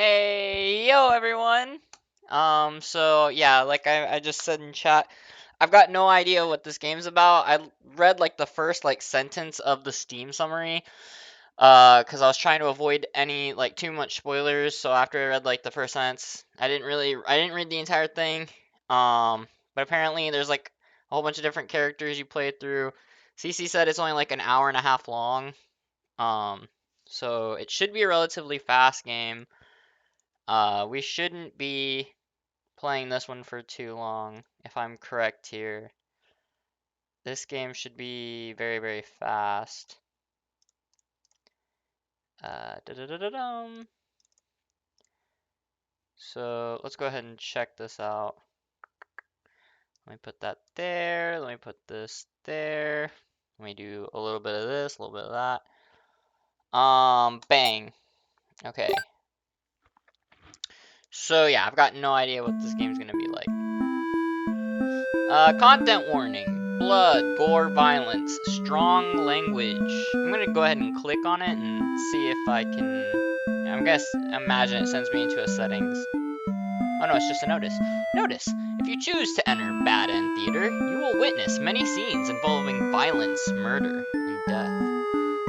Hey, yo, everyone. So yeah, like I just said in chat, I've got no idea what this game's about. I read like the first like sentence of the Steam summary, because I was trying to avoid any like too much spoilers. So after I read like the first sentence, I didn't read the entire thing. But apparently there's like a whole bunch of different characters you play through. CC said it's only like an hour and a half long. Um, so it should be a relatively fast game. We shouldn't be playing this one for too long, if I'm correct here. This game should be very, very fast. Da-da-da-da-dum. So let's go ahead and check this out. Let me put that there. Let me put this there. Let me do a little bit of this, a little bit of that. Bang. Okay. So yeah, I've got no idea what this game's gonna be like. Content warning. Blood, gore, violence, strong language. I'm gonna go ahead and click on it and see if I can... I'm gonna imagine it sends me into a settings. Oh no, it's just a notice. Notice, if you choose to enter Bad End Theater, you will witness many scenes involving violence, murder, and death.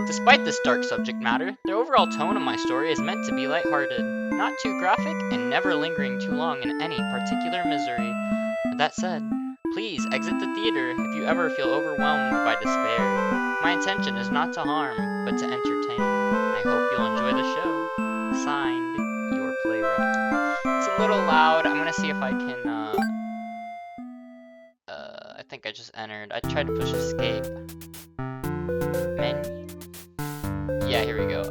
Despite this dark subject matter, the overall tone of my story is meant to be lighthearted, not too graphic, and never lingering too long in any particular misery. With that said, please exit the theater if you ever feel overwhelmed by despair. My intention is not to harm, but to entertain. I hope you'll enjoy the show. Signed, your playwright. It's a little loud. I'm gonna see if I can, I think I just entered. I tried to push escape. Menu? Yeah, here we go.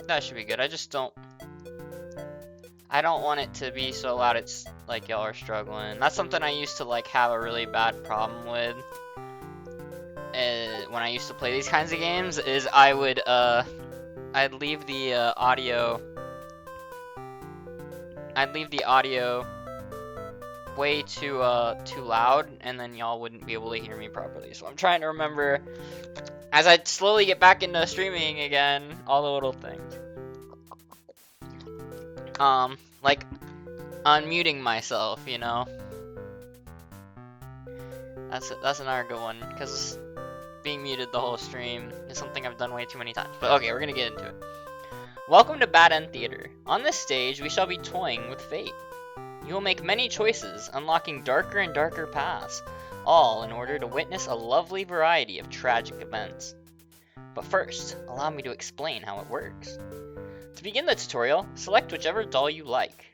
That should be good. I don't want it to be so loud it's like y'all are struggling. That's something I used to like have a really bad problem with when I used to play these kinds of games, is I'd leave the audio way too loud, and then y'all wouldn't be able to hear me properly. So I'm trying to remember as I slowly get back into streaming again, all the little things. Like unmuting myself, you know. That's another good one, because being muted the whole stream is something I've done way too many times. But okay, we're gonna get into it. Welcome to Bad End Theater. On this stage, we shall be toying with fate. You will make many choices, unlocking darker and darker paths, all in order to witness a lovely variety of tragic events. But first, allow me to explain how it works. To begin the tutorial, select whichever doll you like.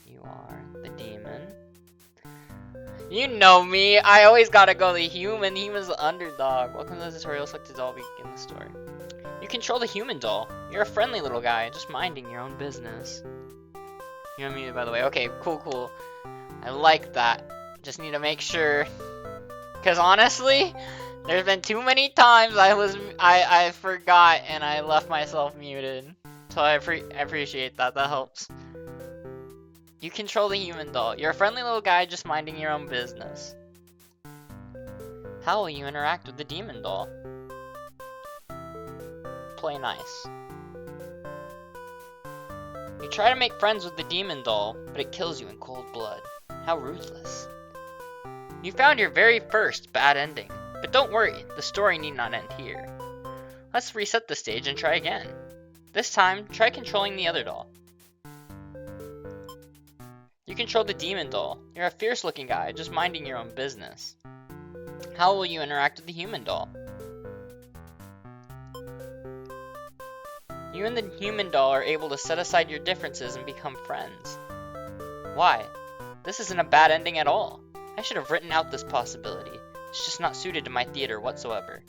You are the demon. You know me, I always gotta go the human. Human's the underdog. Welcome to the tutorial, select a doll, begin the story. You control the human doll. You're a friendly little guy, just minding your own business. You're unmuted, by the way. Okay, cool. I like that. Just need to make sure. Because honestly, there's been too many times I forgot and I left myself muted. So I appreciate that. That helps. You control the human doll. You're a friendly little guy just minding your own business. How will you interact with the demon doll? Play nice. You try to make friends with the demon doll, but it kills you in cold blood. How ruthless. You found your very first bad ending, but don't worry, the story need not end here. Let's reset the stage and try again. This time, try controlling the other doll. You control the demon doll. You're a fierce looking guy, just minding your own business. How will you interact with the human doll? You and the human doll are able to set aside your differences and become friends. Why? This isn't a bad ending at all. I should have written out this possibility. It's just not suited to my theater whatsoever.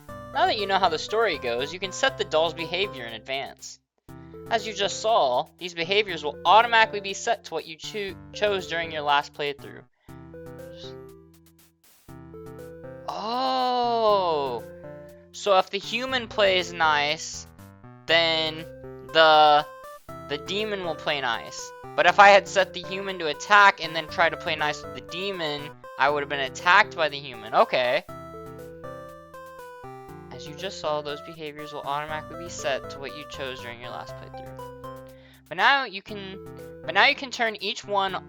Now that you know how the story goes, you can set the doll's behavior in advance. As you just saw, these behaviors will automatically be set to what you chose during your last playthrough. Oh! So if the human plays nice, then the demon will play nice. But if I had set the human to attack and then try to play nice with the demon, I would have been attacked by the human. Okay. As As you just saw, those behaviors will automatically be set to what you chose during your last playthrough. But now you can turn each one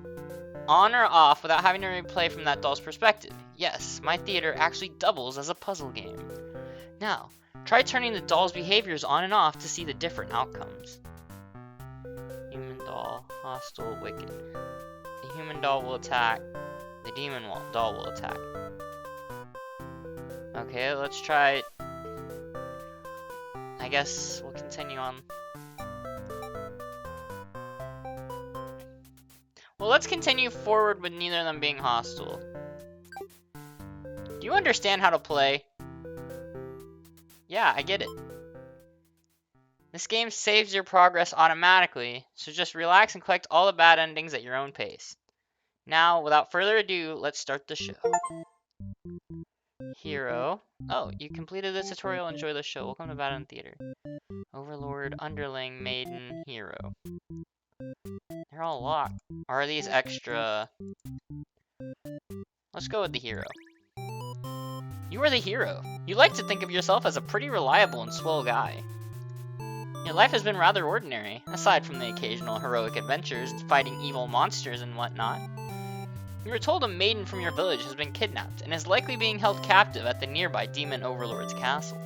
on or off without having to replay from that doll's perspective. Yes, my theater actually doubles as a puzzle game. Now, try turning the doll's behaviors on and off to see the different outcomes. Human doll, hostile, wicked. The human doll will attack. The demon doll will attack. Okay, let's try. I guess we'll continue on. Well, let's continue forward with neither of them being hostile. Do you understand how to play? Yeah, I get it. This game saves your progress automatically, so just relax and collect all the bad endings at your own pace. Now, without further ado, let's start the show. Hero. Oh, you completed the tutorial. Enjoy the show. Welcome to Battle in Theater. Overlord, Underling, Maiden, Hero. They're all locked. Or are these extra? Let's go with the hero. You are the hero. You like to think of yourself as a pretty reliable and swell guy. Your life has been rather ordinary, aside from the occasional heroic adventures, fighting evil monsters and whatnot. You were told a maiden from your village has been kidnapped and is likely being held captive at the nearby demon overlord's castle.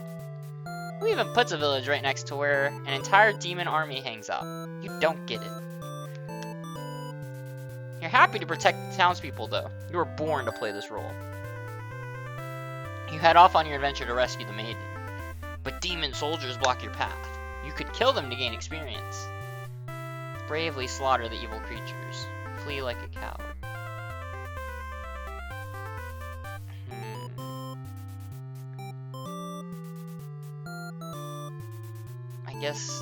Who even puts a village right next to where an entire demon army hangs out? You don't get it. You're happy to protect the townspeople, though. You were born to play this role. You head off on your adventure to rescue the maiden. But demon soldiers block your path. You could kill them to gain experience. Bravely slaughter the evil creatures. Flee like a coward. I guess...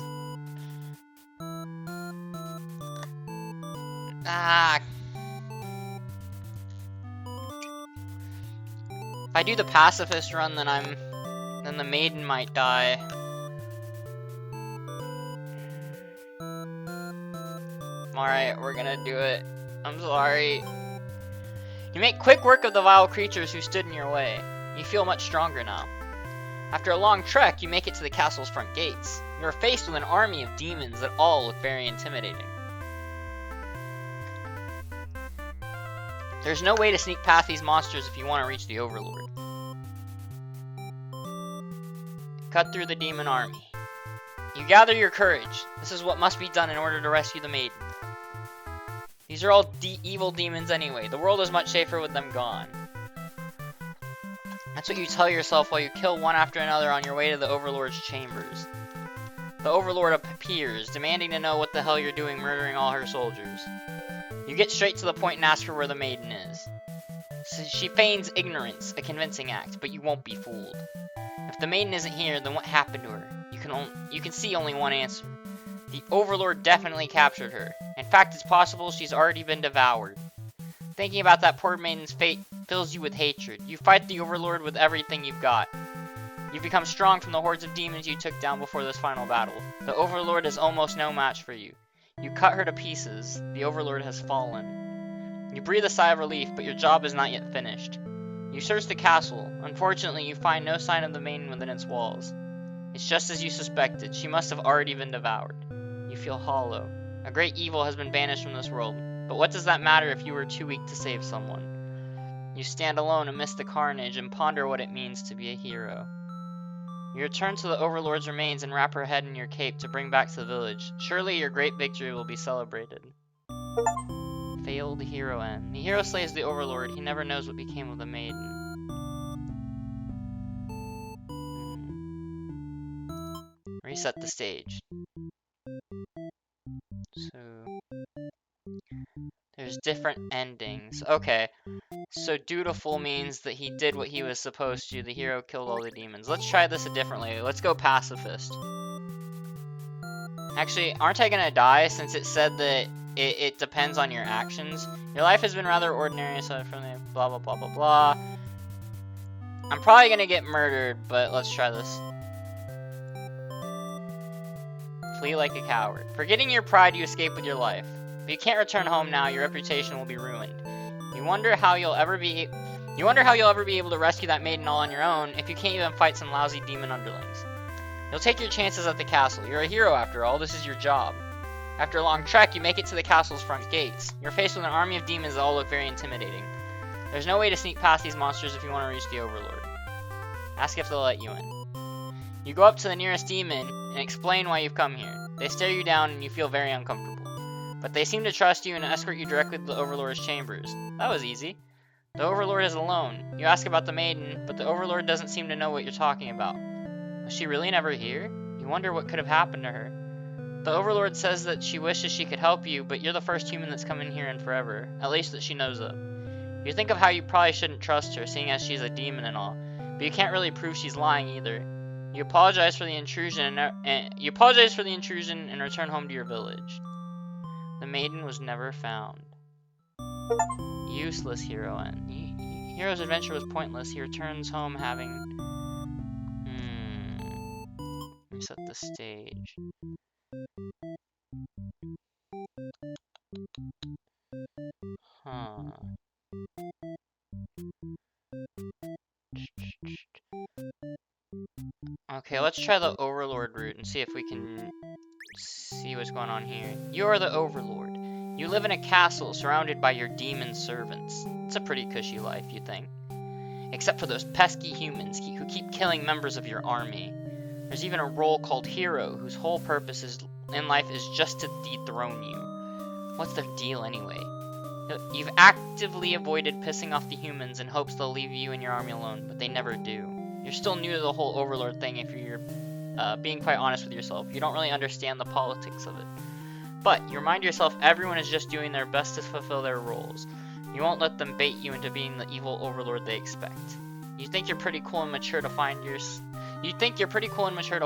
If I do the pacifist run, then the maiden might die. Alright, we're gonna do it. I'm sorry. You make quick work of the vile creatures who stood in your way. You feel much stronger now. After a long trek, you make it to the castle's front gates. You are faced with an army of demons that all look very intimidating. There's no way to sneak past these monsters if you want to reach the Overlord. Cut through the demon army. You gather your courage. This is what must be done in order to rescue the maiden. These are all evil demons anyway. The world is much safer with them gone. That's what you tell yourself while you kill one after another on your way to the Overlord's chambers. The Overlord appears, demanding to know what the hell you're doing murdering all her soldiers. You get straight to the point and ask her where the maiden is. So she feigns ignorance, a convincing act, but you won't be fooled. If the maiden isn't here, then what happened to her? You can see only one answer. The Overlord definitely captured her. In fact, it's possible she's already been devoured. Thinking about that poor maiden's fate fills you with hatred. You fight the Overlord with everything you've got. You've become strong from the hordes of demons you took down before this final battle. The Overlord is almost no match for you. You cut her to pieces. The Overlord has fallen. You breathe a sigh of relief, but your job is not yet finished. You search the castle. Unfortunately, you find no sign of the maiden within its walls. It's just as you suspected. She must have already been devoured. You feel hollow. A great evil has been banished from this world. But what does that matter if you were too weak to save someone? You stand alone amidst the carnage and ponder what it means to be a hero. You return to the Overlord's remains and wrap her head in your cape to bring back to the village. Surely your great victory will be celebrated. Failed hero end. The hero slays the Overlord. He never knows what became of the maiden. Reset the stage. So there's different endings. Okay. So dutiful means that he did what he was supposed to. The hero killed all the demons. Let's try this a different way. Let's go pacifist. Actually, aren't I gonna die since it said that it depends on your actions? Your life has been rather ordinary, aside from the blah blah blah blah blah. I'm probably gonna get murdered, but let's try this. Flee like a coward. Forgetting your pride, you escape with your life. If you can't return home now, your reputation will be ruined. You wonder how you'll ever be You wonder how you'll ever be able to rescue that maiden all on your own if you can't even fight some lousy demon underlings. You'll take your chances at the castle. You're a hero after all, this is your job. After a long trek, you make it to the castle's front gates. You're faced with an army of demons that all look very intimidating. There's no way to sneak past these monsters if you want to reach the Overlord. Ask if they'll let you in. You go up to the nearest demon and explain why you've come here. They stare you down and you feel very uncomfortable. But they seem to trust you and escort you directly to the Overlord's chambers. That was easy. The Overlord is alone. You ask about the maiden, but the Overlord doesn't seem to know what you're talking about. Was she really never here? You wonder what could have happened to her. The Overlord says that she wishes she could help you, but you're the first human that's come in here in forever. At least that she knows of. You think of how you probably shouldn't trust her, seeing as she's a demon and all. But you can't really prove she's lying either. You apologize for the intrusion and return home to your village. The maiden was never found. Useless hero. Hero's adventure was pointless. He returns home having... Let me set the stage. Huh. Okay, let's try the Overlord route and see if we can see what's going on here. You are the Overlord. You live in a castle surrounded by your demon servants. It's a pretty cushy life, you think. Except for those pesky humans who keep killing members of your army. There's even a role called Hero, whose whole purpose in life is just to dethrone you. What's their deal anyway? You've actively avoided pissing off the humans in hopes they'll leave you and your army alone, but they never do. You're still new to the whole Overlord thing if you're being quite honest with yourself. You don't really understand the politics of it. But you remind yourself everyone is just doing their best to fulfill their roles. You won't let them bait you into being the evil Overlord they expect. You think you're pretty cool and mature to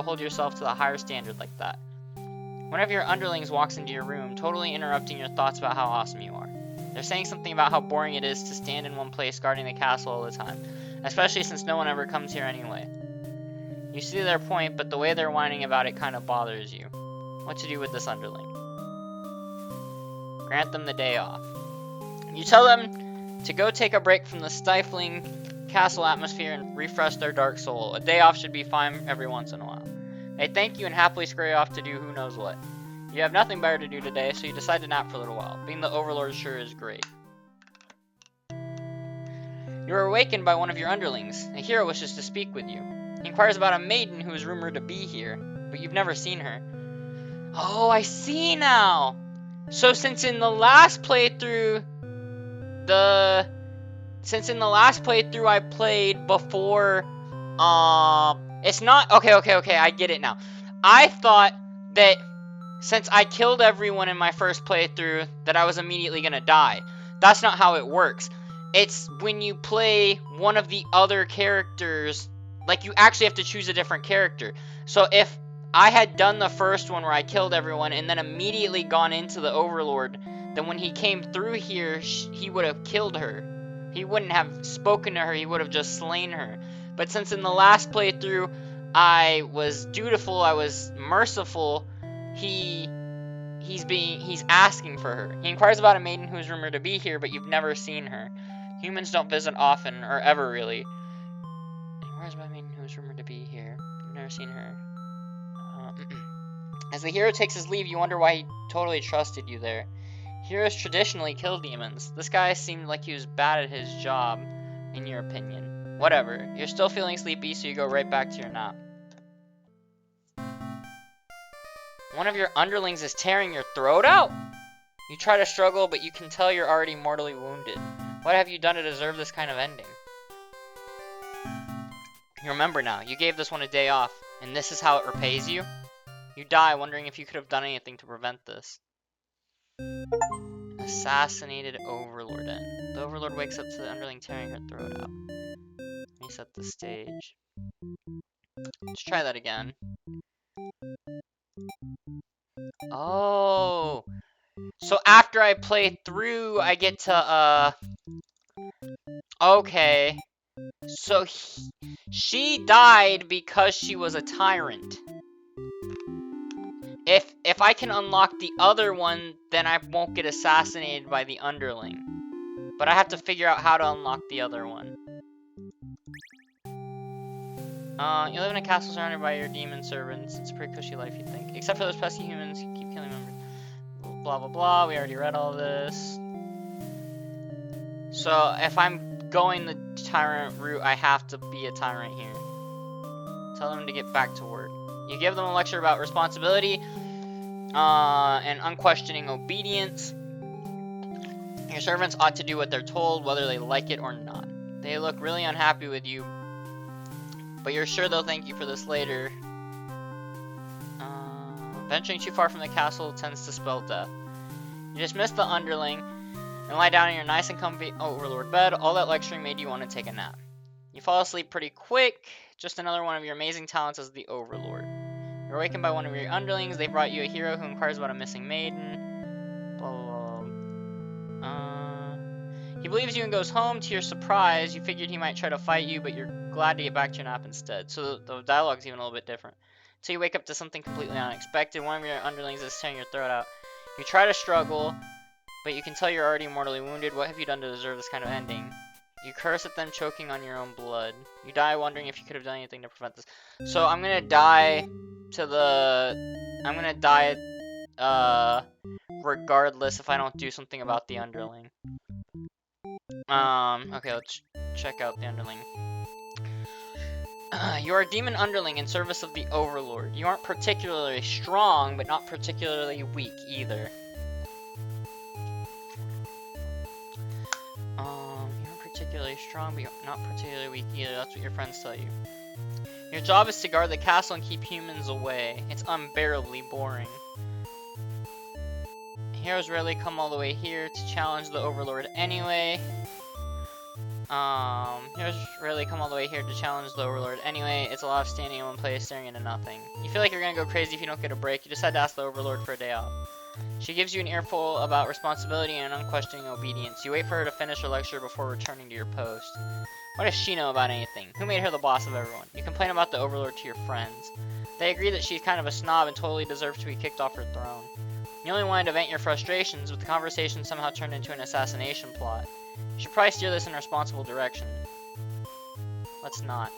hold yourself to a higher standard like that. One of your underlings walks into your room, totally interrupting your thoughts about how awesome you are. They're saying something about how boring it is to stand in one place guarding the castle all the time, especially since no one ever comes here anyway. You see their point, but the way they're whining about it kind of bothers you. What to do with this underling? Grant them the day off. You tell them to go take a break from the stifling castle atmosphere and refresh their dark soul. A day off should be fine every once in a while. They thank you and happily scurry off to do who knows what. You have nothing better to do today, so you decide to nap for a little while. Being the Overlord sure is great. You are awakened by one of your underlings. A hero wishes to speak with you. He inquires about a maiden who is rumored to be here, but you've never seen her. Oh, I see now! So since in the last playthrough I played before, it's not, okay, I get it now. I thought that since I killed everyone in my first playthrough, that I was immediately gonna die. That's not how it works. It's when you play one of the other characters, like you actually have to choose a different character. So if I had done the first one where I killed everyone and then immediately gone into the Overlord, then when he came through here, he would have killed her. He wouldn't have spoken to her, he would have just slain her. But since in the last playthrough, I was dutiful, I was merciful, he's asking for her. He inquires about a maiden who is rumored to be here, but you've never seen her. Humans don't visit often, or ever really. He inquires about a maiden who is rumored to be here. You've never seen her. As the hero takes his leave, you wonder why he totally trusted you there. Heroes traditionally kill demons. This guy seemed like he was bad at his job, in your opinion. Whatever. You're still feeling sleepy, so you go right back to your nap. One of your underlings is tearing your throat out? You try to struggle, but you can tell you're already mortally wounded. What have you done to deserve this kind of ending? You remember now, you gave this one a day off, and this is how it repays you? You die wondering if you could have done anything to prevent this. Assassinated Overlord end. The Overlord wakes up to the underling tearing her throat out. Let me set the stage. Let's try that again. Oh, so after I play through, I get to, okay. So she died because she was a tyrant. If I can unlock the other one, then I won't get assassinated by the underling. But I have to figure out how to unlock the other one. You live in a castle surrounded by your demon servants. It's a pretty cushy life, you'd think. Except for those pesky humans who keep killing members. Blah, blah, blah. We already read all this. So, if I'm going the tyrant route, I have to be a tyrant here. Tell them to get back to work. You give them a lecture about responsibility and unquestioning obedience. Your servants ought to do what they're told, whether they like it or not. They look really unhappy with you, but you're sure they'll thank you for this later. Venturing too far from the castle tends to spell death. You dismiss the underling and lie down in your nice and comfy overlord bed. All that lecturing made you want to take a nap. You fall asleep pretty quick. Just another one of your amazing talents as the overlord. You're awakened by one of your underlings. They brought you a hero who inquires about a missing maiden. Blah, blah, blah. He believes you and goes home. To your surprise, you figured he might try to fight you, but you're glad to get back to your nap instead. So the dialogue's even a little bit different. So you wake up to something completely unexpected. One of your underlings is tearing your throat out. You try to struggle, but you can tell you're already mortally wounded. What have you done to deserve this kind of ending? You curse at them, choking on your own blood. You die wondering if you could have done anything to prevent this. So I'm gonna die to the... I'm gonna die, regardless if I don't do something about the underling. Okay, let's check out the underling. You are a demon underling in service of the overlord. You aren't particularly strong, but not particularly weak either. You're particularly strong, but you're not particularly weak either. That's what your friends tell you. Your job is to guard the castle and keep humans away. It's unbearably boring. Heroes rarely come all the way here to challenge the overlord anyway. Heroes rarely come all the way here to challenge the overlord anyway. It's a lot of standing in one place, staring into nothing. You feel like you're gonna go crazy if you don't get a break. You decide to ask the overlord for a day off. She gives you an earful about responsibility and unquestioning obedience. You wait for her to finish her lecture before returning to your post. What does she know about anything? Who made her the boss of everyone? You complain about the overlord to your friends. They agree that she's kind of a snob and totally deserves to be kicked off her throne. You only wanted to vent your frustrations, but the conversation somehow turned into an assassination plot. You should probably steer this in a responsible direction. Let's not.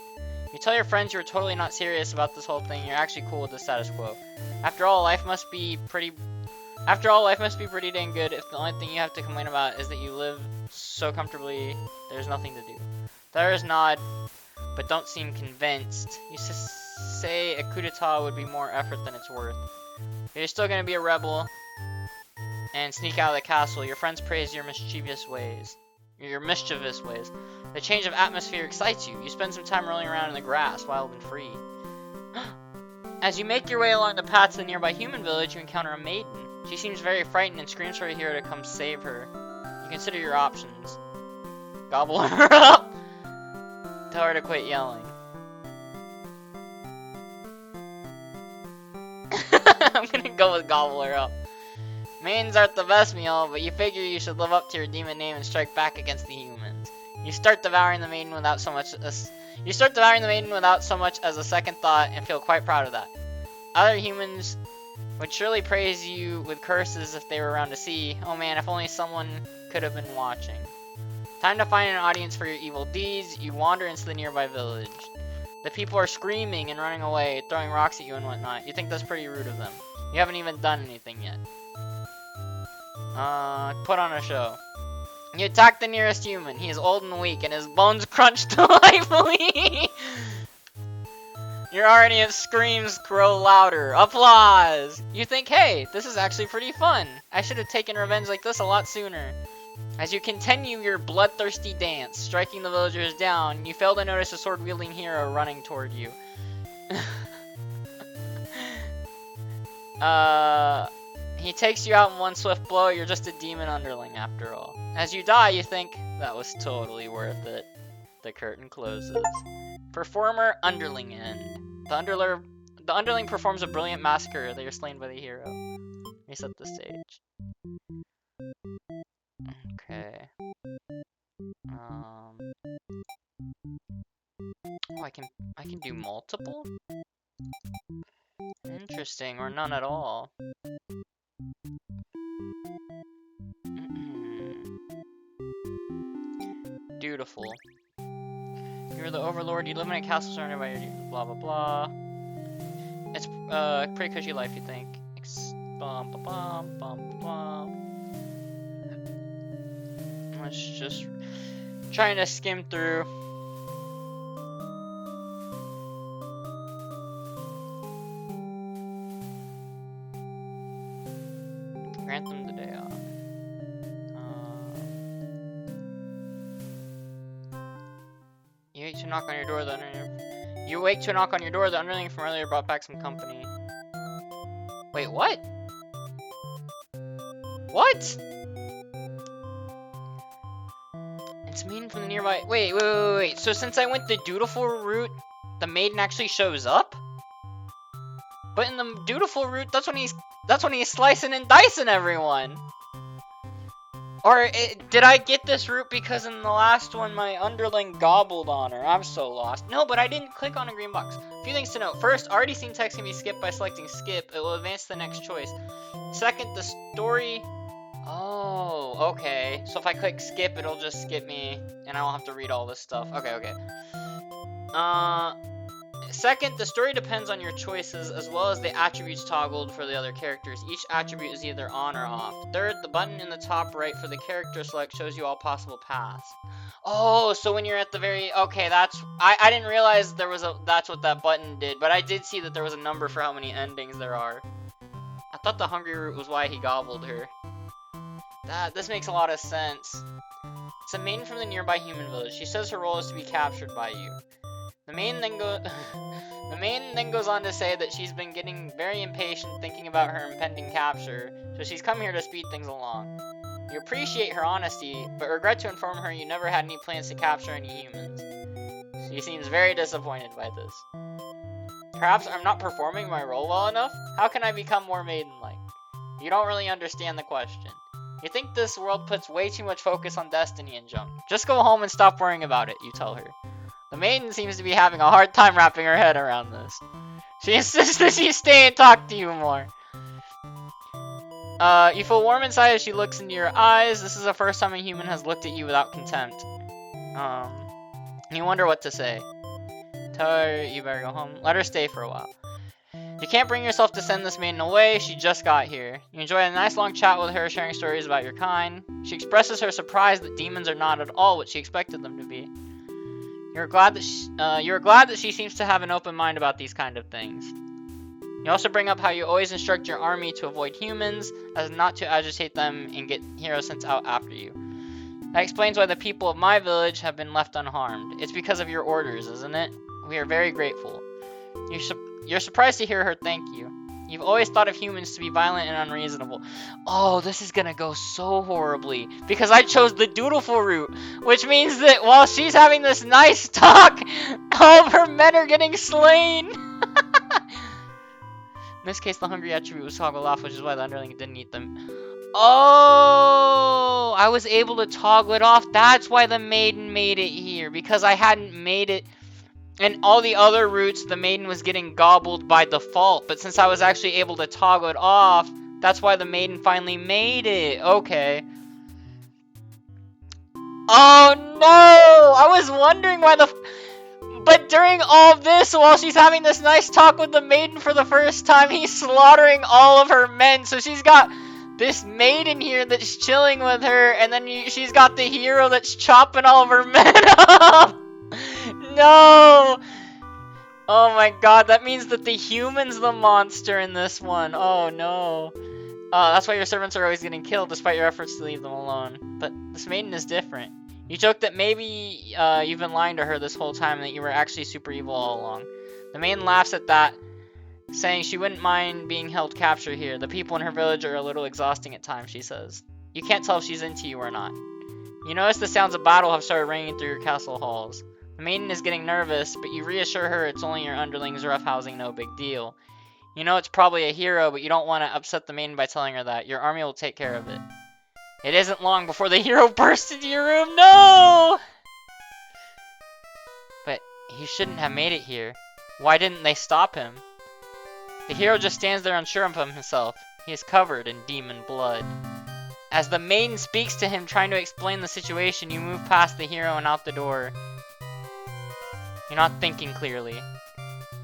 You tell your friends you're totally not serious about this whole thing. You're actually cool with the status quo. After all, life must be pretty dang good if the only thing you have to complain about is that you live so comfortably there's nothing to do. The others nod, but don't seem convinced. You say a coup d'etat would be more effort than it's worth. You're still gonna be a rebel and sneak out of the castle. Your friends praise your mischievous ways. The change of atmosphere excites you. You spend some time rolling around in the grass, wild and free. As you make your way along the path to the nearby human village, you encounter a maiden. She seems very frightened and screams for a hero to come save her. You consider your options. Gobble her up! Tell her to quit yelling. I'm gonna go with gobble her up. Maidens aren't the best meal, but you figure you should live up to your demon name and strike back against the humans. You start devouring the maiden without so much as a second thought and feel quite proud of that. Other humans would surely praise you with curses if they were around to see. Oh man, if only someone could have been watching. Time to find an audience for your evil deeds. You wander into the nearby village. The people are screaming and running away, throwing rocks at you and whatnot. You think that's pretty rude of them. You haven't even done anything yet. Put on a show. You attack the nearest human. He is old and weak, and his bones crunch delightfully. Your audience screams grow louder. Applause! You think, hey, this is actually pretty fun. I should have taken revenge like this a lot sooner. As you continue your bloodthirsty dance, striking the villagers down, you fail to notice a sword-wielding hero running toward you. He takes you out in one swift blow. You're just a demon underling after all. As you die, you think, that was totally worth it. The curtain closes. Performer underling end. The underling performs a brilliant massacre. They are slain by the hero. Reset the stage. Okay. Oh, I can do multiple? Interesting, or none at all. Beautiful. You You're the overlord. You live in a castle surrounded by your blah blah blah. It's pretty cushy life, you think? Bum bum bum bum bum. Let's just trying to skim through. Grant them the day off. You wake to knock on your door. You wake to knock on your door. The underling from earlier brought back some company. Wait, what? What? It's Maiden from the nearby. Wait. So since I went the dutiful route, the Maiden actually shows up? But in the dutiful route, that's when he's slicing and dicing everyone. Or did I get this route because in the last one my underling gobbled on her? I'm so lost. No, but I didn't click on a green box. A few things to note. First, already seen text can be skipped by selecting skip. It will advance to the next choice. Second, the story... Oh, okay. So if I click skip, it'll just skip me, and I won't have to read all this stuff. Okay. Second, the story depends on your choices, as well as the attributes toggled for the other characters. Each attribute is either on or off. Third, the button in the top right for the character select shows you all possible paths. Oh, so when you're at the very... Okay, that's... I didn't realize there was a... That's what that button did, but I did see that there was a number for how many endings there are. I thought the hungry route was why he gobbled her. This makes a lot of sense. It's a maiden from the nearby human village. She says her role is to be captured by you. The maiden then goes on to say that she's been getting very impatient thinking about her impending capture, so she's come here to speed things along. You appreciate her honesty, but regret to inform her you never had any plans to capture any humans. She seems very disappointed by this. Perhaps I'm not performing my role well enough? How can I become more maiden-like? You don't really understand the question. You think this world puts way too much focus on destiny and junk. Just go home and stop worrying about it, you tell her. The maiden seems to be having a hard time wrapping her head around this. She insists that she stay and talk to you more. You feel warm inside as she looks into your eyes. This is the first time a human has looked at you without contempt. You wonder what to say. Tell her you better go home. Let her stay for a while. You can't bring yourself to send this maiden away. She just got here. You enjoy a nice long chat with her, sharing stories about your kind. She expresses her surprise that demons are not at all what she expected them to be. You're glad that she seems to have an open mind about these kind of things. You also bring up how you always instruct your army to avoid humans, as not to agitate them and get heroes sent out after you. That explains why the people of my village have been left unharmed. It's because of your orders, isn't it? We are very grateful. You're surprised to hear her thank you. You've always thought of humans to be violent and unreasonable. Oh, this is gonna go so horribly. Because I chose the dutiful route. Which means that while she's having this nice talk, all of her men are getting slain. In this case, the hungry attribute was toggled off, which is why the underling didn't eat them. Oh, I was able to toggle it off. That's why the maiden made it here. Because I hadn't made it... And all the other routes, the maiden was getting gobbled by default. But since I was actually able to toggle it off, that's why the maiden finally made it. Okay. Oh no! I was wondering why But during all of this, while she's having this nice talk with the maiden for the first time, he's slaughtering all of her men. So she's got this maiden here that's chilling with her, and then she's got the hero that's chopping all of her men up. No! Oh my god, that means that the human's the monster in this one. Oh no. That's why your servants are always getting killed despite your efforts to leave them alone. But this maiden is different. You joke that maybe you've been lying to her this whole time and that you were actually super evil all along. The maiden laughs at that, saying she wouldn't mind being held captured here. The people in her village are a little exhausting at times, she says. You can't tell if she's into you or not. You notice the sounds of battle have started ringing through your castle halls. The maiden is getting nervous, but you reassure her it's only your underlings roughhousing, no big deal. You know it's probably a hero, but you don't want to upset the maiden by telling her that. Your army will take care of it. It isn't long before the hero bursts into your room. No! But he shouldn't have made it here. Why didn't they stop him? The hero just stands there unsure of himself. He is covered in demon blood. As the maiden speaks to him, trying to explain the situation, you move past the hero and out the door. You're not thinking clearly.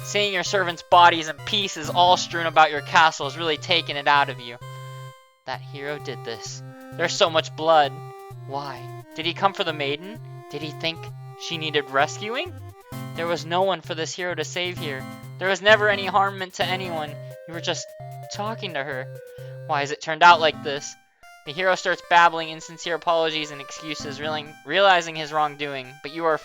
Seeing your servants' bodies and pieces all strewn about your castle is really taking it out of you. That hero did this. There's so much blood. Why? Did he come for the maiden? Did he think she needed rescuing? There was no one for this hero to save here. There was never any harm meant to anyone. You were just talking to her. Why has it turned out like this? The hero starts babbling insincere apologies and excuses, realizing his wrongdoing, but you are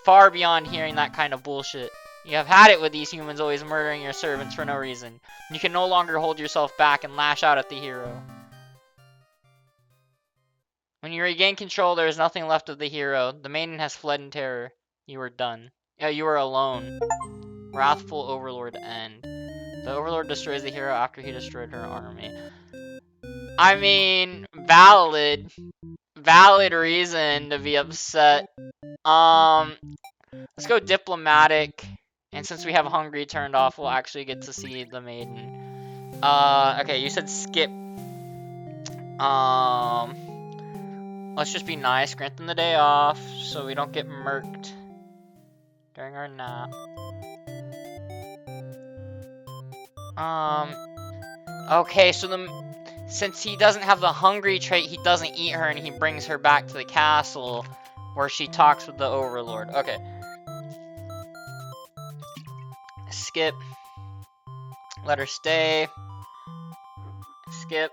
far beyond hearing that kind of bullshit. You have had it with these humans always murdering your servants for no reason. You can no longer hold yourself back and lash out at the hero. When you regain control, there is nothing left of the hero. The maiden has fled in terror. You are done. You are alone. Wrathful Overlord end. The Overlord destroys the hero after he destroyed her army. I mean, valid reason to be upset. Let's go diplomatic. And since we have hungry turned off, we'll actually get to see the maiden. Okay, you said skip. Let's just be nice. Grant them the day off so we don't get murked during our nap. Okay, so since he doesn't have the hungry trait, he doesn't eat her and he brings her back to the castle where she talks with the Overlord. Okay. Skip. Let her stay. Skip.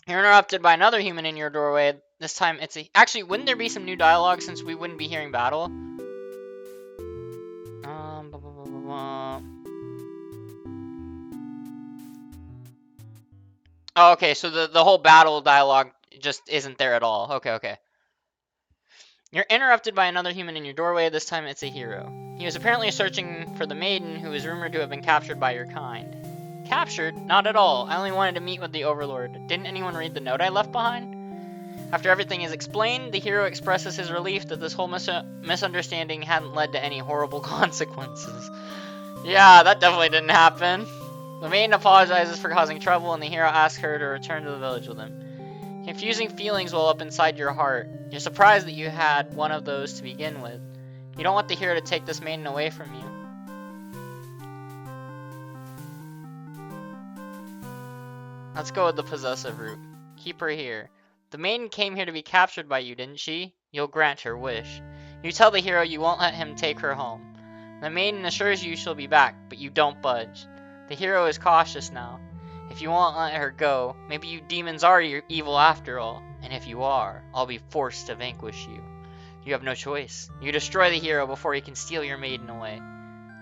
You're interrupted by another human in your doorway. This time it's a... Actually, wouldn't there be some new dialogue since we wouldn't be hearing battle? Oh, okay, so the whole battle dialogue just isn't there at all. Okay. You're interrupted by another human in your doorway. This time it's a hero. He was apparently searching for the maiden who is rumored to have been captured by your kind. Captured? Not at all. I only wanted to meet with the Overlord. Didn't anyone read the note I left behind? After everything is explained, the hero expresses his relief that this whole misunderstanding hadn't led to any horrible consequences. Yeah, that definitely didn't happen. The maiden apologizes for causing trouble, and the hero asks her to return to the village with him. Confusing feelings well up inside your heart. You're surprised that you had one of those to begin with. You don't want the hero to take this maiden away from you. Let's go with the possessive route. Keep her here. The maiden came here to be captured by you, didn't she? You'll grant her wish. You tell the hero you won't let him take her home. The maiden assures you she'll be back, but you don't budge. The hero is cautious now. If you won't let her go, maybe you demons are evil after all. And if you are, I'll be forced to vanquish you. You have no choice. You destroy the hero before he can steal your maiden away.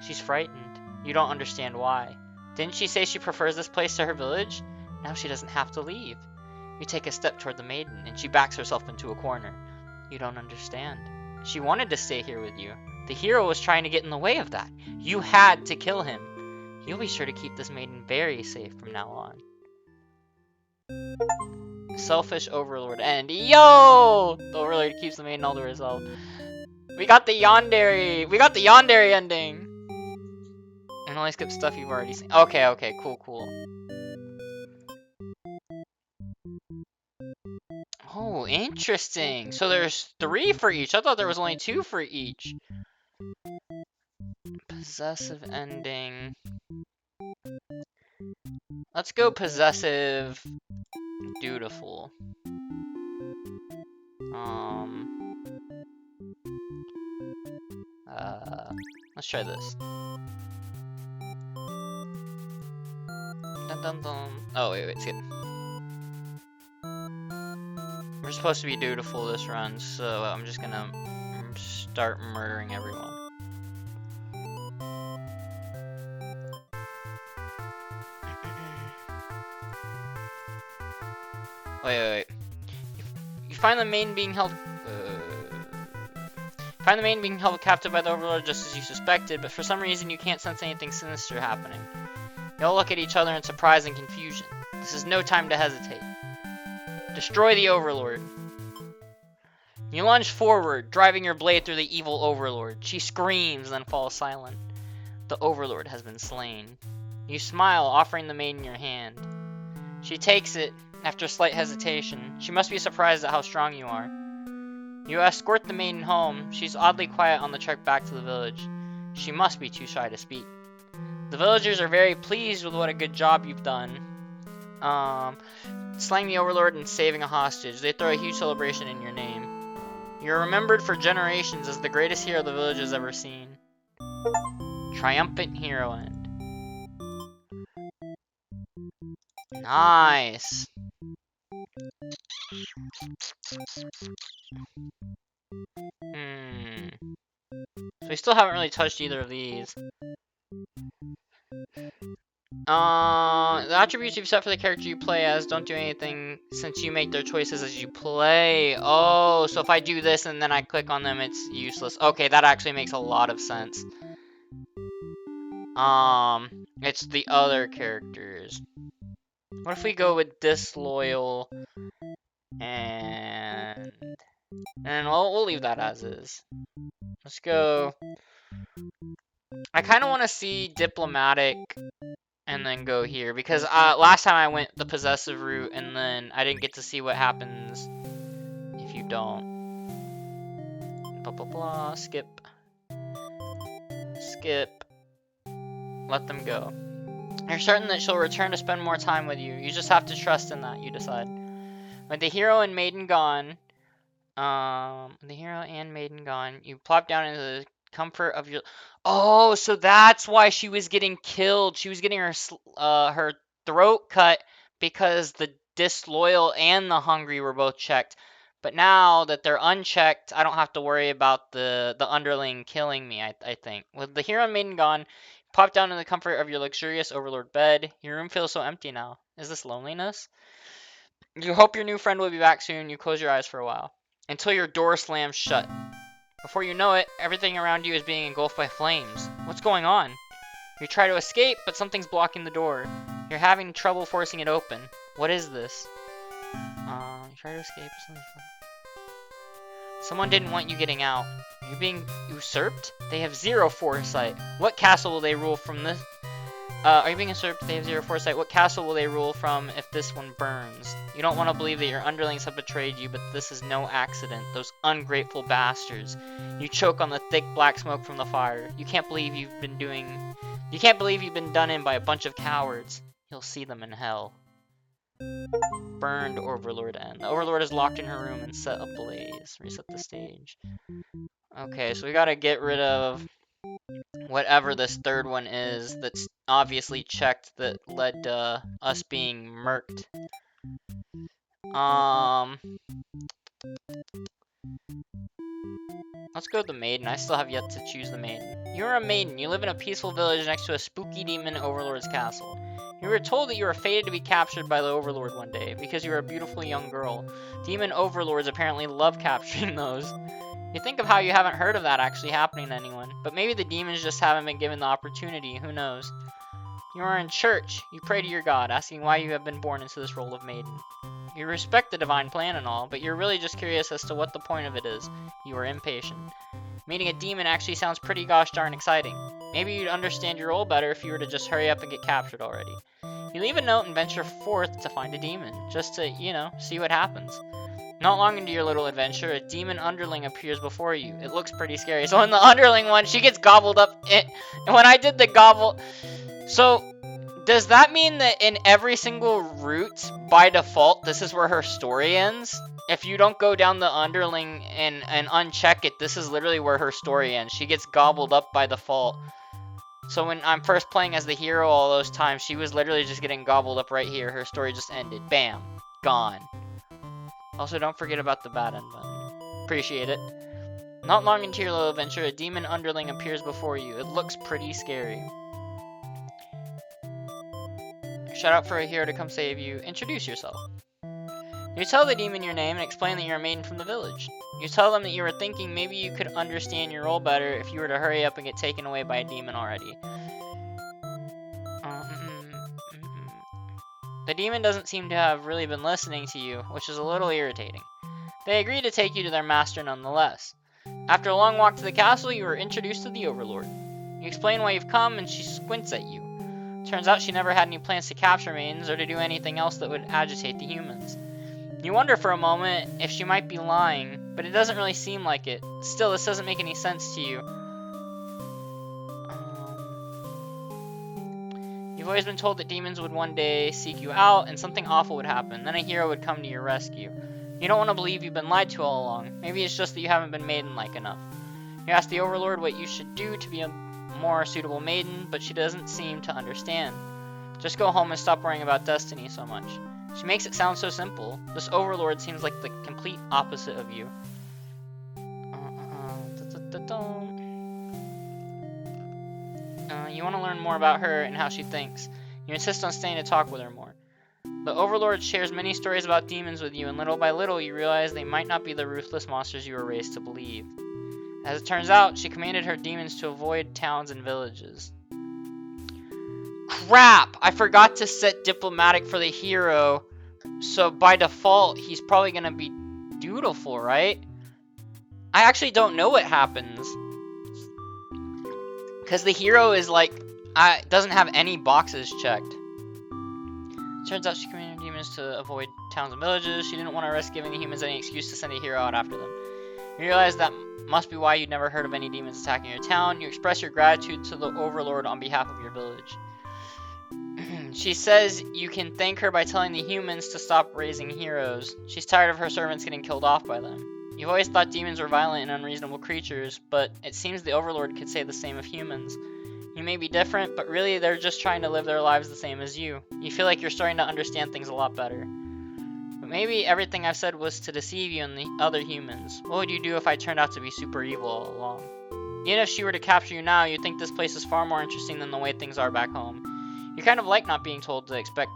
She's frightened. You don't understand why. Didn't she say she prefers this place to her village? Now she doesn't have to leave. You take a step toward the maiden, and she backs herself into a corner. You don't understand. She wanted to stay here with you. The hero was trying to get in the way of that. You had to kill him. You'll be sure to keep this maiden very safe from now on. Selfish Overlord end. Yo! The Overlord keeps the maiden all to herself. We got the Yandere. We got the Yandere ending. And only skip stuff you've already seen. Okay, cool. Oh, interesting. So there's 3 for each. I thought there was only 2 for each. Possessive ending. Let's go possessive, dutiful. Let's try this. Dun dun dun. Oh, wait, skip. We're supposed to be dutiful this run, so I'm just gonna start murdering everyone. Wait. You find the maiden being held. Find the maiden being held captive by the Overlord just as you suspected, but for some reason you can't sense anything sinister happening. You all look at each other in surprise and confusion. This is no time to hesitate. Destroy the Overlord. You lunge forward, driving your blade through the evil Overlord. She screams, then falls silent. The Overlord has been slain. You smile, offering the maiden your hand. She takes it, after slight hesitation. She must be surprised at how strong you are. You escort the maiden home. She's oddly quiet on the trek back to the village. She must be too shy to speak. The villagers are very pleased with what a good job you've done. Slaying the overlord and saving a hostage. They throw a huge celebration in your name. You're remembered for generations as the greatest hero the village has ever seen. Triumphant hero end. Nice. So we still haven't really touched either of these. The attributes you've set for the character you play as don't do anything since you make their choices as you play. Oh, so if I do this and then I click on them, it's useless. Okay, that actually makes a lot of sense. It's the other characters. What if we go with disloyal and we'll leave that as is. Let's go. I kind of want to see diplomatic and then go here because last time I went the possessive route and then I didn't get to see what happens if you don't. Blah blah blah. Skip. Let them go. You're certain that she'll return to spend more time with you. You just have to trust in that, you decide. With the hero and maiden gone, you plop down into the comfort of your... Oh, so that's why she was getting killed. She was getting her throat cut because the disloyal and the hungry were both checked. But now that they're unchecked, I don't have to worry about the underling killing me, I think. With the hero and maiden gone, pop down in the comfort of your luxurious overlord bed. Your room feels so empty now. Is this loneliness? You hope your new friend will be back soon. You close your eyes for a while. Until your door slams shut. Before you know it, everything around you is being engulfed by flames. What's going on? You try to escape, but something's blocking the door. You're having trouble forcing it open. What is this? You try to escape. Someone didn't want you getting out. Are you being usurped? They have zero foresight. What castle will they rule from this? Are you being usurped? They have zero foresight. What castle will they rule from if this one burns? You don't want to believe that your underlings have betrayed you, but this is no accident. Those ungrateful bastards. You choke on the thick black smoke from the fire. You can't believe you've been done in by a bunch of cowards. You'll see them in hell. Burned Overlord end. The Overlord is locked in her room and set ablaze. Reset the stage. Okay, so we gotta get rid of whatever this third one is that's obviously checked that led to us being murked. Let's go with the maiden. I still have yet to choose the maiden. You're a maiden. You live in a peaceful village next to a spooky demon overlord's castle. You were told that you were fated to be captured by the overlord one day because you were a beautiful young girl. Demon overlords apparently love capturing those. You think of how you haven't heard of that actually happening to anyone, but maybe the demons just haven't been given the opportunity, who knows. You are in church. You pray to your god, asking why you have been born into this role of maiden. You respect the divine plan and all, but you're really just curious as to what the point of it is. You are impatient. Meeting a demon actually sounds pretty gosh darn exciting. Maybe you'd understand your role better if you were to just hurry up and get captured already. You leave a note and venture forth to find a demon, just to, you know, see what happens. Not long into your little adventure, a demon underling appears before you. It looks pretty scary. So in the underling one, she gets gobbled up. And when I did the gobble... So, does that mean that in every single route, by default, this is where her story ends? If you don't go down the underling and uncheck it, this is literally where her story ends. She gets gobbled up by default. So when I'm first playing as the hero all those times, she was literally just getting gobbled up right here. Her story just ended. Bam. Gone. Also, don't forget about the bad end button. Appreciate it. Not long into your little adventure, a demon underling appears before you. It looks pretty scary. Shout out for a hero to come save you. Introduce yourself. You tell the demon your name and explain that you're a maiden from the village. You tell them that you were thinking maybe you could understand your role better if you were to hurry up and get taken away by a demon already. The demon doesn't seem to have really been listening to you, which is a little irritating. They agree to take you to their master nonetheless. After a long walk to the castle, you are introduced to the Overlord. You explain why you've come, and she squints at you. Turns out she never had any plans to capture maidens or to do anything else that would agitate the humans. You wonder for a moment if she might be lying, but it doesn't really seem like it. Still, this doesn't make any sense to you. You've always been told that demons would one day seek you out and something awful would happen. Then a hero would come to your rescue. You don't want to believe you've been lied to all along. Maybe it's just that you haven't been maiden-like enough. You ask the Overlord what you should do to be a more suitable maiden, but she doesn't seem to understand. Just go home and stop worrying about destiny so much. She makes it sound so simple. This Overlord seems like the complete opposite of you. You want to learn more about her and how she thinks. You insist on staying to talk with her more. The Overlord shares many stories about demons with you, and little by little you realize they might not be the ruthless monsters you were raised to believe. As it turns out, she commanded her demons to avoid towns and villages. Crap! I forgot to set diplomatic for the hero, so by default he's probably gonna be dutiful, right? I actually don't know what happens. Because the hero is like, doesn't have any boxes checked. Turns out she commanded demons to avoid towns and villages. She didn't want to risk giving the humans any excuse to send a hero out after them. You realize that must be why you'd never heard of any demons attacking your town. You express your gratitude to the Overlord on behalf of your village. She says you can thank her by telling the humans to stop raising heroes. She's tired of her servants getting killed off by them. You've always thought demons were violent and unreasonable creatures, but it seems the Overlord could say the same of humans. You may be different, but really they're just trying to live their lives the same as you. You feel like you're starting to understand things a lot better. But maybe everything I've said was to deceive you and the other humans. What would you do if I turned out to be super evil all along? Even if she were to capture you now, you'd think this place is far more interesting than the way things are back home. You kind of like not being told to expect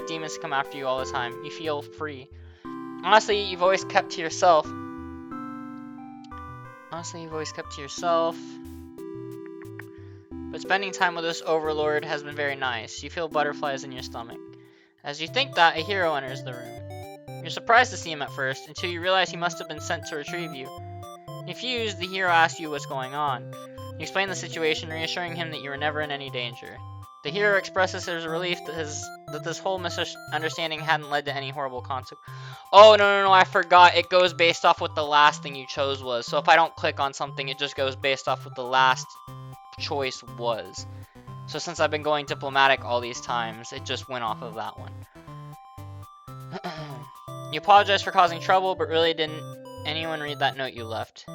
demons to come after you all the time. You feel free. Honestly, you've always kept to yourself. But spending time with this Overlord has been very nice. You feel butterflies in your stomach. As you think that, a hero enters the room. You're surprised to see him at first, until you realize he must have been sent to retrieve you. Confused, the hero asks you what's going on. You explain the situation, reassuring him that you were never in any danger. The hero expresses his relief that this whole misunderstanding hadn't led to any horrible consequence. Oh, no, I forgot. It goes based off what the last thing you chose was. So if I don't click on something, it just goes based off what the last choice was. So since I've been going diplomatic all these times, it just went off of that one. You apologize for causing trouble, but really didn't anyone read that note you left?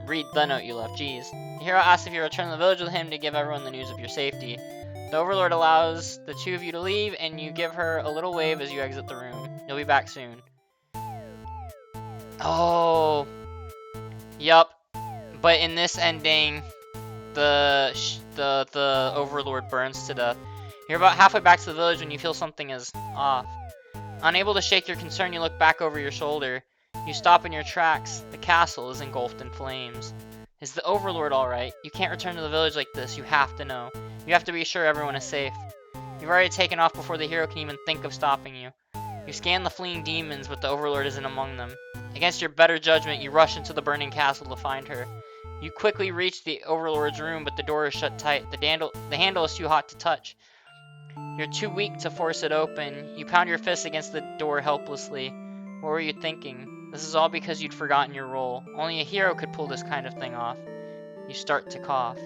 Read the note you left, jeez. The hero asks if you return to the village with him to give everyone the news of your safety. The Overlord allows the two of you to leave, and you give her a little wave as you exit the room. You'll be back soon. Oh. Yup. But in this ending, the Overlord burns to death. You're about halfway back to the village when you feel something is off. Unable to shake your concern, you look back over your shoulder. You stop in your tracks. The castle is engulfed in flames. Is the Overlord alright? You can't return to the village like this. You have to know. You have to be sure everyone is safe. You've already taken off before the hero can even think of stopping you. You scan the fleeing demons, but the Overlord isn't among them. Against your better judgment, you rush into the burning castle to find her. You quickly reach the Overlord's room, but the door is shut tight. The handle is too hot to touch. You're too weak to force it open. You pound your fist against the door helplessly. What were you thinking? This is all because you'd forgotten your role. Only a hero could pull this kind of thing off. You start to cough.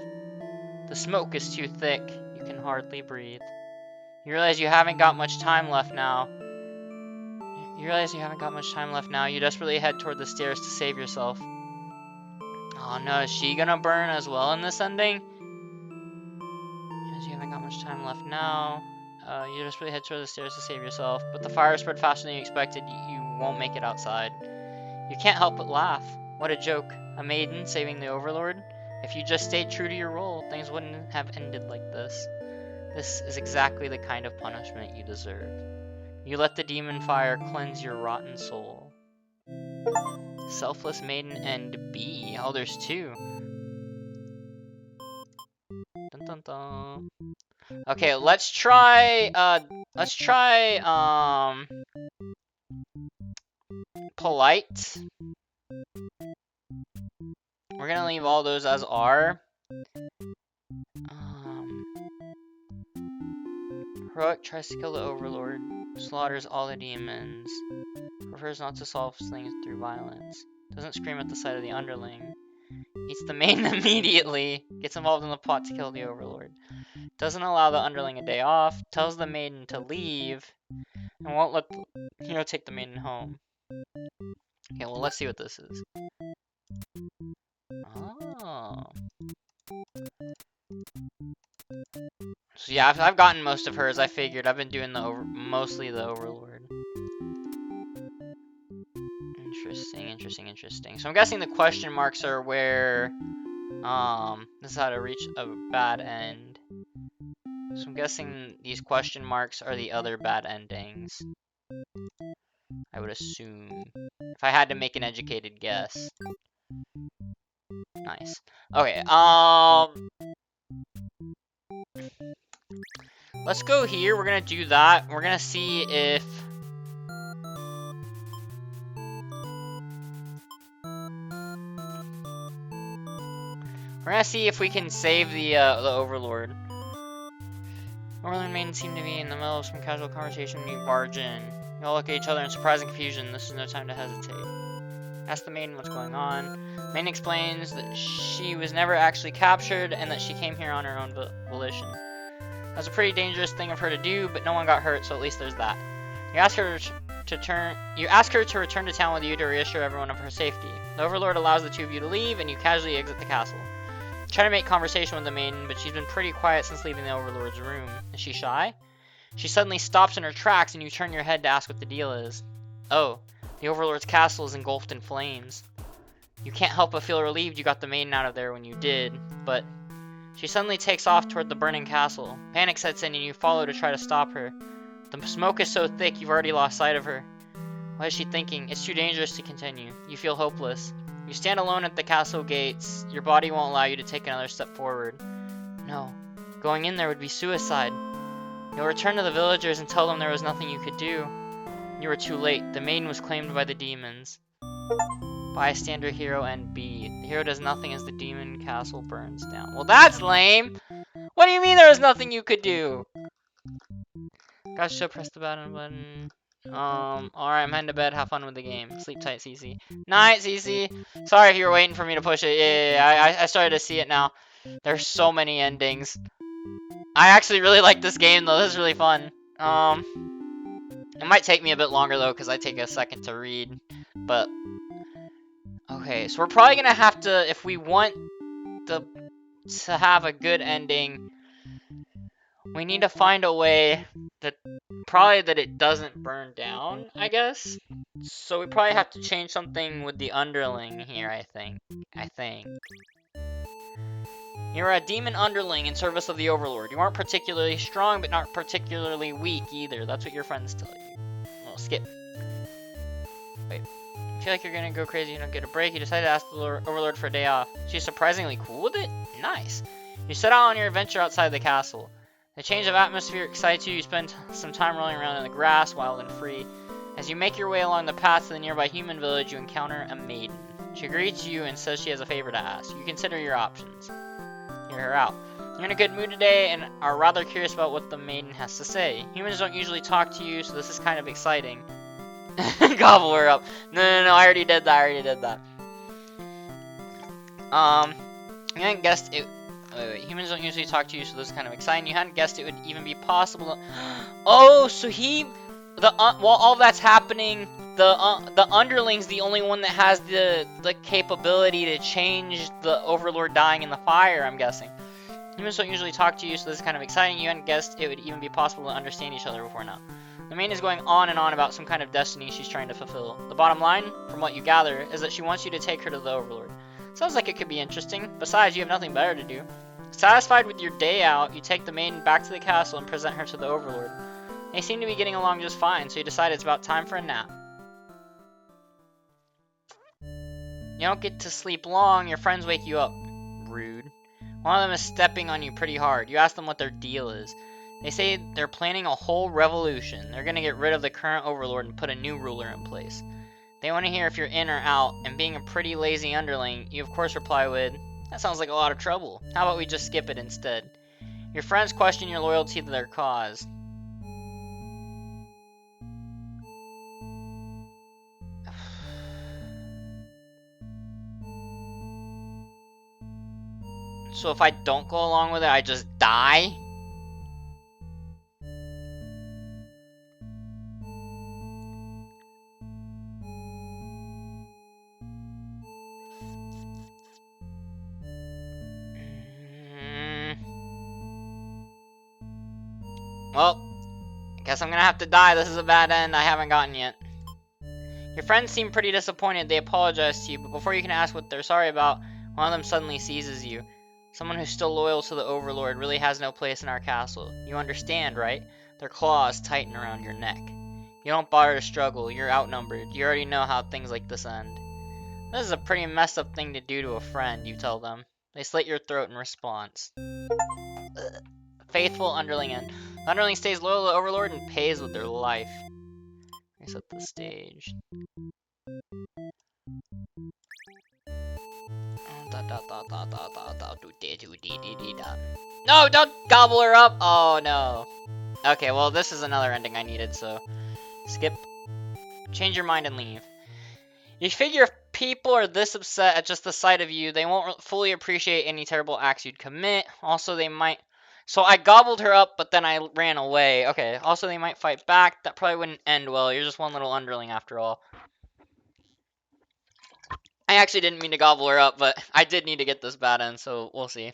The smoke is too thick. You can hardly breathe. You realize you haven't got much time left now. You desperately head toward the stairs to save yourself. Oh no, is she gonna burn as well in this ending? Because you haven't got much time left now. You desperately head toward the stairs to save yourself, but the fire spread faster than you expected. You won't make it outside. You can't help but laugh. What a joke. A maiden saving the Overlord? If you just stayed true to your role, things wouldn't have ended like this. This is exactly the kind of punishment you deserve. You let the demon fire cleanse your rotten soul. Selfless Maiden and B. Oh, there's two. Dun, dun, dun. Okay, let's try, polite. We're gonna leave all those as are. Heroic tries to kill the Overlord. Slaughters all the demons. Prefers not to solve things through violence. Doesn't scream at the sight of the underling. Eats the maiden immediately. Gets involved in the plot to kill the overlord. Doesn't allow the underling a day off. Tells the maiden to leave. And won't let the hero take the maiden home. Okay, well, let's see what this is. Oh. So yeah, I've gotten most of hers. I figured I've been doing mostly the overlord. Interesting. So I'm guessing the question marks are where this is how to reach a bad end. So I'm guessing these question marks are the other bad endings. I would assume. If I had to make an educated guess. Nice. Okay, let's go here. We're gonna do that. We're gonna see if we can save the overlord. Overlord and maiden seem to be in the middle of some casual conversation when you barge in. You all look at each other in surprising confusion. This is no time to hesitate. Ask the maiden what's going on. Maiden explains that she was never actually captured and that she came here on her own volition. That's a pretty dangerous thing of her to do, but no one got hurt, so at least there's that. You ask her to return to town with you to reassure everyone of her safety. The overlord allows the two of you to leave, and you casually exit the castle. Try to make conversation with the maiden, but she's been pretty quiet since leaving the overlord's room. Is she shy? She suddenly stops in her tracks, and you turn your head to ask what the deal is. Oh, the overlord's castle is engulfed in flames. You can't help but feel relieved you got the maiden out of there when you did, but she suddenly takes off toward the burning castle. Panic sets in, and you follow to try to stop her. The smoke is so thick you've already lost sight of her. What is she thinking? It's too dangerous to continue. You feel hopeless. You stand alone at the castle gates. Your body won't allow you to take another step forward. No. Going in there would be suicide. You'll return to the villagers and tell them there was nothing you could do. You were too late. The maiden was claimed by the demons. Bystander, hero, and B. The hero does nothing as the demon castle burns down. Well, that's lame! What do you mean there was nothing you could do? Gosh, so press the button. Alright, I'm heading to bed. Have fun with the game. Sleep tight, CC. Night, CC. Sorry if you were waiting for me to push it. Yeah, I started to see it now. There's so many endings. I actually really like this game, though. This is really fun. It might take me a bit longer, though, because I take a second to read. But, okay. So we're probably going to have to, if we want to have a good ending, we need to find a way that that it doesn't burn down, I guess. So we probably have to change something with the underling here, I think. You're a demon underling in service of the overlord. You aren't particularly strong, but not particularly weak either. That's what your friends tell you. Well, skip. Wait. You feel like you're gonna go crazy, you don't get a break. You decide to ask the overlord for a day off. She's surprisingly cool with it? Nice. You set out on your adventure outside the castle. The change of atmosphere excites you. You spend some time rolling around in the grass, wild and free. As you make your way along the path to the nearby human village, you encounter a maiden. She greets you and says she has a favor to ask. You consider your options. Hear her out. You're in a good mood today and are rather curious about what the maiden has to say. Humans don't usually talk to you, so this is kind of exciting. Gobble her up. No, I already did that. You hadn't guessed it. Wait. Humans don't usually talk to you, so this is kind of exciting. You hadn't guessed it would even be possible. Oh, so while all that's happening, the underling's the only one that has the capability to change the overlord dying in the fire, I'm guessing. Humans don't usually talk to you, so this is kind of exciting. You hadn't guessed it would even be possible to understand each other before now. The maiden is going on and on about some kind of destiny she's trying to fulfill. The bottom line, from what you gather, is that she wants you to take her to the overlord. Sounds like it could be interesting. Besides, you have nothing better to do. Satisfied with your day out, you take the maiden back to the castle and present her to the overlord. They seem to be getting along just fine, so you decide it's about time for a nap. You don't get to sleep long, your friends wake you up. Rude. One of them is stepping on you pretty hard. You ask them what their deal is. They say they're planning a whole revolution. They're gonna get rid of the current overlord and put a new ruler in place. They want to hear if you're in or out, and being a pretty lazy underling, you of course reply with, "That sounds like a lot of trouble. How about we just skip it instead?" Your friends question your loyalty to their cause. So if I don't go along with it, I just die? Well, I guess I'm gonna have to die. This is a bad end I haven't gotten yet. Your friends seem pretty disappointed. They apologize to you, but before you can ask what they're sorry about, one of them suddenly seizes you. Someone who's still loyal to the Overlord really has no place in our castle. You understand, right? Their claws tighten around your neck. You don't bother to struggle. You're outnumbered. You already know how things like this end. This is a pretty messed up thing to do to a friend, you tell them. They slit your throat in response. Faithful underling end. The underling stays loyal to the Overlord and pays with their life. Let me set the stage. No, don't gobble her up! Oh no. Okay, well this is another ending I needed, so skip. Change your mind and leave. You figure if people are this upset at just the sight of you, they won't fully appreciate any terrible acts you'd commit. Also, they might... So I gobbled her up, but then I ran away. Okay, also they might fight back. That probably wouldn't end well. You're just one little underling after all. I actually didn't mean to gobble her up, but I did need to get this bad end, so we'll see.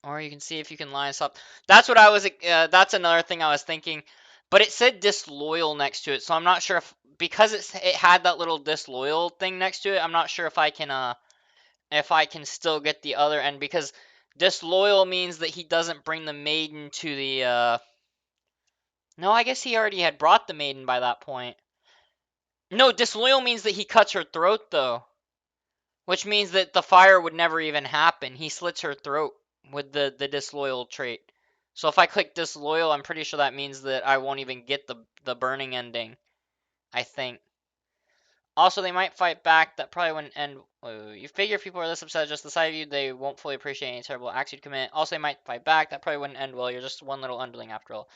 Or you can see if you can line us up. That's what I was, that's another thing I was thinking. But it said disloyal next to it, so I'm not sure if, because it had that little disloyal thing next to it, I'm not sure if I can still get the other end, because disloyal means that he doesn't bring the maiden to the, no, I guess he already had brought the maiden by that point. No, disloyal means that he cuts her throat, though. Which means that the fire would never even happen. He slits her throat with the disloyal trait. So if I click disloyal, I'm pretty sure that means that I won't even get the burning ending. I think. Also, they might fight back. That probably wouldn't end. You figure if people are this upset at just the sight of you, they won't fully appreciate any terrible acts you'd commit. Also, they might fight back. That probably wouldn't end well. You're just one little underling after all.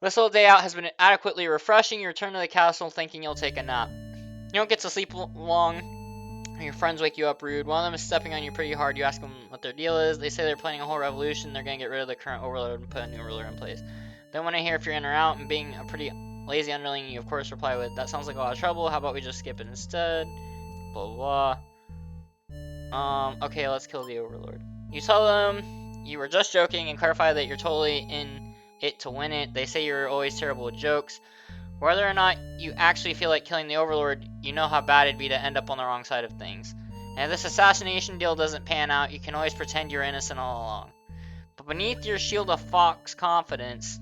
This little day out has been adequately refreshing. You return to the castle thinking you'll take a nap. You don't get to sleep long. Your friends wake you up rude. One of them is stepping on you pretty hard. You ask them what their deal is. They say they're planning a whole revolution. They're going to get rid of the current overlord and put a new ruler in place. They want to hear if you're in or out, and being a pretty lazy underling, you of course reply with, that sounds like a lot of trouble. How about we just skip it instead? Blah, blah. Okay, let's kill the overlord. You tell them you were just joking and clarify that you're totally in it to win it. They say you're always terrible with jokes. Whether or not you actually feel like killing the Overlord, you know how bad it'd be to end up on the wrong side of things. And if this assassination deal doesn't pan out, you can always pretend you're innocent all along. But beneath your shield of fox confidence,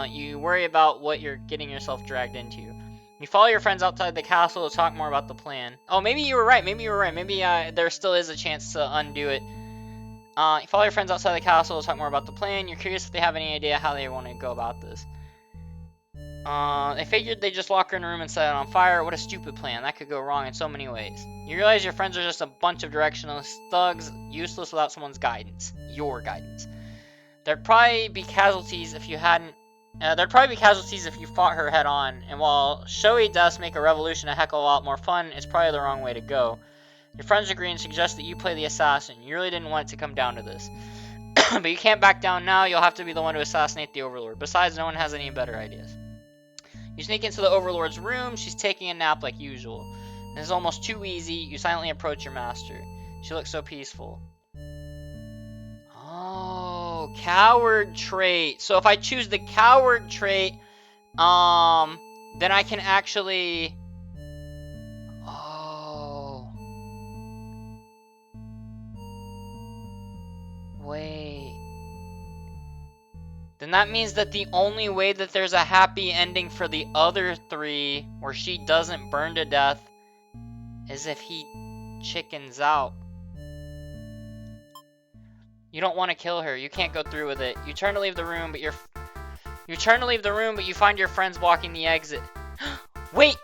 you worry about what you're getting yourself dragged into. You follow your friends outside the castle to talk more about the plan. Oh, maybe you were right. Maybe there still is a chance to undo it. You follow your friends outside the castle to talk more about the plan. You're curious if they have any idea how they want to go about this. They figured they'd just lock her in a room and set it on fire. What a stupid plan. That could go wrong in so many ways. You realize your friends are just a bunch of directionless thugs, useless without someone's guidance. Your guidance. There'd probably be casualties if you hadn't... there'd probably be casualties if you fought her head on. And while showy deaths make a revolution a heck of a lot more fun, it's probably the wrong way to go. Your friends agree and suggest that you play the assassin. You really didn't want it to come down to this. But you can't back down now. You'll have to be the one to assassinate the Overlord. Besides, no one has any better ideas. You sneak into the Overlord's room. She's taking a nap like usual. This is almost too easy. You silently approach your master. She looks so peaceful. Oh, coward trait. So if I choose the coward trait, then I can actually... Oh. Wait. Then that means that the only way that there's a happy ending for the other three, where she doesn't burn to death, is if he chickens out. You don't want to kill her. You can't go through with it. You turn to leave the room, but you find your friends blocking the exit. Wait!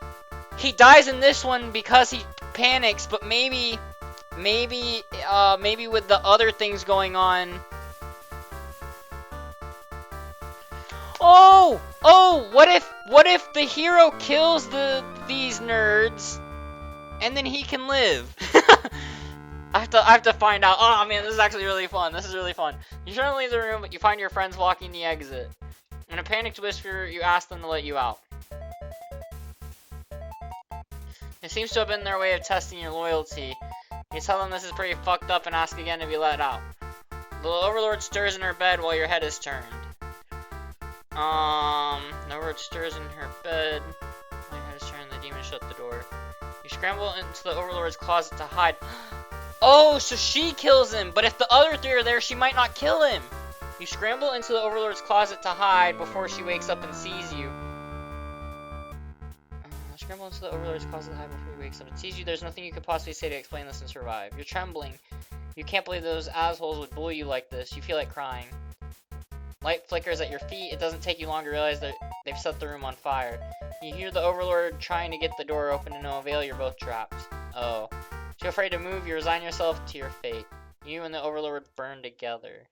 He dies in this one because he panics, but maybe with the other things going on... Oh, what if the hero kills these nerds and then he can live? I have to find out. Oh man, this is actually really fun. This is really fun. You try to leave the room, but you find your friends blocking the exit. In a panicked whisper, you ask them to let you out. It seems to have been their way of testing your loyalty. You tell them this is pretty fucked up and ask again to be let out. The Overlord stirs in her bed while your head is turned. The Overlord stirs in her bed while your head is turned. The demon shut the door. You scramble into the Overlord's closet to hide. Oh, so she kills him, but if the other three are there, she might not kill him. You scramble into the Overlord's closet to hide before she wakes up and sees you. Scramble into the Overlord's closet to hide before he wakes up and sees you. There's nothing you could possibly say to explain this and survive. You're trembling. You can't believe those assholes would bully you like this. You feel like crying. Light flickers at your feet. It doesn't take you long to realize that they've set the room on fire. You hear the Overlord trying to get the door open, and no avail, you're both trapped. Oh. Too afraid to move, you resign yourself to your fate. You and the Overlord burn together.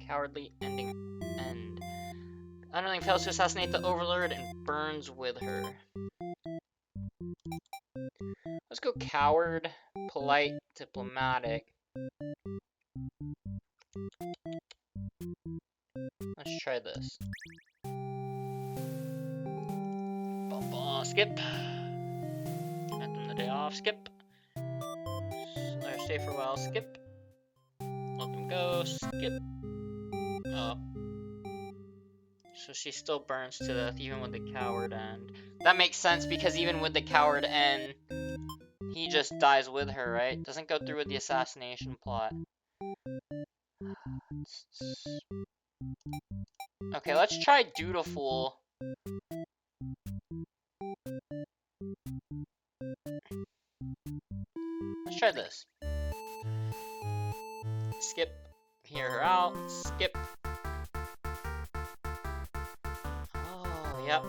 Cowardly ending. End. Underling fails to assassinate the Overlord and burns with her. Let's go coward, polite, diplomatic. Let's try this. Skip. Let them the day off. Skip. Let her stay for a while. Skip. Let them go. Skip. Oh. So she still burns to death even with the coward end. That makes sense because even with the coward end, he just dies with her, right? Doesn't go through with the assassination plot. Okay, let's try dutiful. Let's try this. Skip. Hear her out. Skip. Oh, yep.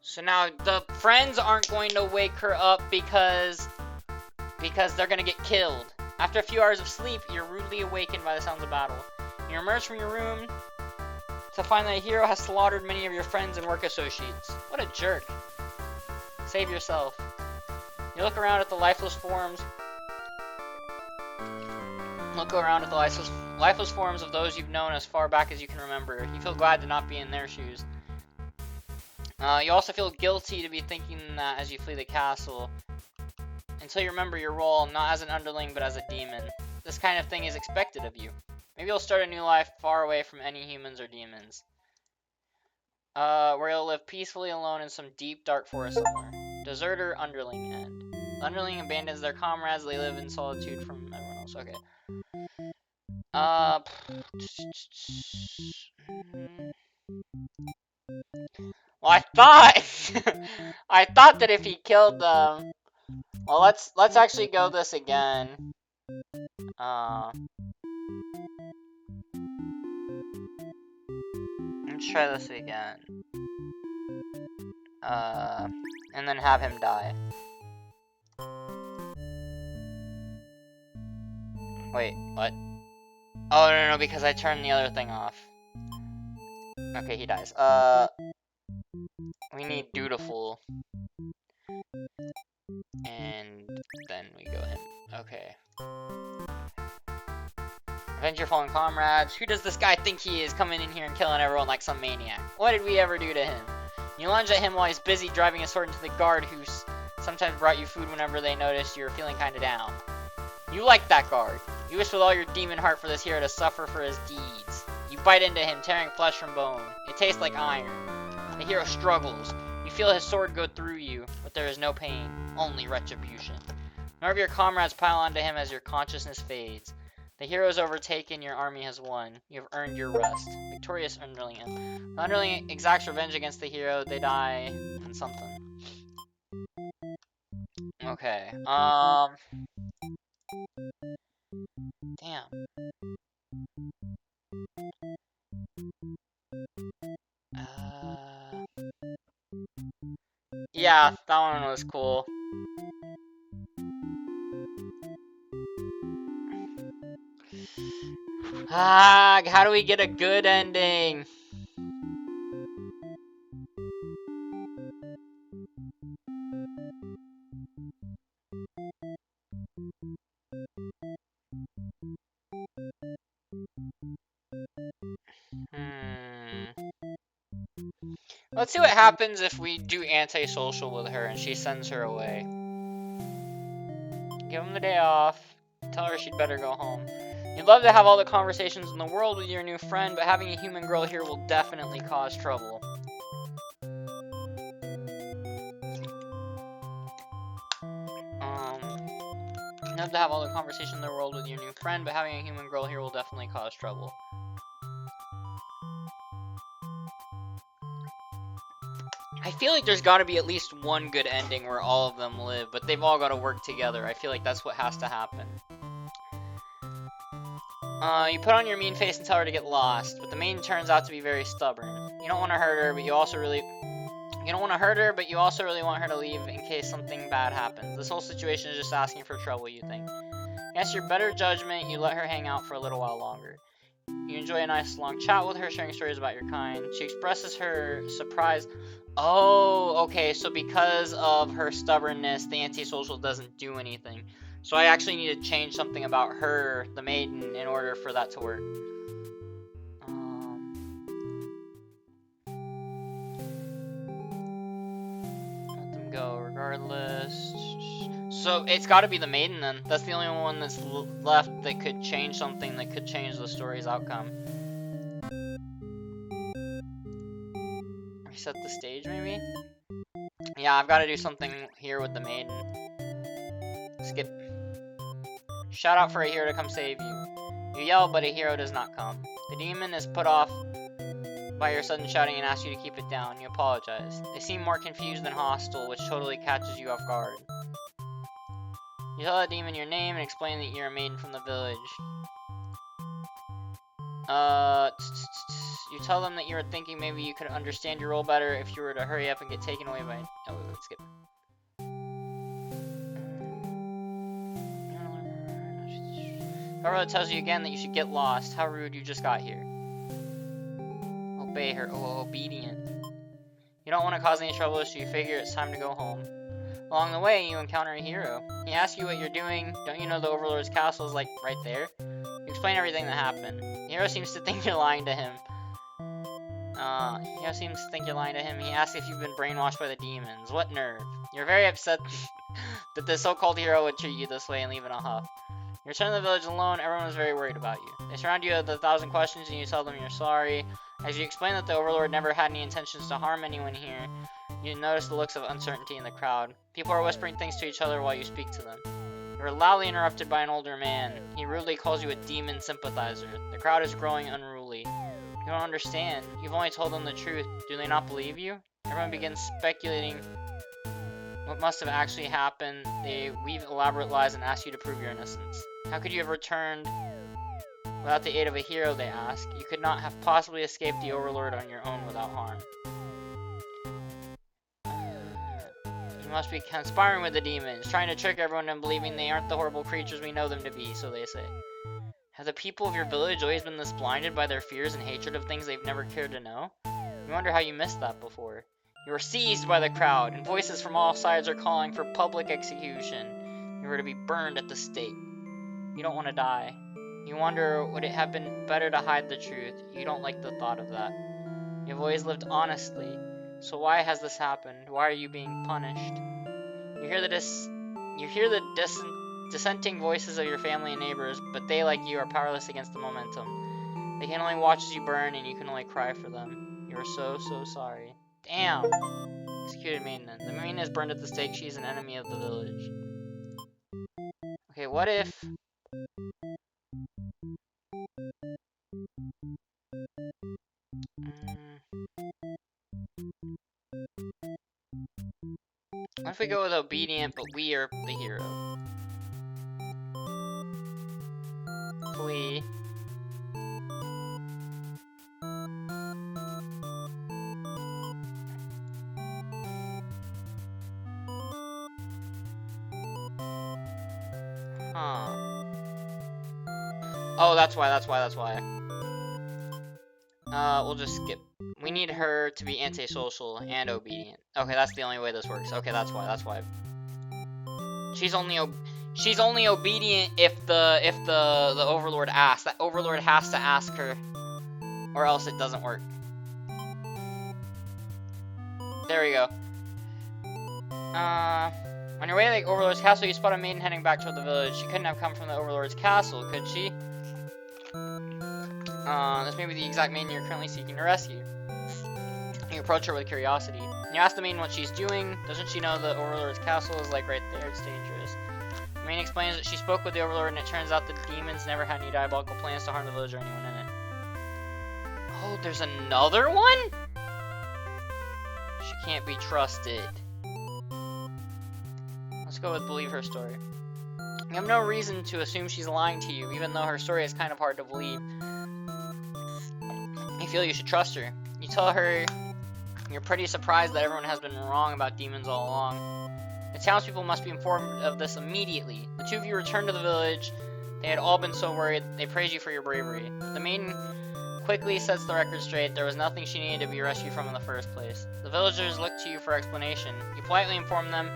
So now the friends aren't going to wake her up because they're gonna get killed. After a few hours of sleep, you're rudely awakened by the sounds of battle. You emerge from your room to find that a hero has slaughtered many of your friends and work associates. What a jerk. Save yourself. You look around at the lifeless forms. Lifeless forms of those you've known as far back as you can remember. You feel glad to not be in their shoes. You also feel guilty to be thinking that as you flee the castle. Until you remember your role, not as an underling, but as a demon. This kind of thing is expected of you. Maybe you'll start a new life far away from any humans or demons. Where you'll live peacefully alone in some deep, dark forest somewhere. Deserter Underling end. The Underling abandons their comrades, they live in solitude from everyone else. Okay. Well, I thought that if he killed them. Well, let's actually go this again. Let's try this again. And then have him die. Wait, what? Oh, no, because I turned the other thing off. Okay, he dies. We need dutiful. And then we go him. Okay. Avenge your fallen comrades. Who does this guy think he is, coming in here and killing everyone like some maniac? What did we ever do to him? You lunge at him while he's busy driving his sword into the guard who sometimes brought you food whenever they noticed you were feeling kinda down. You like that guard. You wish with all your demon heart for this hero to suffer for his deeds. You bite into him, tearing flesh from bone. It tastes like iron. The hero struggles. You feel his sword go through you, but there is no pain, only retribution. More of your comrades pile onto him as your consciousness fades. The hero is overtaken, your army has won. You have earned your rest. Victorious Underling. The Underling exacts revenge against the hero, they die, and something. Okay, damn. Yeah, that one was cool. How do we get a good ending? Let's see what happens if we do antisocial with her and she sends her away. Give him the day off. Tell her she'd better go home. You'd love to have all the conversations in the world with your new friend, but having a human girl here will definitely cause trouble. You'd love to have all the conversations in the world with your new friend, but having a human girl here will definitely cause trouble. I feel like there's got to be at least one good ending where all of them live, but they've all got to work together. I feel like that's what has to happen. You put on your mean face and tell her to get lost, but the maiden turns out to be very stubborn. You don't want to hurt her, but you also really want her to leave in case something bad happens. This whole situation is just asking for trouble, you think. Against your better judgment, you let her hang out for a little while longer. You enjoy a nice long chat with her, sharing stories about your kind. She expresses her surprise. Oh, okay, so because of her stubbornness, the antisocial doesn't do anything. So I actually need to change something about her, the maiden, in order for that to work. Let them go regardless. So it's got to be the maiden then. That's the only one that's left that could change something, that could change the story's outcome. Reset the stage, maybe? Yeah, I've got to do something here with the maiden. Skip. Shout out for a hero to come save you. You yell, but a hero does not come. The demon is put off by your sudden shouting and asks you to keep it down. You apologize. They seem more confused than hostile, which totally catches you off guard. You tell the demon your name and explain that you're a maiden from the village. You tell them that you were thinking maybe you could understand your role better if you were to hurry up and get taken away by... Oh, wait, skip. However, it tells you again that you should get lost. How rude, you just got here. Obey her. Oh, obedient. You don't want to cause any trouble, so you figure it's time to go home. Along the way, you encounter a hero. He asks you what you're doing. Don't you know the Overlord's castle is, like, right there? You explain everything that happened. The hero seems to think you're lying to him. He asks if you've been brainwashed by the demons. What nerve. You're very upset that the so-called hero would treat you this way and leave in a huff. You return to the village alone. Everyone is very worried about you. They surround you with 1,000 questions and you tell them you're sorry. As you explain that the Overlord never had any intentions to harm anyone here, you notice the looks of uncertainty in the crowd. People are whispering things to each other while you speak to them. You are loudly interrupted by an older man. He rudely calls you a demon sympathizer. The crowd is growing unruly. You don't understand. You've only told them the truth. Do they not believe you? Everyone begins speculating what must have actually happened. They weave elaborate lies and ask you to prove your innocence. How could you have returned without the aid of a hero, they ask? You could not have possibly escaped the Overlord on your own without harm. You must be conspiring with the demons, trying to trick everyone into believing they aren't the horrible creatures we know them to be, so they say. Have the people of your village always been this blinded by their fears and hatred of things they've never cared to know? You wonder how you missed that before. You are seized by the crowd, and voices from all sides are calling for public execution. You are to be burned at the stake. You don't want to die. You wonder, would it have been better to hide the truth? You don't like the thought of that. You've always lived honestly. So why has this happened? Why are you being punished? You hear the dissenting voices of your family and neighbors, but they, like you, are powerless against the momentum. They can only watch as you burn, and you can only cry for them. You are so, so sorry. Damn! Executed maiden. The maiden is burned at the stake. She is an enemy of the village. Okay, what if... What if we go with obedient, but we are the hero? Flee. Huh. Oh, that's why. We'll just skip. We need her to be antisocial and obedient. Okay, that's the only way this works. Okay, that's why. She's only obedient if the Overlord asks. That Overlord has to ask her, or else it doesn't work. There we go. On your way to the Overlord's castle, you spot a maiden heading back toward the village. She couldn't have come from the Overlord's castle, could she? This may be the exact maiden you're currently seeking to rescue. You approach her with curiosity. You ask the maiden what she's doing. Doesn't she know the Overlord's castle is like right there? It's dangerous. The maiden explains that she spoke with the Overlord, and it turns out the demons never had any diabolical plans to harm the village or anyone in it. Oh, there's another one? She can't be trusted. Let's go with believe her story. You have no reason to assume she's lying to you, even though her story is kind of hard to believe. You feel you should trust her. You tell her you're pretty surprised that everyone has been wrong about demons all along. The townspeople must be informed of this immediately. The two of you return to the village. They had all been so worried. They praise you for your bravery. The maiden quickly sets the record straight. There was nothing she needed to be rescued from in the first place. The villagers look to you for explanation. You politely inform them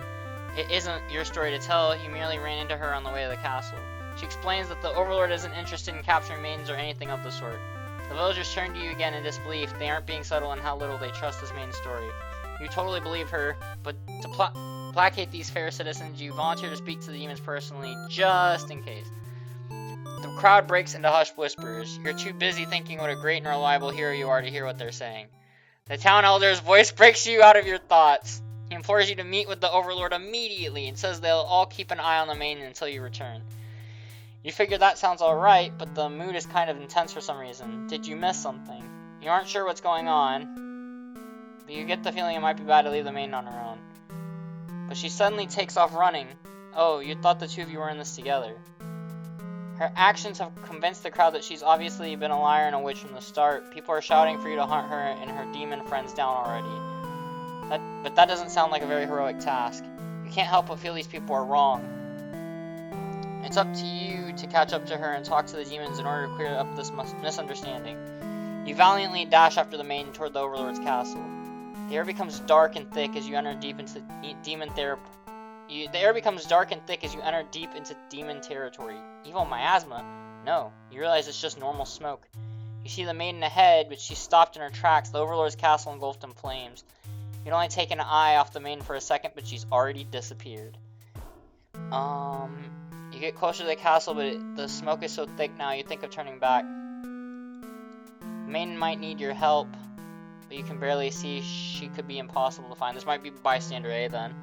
it isn't your story to tell. You merely ran into her on the way to the castle. She explains that the Overlord isn't interested in capturing maidens or anything of the sort. The villagers turn to you again in disbelief. They aren't being subtle in how little they trust this main story. You totally believe her, but to placate these fair citizens, you volunteer to speak to the demons personally, just in case. The crowd breaks into hushed whispers. You're too busy thinking what a great and reliable hero you are to hear what they're saying. The town elder's voice breaks you out of your thoughts. He implores you to meet with the Overlord immediately and says they'll all keep an eye on the maiden until you return. You figure that sounds alright, but the mood is kind of intense for some reason. Did you miss something? You aren't sure what's going on, but you get the feeling it might be bad to leave the maiden on her own. But she suddenly takes off running. Oh, you thought the two of you were in this together. Her actions have convinced the crowd that she's obviously been a liar and a witch from the start. People are shouting for you to hunt her and her demon friends down already. But that doesn't sound like a very heroic task. You can't help but feel these people are wrong. It's up to you to catch up to her and talk to the demons in order to clear up this misunderstanding. You valiantly dash after the maiden toward the Overlord's castle. The air becomes dark and thick as you enter deep into demon therapy. The air becomes dark and thick as you enter deep into demon territory. Evil miasma? No, you realize it's just normal smoke. You see the maiden ahead, but she's stopped in her tracks. The Overlord's castle engulfed in flames. You'd only taken an eye off the maiden for a second, but she's already disappeared. You get closer to the castle, but the smoke is so thick now you think of turning back. The maiden might need your help, but you can barely see. She could be impossible to find. This might be bystander A then.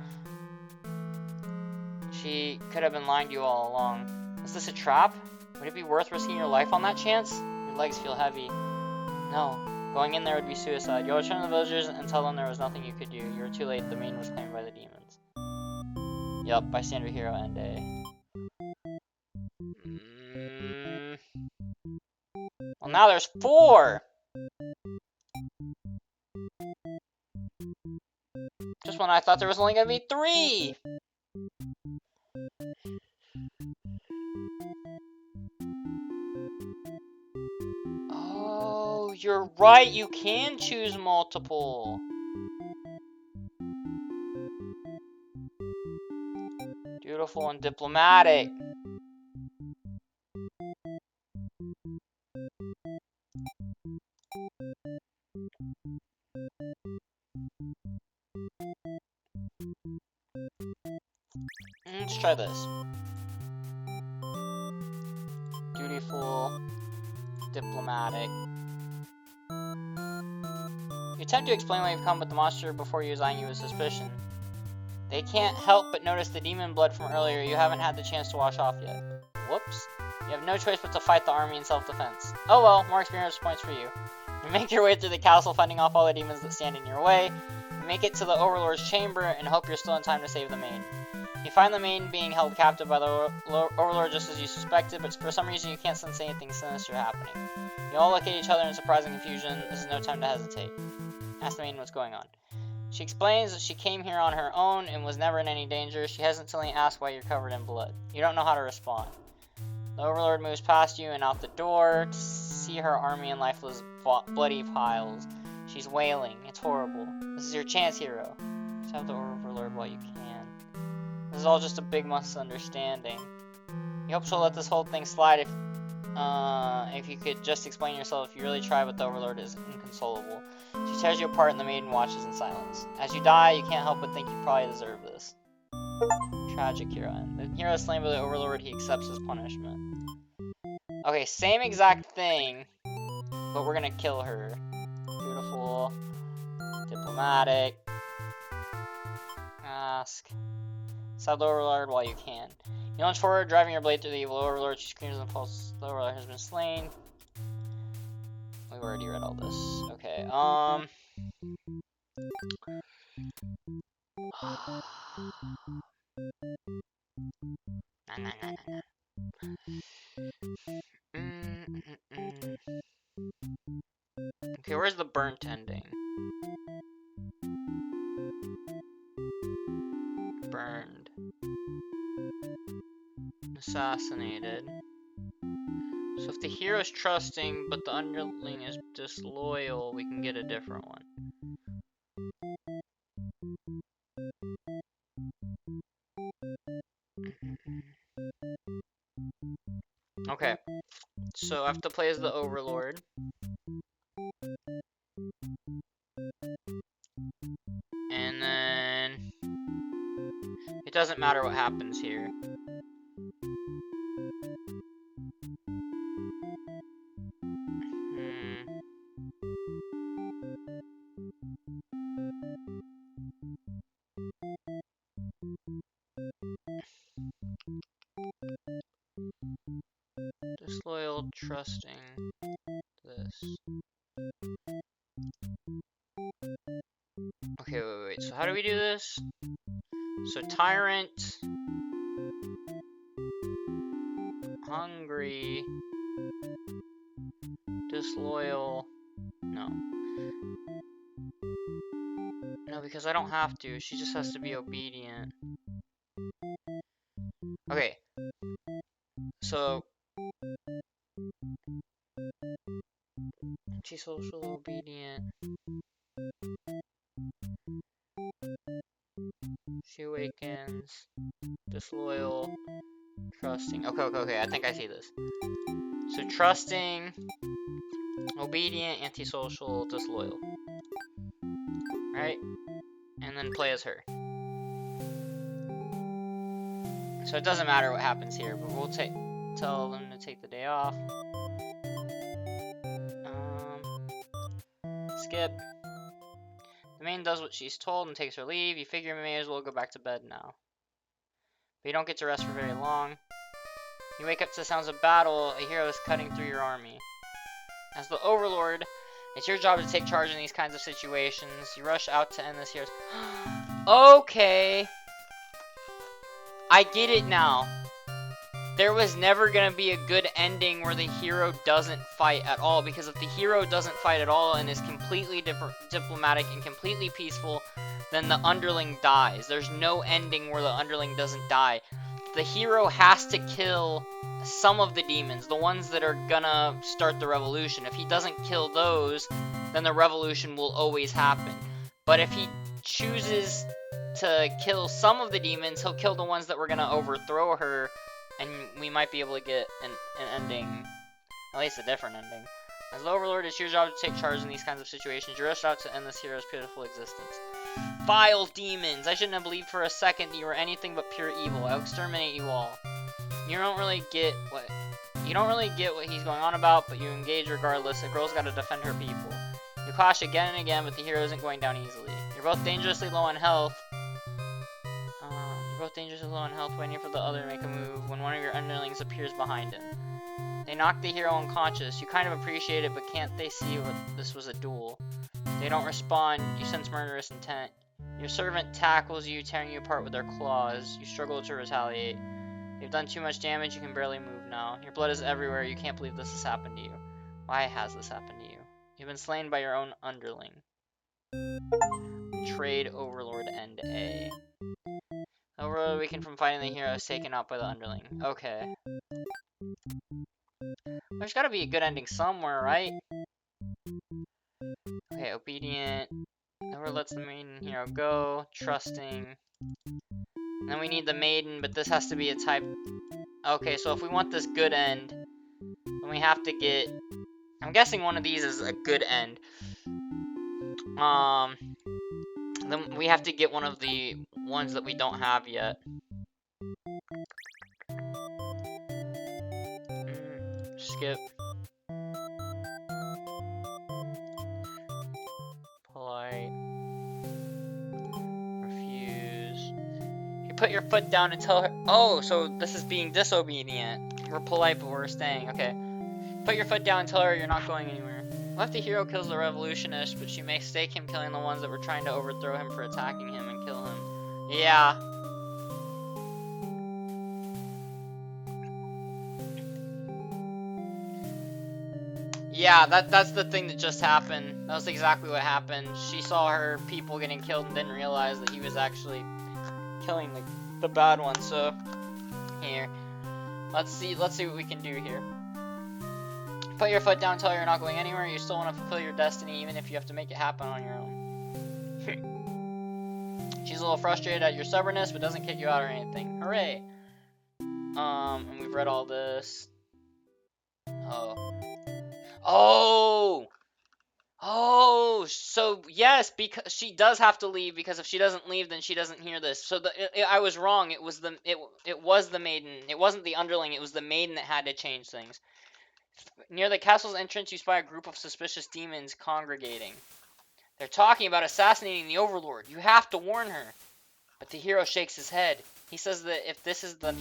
She could have been lying to you all along. Is this a trap? Would it be worth risking your life on that chance? Your legs feel heavy. No. Going in there would be suicide. You'll return to the villagers and tell them there was nothing you could do. You were too late. The maiden was claimed by the demons. Yup, bystander hero and A. Well, now there's 4! Just when I thought there was only gonna be 3! Oh, you're right, you can choose multiple. Beautiful and diplomatic. Let's try this. Dutiful, diplomatic. You attempt to explain why you've come with the monster before you eyeing you with suspicion. They can't help but notice the demon blood from earlier you haven't had the chance to wash off yet. Whoops. You have no choice but to fight the army in self-defense. Oh well, more experience points for you. You make your way through the castle, fighting off all the demons that stand in your way. You make it to the Overlord's chamber and hope you're still in time to save the maiden. You find the maiden being held captive by the Overlord just as you suspected, but for some reason you can't sense anything sinister happening. You all look at each other in surprising confusion. This is no time to hesitate. Ask the maiden what's going on. She explains that she came here on her own and was never in any danger. She hesitantly asks why you're covered in blood. You don't know how to respond. The Overlord moves past you and out the door to see her army in lifeless, bloody piles. She's wailing. It's horrible. This is your chance, hero. Save the Overlord while you can. This is all just a big misunderstanding. You hope she'll let this whole thing slide if... If you could just explain yourself, you really try, but the Overlord is inconsolable. She tears you apart and the maiden watches in silence. As you die, you can't help but think you probably deserve this. Tragic hero end. The hero is slain by the Overlord, he accepts his punishment. Okay, same exact thing, but we're gonna kill her. Beautiful. Diplomatic. Ask. Stab the Overlord while you can. You launch forward, driving your blade through the evil Overlord. She screams and falls. The Overlord has been slain. We've already read all this. Okay, Okay, where's the burnt ending? Burned. Assassinated. So if the hero's trusting, but the underling is disloyal, we can get a different one. Okay, so I have to play as the Overlord. And then it doesn't matter what happens here. Disloyal, trusting, this. Okay, wait, so how do we do this? So Tyrant, hungry, disloyal, no. No, because I don't have to, she just has to be obedient. Okay, so antisocial, obedient. She awakens, disloyal, trusting. Okay, I think I see this. So trusting, obedient, antisocial, disloyal. Right? And then play as her. So it doesn't matter what happens here, but we'll tell them to take the day off. Skip. The maiden does what she's told and takes her leave. You figure you may as well go back to bed now. But you don't get to rest for very long. You wake up to the sounds of battle. A hero is cutting through your army. As the Overlord, it's your job to take charge in these kinds of situations. You rush out to end this hero's... Okay. I get it now. There was never going to be a good ending where the hero doesn't fight at all. Because if the hero doesn't fight at all and is completely diplomatic and completely peaceful, then the underling dies. There's no ending where the underling doesn't die. The hero has to kill some of the demons, the ones that are gonna start the revolution. If he doesn't kill those, then the revolution will always happen. But if he chooses to kill some of the demons, he'll kill the ones that were gonna overthrow her, and we might be able to get an ending, at least a different ending. As the Overlord, it's your job to take charge in these kinds of situations. You rush out to end this hero's pitiful existence. Vile demons! I shouldn't have believed for a second that you were anything but pure evil. I'll exterminate you all. You don't really get what he's going on about, but you engage regardless. A girl's got to defend her people. You clash again and again, but the hero isn't going down easily. You're both dangerously low on health. Waiting for the other to make a move when one of your underlings appears behind him. They knock the hero unconscious. You kind of appreciate it, but can't they see what this was a duel? They don't respond. You sense murderous intent. Your servant tackles you, tearing you apart with their claws. You struggle to retaliate. You've done too much damage. You can barely move now. Your blood is everywhere. You can't believe this has happened to you. Why has this happened to you? You've been slain by your own underling. Betrayed Overlord End A. Overlord weakened from fighting the hero is taken out by the underling. Okay. There's gotta be a good ending somewhere, right? Okay, obedient. Never lets the maiden hero go. Trusting. And then we need the maiden, but this has to be a type... Okay, so if we want this good end, then Then we have to get... I'm guessing one of these is a good end. Then we have to get one of the ones that we don't have yet. Skip. Polite. Refuse. You put your foot down and tell her... Oh, so this is being disobedient. We're polite, but we're staying. Okay. Put your foot down and tell her you're not going anywhere. Left the hero kills the revolutionist, but she may mistake him killing the ones that were trying to overthrow him for attacking him and kill him. Yeah. Yeah, that's the thing that just happened. That was exactly what happened. She saw her people getting killed and didn't realize that he was actually killing the bad ones. So, here. Let's see what we can do here. Put your foot down, tell her you're not going anywhere. You still want to fulfill your destiny, even if you have to make it happen on your own. She's a little frustrated at your stubbornness, but doesn't kick you out or anything. Hooray! And we've read all this. Oh, so yes, because she does have to leave, because if she doesn't leave, then she doesn't hear this. So I was wrong. It was the maiden. It wasn't the underling. It was the maiden that had to change things. Near the castle's entrance, you spy a group of suspicious demons congregating. They're talking about assassinating the Overlord. You have to warn her. But the hero shakes his head. He says that if this is the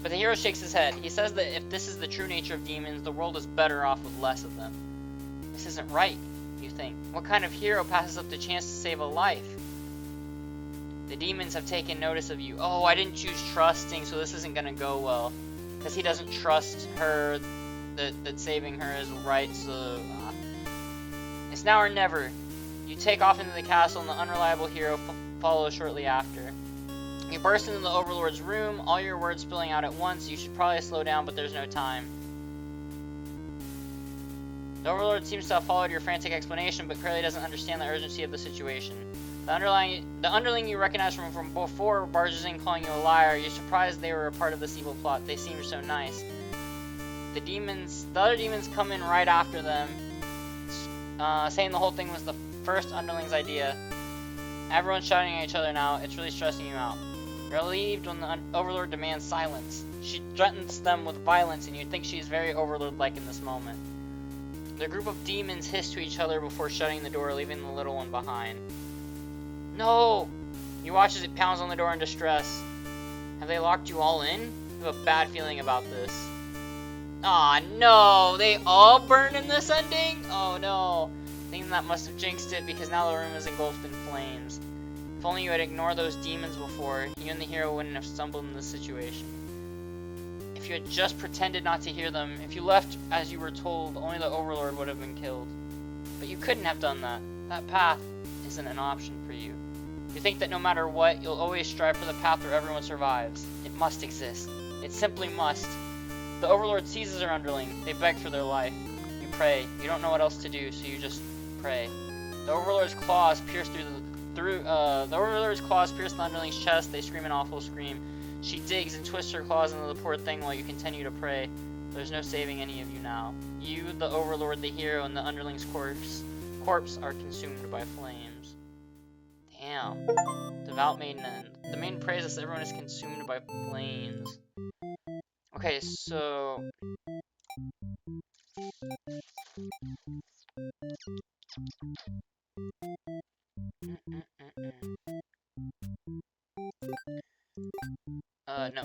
But the hero shakes his head. He says that if this is the true nature of demons, the world is better off with less of them. This isn't right, you think. What kind of hero passes up the chance to save a life? The demons have taken notice of you. Oh, I didn't choose trusting, so this isn't gonna go well. Because he doesn't trust her, that saving her is right, so... It's now or never. You take off into the castle and the unreliable hero follows shortly after. You burst into the Overlord's room, all your words spilling out at once. You should probably slow down, but there's no time. The Overlord seems to have followed your frantic explanation, but clearly doesn't understand the urgency of the situation. The underling you recognize from before barges in calling you a liar. You're surprised they were a part of this evil plot. They seemed so nice. The other demons come in right after them, saying the whole thing was the first underling's idea. Everyone's shouting at each other now. It's really stressing you out. You're relieved when the Overlord demands silence. She threatens them with violence, and you think she's very Overlord-like in this moment. The group of demons hiss to each other before shutting the door, leaving the little one behind. No! You watch as it pounds on the door in distress. Have they locked you all in? You have a bad feeling about this. Aw, no! They all burn in this ending? Oh no. Thinking that must have jinxed it, because now the room is engulfed in flames. If only you had ignored those demons before, you and the hero wouldn't have stumbled in this situation. If you had just pretended not to hear them, if you left as you were told, only the Overlord would have been killed. But you couldn't have done that. That path isn't an option for you. You think that no matter what, you'll always strive for the path where everyone survives. It must exist. It simply must. The Overlord seizes her underling. They beg for their life. You pray. You don't know what else to do, so you just pray. The Overlord's claws pierce the underling's chest. They scream an awful scream. She digs and twists her claws into the poor thing while you continue to pray. There's no saving any of you now. You, the Overlord, the hero, and the underling's corpse are consumed by flames. Damn. Devout maiden. The maiden prays us everyone is consumed by flames. Okay, so... No.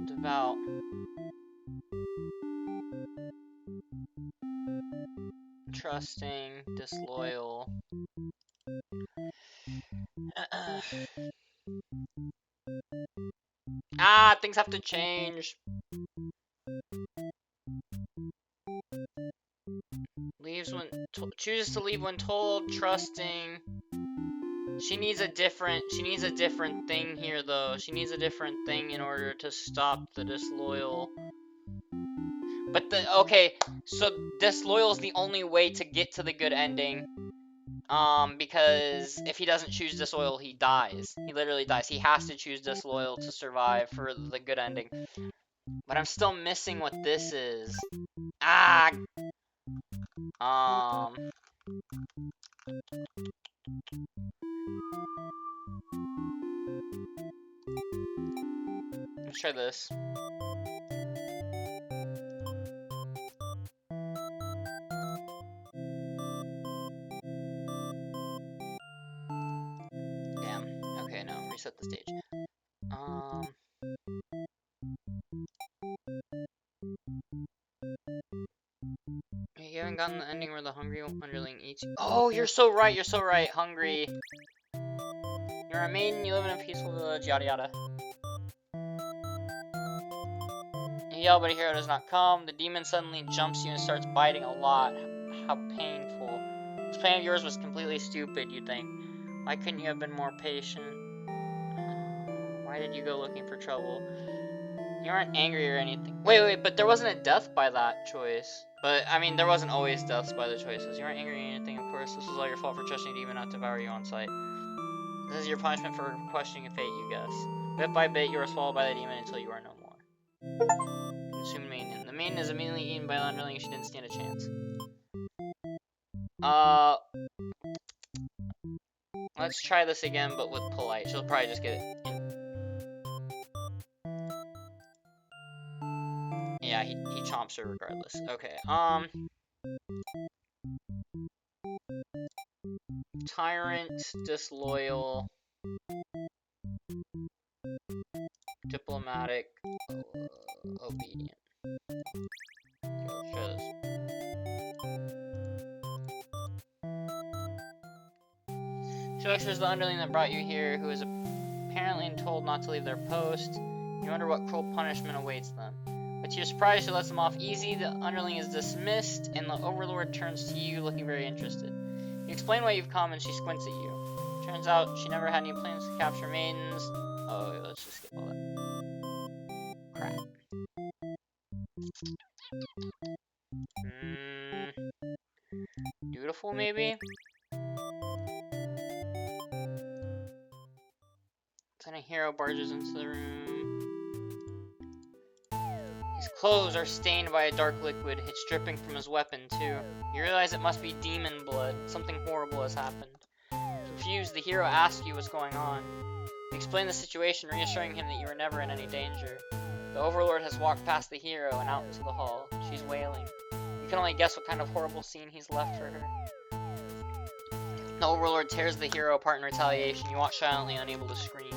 Devout. Trusting, disloyal. Things have to change. Chooses to leave when told, trusting. She needs a different thing here though. She needs a different thing in order to stop the disloyal. But okay, so disloyal is the only way to get to the good ending. Because if he doesn't choose disloyal, he dies. He literally dies. He has to choose disloyal to survive for the good ending. But I'm still missing what this is. Ah! Let's try this. Damn. Okay, no. Reset the stage. You haven't gotten the ending where the hungry underling eats you. Oh, you're so right. You're so right. Hungry. You're a maiden. You live in a peaceful village. Yada yada. You yell, but a hero does not come. The demon suddenly jumps you and starts biting a lot. How painful. This plan of yours was completely stupid, you think. Why couldn't you have been more patient? Why did you go looking for trouble? You aren't angry or anything. Wait, but there wasn't a death by that choice. But, I mean, there wasn't always deaths by the choices. You aren't angry or anything, of course. This was all your fault for trusting a demon not to devour you on sight. This is your punishment for questioning a fate, you guess. Bit by bit, you are swallowed by the demon until you are no more. Consumed maiden. The maiden is immediately eaten by the underling. She didn't stand a chance. Let's try this again, but with polite. She'll probably just get it. Yeah, he chomps her regardless. Okay, Tyrant, disloyal, diplomatic, obedient. Okay, let's try this. She lectures the underling that brought you here, who is apparently told not to leave their post. You wonder what cruel punishment awaits them. But to your surprise, she lets them off easy. The underling is dismissed, and the overlord turns to you, looking very interested. You explain why you've come, and she squints at you. Turns out she never had any plans to capture maidens. Oh, let's just skip all that. Crap. Dutiful, maybe? Then a hero barges into the room. His clothes are stained by a dark liquid. It's dripping from his weapon, too. You realize it must be demon blood. Something horrible has happened. Confused, the hero asks you what's going on. You explain the situation, reassuring him that you are never in any danger. The overlord has walked past the hero and out into the hall. She's wailing. You can only guess what kind of horrible scene he's left for her. The overlord tears the hero apart in retaliation. You watch silently, unable to scream.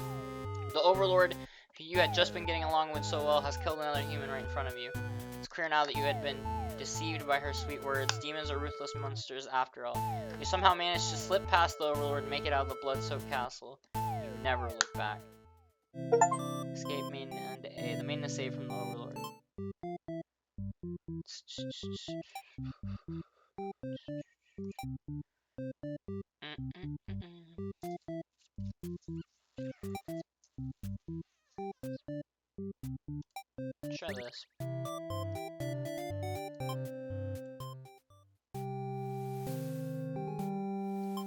The overlord, who you had just been getting along with so well, has killed another human right in front of you. It's clear now that you had been deceived by her sweet words. Demons are ruthless monsters after all. You somehow managed to slip past the overlord and make it out of the blood-soaked castle. You never look back. Escape maiden and A. The maiden is saved from the overlord. Try this.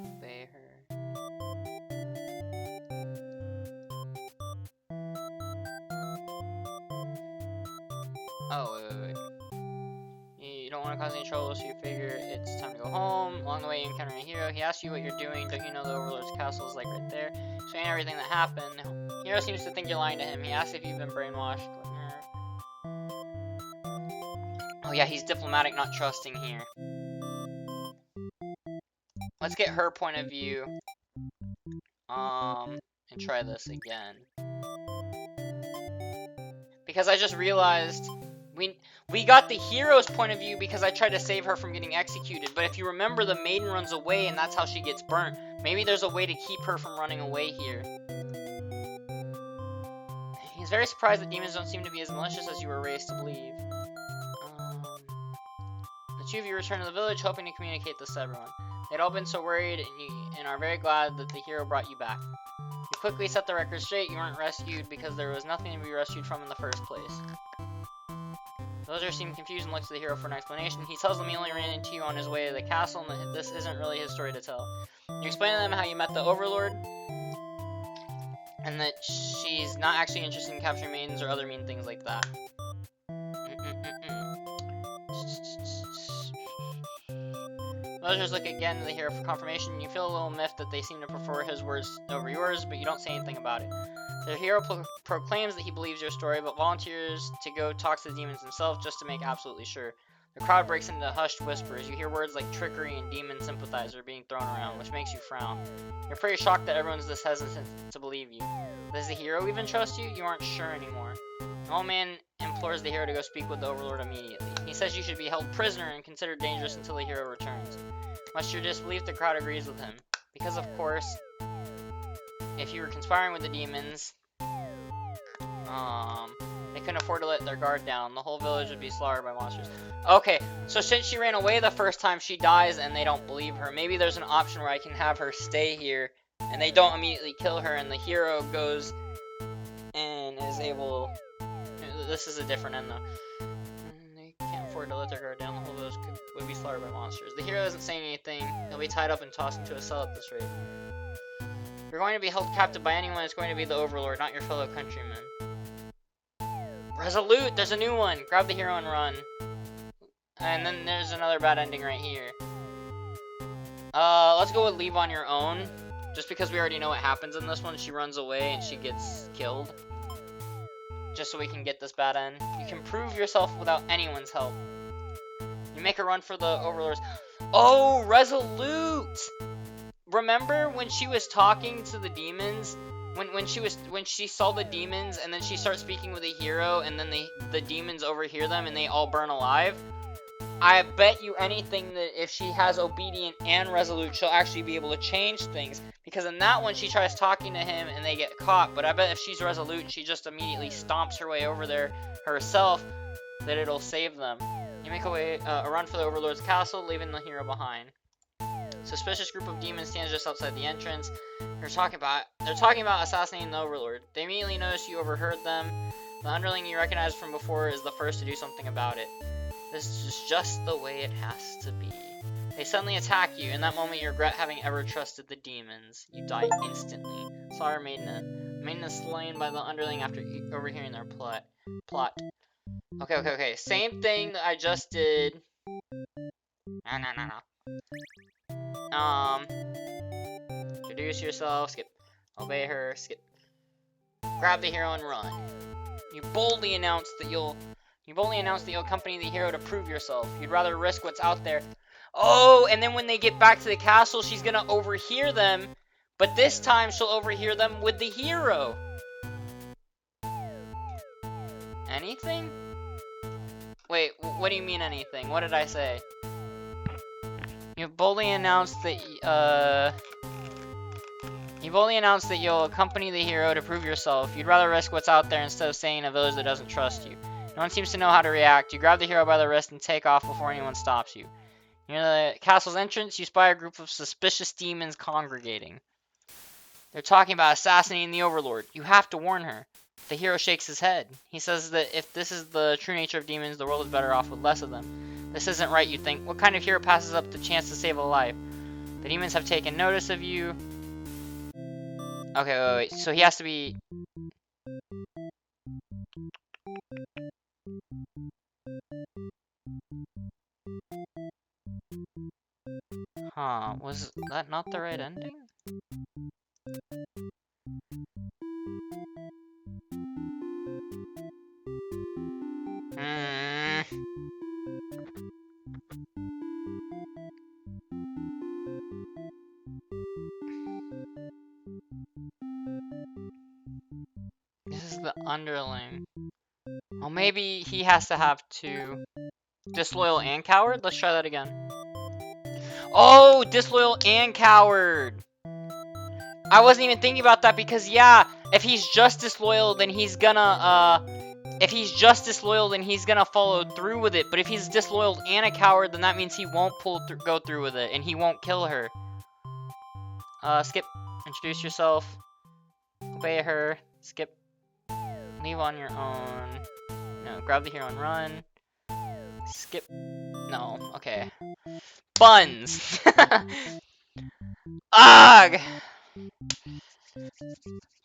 Obey her. Oh, wait. You don't want to cause any trouble, so you figure it's time to go home. Along the way, you encounter a hero. He asks you what you're doing. Don't you know the overlord's castle is like right there? Explain everything that happened. The hero seems to think you're lying to him. He asks if you've been brainwashed. Oh yeah, he's diplomatic, not trusting here. Let's get her point of view. And try this again. Because I just realized we got the hero's point of view because I tried to save her from getting executed. But if you remember, the maiden runs away and that's how she gets burnt. Maybe there's a way to keep her from running away here. He's very surprised that demons don't seem to be as malicious as you were raised to believe. The two of you return to the village, hoping to communicate this to everyone. They'd all been so worried and are very glad that the hero brought you back. You quickly set the record straight. You weren't rescued because there was nothing to be rescued from in the first place. The Villagers seem confused and look to the hero for an explanation. He tells them he only ran into you on his way to the castle and that this isn't really his story to tell. You explain to them how you met the Overlord and that she's not actually interested in capturing maidens or other mean things like that. Villagers look again to the hero for confirmation. You feel a little miffed that they seem to prefer his words over yours, but you don't say anything about it. The hero proclaims that he believes your story, but volunteers to go talk to the demons himself just to make absolutely sure. The crowd breaks into hushed whispers. You hear words like trickery and demon sympathizer being thrown around, which makes you frown. You're pretty shocked that everyone's this hesitant to believe you. Does the hero even trust you? You aren't sure anymore. The old man implores the hero to go speak with the Overlord immediately. He says you should be held prisoner and considered dangerous until the hero returns. Much to your disbelief, the crowd agrees with him. Because, of course, if you were conspiring with the demons, they couldn't afford to let their guard down. The whole village would be slaughtered by monsters. Okay, so since she ran away the first time, she dies and they don't believe her. Maybe there's an option where I can have her stay here and they don't immediately kill her and the hero goes and is able... This is a different end though. They can't afford to let their guard down. The whole village would be slaughtered by monsters. The hero isn't saying anything. He'll be tied up and tossed into a cell at this rate. If you're going to be held captive by anyone, it's going to be the Overlord, not your fellow countrymen. Resolute! There's a new one! Grab the hero and run. And then there's another bad ending right here. Let's go with leave on your own. Just because we already know what happens in this one. She runs away and she gets killed. Just so we can get this bad end. You can prove yourself without anyone's help. You make a run for the Overlords. Oh, Resolute! Remember when she was talking to the demons? When she saw the demons and then she starts speaking with the hero and then the demons overhear them and they all burn alive? I bet you anything that if she has Obedient and Resolute, she'll actually be able to change things. Because in that one, she tries talking to him and they get caught. But I bet if she's Resolute and she just immediately stomps her way over there herself, that it'll save them. You make a run for the Overlord's castle, leaving the hero behind. Suspicious group of demons stands just outside the entrance. They're talking about assassinating the Overlord. They immediately notice you overheard them. The underling you recognize from before is the first to do something about it. This is just the way it has to be. They suddenly attack you. In that moment, you regret having ever trusted the demons. You die instantly. Slaughter Maiden. Maiden is slain by the underling after overhearing their plot. Okay. Same thing that I just did. No. Introduce yourself, skip. Obey her, skip. Grab the hero and run. You boldly announce that you'll accompany the hero to prove yourself. You'd rather risk what's out there. Oh, and then when they get back to the castle, she's gonna overhear them, but this time she'll overhear them with the hero. Anything? Wait, what do you mean anything? What did I say? You boldly announced that you'll accompany the hero to prove yourself. You'd rather risk what's out there instead of staying in a village that doesn't trust you. No one seems to know how to react. You grab the hero by the wrist and take off before anyone stops you. Near the castle's entrance, you spy a group of suspicious demons congregating. They're talking about assassinating the Overlord. You have to warn her. The hero shakes his head. He says that if this is the true nature of demons, the world is better off with less of them. This isn't right, you think. What kind of hero passes up the chance to save a life? The demons have taken notice of you. Okay, wait. So he has to be... Huh, was that not the right ending? This is the underling. Well, maybe he has to have two. Disloyal and coward? Let's try that again. Oh, disloyal and coward! I wasn't even thinking about that because, yeah, if he's just disloyal, then he's gonna, follow through with it. But if he's disloyal and a coward, then that means he won't go through with it, and he won't kill her. Skip. Introduce yourself. Obey her. Skip. Leave on your own. No, grab the hero and run. Skip. No. Okay. Buns. Ugh.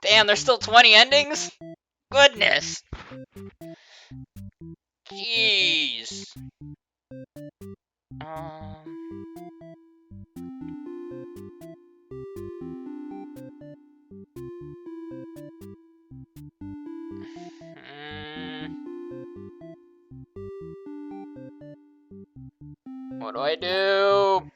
Damn, there's still 20 endings? Goodness. Jeez. What do I do?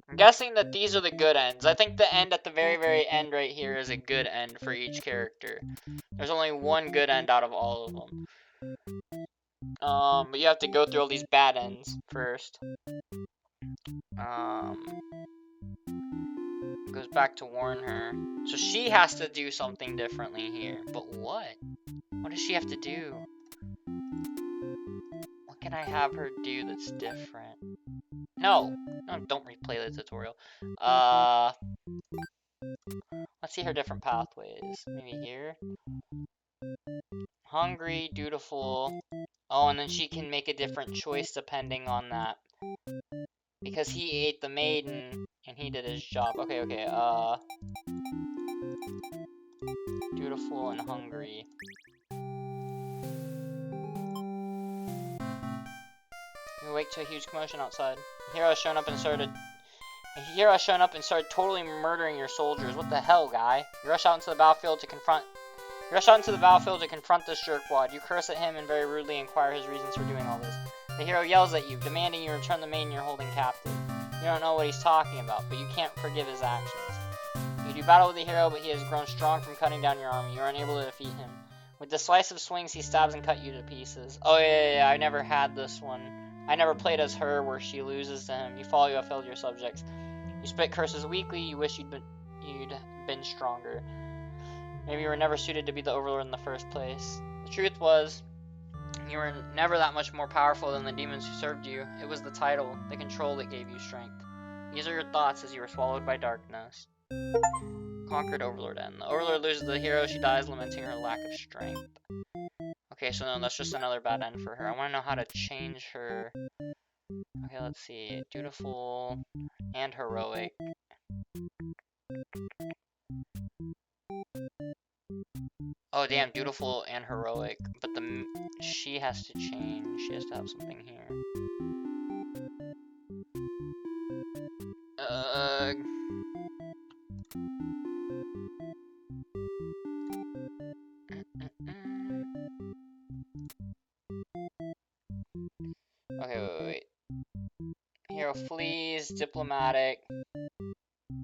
I'm guessing that these are the good ends. I think the end at the very, very end right here is a good end for each character. There's only one good end out of all of them. But you have to go through all these bad ends first. Goes back to warn her. So she has to do something differently here. But what? What does she have to do? What can I have her do that's different? No, don't replay the tutorial. Let's see her different pathways. Maybe here. Hungry, dutiful. Oh, and then she can make a different choice depending on that. Because he ate the maiden, and he did his job. Okay, dutiful and hungry. You wake to a huge commotion outside. A hero has shown up and started totally murdering your soldiers. What the hell, guy? You rush out into the battlefield to confront this jerkwad. You curse at him and very rudely inquire his reasons for doing all this. The hero yells at you, demanding you return the maiden you're holding captive. You don't know what he's talking about, but you can't forgive his actions. You do battle with the hero, but he has grown strong from cutting down your army. You are unable to defeat him. With decisive swings, he stabs and cuts you to pieces. Oh yeah, I never had this one. I never played as her, where she loses to him. You follow, you have failed your subjects. You spit curses weakly. You wish you'd been stronger. Maybe you were never suited to be the overlord in the first place. The truth was, you were never that much more powerful than the demons who served you. It was the title, the control that gave you strength. These are your thoughts as you were swallowed by darkness. Conquered Overlord End. The Overlord loses the hero. She dies, lamenting her lack of strength. Okay, so no, that's just another bad end for her. I want to know how to change her. Okay, let's see. Dutiful and heroic. Oh damn, dutiful and heroic, but she has to change. She has to have something here. Okay, wait. Hero flees, diplomatic.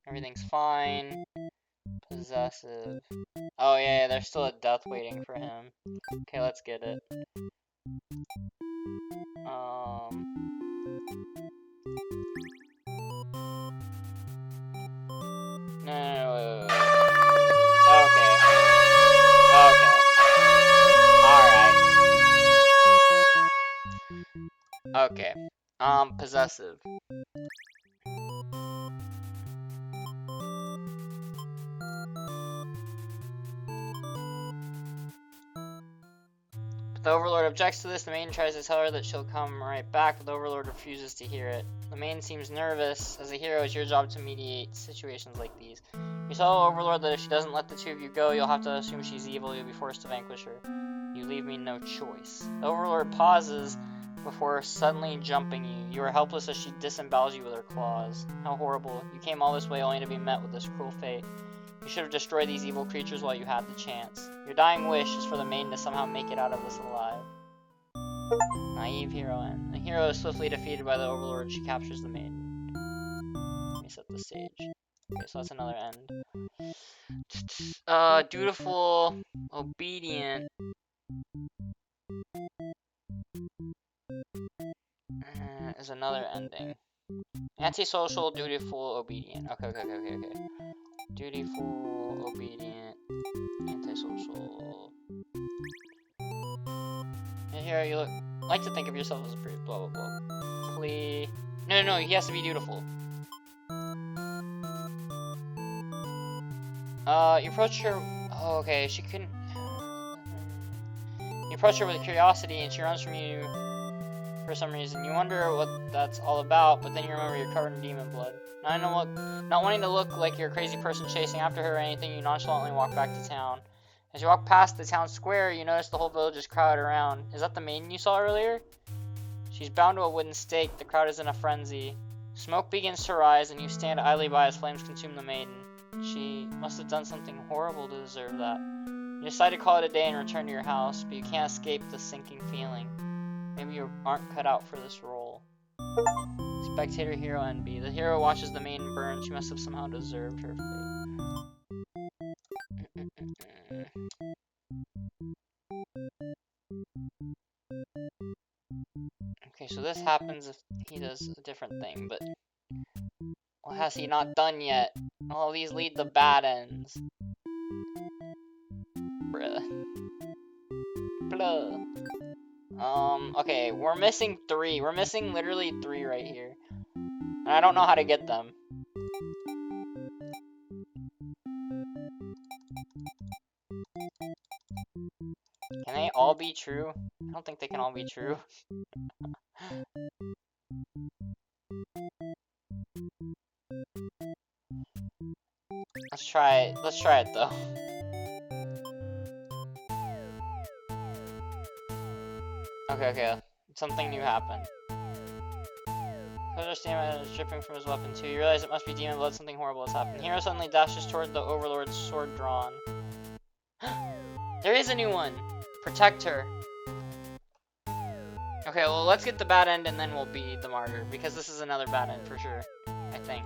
Everything's fine. Possessive. Oh yeah, there's still a death waiting for him. Okay, let's get it. No, wait. Okay. Alright. Possessive. The Overlord objects to this. The maiden tries to tell her that she'll come right back, but the Overlord refuses to hear it. The maiden seems nervous. As a hero, it's your job to mediate situations like these. You tell the Overlord that if she doesn't let the two of you go, you'll have to assume she's evil. You'll be forced to vanquish her. You leave me no choice. The Overlord pauses before suddenly jumping you. You are helpless as she disembowels you with her claws. How horrible. You came all this way only to be met with this cruel fate. You should have destroyed these evil creatures while you had the chance. Your dying wish is for the maiden to somehow make it out of this alive. Naive hero end. The hero is swiftly defeated by the Overlord. She captures the maiden. Let me set the stage. Okay, so that's another end. Dutiful, obedient. Is another ending. Antisocial, dutiful, obedient. Okay. Dutiful, obedient, antisocial. And here you like to think of yourself as a brute, blah blah blah. Plea. No, he has to be dutiful. You approach her. Oh, okay, she couldn't. You approach her with curiosity, and she runs from you for some reason. You wonder what that's all about, but then you remember you're covered in demon blood. Not wanting to look like you're a crazy person chasing after her or anything, you nonchalantly walk back to town. As you walk past the town square, you notice the whole village is crowded around. Is that the maiden you saw earlier? She's bound to a wooden stake. The crowd is in a frenzy. Smoke begins to rise, and you stand idly by as flames consume the maiden. She must have done something horrible to deserve that. You decide to call it a day and return to your house, but you can't escape the sinking feeling. Maybe you aren't cut out for this role. Spectator Hero NB. The hero watches the maiden burn. She must have somehow deserved her fate. Okay, so this happens if he does a different thing, but what has he not done yet? All these lead to bad ends. Bruh. Blah. Okay, we're missing 3. We're missing literally 3 right here. And I don't know how to get them. Can they all be true? I don't think they can all be true. Let's try it. Let's try it though. Okay. Something new happened. Soldier stamina is dripping from his weapon too. You realize it must be demon blood. Something horrible has happened. Hero suddenly dashes toward the Overlord's sword drawn. There is a new one! Protect her. Okay, well, let's get the bad end and then we'll be the martyr, because this is another bad end for sure, I think.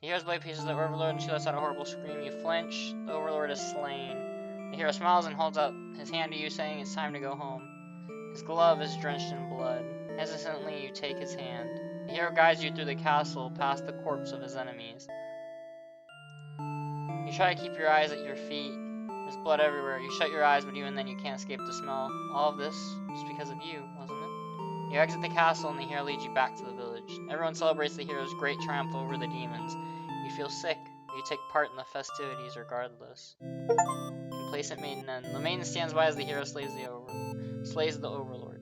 The hero's blade pieces the Overlord and she lets out a horrible scream. You flinch. The Overlord is slain. The hero smiles and holds out his hand to you, saying it's time to go home. His glove is drenched in blood. Hesitantly, you take his hand. The hero guides you through the castle, past the corpse of his enemies. You try to keep your eyes at your feet. There's blood everywhere. You shut your eyes, but even then you can't escape the smell. All of this was because of you, wasn't it? You exit the castle and the hero leads you back to the village. Everyone celebrates the hero's great triumph over the demons. You feel sick, but you take part in the festivities regardless. Complacent maiden end. The maiden stands by as the hero slays the Overlord.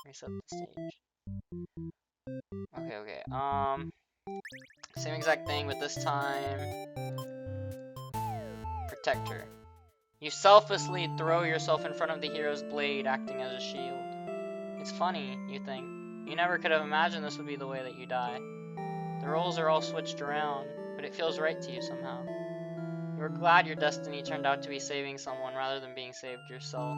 Reset the stage. Okay. Same exact thing, but this time protect her. You selflessly throw yourself in front of the hero's blade, acting as a shield. It's funny, you think. You never could have imagined this would be the way that you die. The roles are all switched around, but it feels right to you somehow. You were glad your destiny turned out to be saving someone rather than being saved yourself.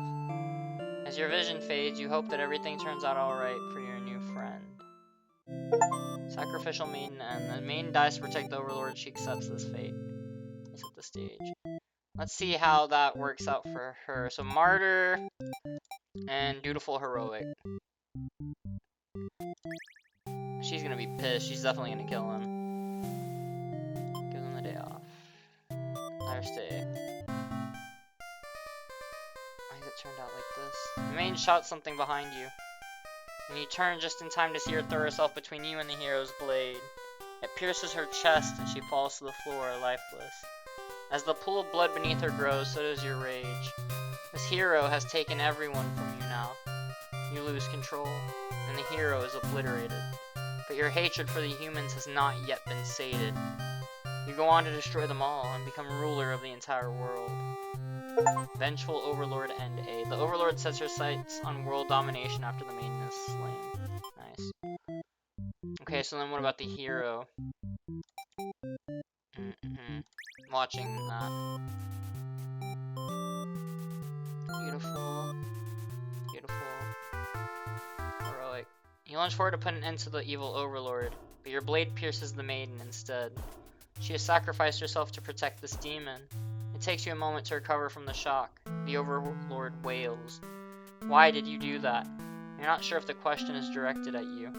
As your vision fades, you hope that everything turns out alright for your new friend. Sacrificial maiden end. The maiden dies to protect the Overlord. She accepts this fate. Reset the stage. Let's see how that works out for her. So martyr and dutiful heroic. She's gonna be pissed. She's definitely gonna kill him. Give him the day off. Let her stay. Why has it turned out like this? The maiden shouts something behind you. And you turn just in time to see her throw herself between you and the hero's blade. It pierces her chest and she falls to the floor, lifeless. As the pool of blood beneath her grows, so does your rage. This hero has taken everyone from you now. You lose control, and the hero is obliterated. But your hatred for the humans has not yet been sated. You go on to destroy them all and become ruler of the entire world. Vengeful Overlord End A. The Overlord sets her sights on world domination after the maiden is slain. Nice. Okay, so then what about the hero? Watching that. Beautiful. Heroic. You lunge forward to put an end to the evil Overlord, but your blade pierces the maiden instead. She has sacrificed herself to protect this demon. It takes you a moment to recover from the shock. The Overlord wails. Why did you do that? You're not sure if the question is directed at you.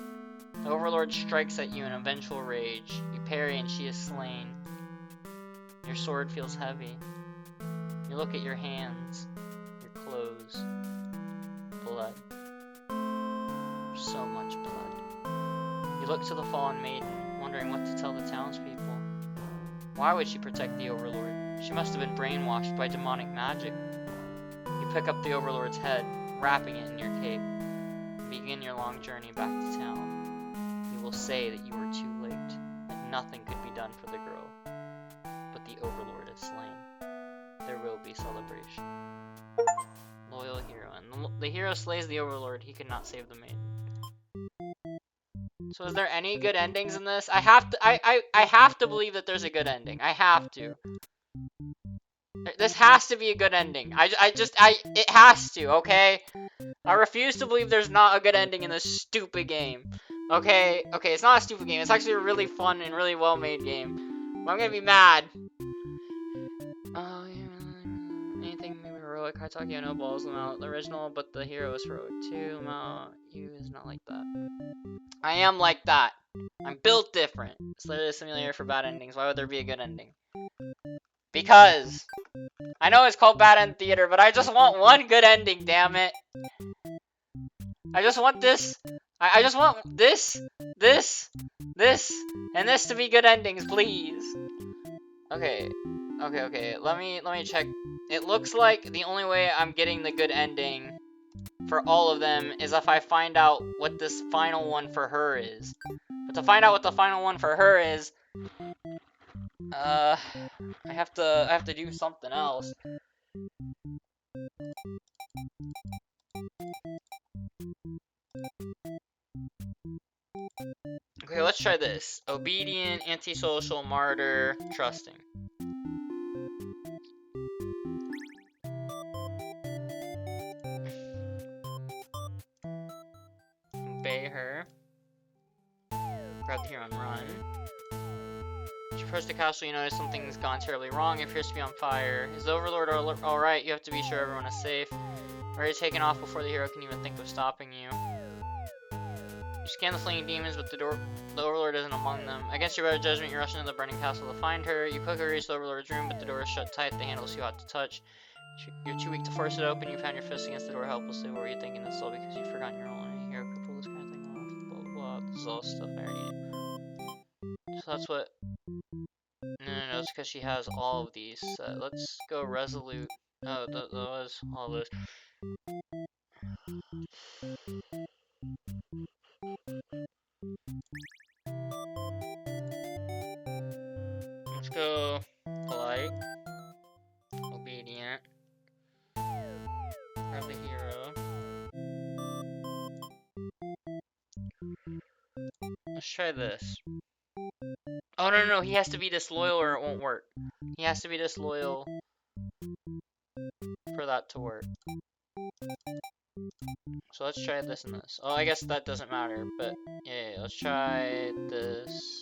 The Overlord strikes at you in a vengeful rage. You parry and she is slain. Your sword feels heavy. You look at your hands, your clothes. Blood. So much blood. You look to the fallen maiden, wondering what to tell the townspeople. Why would she protect the Overlord? She must have been brainwashed by demonic magic. You You pick up the Overlord's head, wrapping it in your cape, and begin your long journey back to town. You will say that you were too late, that nothing could be done for the girl, but the Overlord is slain. There will be celebration. Loyal hero. And the hero slays the Overlord. He could not save the maiden. So is there any good endings in this? I have to believe that there's a good ending. I have to. This has to be a good ending. It has to, okay? I refuse to believe there's not a good ending in this stupid game. Okay, it's not a stupid game. It's actually a really fun and really well-made game. But I'm gonna be mad. Oh, yeah. Anything maybe heroic. Hatake no balls Lamau. The original, but the hero is heroic too. Lamau, you is not like that. I am like that. I'm built different. It's literally a simulator for bad endings. Why would there be a good ending? Because I know it's called Bad End Theater, but I just want one good ending, damn it. I just want this. I just want this, and this to be good endings, please. Okay. Let me check. It looks like the only way I'm getting the good ending for all of them is if I find out what this final one for her is. But to find out what the final one for her is, I have to do something else. Okay, let's try this. Obedient, antisocial, martyr, trusting. Obey her. Grab the hero and run. As you approach the castle, you notice something's gone terribly wrong. It appears to be on fire. Is the Overlord alright? You have to be sure everyone is safe. Already taken off before the hero can even think of stopping you. You scan the fleeing demons, but the Overlord isn't among them. Against your better judgment, you rush into the burning castle to find her. You quickly reach the Overlord's room, but the door is shut tight. The handle is too hot to touch. You're too weak to force it open. You found your fist against the door helplessly. What were you thinking? It's all because you've forgotten your role in a hero could pull this kind of thing off. Blah, blah, blah. This is all stuff I already knew. So that's what... No, it's because she has all of these. Let's go resolute. Oh, that was all this. Let's go polite, obedient, grab the hero. Let's try this. Oh, no, he has to be disloyal or it won't work. He has to be disloyal for that to work. So let's try this and this. Oh, I guess that doesn't matter, but yeah, let's try this.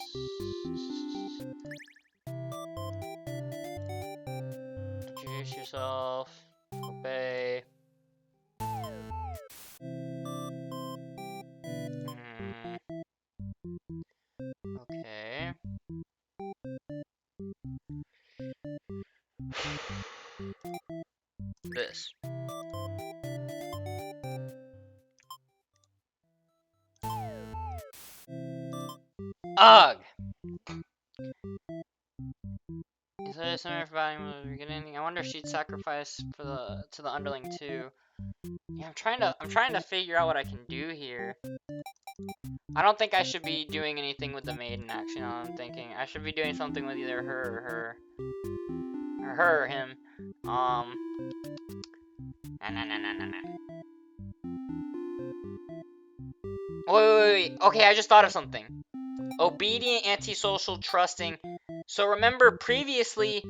Introduce yourself. Obey. Okay. This. Ugh! Is there something for batting from the beginning? I wonder if she'd sacrifice to the underling too. Yeah, I'm trying to figure out what I can do here. I don't think I should be doing anything with the maiden, actually, now I'm thinking. I should be doing something with either her or him. No. Wait. Okay, I just thought of something. Obedient, antisocial, trusting. So remember previously,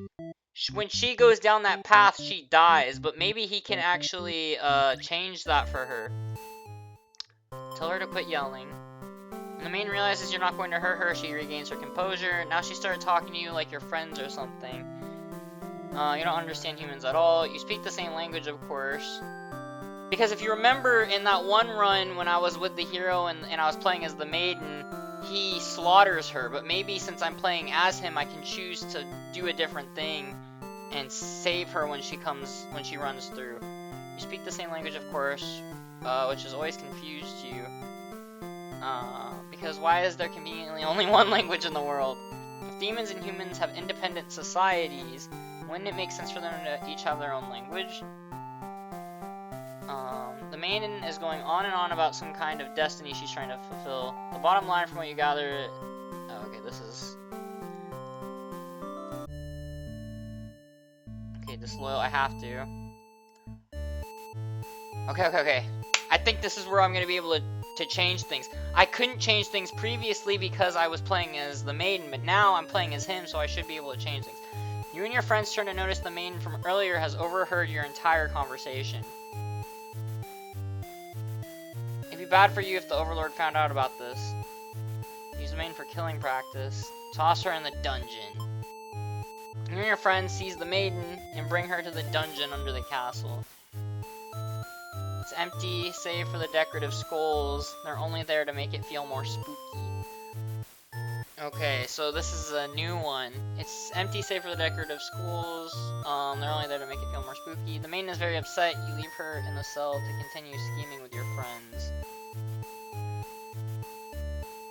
when she goes down that path, she dies. But maybe he can actually change that for her. Tell her to quit yelling. When the maiden realizes you're not going to hurt her, she regains her composure. Now she started talking to you like your friends or something. You don't understand humans at all. You speak the same language, of course. Because if you remember in that one run when I was with the hero and I was playing as the maiden, he slaughters her. But maybe since I'm playing as him, I can choose to do a different thing and save her when she runs through. You speak the same language, of course, which has always confused you. Because why is there conveniently only one language in the world? If demons and humans have independent societies, wouldn't it make sense for them to each have their own language? The maiden is going on and on about some kind of destiny she's trying to fulfill. The bottom line from what you gather... Oh, okay, this is... Okay, disloyal, I have to. Okay. I think this is where I'm going to be able to change things. I couldn't change things previously because I was playing as the maiden, but now I'm playing as him, so I should be able to change things. You and your friends turn to notice the maiden from earlier has overheard your entire conversation. It'd be bad for you if the Overlord found out about this. Use the maiden for killing practice. Toss her in the dungeon. You and your friends seize the maiden and bring her to the dungeon under the castle. It's empty, save for the decorative skulls. They're only there to make it feel more spooky. Okay, so this is a new one. It's empty, save for the decorative skulls. They're only there to make it feel more spooky. The maiden is very upset. You leave her in the cell to continue scheming with your friends.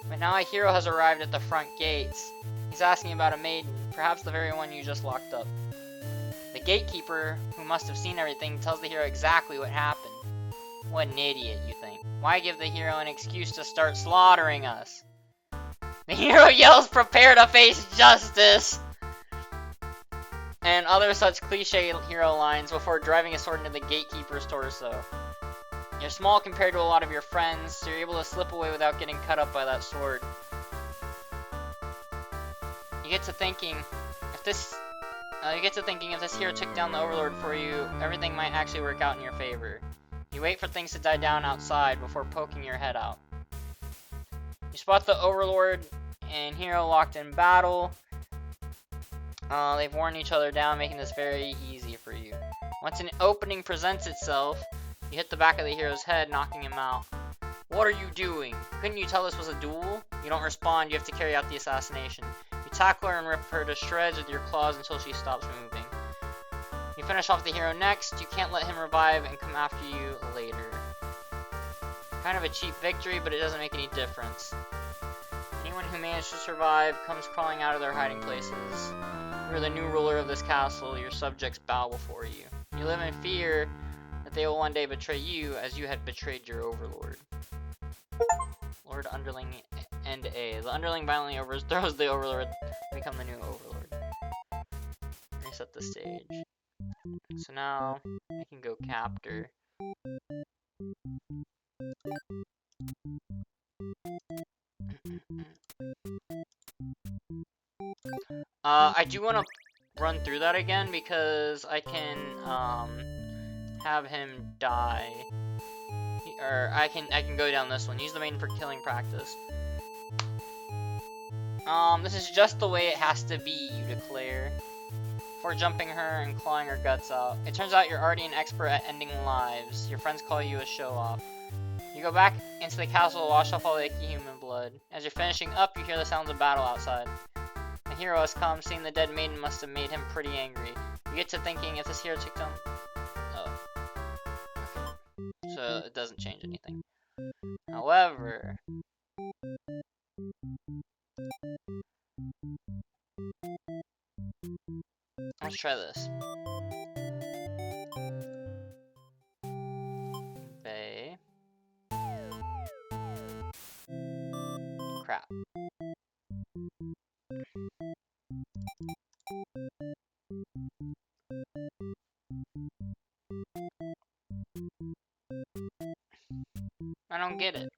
But now a hero has arrived at the front gates. He's asking about a maiden, perhaps the very one you just locked up. The gatekeeper, who must have seen everything, tells the hero exactly what happened. What an idiot, you think. Why give the hero an excuse to start slaughtering us? The hero yells, "Prepare to face justice!" And other such cliche hero lines before driving a sword into the gatekeeper's torso. You're small compared to a lot of your friends, so you're able to slip away without getting cut up by that sword. You get to thinking, if this hero took down the Overlord for you, everything might actually work out in your favor. You wait for things to die down outside before poking your head out. You spot the Overlord and hero locked in battle. They've worn each other down, making this very easy for you. Once an opening presents itself, you hit the back of the hero's head, knocking him out. What are you doing? Couldn't you tell this was a duel? You don't respond, you have to carry out the assassination. You tackle her and rip her to shreds with your claws until she stops moving. You finish off the hero next. You can't let him revive and come after you later. Kind of a cheap victory, but it doesn't make any difference. Anyone who managed to survive comes crawling out of their hiding places. You're the new ruler of this castle. Your subjects bow before you. You live in fear that they will one day betray you as you had betrayed your Overlord. Lord Underling and A. The Underling violently overthrows the Overlord to become the new Overlord. Reset the stage. So now I can go captor. I do want to run through that again because I can have him die. Or I can go down this one. Use the maiden for killing practice. This is just the way it has to be, you declare. Before jumping her and clawing her guts out. It turns out you're already an expert at ending lives. Your friends call you a show-off. You go back into the castle to wash off all the icky human blood. As you're finishing up, you hear the sounds of battle outside. The hero has come. Seeing the dead maiden must have made him pretty angry. You get to thinking, if this hero took down... Oh. Okay. So it doesn't change anything. However... let's try this. Bay. Crap. I don't get it.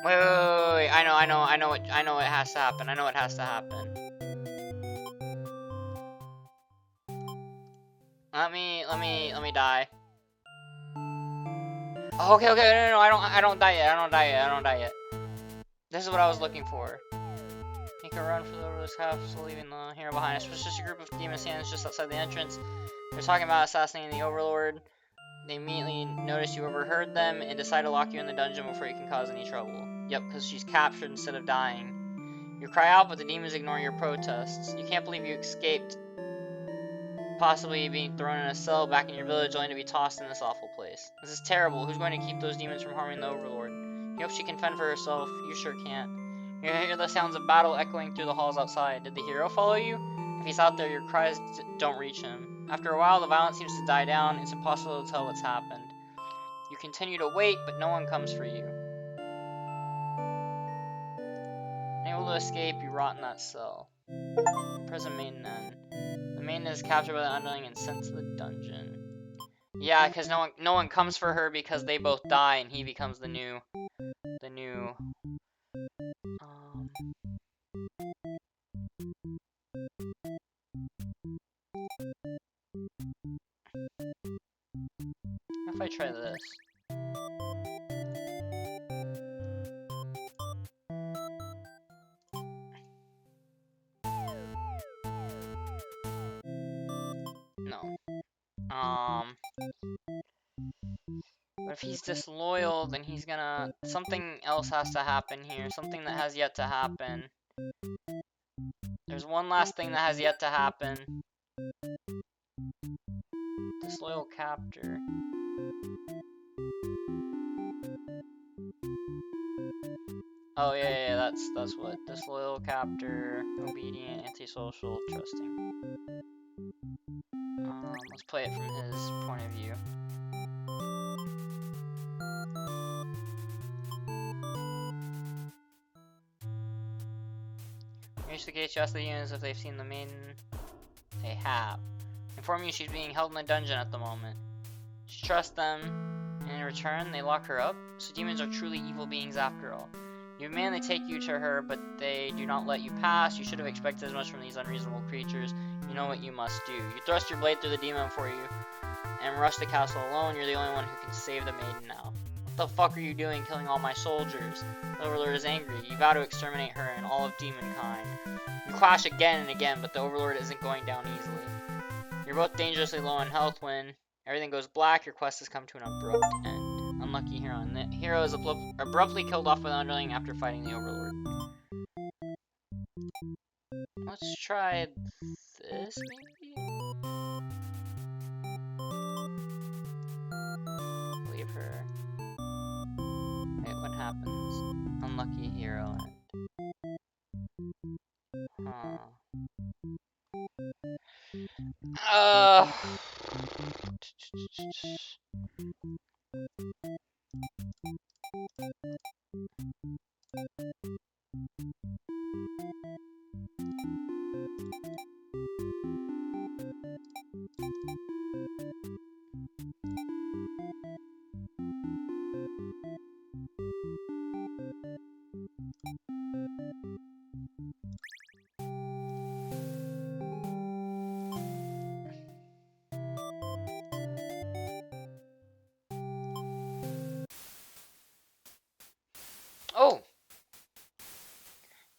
Wait. I know what has to happen. I know what has to happen. Let me die. Oh, okay, no, I don't die yet. This is what I was looking for. Make a run for the Overlord's castle, leaving the hero behind. It's just a group of demon stands just outside the entrance. They're talking about assassinating the Overlord. They immediately notice you overheard them and decide to lock you in the dungeon before you can cause any trouble. Yep, because she's captured instead of dying. You cry out, but the demons ignore your protests. You can't believe you escaped, possibly being thrown in a cell back in your village only to be tossed in this awful place. This is terrible. Who's going to keep those demons from harming the Overlord? You hope she can fend for herself. You sure can't. You hear the sounds of battle echoing through the halls outside. Did the hero follow you? If he's out there, your cries don't reach him. After a while, the violence seems to die down. It's impossible to tell what's happened. You continue to wait, but no one comes for you. Unable to escape, you rot in that cell. Prison maiden then. The maiden is captured by the underling and sent to the dungeon. Yeah, because no one comes for her because they both die and he becomes the new if I try this. No. But if he's disloyal, then he's gonna... Something else has to happen here. Something that has yet to happen. There's one last thing that has yet to happen. Disloyal captor. Oh yeah, that's what. Disloyal captor, obedient, antisocial, trusting. Let's play it from his point of view. Reach the gates, you ask the humans if they've seen the maiden. They have. Inform you she's being held in a dungeon at the moment. You trust them, and in return, they lock her up. So demons are truly evil beings after all. You demand they take you to her, but they do not let you pass. You should have expected as much from these unreasonable creatures. You know what you must do. You thrust your blade through the demon for you, and rush the castle alone. You're the only one who can save the maiden now. What the fuck are you doing killing all my soldiers? The Overlord is angry. You vow to exterminate her and all of demonkind. You clash again and again, but the Overlord isn't going down easily. You're both dangerously low in health when everything goes black. Your quest has come to an abrupt end. Unlucky hero. And the hero is abruptly killed off by the underling after fighting the Overlord. Let's try this, maybe? Leave her. Wait, what happens? Unlucky hero. Oh!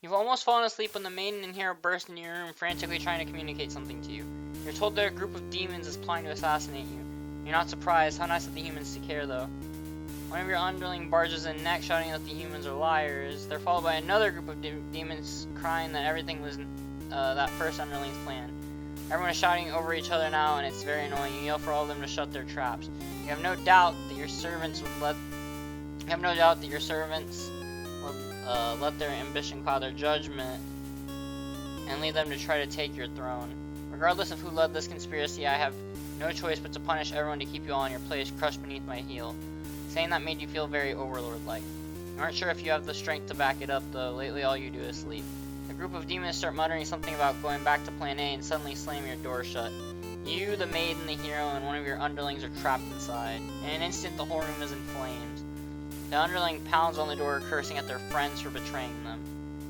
You've almost fallen asleep when the maiden and hero burst into your room, frantically trying to communicate something to you. You're told that a group of demons is plotting to assassinate you. You're not surprised. How nice of the humans to care, though. One of your underling barges in next, shouting that the humans are liars. They're followed by another group of demons crying that everything was that first underling's plan. Everyone is shouting over each other now, and it's very annoying. You yell for all of them to shut their traps. You have no doubt that your servants would let... let their ambition cloud their judgment and lead them to try to take your throne. Regardless of who led this conspiracy, I have no choice but to punish everyone to keep you all in your place, crushed beneath my heel. Saying that made you feel very Overlord-like. You aren't sure if you have the strength to back it up, though. Lately all you do is sleep. The group of demons start muttering something about going back to Plan A and suddenly slam your door shut. You, the maiden, the hero, and one of your underlings are trapped inside. In an instant, the whole room is in flames. The underling pounds on the door, cursing at their friends for betraying them.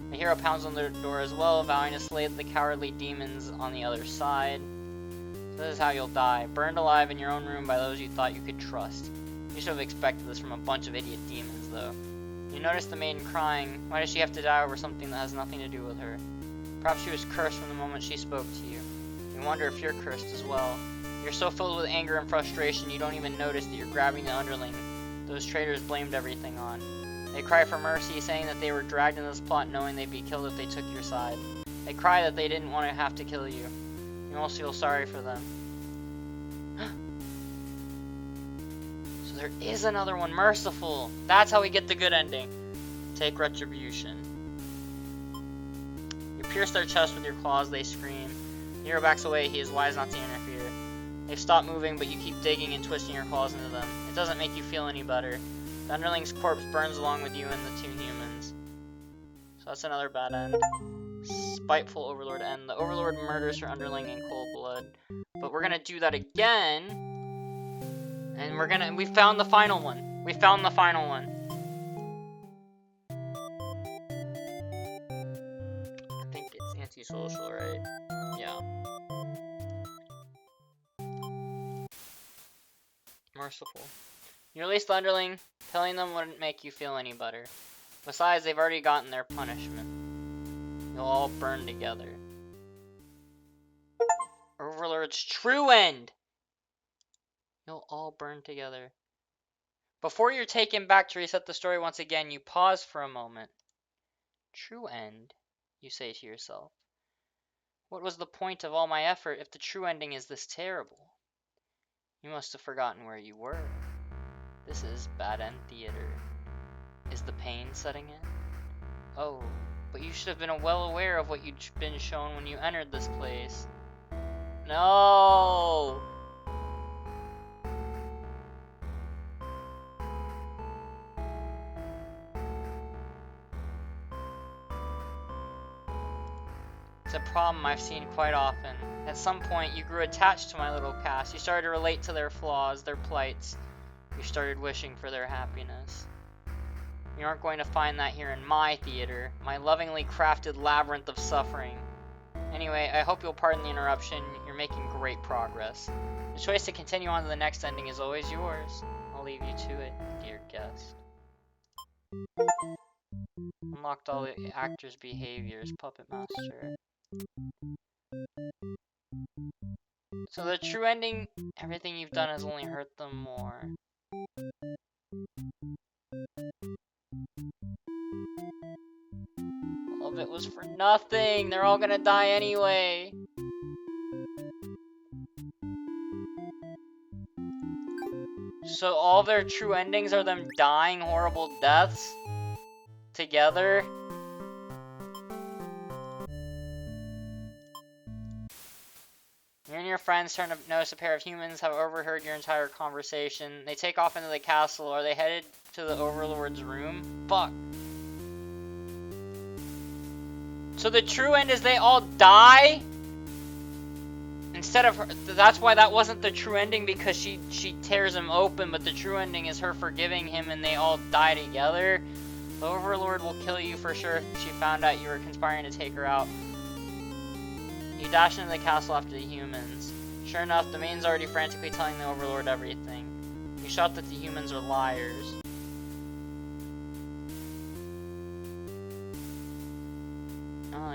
The hero pounds on the door as well, vowing to slay the cowardly demons on the other side. So this is how you'll die, burned alive in your own room by those you thought you could trust. You should have expected this from a bunch of idiot demons, though. You notice the maiden crying. Why does she have to die over something that has nothing to do with her? Perhaps she was cursed from the moment she spoke to you. You wonder if you're cursed as well. You're so filled with anger and frustration you don't even notice that you're grabbing the underling those traitors blamed everything on. They cry for mercy, saying that they were dragged into this plot knowing they'd be killed if they took your side. They cry that they didn't want to have to kill you. You almost feel sorry for them. So there is another one, merciful. That's how we get the good ending. Take retribution. pierce their chest with your claws, they scream. The hero backs away, he is wise not to interfere. They've stopped moving, but you keep digging and twisting your claws into them. It doesn't make you feel any better. The underling's corpse burns along with you and the 2 humans. So that's another bad end. Spiteful Overlord end. The Overlord murders her underling in cold blood. But we're gonna do that again. And we found the final one. We found the final one. I think it's antisocial, right? Yeah. Merciful. You release the underling. Telling them wouldn't make you feel any better. Besides, they've already gotten their punishment. You'll all burn together. Overlord's true end! You'll all burn together. Before you're taken back to reset the story once again, you pause for a moment. True end, you say to yourself. What was the point of all my effort if the true ending is this terrible? You must have forgotten where you were. This is bad end theater. Is the pain setting in? Oh, but you should have been well aware of what you'd been shown when you entered this place. No! It's a problem I've seen quite often. At some point, you grew attached to my little cast. You started to relate to their flaws, their plights. You started wishing for their happiness. You aren't going to find that here in my theater, my lovingly crafted labyrinth of suffering. Anyway, I hope you'll pardon the interruption. You're making great progress. The choice to continue on to the next ending is always yours. I'll leave you to it, dear guest. Unlocked all the actors' behaviors, Puppet Master. So the true ending, everything you've done has only hurt them more. All of it was for nothing. They're all gonna die anyway. So all their true endings are them dying horrible deaths together. You and your friends turn to notice a pair of humans have overheard your entire conversation. They take off into the castle. Are they headed to the Overlord's room? Fuck. So the true end is they all die? Instead of her, that's why that wasn't the true ending, because she tears him open, but the true ending is her forgiving him and they all die together. The Overlord will kill you for sure if she found out you were conspiring to take her out. You dash into the castle after the humans. Sure enough, the main's already frantically telling the Overlord everything. You shout that the humans are liars.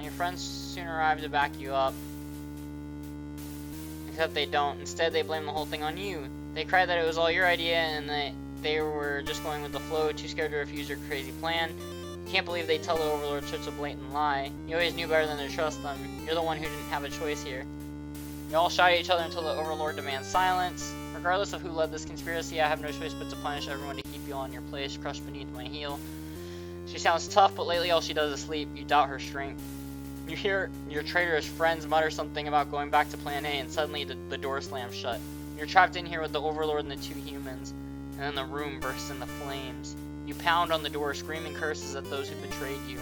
Your friends soon arrive to back you up. Except they don't. Instead, they blame the whole thing on you. They cry that it was all your idea and that they were just going with the flow, too scared to refuse your crazy plan. You can't believe they tell the Overlord such a blatant lie. You always knew better than to trust them. You're the one who didn't have a choice here. You all shout at each other until the Overlord demands silence. Regardless of who led this conspiracy, I have no choice but to punish everyone to keep you all in your place, crushed beneath my heel. She sounds tough, but lately all she does is sleep. You doubt her strength. You hear your traitorous friends mutter something about going back to Plan A, and suddenly the door slams shut. You're trapped in here with the Overlord and the 2 humans, and then the room bursts into flames. You pound on the door, screaming curses at those who betrayed you.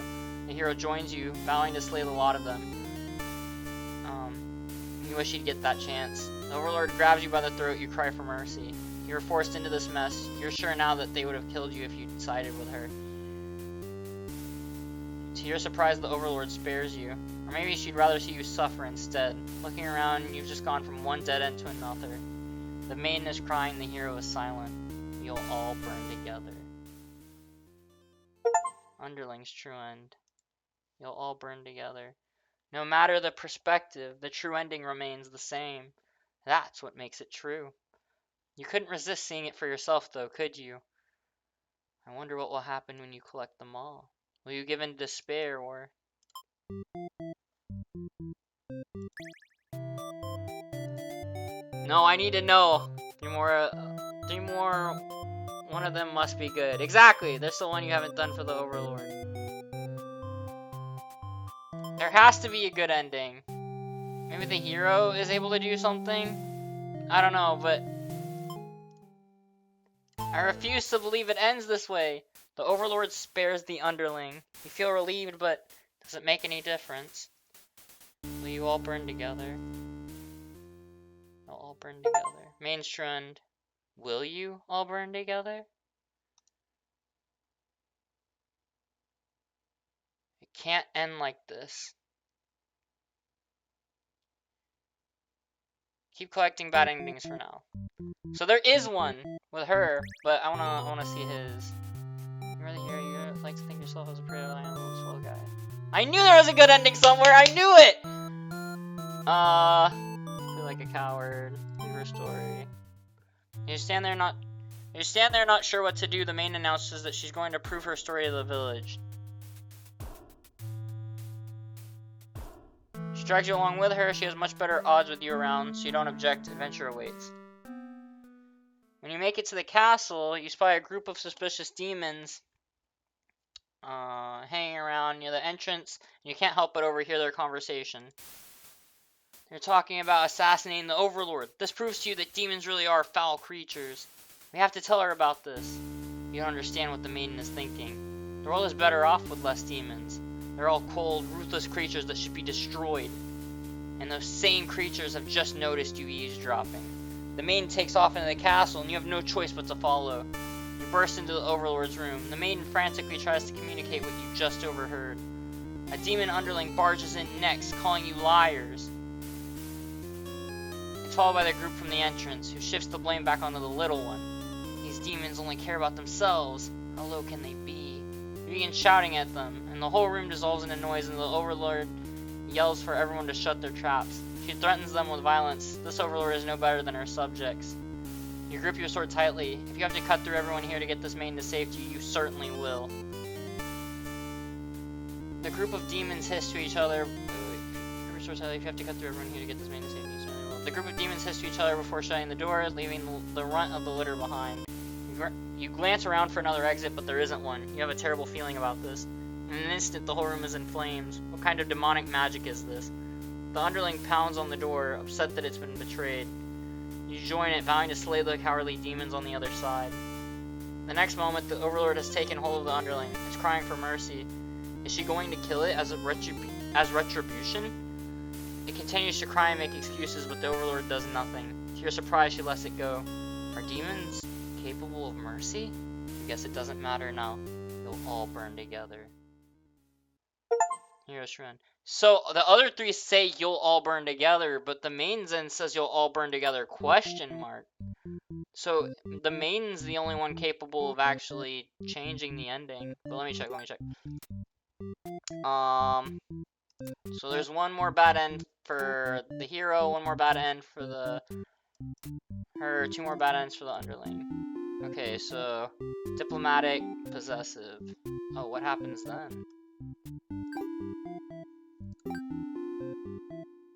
The hero joins you, vowing to slay the lot of them. You wish he'd get that chance. The Overlord grabs you by the throat, you cry for mercy. You were forced into this mess. You're sure now that they would have killed you if you'd sided with her. To your surprise, the Overlord spares you. Or maybe she'd rather see you suffer instead. Looking around, you've just gone from one dead end to another. The maiden is crying, the hero is silent. You'll all burn together. Underling's true end. You'll all burn together. No matter the perspective, the true ending remains the same. That's what makes it true. You couldn't resist seeing it for yourself, though, could you? I wonder what will happen when you collect them all. Will you give in to despair, or... No, I need to know. 3 more... One of them must be good. Exactly! That's the one you haven't done for the Overlord. There has to be a good ending. Maybe the hero is able to do something? I don't know, but I refuse to believe it ends this way. The Overlord spares the underling. You feel relieved, but does it make any difference? Will you all burn together? They'll all burn together. Mainstrand, will you all burn together? It can't end like this. Keep collecting bad endings for now. So there is one with her, but I wanna see his. You really hear you like to think yourself as a pretty animal guy. I knew there was a good ending somewhere. I knew it. Feel like a coward. Leave her story. You stand there not sure what to do. The main announces that she's going to prove her story to the village. She drags you along with her. She has much better odds with you around, so you don't object. Adventure awaits. When you make it to the castle, you spy a group of suspicious demons hanging around near the entrance. You can't help but overhear their conversation. They're talking about assassinating the Overlord. This proves to you that demons really are foul creatures. We have to tell her about this. You don't understand what the maiden is thinking. The world is better off with less demons. They're all cold, ruthless creatures that should be destroyed. And those same creatures have just noticed you eavesdropping. The maiden takes off into the castle, and you have no choice but to follow. You burst into the Overlord's room. The maiden frantically tries to communicate what you just overheard. A demon underling barges in next, calling you liars. It's followed by the group from the entrance, who shifts the blame back onto the little one. These demons only care about themselves. How low can they be? You begin shouting at them, and the whole room dissolves into noise, and the Overlord yells for everyone to shut their traps. She threatens them with violence. This Overlord is no better than her subjects. You grip your sword tightly. If you have to cut through everyone here to get this maiden to safety, you certainly will. The group of demons hiss to each other. Grip your sword tightly. If you have to cut through everyone here to get this maiden to safety, you certainly will. The group of demons hiss to each other before shutting the door, leaving the runt of the litter behind. You glance around for another exit, but there isn't one. You have a terrible feeling about this. In an instant, the whole room is in flames. What kind of demonic magic is this? The underling pounds on the door, upset that it's been betrayed. You join it, vowing to slay the cowardly demons on the other side. The next moment, the Overlord has taken hold of the underling. It's crying for mercy. Is she going to kill it as retribution? It continues to cry and make excuses, but the Overlord does nothing. To your surprise, she lets it go. Are demons capable of mercy? I guess it doesn't matter now. They'll all burn together. Hero's Shred. So the other three say you'll all burn together, but the main Zen says you'll all burn together, question mark. So the main's the only one capable of actually changing the ending. But let me check. So there's one more bad end for the hero, one more bad end for her, two more bad ends for the underling. Okay, so diplomatic, possessive. Oh, what happens then?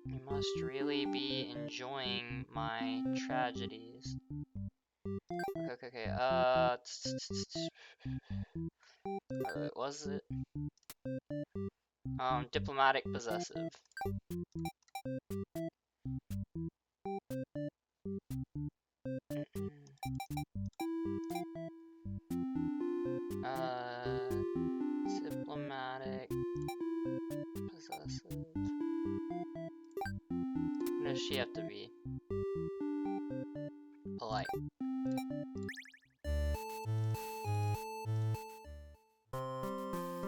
You must really be enjoying my tragedies. Okay. Wait, was it? Diplomatic, possessive. Diplomatic, possessive. What does she have to be? Polite.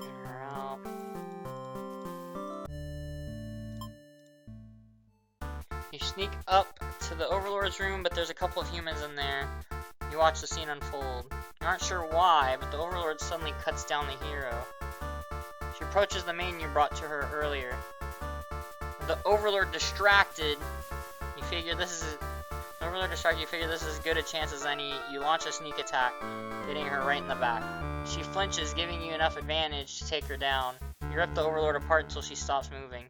Get her out. You sneak up to the Overlord's room, but there's a couple of humans in there. You watch the scene unfold. You aren't sure why, but the Overlord suddenly cuts down the hero. She approaches the maiden you brought to her earlier. With the Overlord distracted, you figure this is as good a chance as any. You launch a sneak attack, hitting her right in the back. She flinches, giving you enough advantage to take her down. You rip the Overlord apart until she stops moving.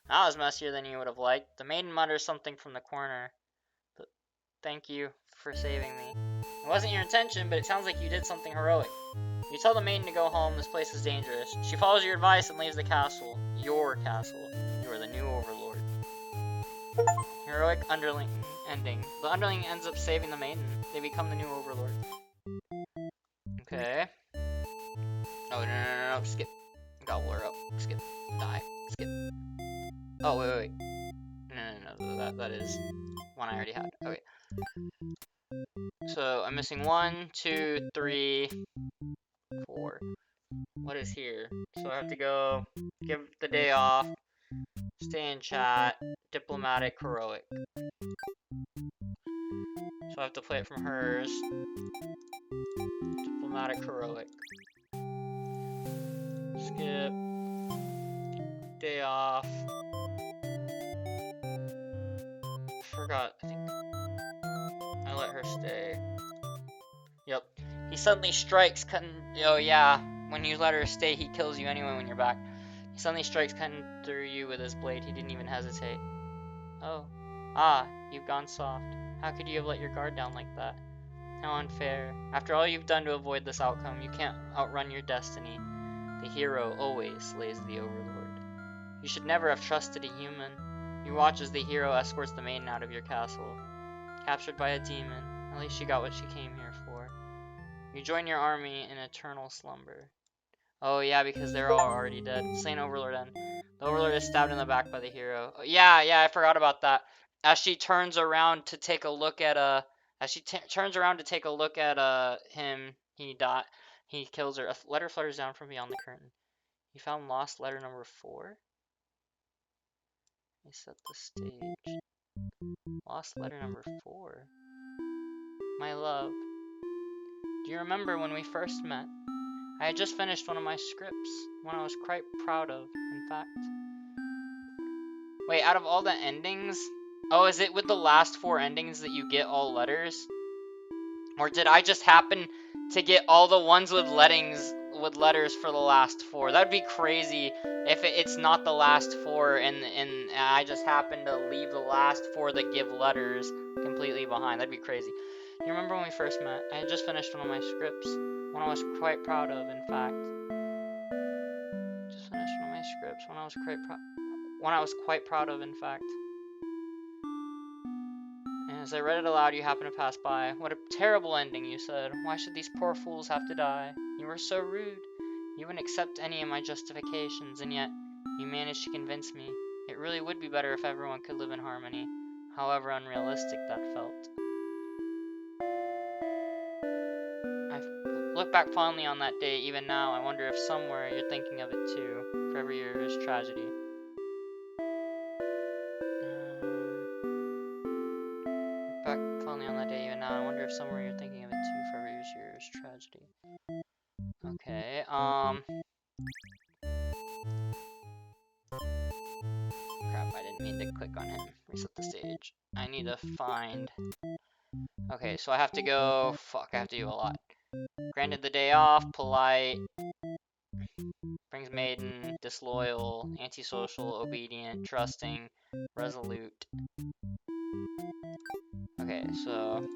That was messier than you would have liked. The maiden mutters something from the corner. Thank you for saving me. It wasn't your intention, but it sounds like you did something heroic. You tell the maiden to go home, this place is dangerous. She follows your advice and leaves the castle. Your castle. You are the new overlord. Heroic underling ending. The underling ends up saving the maiden. They become the new overlord. Okay. Oh, no, skip. Gobble her up. Skip. Die. Skip. Oh, wait. No, that is one I already had. Okay. So, I'm missing 1, 2, 3, 4. What is here? So I have to go give the day off, stay in chat, diplomatic, heroic. So I have to play it from hers. Diplomatic, heroic. Skip. Day off. Forgot, I think I let her stay. Yep. He suddenly strikes, cutting. Oh yeah, when you let her stay, he kills you anyway when you're back. He suddenly strikes, cutting through you with his blade. He didn't even hesitate. Oh. Ah, you've gone soft. How could you have let your guard down like that? How unfair. After all you've done to avoid this outcome, you can't outrun your destiny. The hero always slays the overlord. You should never have trusted a human. You watch as the hero escorts the maiden out of your castle. Captured by a demon. At least she got what she came here for. You join your army in eternal slumber. Oh yeah, because they're all already dead. Slain overlord end. The overlord is stabbed in the back by the hero. Oh, yeah, I forgot about that. As she turns around to take a look at him, he kills her. A letter flutters down from beyond the curtain. You found lost letter number 4. Let me set the stage. Lost letter number 4. My love. Do you remember when we first met? I had just finished one of my scripts, one I was quite proud of, in fact. Wait, out of all the endings? Oh, is it with the last 4 endings that you get all letters? Or did I just happen to get all the ones with letters for the last 4? That'd be crazy if it's not the last 4 and I just happen to leave the last 4 that give letters completely behind. That'd be crazy. You remember when we first met? I had just finished one of my scripts, one I was quite proud of, in fact. Just finished one of my scripts, one I was quite proud of, in fact. And as I read it aloud, you happened to pass by. What a terrible ending, you said. Why should these poor fools have to die? You were so rude. You wouldn't accept any of my justifications, and yet you managed to convince me. It really would be better if everyone could live in harmony, however unrealistic that felt. I look back fondly on that day. Even now, I wonder if somewhere you're thinking of it too. For every year is tragedy. Back fondly on that day, even now, I wonder if somewhere you're thinking of it too. For every year is tragedy. Okay, crap, I didn't mean to click on him. Reset the stage. I need to find... Okay, so I have to go... Fuck, I have to do a lot. Granted the day off, polite, brings maiden, disloyal, antisocial, obedient, trusting, resolute. Okay, so...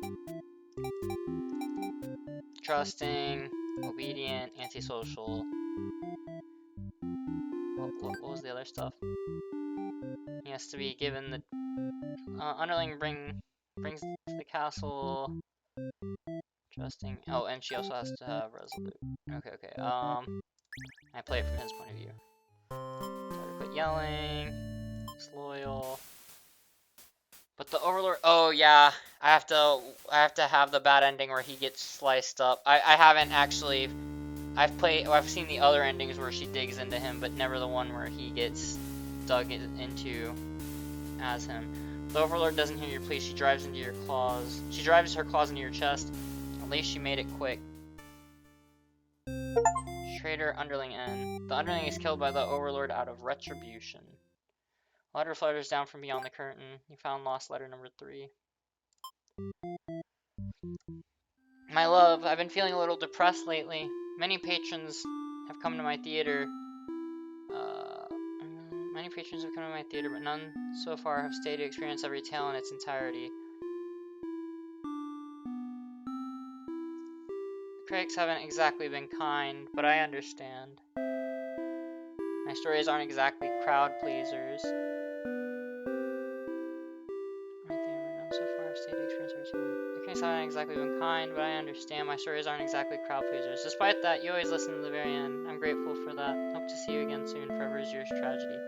Trusting, obedient, antisocial. What was the other stuff? He has to be given the... underling brings to the castle... Trusting. Oh, and she also has to have resolute. Okay. I play it from his point of view. So I put yelling, disloyal. But the overlord. Oh yeah, I have to have the bad ending where he gets sliced up. I haven't actually. I've seen the other endings where she digs into him, but never the one where he gets dug into as him. The overlord doesn't hear your plea. She drives into your claws. She drives her claws into your chest. At least she made it quick. Traitor underling N. The underling is killed by the overlord out of retribution. Letter flutters down from beyond the curtain. You found lost letter number 3. My love, I've been feeling a little depressed lately. Many patrons have come to my theater. But none so far have stayed to experience every tale in its entirety. Critics haven't exactly been kind, but I understand. My stories aren't exactly crowd pleasers. So far, I've stayed to experience every time. The critics haven't exactly been kind, but I understand. My stories aren't exactly crowd pleasers. Despite that, you always listen to the very end. I'm grateful for that. Hope to see you again soon. Forever is yours, Tragedy.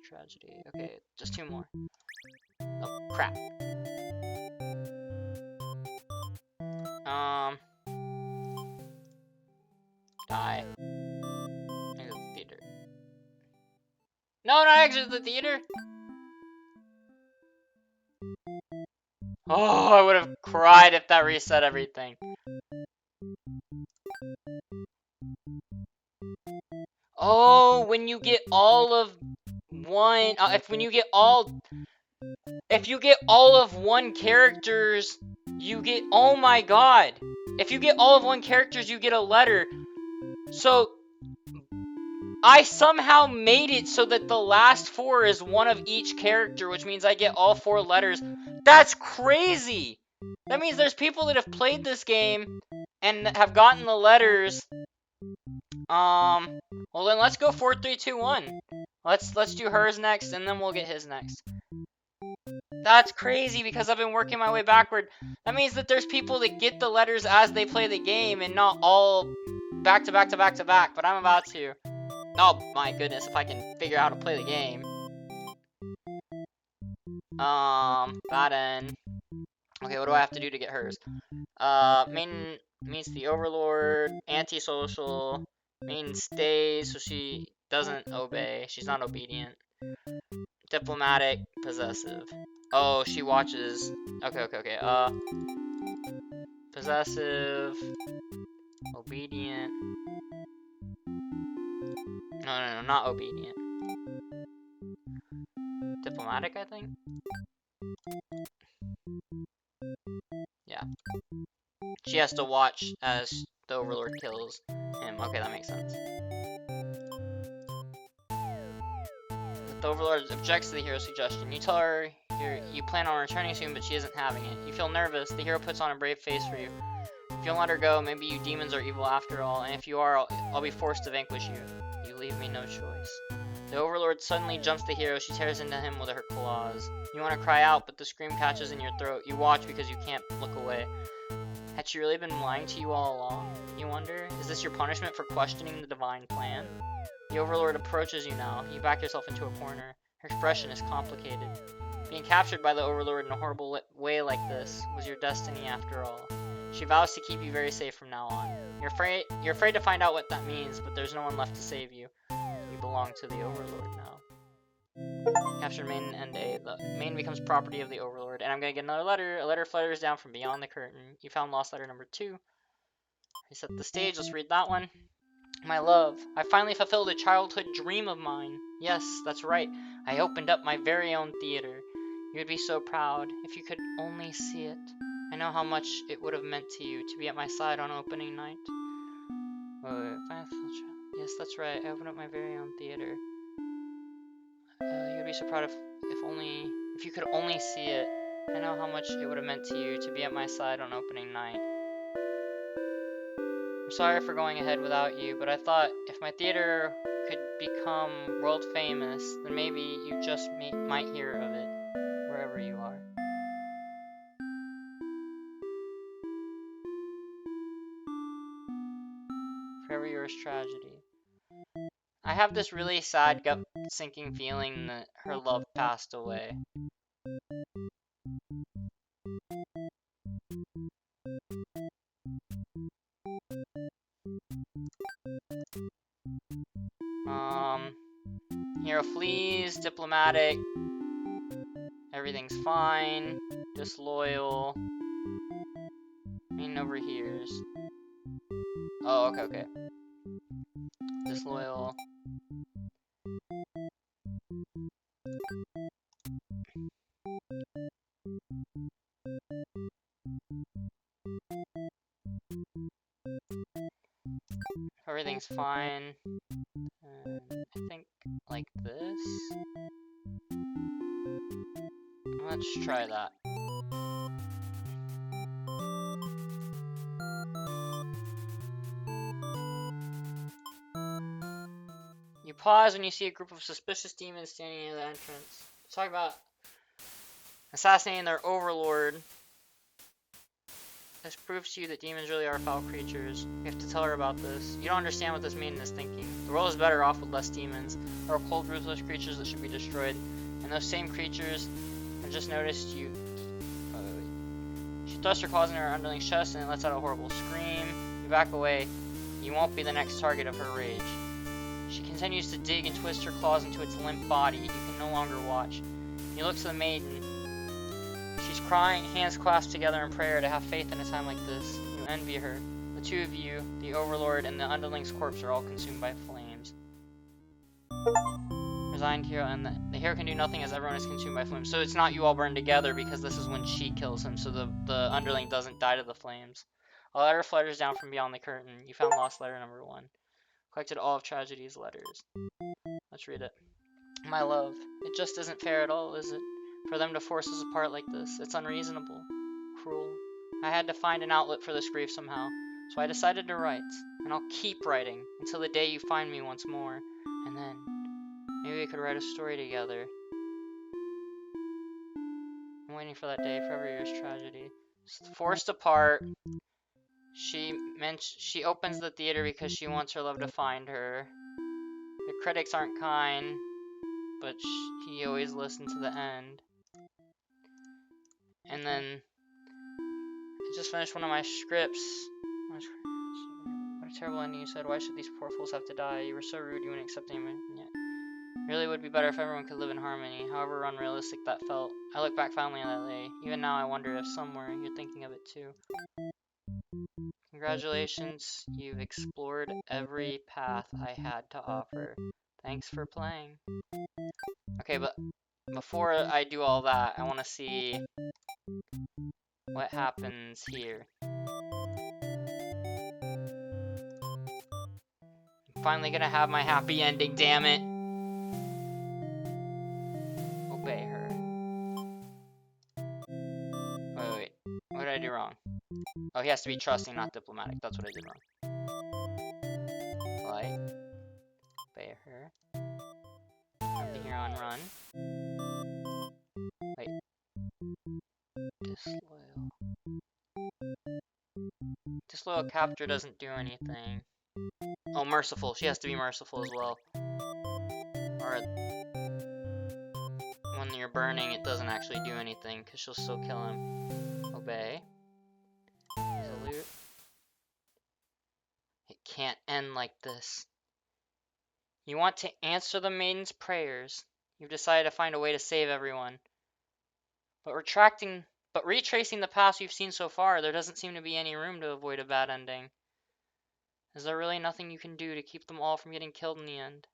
Tragedy. Okay, just 2 more. Oh, crap. Die. Exit the theater. No, not exit the theater! Oh, I would have cried if that reset everything. Oh, when you get all of one, if you get all of one characters, you get, oh my god. If you get all of one characters, you get a letter. So, I somehow made it so that the last 4 is one of each character, which means I get all 4 letters. That's crazy! That means there's people that have played this game and have gotten the letters. Well then let's go 4, 3, 2, 1. Let's do hers next, and then we'll get his next. That's crazy because I've been working my way backward. That means that there's people that get the letters as they play the game and not all back to back to back to back, but I'm about to. Oh my goodness, if I can figure out how to play the game. Baden. Okay, what do I have to do to get hers? Main meets the Overlord, antisocial. Main stays, so she doesn't obey. She's not obedient. Diplomatic, possessive. Oh, she watches. Okay. Possessive, obedient. No, not obedient. Diplomatic, I think? Yeah. She has to watch as the Overlord kills him. Okay, that makes sense. The Overlord objects to the hero's suggestion. You tell her you plan on returning soon, but she isn't having it. You feel nervous. The hero puts on a brave face for you. If you don't let her go, maybe you demons are evil after all, and if you are, I'll be forced to vanquish you. You leave me no choice. The Overlord suddenly jumps the hero. She tears into him with her claws. You want to cry out, but the scream catches in your throat. You watch because you can't look away. Had she really been lying to you all along? You wonder? Is this your punishment for questioning the divine plan? The Overlord approaches you now. You back yourself into a corner. Her expression is complicated. Being captured by the Overlord in a horrible way like this was your destiny after all. She vows to keep you very safe from now on. You're afraid to find out what that means, but there's no one left to save you. You belong to the Overlord now. Captured Main and A. The Main becomes property of the Overlord. And I'm gonna get another letter. A letter flutters down from beyond the curtain. You found lost letter number 2. I set the stage. Let's read that one. My love, I finally fulfilled a childhood dream of mine. Yes, that's right. I opened up my very own theater. You would be so proud if you could only see it. I know how much it would have meant to you to be at my side on opening night. Yes, that's right. I opened up my very own theater. You would be so proud if you could only see it. I know how much it would have meant to you to be at my side on opening night. I'm sorry for going ahead without you, but I thought if my theater could become world famous, then maybe you just might hear of it wherever you are. Forever yours, Tragedy. I have this really sad gut-sinking feeling that her love passed away. Hero flees, diplomatic, everything's fine, disloyal, Main overhears. Oh, okay. Disloyal. Everything's everything's fine. And I think like this. Let's try that. You pause when you see a group of suspicious demons standing near the entrance. Talk about assassinating their overlord. This proves to you that demons really are foul creatures. You have to tell her about this. You don't understand what this maiden is thinking. The world is better off with less demons. There are cold, ruthless creatures that should be destroyed. And those same creatures have just noticed you. She thrusts her claws into her underling's chest and it lets out a horrible scream. You back away. You won't be the next target of her rage. She continues to dig and twist her claws into its limp body. You can no longer watch. You look to the maiden. She's crying, hands clasped together in prayer to have faith in a time like this. You envy her. The two of you, the overlord and the underling's corpse, are all consumed by flames. Resigned hero, and the hero can do nothing as everyone is consumed by flames. So it's not you all burn together because this is when she kills him, so the underling doesn't die to the flames. A letter flutters down from beyond the curtain. You found lost letter number 1. Collected all of Tragedy's letters. Let's read it. My love, it just isn't fair at all, is it? For them to force us apart like this. It's unreasonable. Cruel. I had to find an outlet for this grief somehow. So I decided to write. And I'll keep writing until the day you find me once more. And then, maybe we could write a story together. I'm waiting for that day. Forever Yours, Tragedy. Forced apart. She opens the theater because she wants her love to find her. The critics aren't kind, but he always listened to the end. And then I just finished one of my scripts. What a terrible ending, you said. Why should these poor fools have to die? You were so rude, you wouldn't accept anyone. Yeah. Really would be better if everyone could live in harmony, however unrealistic that felt. I look back fondly on that day. Even now I wonder if somewhere you're thinking of it too. Congratulations, you've explored every path I had to offer. Thanks for playing. Okay, but before I do all that, I want to see what happens here. I'm finally gonna have my happy ending, damn it. Obey her. Wait. What did I do wrong? Oh, he has to be trusting, not diplomatic. That's what I did wrong. Polite. Obey her. Have the hero on run. Wait. Disloyal. Disloyal captor doesn't do anything. Oh, merciful. She has to be merciful as well. Or when you're burning, it doesn't actually do anything because she'll still kill him. Obey. Resolute. It can't end like this. You want to answer the maiden's prayers. You've decided to find a way to save everyone. But retracing the paths you've seen so far, there doesn't seem to be any room to avoid a bad ending. Is there really nothing you can do to keep them all from getting killed in the end?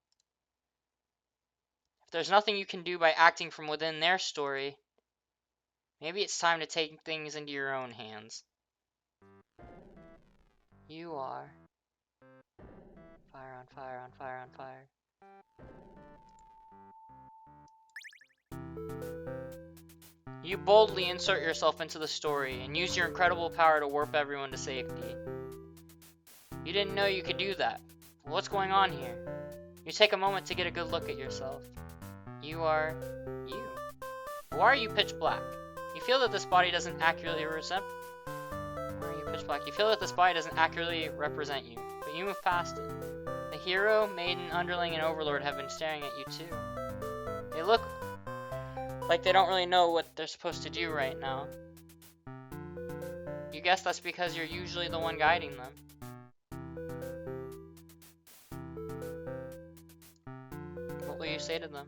If there's nothing you can do by acting from within their story, maybe it's time to take things into your own hands. You are. Fire on fire on fire on fire. You boldly insert yourself into the story and use your incredible power to warp everyone to safety. You didn't know you could do that. What's going on here? You take a moment to get a good look at yourself. You are you. Why are you pitch black? You feel that this body doesn't accurately represent. Why are you pitch black? You feel that this body doesn't accurately represent you, but you move past it. The hero, maiden, underling, and overlord have been staring at you too. They look like they don't really know what they're supposed to do right now. You guess that's because you're usually the one guiding them. What will you say to them?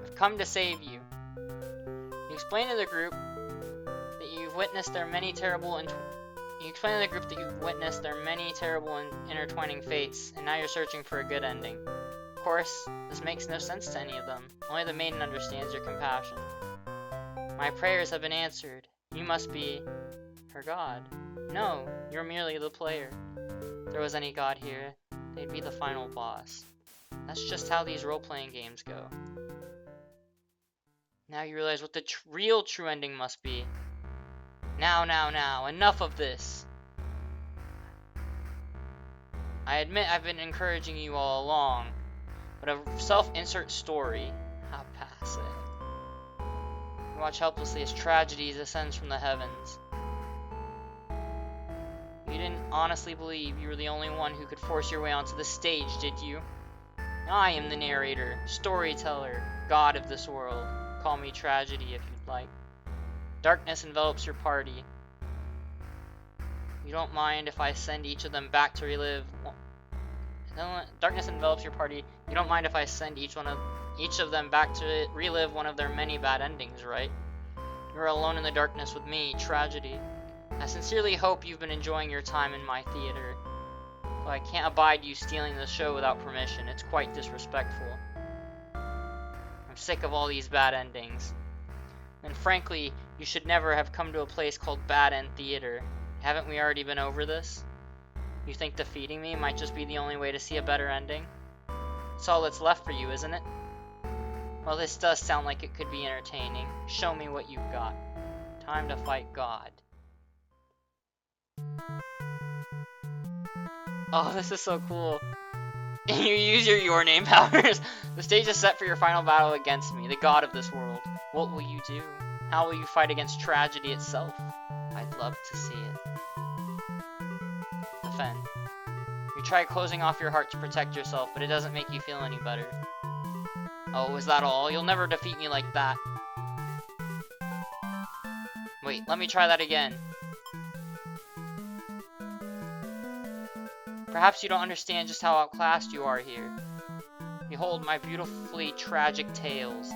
I've come to save you. You explain to the group that you've witnessed their many terrible intertwining fates, and now you're searching for a good ending. Of course, this makes no sense to any of them. Only the maiden understands your compassion. My prayers have been answered. You must be her god. No, you're merely the player. there was any god here, they'd be the final boss. That's just how these role-playing games go. Now you realize what the real true ending must be. Now, enough of this. I admit I've been encouraging you all along, but a self-insert story, how pass it. You watch helplessly as tragedy ascends from the heavens. You didn't honestly believe you were the only one who could force your way onto the stage, did you? I am the narrator, storyteller, god of this world. Call me Tragedy if you'd like. Darkness envelops your party. You don't mind if I send each of them back to relive... Darkness envelops your party. You don't mind if I send each of them back to relive one of their many bad endings, right? You're alone in the darkness with me, Tragedy. I sincerely hope you've been enjoying your time in my theater. Though I can't abide you stealing the show without permission. It's quite disrespectful. I'm sick of all these bad endings. And frankly, you should never have come to a place called Bad End Theater. Haven't we already been over this? You think defeating me might just be the only way to see a better ending? It's all that's left for you, isn't it? Well, this does sound like it could be entertaining. Show me what you've got. Time to fight God. Oh, this is so cool. You use your name powers. The stage is set for your final battle against me, the god of this world. What will you do? How will you fight against tragedy itself? I'd love to see it. Defend. You try closing off your heart to protect yourself, but it doesn't make you feel any better. Oh, is that all? You'll never defeat me like that. Wait, let me try that again. Perhaps you don't understand just how outclassed you are here. Behold my beautifully tragic tales.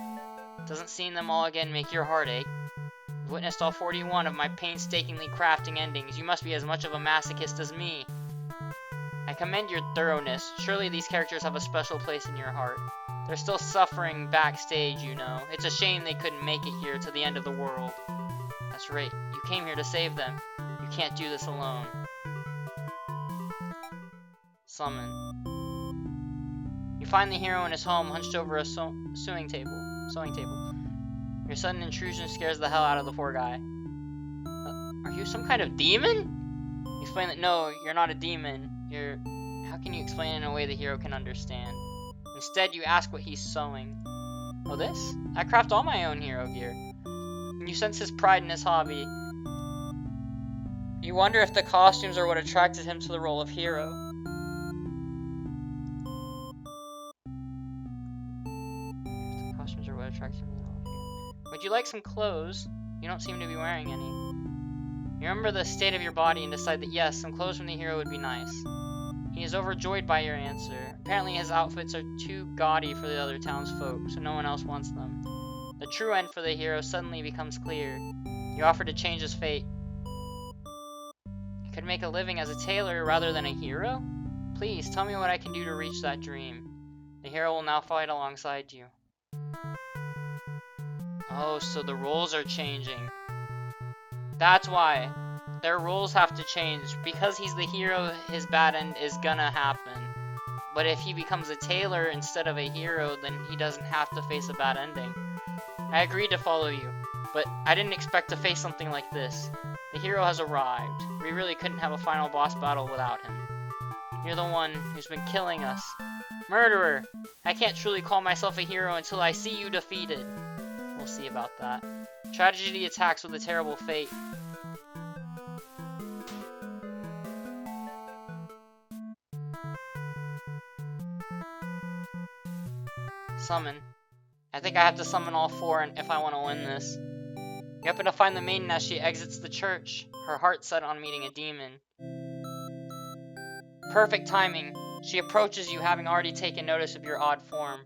Doesn't seeing them all again make your heart ache? You've witnessed all 41 of my painstakingly crafting endings. You must be as much of a masochist as me. I commend your thoroughness. Surely these characters have a special place in your heart. They're still suffering backstage, you know. It's a shame they couldn't make it here to the end of the world. That's right. You came here to save them. You can't do this alone. Summon. You find the hero in his home hunched over a sewing table. Your sudden intrusion scares the hell out of the poor guy. Are you some kind of demon? You explain that no, you're not a demon. How can you explain it in a way the hero can understand? Instead, you ask what he's sewing. Oh, this? I craft all my own hero gear. You sense his pride in his hobby. You wonder if the costumes are what attracted him to the role of hero. Would you like some clothes? You don't seem to be wearing any. You remember the state of your body and decide that yes, some clothes from the hero would be nice. He is overjoyed by your answer. Apparently his outfits are too gaudy for the other townsfolk, so no one else wants them. The true end for the hero suddenly becomes clear. You offer to change his fate. You could make a living as a tailor rather than a hero? Please, tell me what I can do to reach that dream. The hero will now fight alongside you. Oh, so the roles are changing. That's why. Their roles have to change. Because he's the hero, his bad end is gonna happen. But if he becomes a tailor instead of a hero, then he doesn't have to face a bad ending. I agreed to follow you, but I didn't expect to face something like this. The hero has arrived. We really couldn't have a final boss battle without him. You're the one who's been killing us. Murderer! I can't truly call myself a hero until I see you defeated. We'll see about that. Tragedy attacks with a terrible fate. Summon. I think I have to summon all 4 if I want to win this. You happen to find the maiden as she exits the church, her heart set on meeting a demon. Perfect timing. She approaches you having already taken notice of your odd form.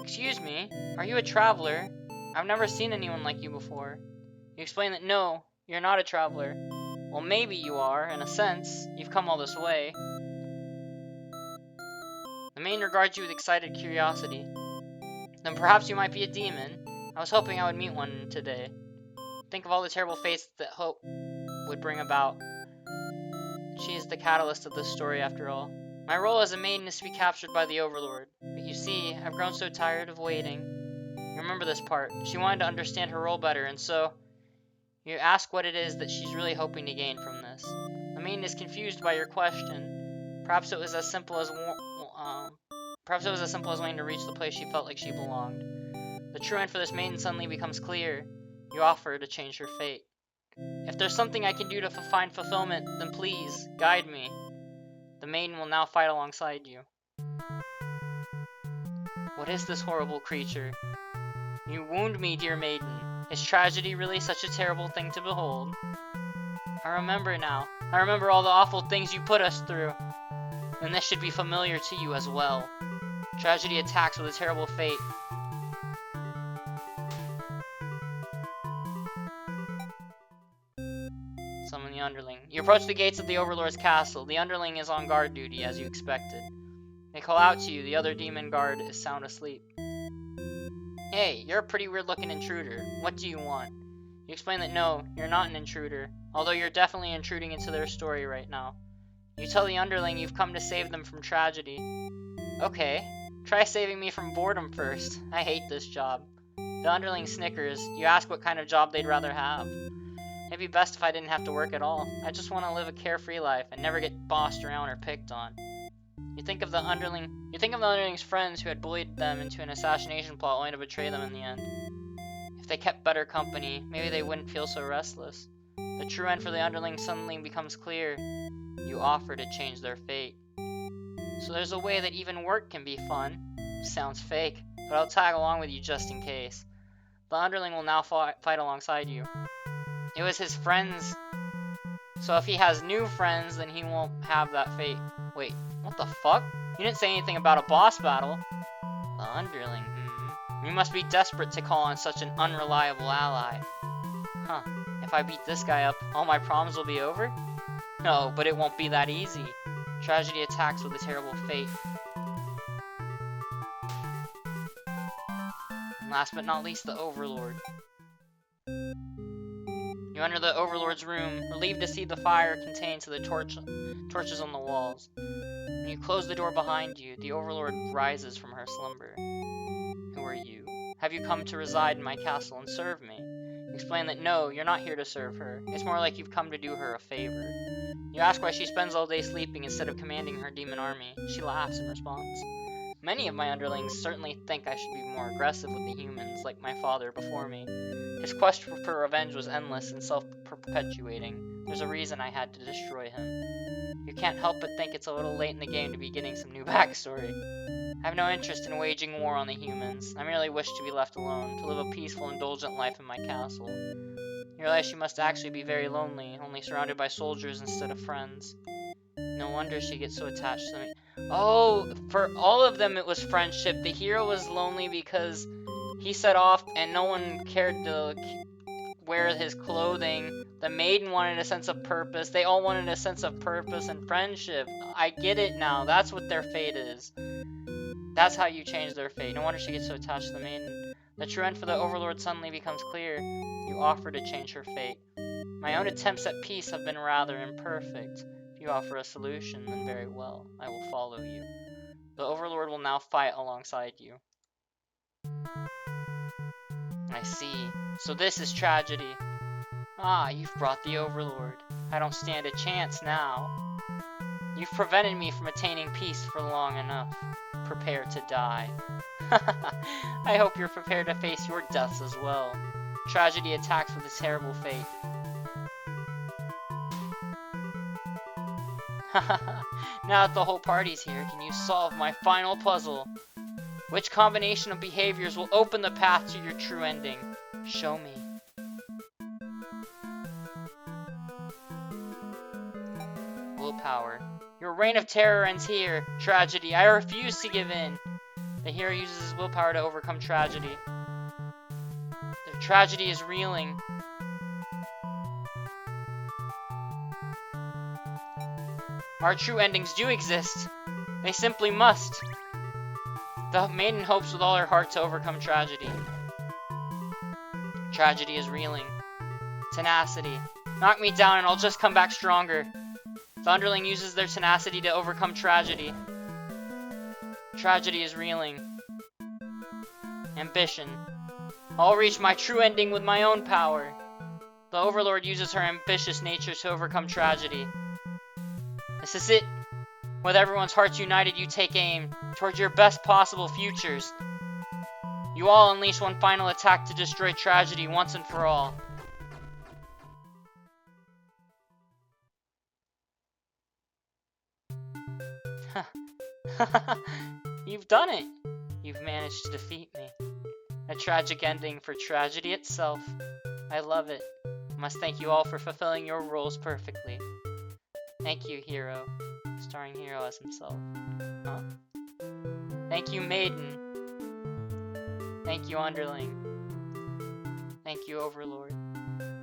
Excuse me, are you a traveler? I've never seen anyone like you before. You explain that no, you're not a traveler. Well, maybe you are, in a sense. You've come all this way. The maiden regards you with excited curiosity. Then perhaps you might be a demon. I was hoping I would meet one today. Think of all the terrible fates that hope would bring about. She is the catalyst of this story, after all. My role as a maiden is to be captured by the Overlord. But you see, I've grown so tired of waiting. You remember this part. She wanted to understand her role better, and so... You ask what it is that she's really hoping to gain from this. The maiden is confused by your question. Perhaps it was as simple as wanting to reach the place she felt like she belonged. The true end for this maiden suddenly becomes clear. You offer to change her fate. If there's something I can do to find fulfillment, then please, guide me. The maiden will now fight alongside you. What is this horrible creature? You wound me, dear maiden. Is tragedy really such a terrible thing to behold? I remember now. I remember all the awful things you put us through. And this should be familiar to you as well. Tragedy attacks with a terrible fate. Summon the Underling. You approach the gates of the Overlord's castle. The Underling is on guard duty, as you expected. They call out to you. The other demon guard is sound asleep. Hey, you're a pretty weird-looking intruder. What do you want? You explain that no, you're not an intruder, although you're definitely intruding into their story right now. You tell the Underling you've come to save them from tragedy. Okay, try saving me from boredom first. I hate this job. The Underling snickers. You ask what kind of job they'd rather have. It'd be best if I didn't have to work at all. I just want to live a carefree life and never get bossed around or picked on. You think of the Underling's friends who had bullied them into an assassination plot only to betray them in the end. If they kept better company, maybe they wouldn't feel so restless. The true end for the Underling suddenly becomes clear. You offer to change their fate. So there's a way that even work can be fun. Sounds fake, but I'll tag along with you just in case. The Underling will now fight alongside you. It was his friends. So if he has new friends, then he won't have that fate. Wait, what the fuck? You didn't say anything about a boss battle. The Underling, You must be desperate to call on such an unreliable ally. Huh, if I beat this guy up, all my problems will be over? No, but it won't be that easy. Tragedy attacks with a terrible fate. And last but not least, the Overlord. You enter the Overlord's room, relieved to see the fire contained to the torches on the walls. When you close the door behind you, the Overlord rises from her slumber. Who are you? Have you come to reside in my castle and serve me? You explain that no, you're not here to serve her. It's more like you've come to do her a favor. You ask why she spends all day sleeping instead of commanding her demon army. She laughs in response. Many of my underlings certainly think I should be more aggressive with the humans, like my father before me. His quest for revenge was endless and self-perpetuating. There's a reason I had to destroy him. You can't help but think it's a little late in the game to be getting some new backstory. I have no interest in waging war on the humans. I merely wish to be left alone, to live a peaceful, indulgent life in my castle. You realize she must actually be very lonely, only surrounded by soldiers instead of friends. No wonder she gets so attached to me. Oh, for all of them it was friendship. The hero was lonely because he set off and no one cared to wear his clothing. The maiden wanted a sense of purpose. They all wanted a sense of purpose and friendship. I get it now. That's what their fate is. That's how you change their fate. No wonder she gets so attached to the maiden. The true end for the Overlord suddenly becomes clear. You offer to change her fate. My own attempts at peace have been rather imperfect. If you offer a solution, then very well. I will follow you. The Overlord will now fight alongside you. I see. So this is tragedy. Ah, you've brought the Overlord. I don't stand a chance now. You've prevented me from attaining peace for long enough. Prepare to die. I hope you're prepared to face your deaths as well. Tragedy attacks with a terrible fate. Now that the whole party's here, can you solve my final puzzle? Which combination of behaviors will open the path to your true ending? Show me. Willpower. Your reign of terror ends here. Tragedy. I refuse to give in. The hero uses his willpower to overcome tragedy. The tragedy is reeling. Our true endings do exist. They simply must. The maiden hopes with all her heart to overcome tragedy. Tragedy is reeling. Tenacity. Knock me down and I'll just come back stronger. The underling uses their tenacity to overcome tragedy. Tragedy is reeling. Ambition. I'll reach my true ending with my own power. The Overlord uses her ambitious nature to overcome tragedy. This is it. With everyone's hearts united, you take aim towards your best possible futures. You all unleash one final attack to destroy tragedy once and for all. You've done it! You've managed to defeat me. A tragic ending for tragedy itself. I love it. I must thank you all for fulfilling your roles perfectly. Thank you, Hero. Starring Hero as himself. Huh? Thank you, Maiden. Thank you, Underling. Thank you, Overlord.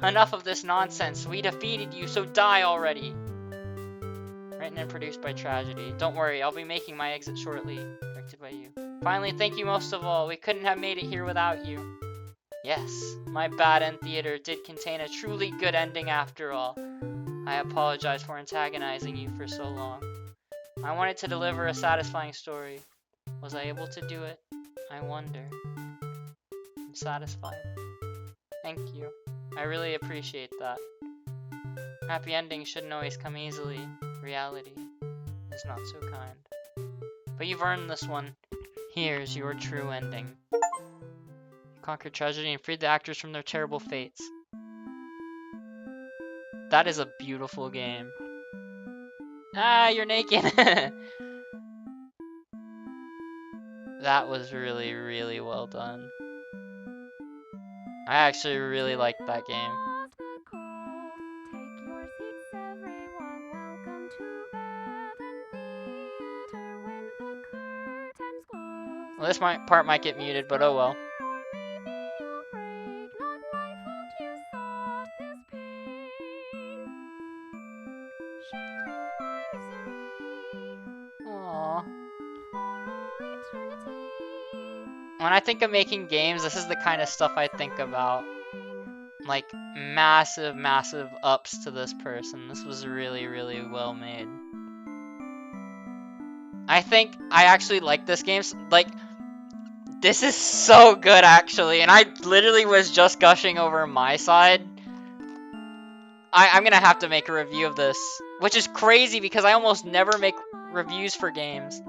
Enough of this nonsense. We defeated you, so die already. Written and produced by Tragedy. Don't worry, I'll be making my exit shortly. Directed by you. Finally, thank you most of all. We couldn't have made it here without you. Yes, my bad end theater did contain a truly good ending after all. I apologize for antagonizing you for so long. I wanted to deliver a satisfying story. Was I able to do it? I wonder. I'm satisfied. Thank you. I really appreciate that. Happy endings shouldn't always come easily. Reality is not so kind. But you've earned this one. Here's your true ending. You conquered tragedy and freed the actors from their terrible fates. That is a beautiful game. Ah, you're naked! That was really, really well done. I actually really liked that game. Well, this part might get muted, but oh well. Aww. When I think of making games, this is the kind of stuff I think about. Like, massive, massive ups to this person. This was really, really well made. I think I actually like this game. Like, this is so good, actually. And I literally was just gushing over my side. I'm gonna have to make a review of this. Which is crazy because I almost never make reviews for games.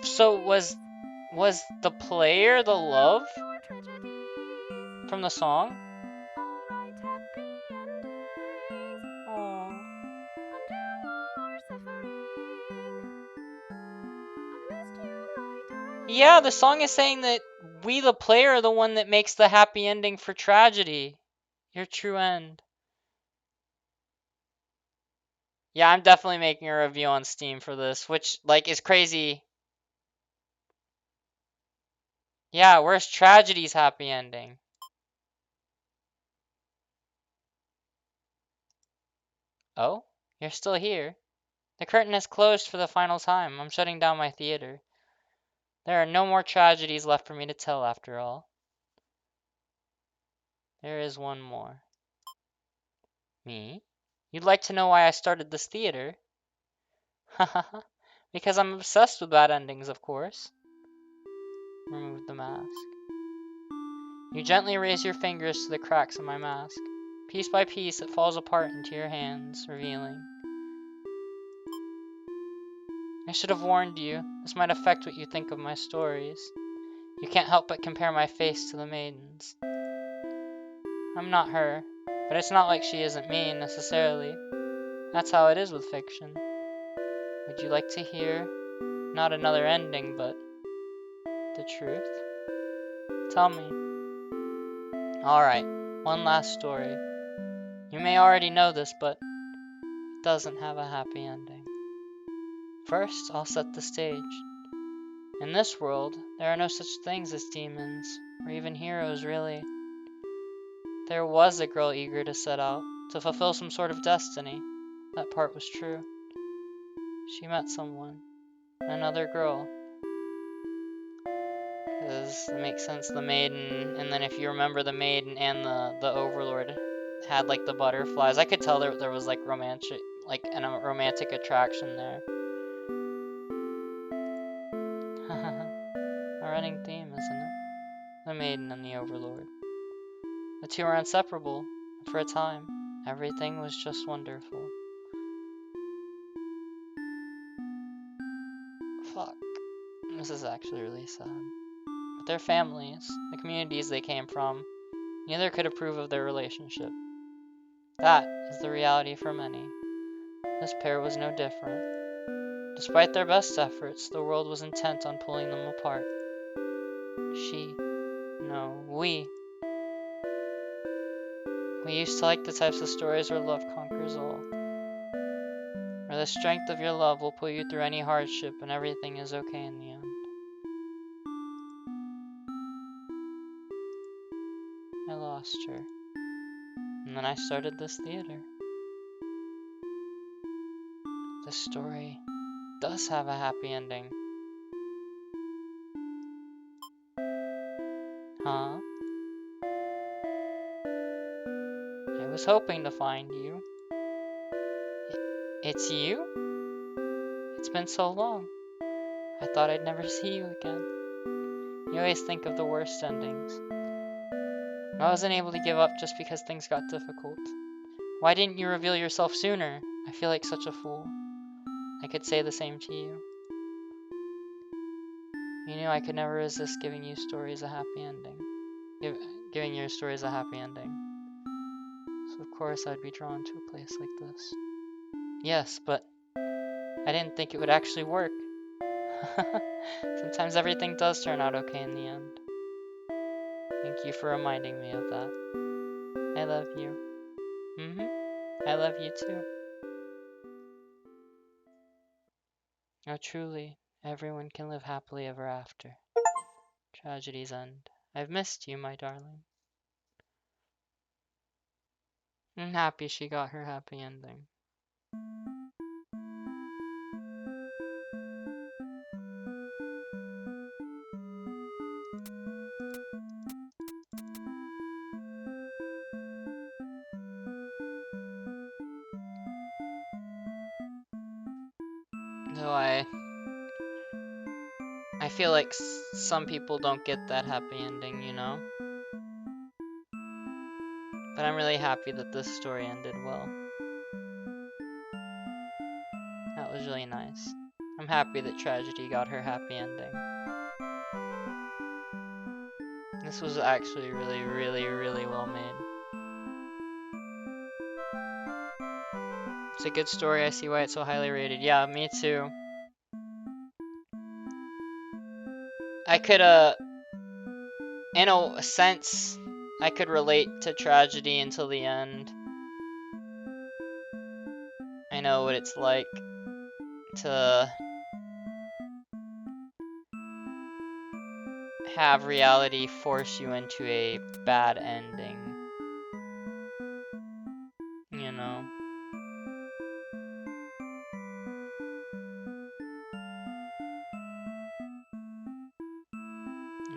So was the player the love from the song? Aww. Yeah, the song is saying that we, the player, are the one that makes the happy ending for tragedy. Your true end. Yeah, I'm definitely making a review on Steam for this, which, like, is crazy. Yeah, where's tragedy's happy ending? Oh? You're still here? The curtain has closed for the final time. I'm shutting down my theater. There are no more tragedies left for me to tell, after all. There is one more. Me? You'd like to know why I started this theater? Hahaha. Because I'm obsessed with bad endings, of course. Remove the mask. You gently raise your fingers to the cracks in my mask. Piece by piece, it falls apart into your hands, revealing. I should have warned you. This might affect what you think of my stories. You can't help but compare my face to the maiden's. I'm not her, but it's not like she isn't me, necessarily. That's how it is with fiction. Would you like to hear, not another ending, but the truth? Tell me. Alright, one last story. You may already know this, but it doesn't have a happy ending. First, I'll set the stage. In this world, there are no such things as demons, or even heroes, really. There was a girl eager to set out, to fulfill some sort of destiny. That part was true. She met someone, another girl, because it makes sense. The maiden, and then if you remember, the maiden and the overlord had like the butterflies. I could tell there was like romantic, like a romantic attraction there. A running theme, isn't it? The maiden and the overlord. The two are inseparable. For a time, everything was just wonderful. Fuck. This is actually really sad. But their families, the communities they came from, neither could approve of their relationship. That is the reality for many. This pair was no different. Despite their best efforts, the world was intent on pulling them apart. We used to like the types of stories where love conquers all. Where the strength of your love will pull you through any hardship and everything is okay in the end. I lost her. And then I started this theater. This story does have a happy ending. Huh? I was hoping to find you. It's you? It's been so long. I thought I'd never see you again. You always think of the worst endings. I wasn't able to give up just because things got difficult. Why didn't you reveal yourself sooner? I feel like such a fool. I could say the same to you. You knew I could never resist giving you stories a happy ending. Giving your stories a happy ending. So of course I'd be drawn to a place like this. Yes, but I didn't think it would actually work. Sometimes everything does turn out okay in the end. Thank you for reminding me of that. I love you. I love you too. Oh, truly, everyone can live happily ever after. Tragedies end. I've missed you, my darling. I'm happy she got her happy ending. Though I feel like some people don't get that happy ending, you know? But I'm really happy that this story ended well. That was really nice. I'm happy that Tragedy got her happy ending. This was actually really, really, really well made. It's a good story. I see why it's so highly rated. Yeah, me too. I could, in a sense, I could relate to Tragedy until the end. I know what it's like to have reality force you into a bad ending. You know?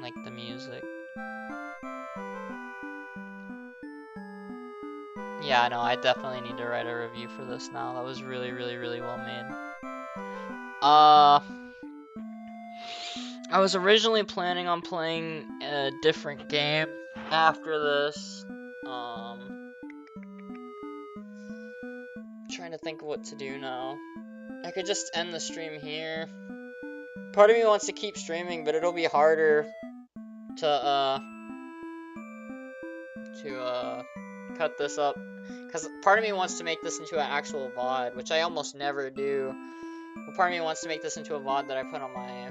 Like the music. Yeah, no, I definitely need to write a review for this now. That was really, really, really well made. I was originally planning on playing a different game after this. Trying to think of what to do now. I could just end the stream here. Part of me wants to keep streaming, but it'll be harder to cut this up. Because part of me wants to make this into an actual VOD, which I almost never do. But part of me wants to make this into a VOD that I put on my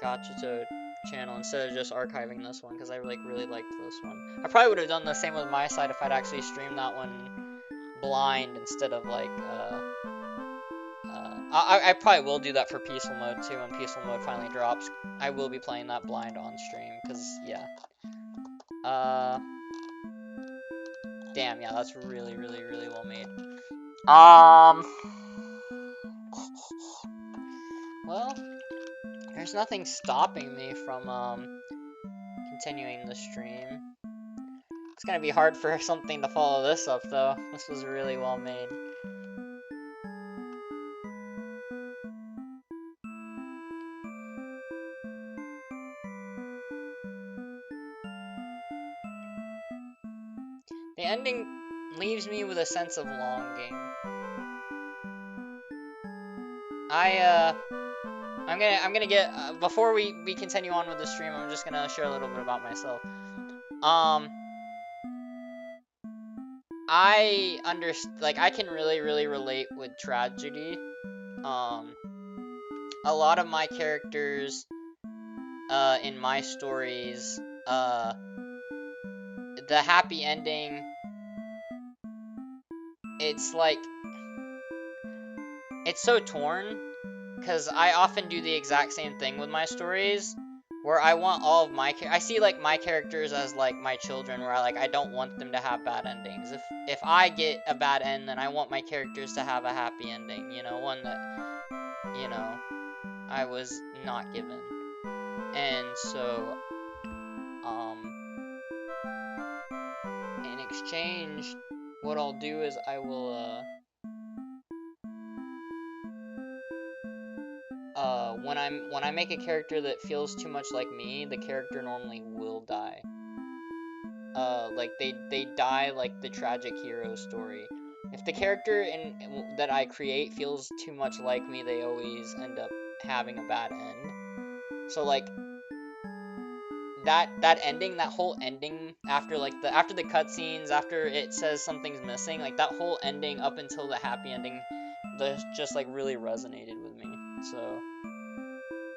Gotcha Toad channel instead of just archiving this one, because I really liked this one. I probably would have done the same with my side if I'd actually streamed that one blind instead of like I probably will do that for Peaceful Mode too. When Peaceful Mode finally drops, I will be playing that blind on stream, because yeah. Damn, yeah, that's really, really, really well made. Well, there's nothing stopping me from continuing the stream. It's gonna be hard for something to follow this up, though. This was really well made. The ending leaves me with a sense of longing. I'm gonna get before we continue on with the stream. I'm just gonna share a little bit about myself. I I can really relate with tragedy. A lot of my characters in my stories, the happy ending, it's like, it's so torn, because I often do the exact same thing with my stories, where I want all of my I see like my characters as like my children, where I don't want them to have bad endings. If I get a bad end, then I want my characters to have a happy ending, you know, one that, you know, I was not given. And so, in exchange, what I'll do is I will, when I make a character that feels too much like me, the character normally will die. Like they die like the tragic hero story. If the character that I create feels too much like me, they always end up having a bad end. So like that ending, that whole ending after the cutscenes, after it says something's missing, like that whole ending up until the happy ending, just like really resonated with me. So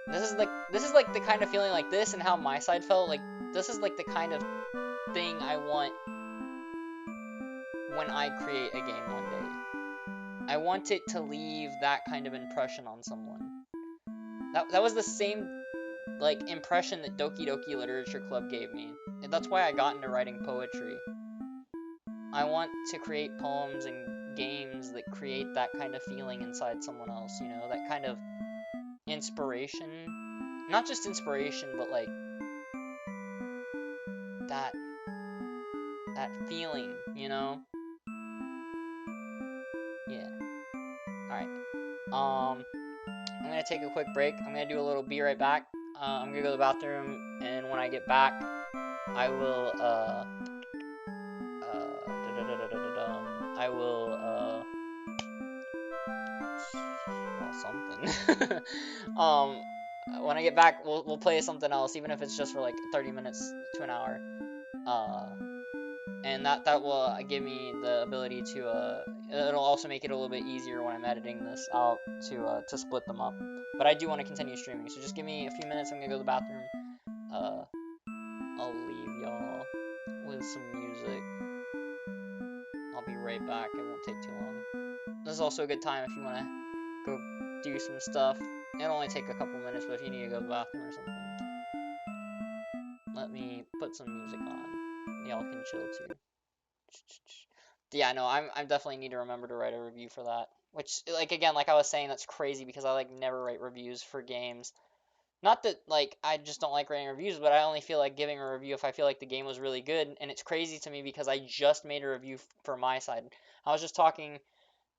this is like the kind of feeling like this, and how my side felt. Like this is like the kind of thing I want when I create a game one day. I want it to leave that kind of impression on someone. That was the same like impression that Doki Doki Literature Club gave me. And that's why I got into writing poetry. I want to create poems and games that create that kind of feeling inside someone else, you know, that kind of inspiration. Not just inspiration, but like that feeling, you know? Yeah. Alright. I'm gonna take a quick break. I'm gonna do a little be right back. I'm gonna go to the bathroom, and when I get back, I will, something. When I get back, we'll play something else, even if it's just for like 30 minutes to an hour. And that will give me the ability to, it'll also make it a little bit easier when I'm editing this out to split them up. But I do want to continue streaming, so just give me a few minutes. I'm gonna go to the bathroom. I'll leave y'all with some music. I'll be right back. It won't take too long. This is also a good time if you want to go do some stuff. It'll only take a couple minutes, but if you need to go to the bathroom or something, let me put some music on. Y'all can chill too. Yeah, no, I'm definitely need to remember to write a review for that. Which, like, again, like I was saying, that's crazy because I like never write reviews for games. Not that like I just don't like writing reviews, but I only feel like giving a review if I feel like the game was really good. And it's crazy to me because I just made a review for my side. I was just talking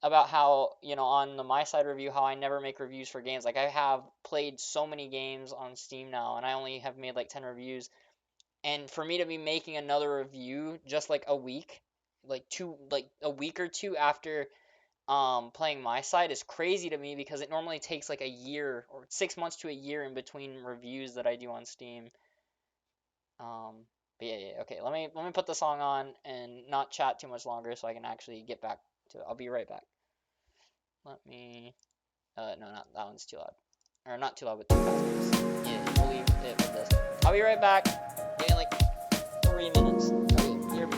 about how, you know, on the my side review, how I never make reviews for games. Like I have played so many games on Steam now, and I only have made like 10 reviews. And for me to be making another review just like a week, like a week or two after playing my side is crazy to me because it normally takes like a year or 6 months to a year in between reviews that I do on Steam. But yeah, okay. Let me put the song on and not chat too much longer so I can actually get back to it. I'll be right back. Let me no, not that one's too loud. Or not too loud, but too fast. Yeah, we'll leave it with this. I'll be right back. In like 3 minutes. Okay, hear me.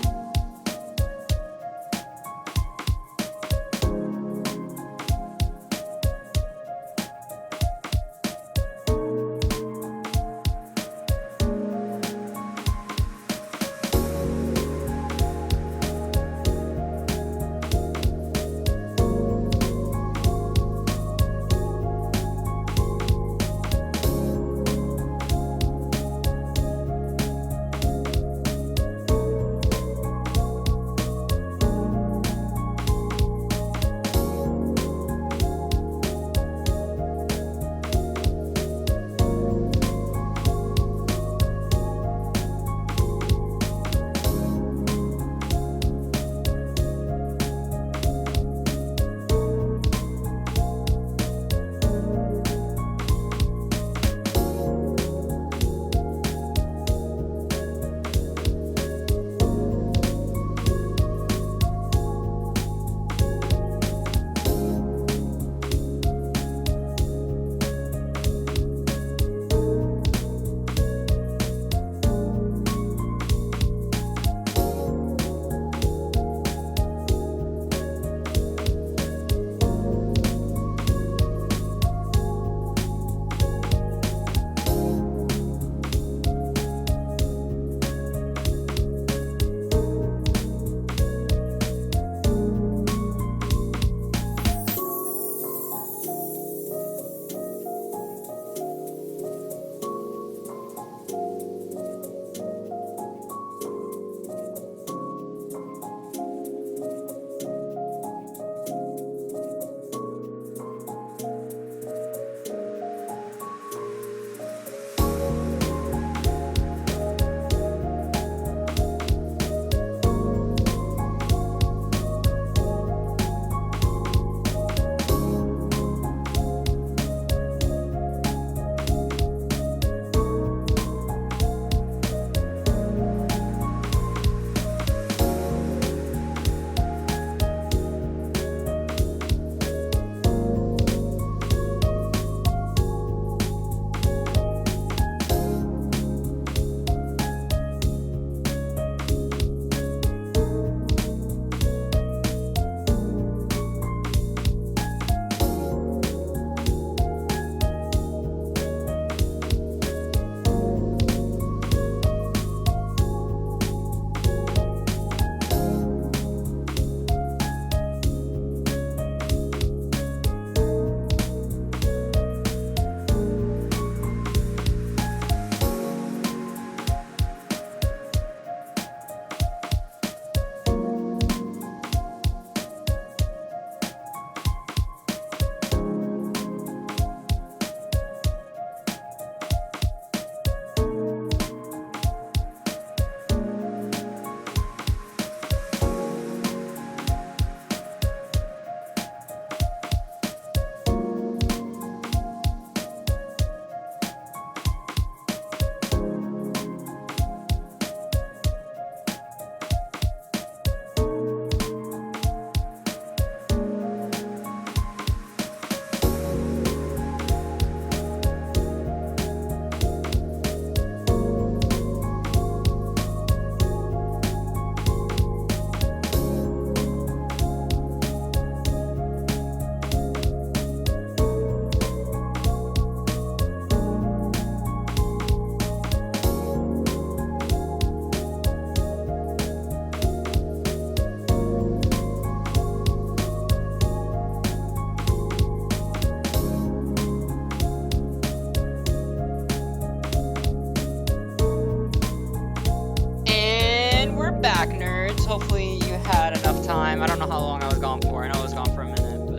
back, nerds. Hopefully you had enough time. I don't know how long I was gone for. I know I was gone for a minute, but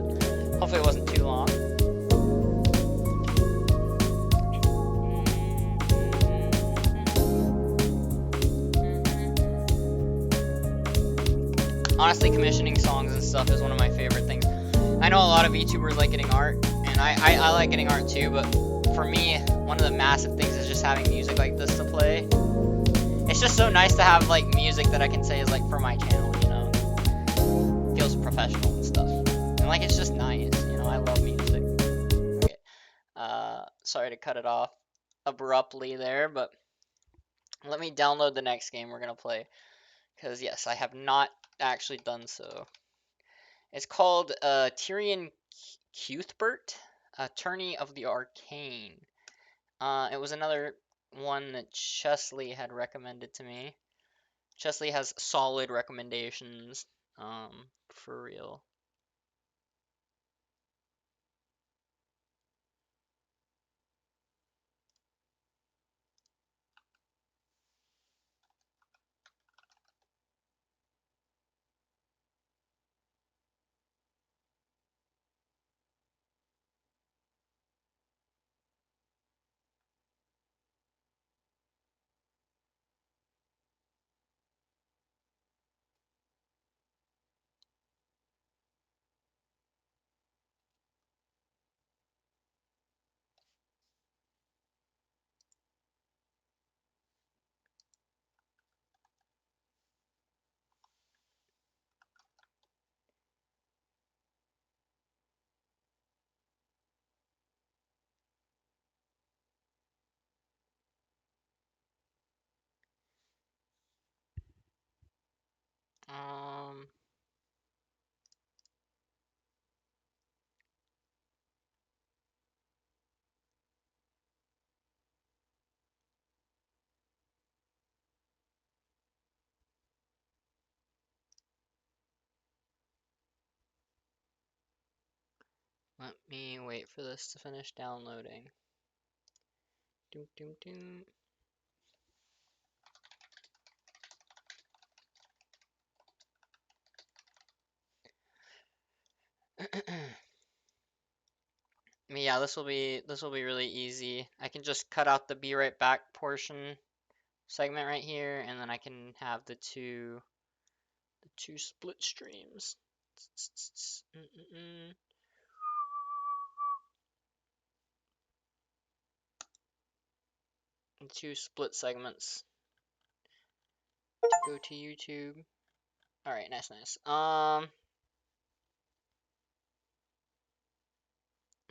hopefully it wasn't too long. Honestly, commissioning songs and stuff is one of my favorite things. I know a lot of VTubers like getting art, and I like getting art too, but for me, one of the massive things is just having music like this to play. It's just so nice to have like music that I can say is like for my channel, you know? Feels professional and stuff. And like it's just nice, you know, I love music. Okay. Sorry to cut it off abruptly there, but let me download the next game we're gonna play. Because yes, I have not actually done so. It's called Tyrion Cuthbert, Attorney of the Arcane. It was another one that Chesley had recommended to me. Chesley has solid recommendations, for real. Let me wait for this to finish downloading. Doom, doom, doom. Yeah, this will be really easy. I can just cut out the be right back portion segment right here, and then I can have the two split streams. Two split segments. Go to YouTube. All right, nice.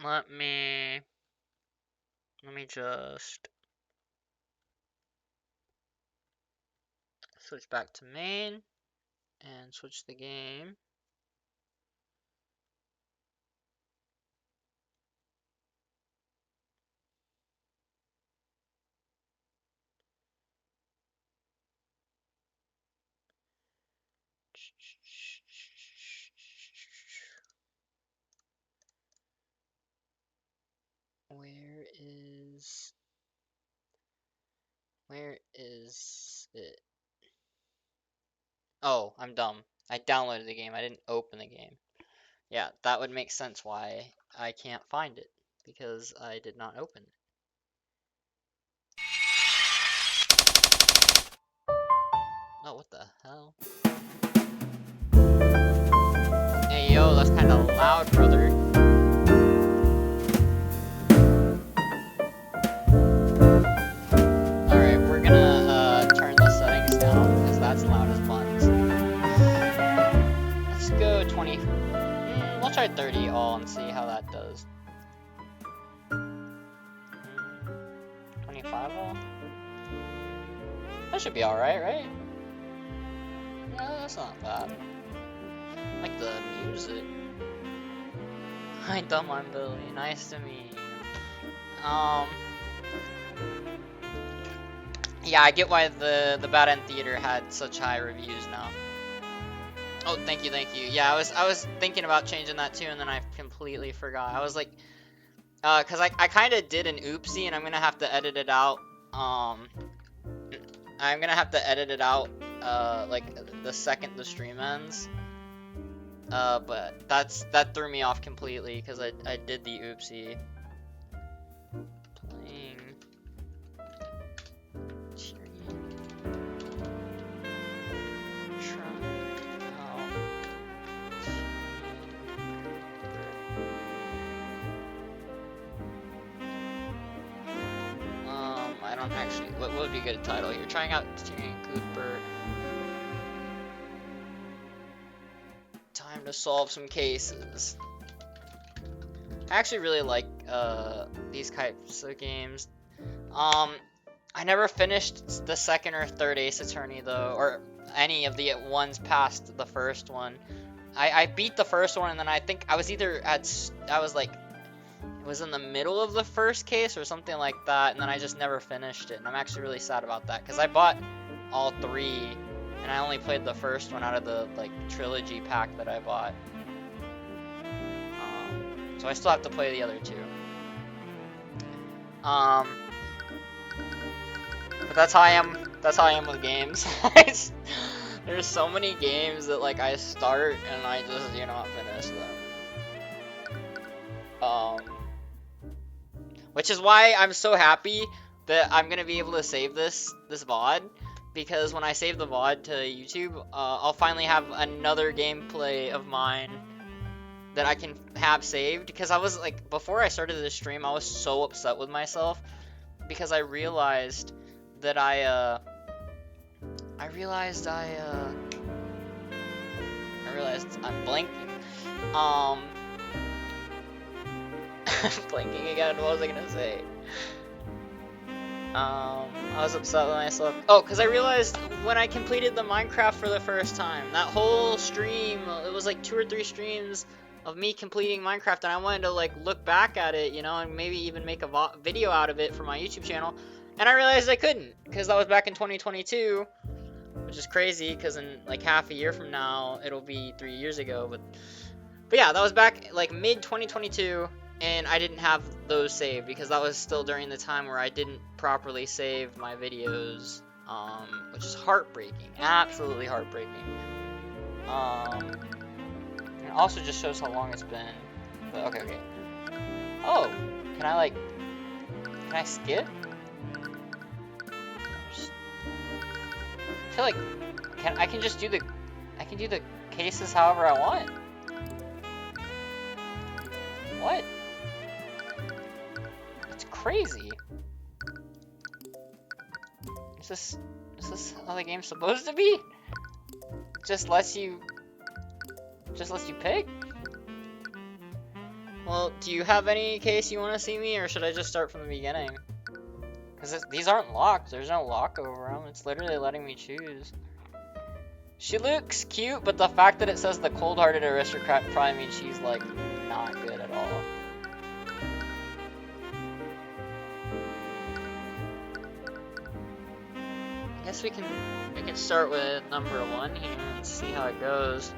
Let me just switch back to main and switch the game. Where is it? Oh, I'm dumb. I downloaded the game. I didn't open the game. Yeah, that would make sense why I can't find it, because I did not open it. Oh, what the hell? Hey, yo, that's kind of loud, brother. Alright, we're gonna turn the settings down, because that's loud as buns. Let's go 20. We'll try 30 all and see how that does. 25 all? That should be alright, right? No, that's not bad. I like the music. Hi, Dumb, I'm Billy. Nice to meet you. Yeah, I get why the Bad End Theater had such high reviews now. Oh, thank you. Yeah, I was thinking about changing that too, and then I completely forgot. I was like, cause I kind of did an oopsie, and I'm gonna have to edit it out. I'm gonna have to edit it out like the second the stream ends. But that threw me off completely because I did the oopsie. Playing stream. I don't actually. What would be a good title here? Trying out Tyrion Cooper. Time to solve some cases. I actually really like these types of games. I never finished the second or third Ace Attorney though, or any of the ones past the first one. I beat the first one, and then I think I was either it was in the middle of the first case or something like that, and then I just never finished it, and I'm actually really sad about that, because I bought all three, and I only played the first one out of the, like, trilogy pack that I bought. So I still have to play the other two. But that's how I am with games. There's so many games that, like, I start, and I just do not finish them. Which is why I'm so happy that I'm gonna be able to save this VOD, because when I save the VOD to YouTube, I'll finally have another gameplay of mine that I can have saved. Because I was like, before I started this stream, I was so upset with myself because I realized that I realized I'm blanking. Blinking again, what was I gonna say? I was upset with myself. Oh, because I realized when I completed the Minecraft for the first time, that whole stream, it was like 2 or 3 streams of me completing Minecraft, and I wanted to like look back at it, you know, and maybe even make a video out of it for my YouTube channel, and I realized I couldn't, because that was back in 2022, which is crazy, because in like half a year from now, it'll be 3 years ago, but yeah, that was back like mid-2022, and I didn't have those saved because that was still during the time where I didn't properly save my videos, which is heartbreaking, absolutely heartbreaking. It also just shows how long it's been. But okay. Oh, can I skip? I feel like I can do the cases however I want. What? It's crazy. Is this how the game's supposed to be? Just lets you pick? Well, do you have any case you want to see me, or should I just start from the beginning? Because these aren't locked. There's no lock over them. It's literally letting me choose. She looks cute, but the fact that it says the cold-hearted aristocrat probably means she's, like, not good at all. I guess we can start with number 1 here and see how it goes.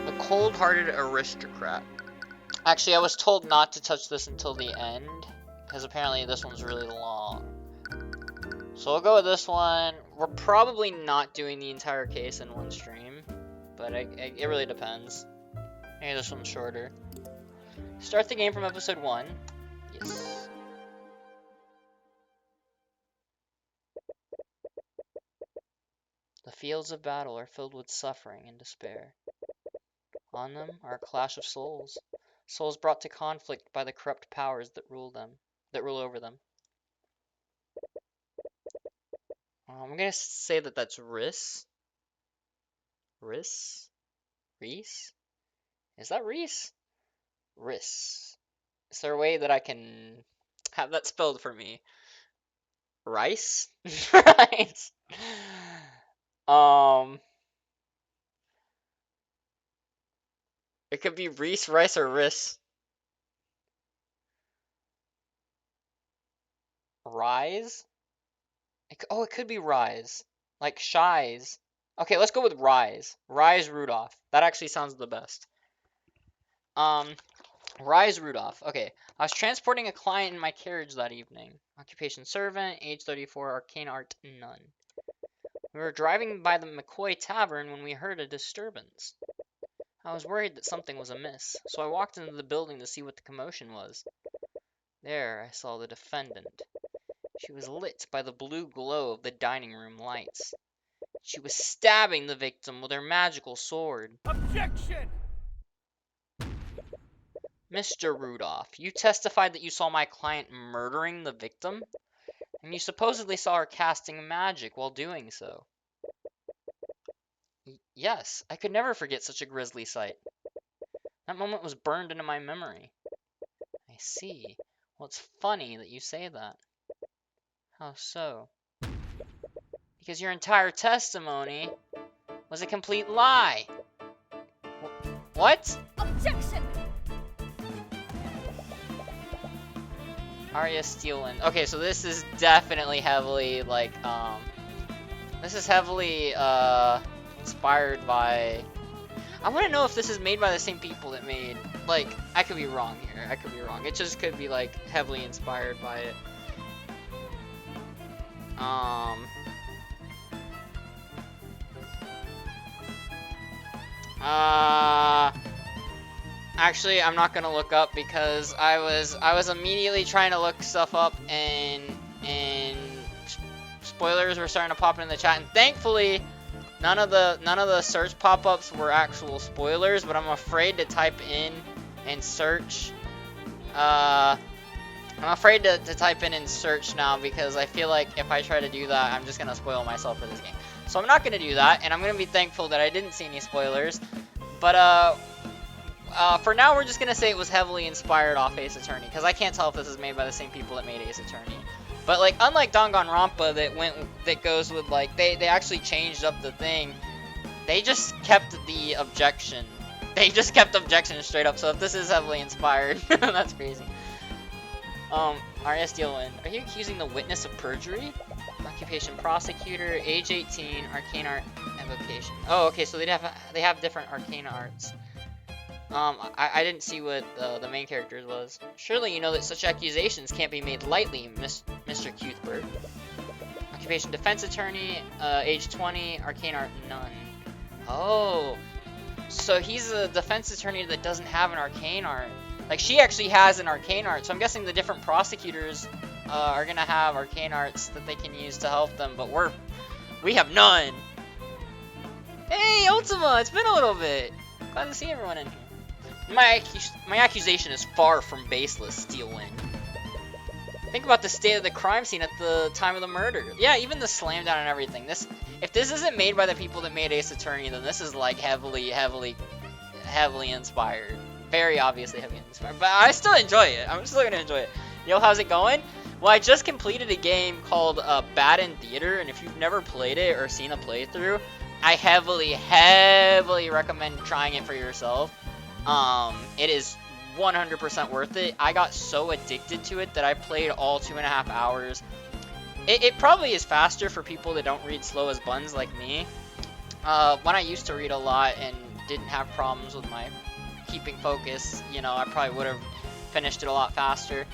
The cold-hearted aristocrat. Actually, I was told not to touch this until the end, because apparently this one's really long. So we'll go with this one. We're probably not doing the entire case in one stream, but it really depends. Maybe this one's shorter. Start the game from episode 1. Yes. The fields of battle are filled with suffering and despair. On them are a clash of souls. Souls brought to conflict by the corrupt powers that rule over them. I'm gonna say that that's Rhys. Rhys? Rhys? Is that Rhys? Rhys. Is there a way that I can have that spelled for me? Rice? Rice. It could be Rhys, Rice, or Rhys. Rise? It could be Rise. Like Shies. Okay, let's go with Rise. Rise Rudolph. That actually sounds the best. Rise Rudolph. Okay. I was transporting a client in my carriage that evening. Occupation servant, age 34, arcane art none. We were driving by the McCoy Tavern when we heard a disturbance. I was worried that something was amiss, so I walked into the building to see what the commotion was. There, I saw the defendant. She was lit by the blue glow of the dining room lights. She was stabbing the victim with her magical sword. Objection! Mr. Rudolph, you testified that you saw my client murdering the victim, and you supposedly saw her casting magic while doing so. Yes, I could never forget such a grisly sight. That moment was burned into my memory. I see. Well, it's funny that you say that. How so? Because your entire testimony was a complete lie. What? Objection! Arya Steelwind. Okay, so this is definitely heavily, like, this is heavily, inspired by... I want to know if this is made by the same people that made, like, I could be wrong here. I could be wrong. It just could be, like, heavily inspired by it. Actually, I'm not gonna look up because I was immediately trying to look stuff up and spoilers were starting to pop in the chat, and thankfully none of the search pop-ups were actual spoilers, but I'm afraid to type in and search. I'm afraid to type in and search now because I feel like if I try to do that, I'm just gonna spoil myself for this game. So I'm not gonna do that, and I'm gonna be thankful that I didn't see any spoilers. But for now, we're just gonna say it was heavily inspired off Ace Attorney, because I can't tell if this is made by the same people that made Ace Attorney. But like, unlike Danganronpa, that goes with like they actually changed up the thing. They just kept the objection. They just kept objection straight up. So if this is heavily inspired, that's crazy. Arya Steelwind, are you accusing the witness of perjury? Occupation prosecutor, age 18, arcane art, evocation. Oh, okay, so they have different arcane arts. I didn't see what the main character's was. Surely you know that such accusations can't be made lightly, Mr. Cuthbert. Occupation defense attorney, age 20, arcane art none. Oh, so he's a defense attorney that doesn't have an arcane art. Like, she actually has an arcane art, so I'm guessing the different prosecutors are gonna have arcane arts that they can use to help them, but we have none. Hey, Ultima, it's been a little bit. Glad to see everyone in here. My accusation is far from baseless, Steelwind. Think about the state of the crime scene at the time of the murder. Yeah, even the slam down and everything. If this isn't made by the people that made Ace Attorney, then this is like heavily inspired. Very obviously heavily inspired. But I still enjoy it. I'm still gonna enjoy it. Yo, how's it going? Well, I just completed a game called Bad in Theater, and if you've never played it or seen a playthrough, I heavily recommend trying it for yourself. It is 100% worth it. I got so addicted to it that I played all 2.5 hours. It probably is faster for people that don't read slow as buns like me. When I used to read a lot and didn't have problems with my keeping focus, you know, I probably would have finished it a lot faster.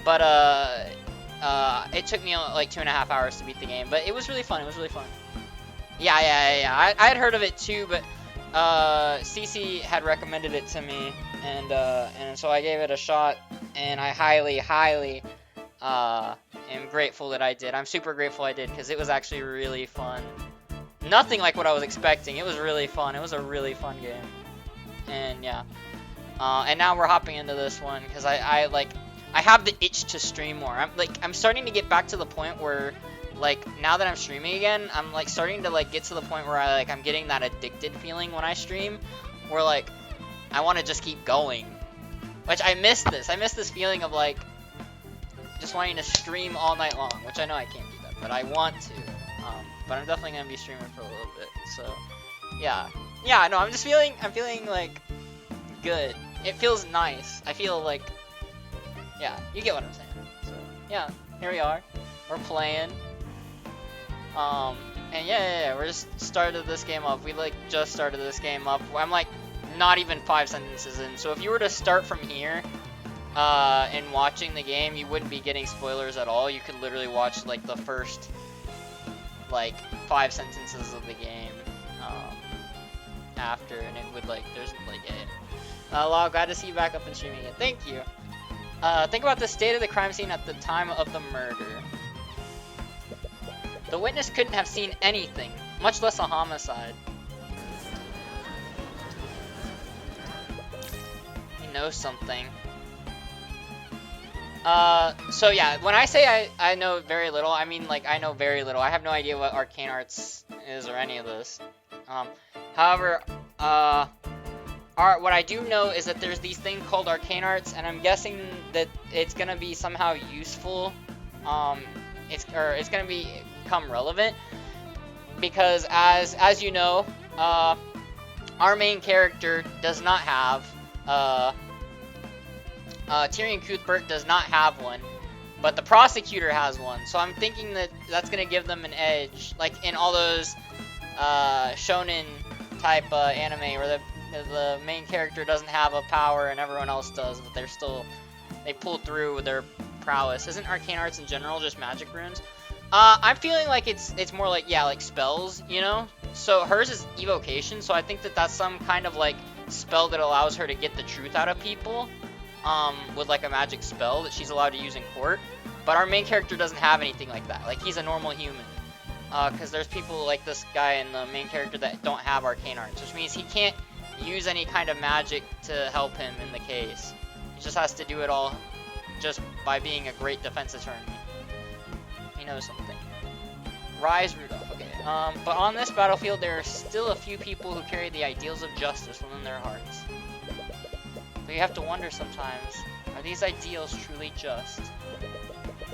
But it took me like 2.5 hours to beat the game, but it was really fun. It was really fun. Yeah. I had heard of it too, but Cece had recommended it to me, and so I gave it a shot, and I highly am grateful that I did. I'm super grateful I did, because it was actually really fun. Nothing like what I was expecting. It was really fun. It was a really fun game. And yeah. And now we're hopping into this one, because I have the itch to stream more. I'm starting to get back to the point where, like, now that I'm streaming again, I'm like starting to like get to the point where I'm getting that addicted feeling when I stream, where like I want to just keep going. Which I miss this. I miss this feeling of like just wanting to stream all night long, which I know I can't do that, but I want to. But I'm definitely gonna be streaming for a little bit. So yeah, no, I'm feeling like good. It feels nice. I feel like, yeah, you get what I'm saying. So yeah, here we are. We're playing. And yeah, we're just started this game up. We like just started this game up. I'm like not even 5 sentences in. So if you were to start from here, and watching the game, you wouldn't be getting spoilers at all. You could literally watch like the first like 5 sentences of the game after, and it would like there's like a log. Glad to see you back up and streaming again. Thank you. Think about the state of the crime scene at the time of the murder. The witness couldn't have seen anything, much less a homicide. He knows something. So yeah, when I say I know very little, I mean like I know very little. I have no idea what Arcane Arts is or any of this. However, what I do know is that there's these things called Arcane Arts, and I'm guessing that it's gonna be somehow useful. It's gonna become relevant because as you know, our main character does not have Tyrion Cuthbert does not have one, but the prosecutor has one. So I'm thinking that that's gonna give them an edge, like in all those shonen type anime where the main character doesn't have a power and everyone else does, but they pull through with their prowess. Isn't Arcane Arts in general just magic runes? I'm feeling like it's more like, yeah, like spells, you know? So hers is evocation, so I think that that's some kind of like spell that allows her to get the truth out of people, with like a magic spell that she's allowed to use in court. But our main character doesn't have anything like that. Like, he's a normal human. Because there's people like this guy and the main character that don't have Arcane Arts, which means he can't use any kind of magic to help him in the case. He just has to do it all just by being a great defense attorney. He knows something. Rise Rudolph, okay. But on this battlefield, there are still a few people who carry the ideals of justice within their hearts. So you have to wonder sometimes, are these ideals truly just?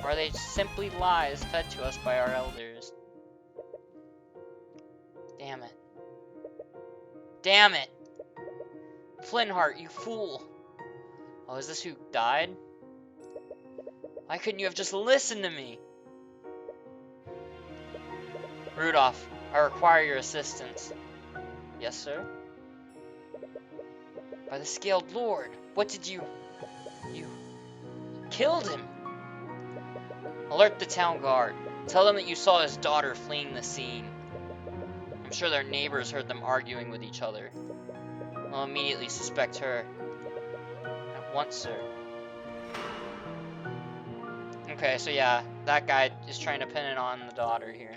Or are they simply lies fed to us by our elders? Damn it. Damn it! Flintheart, you fool! Oh, is this who died? Why couldn't you have just listened to me? Rudolph, I require your assistance. Yes, sir? By the Scaled Lord, what did you killed him! Alert the town guard. Tell them that you saw his daughter fleeing the scene. I'm sure their neighbors heard them arguing with each other. I'll immediately suspect her. At once, sir. Okay, so yeah, that guy is trying to pin it on the daughter here.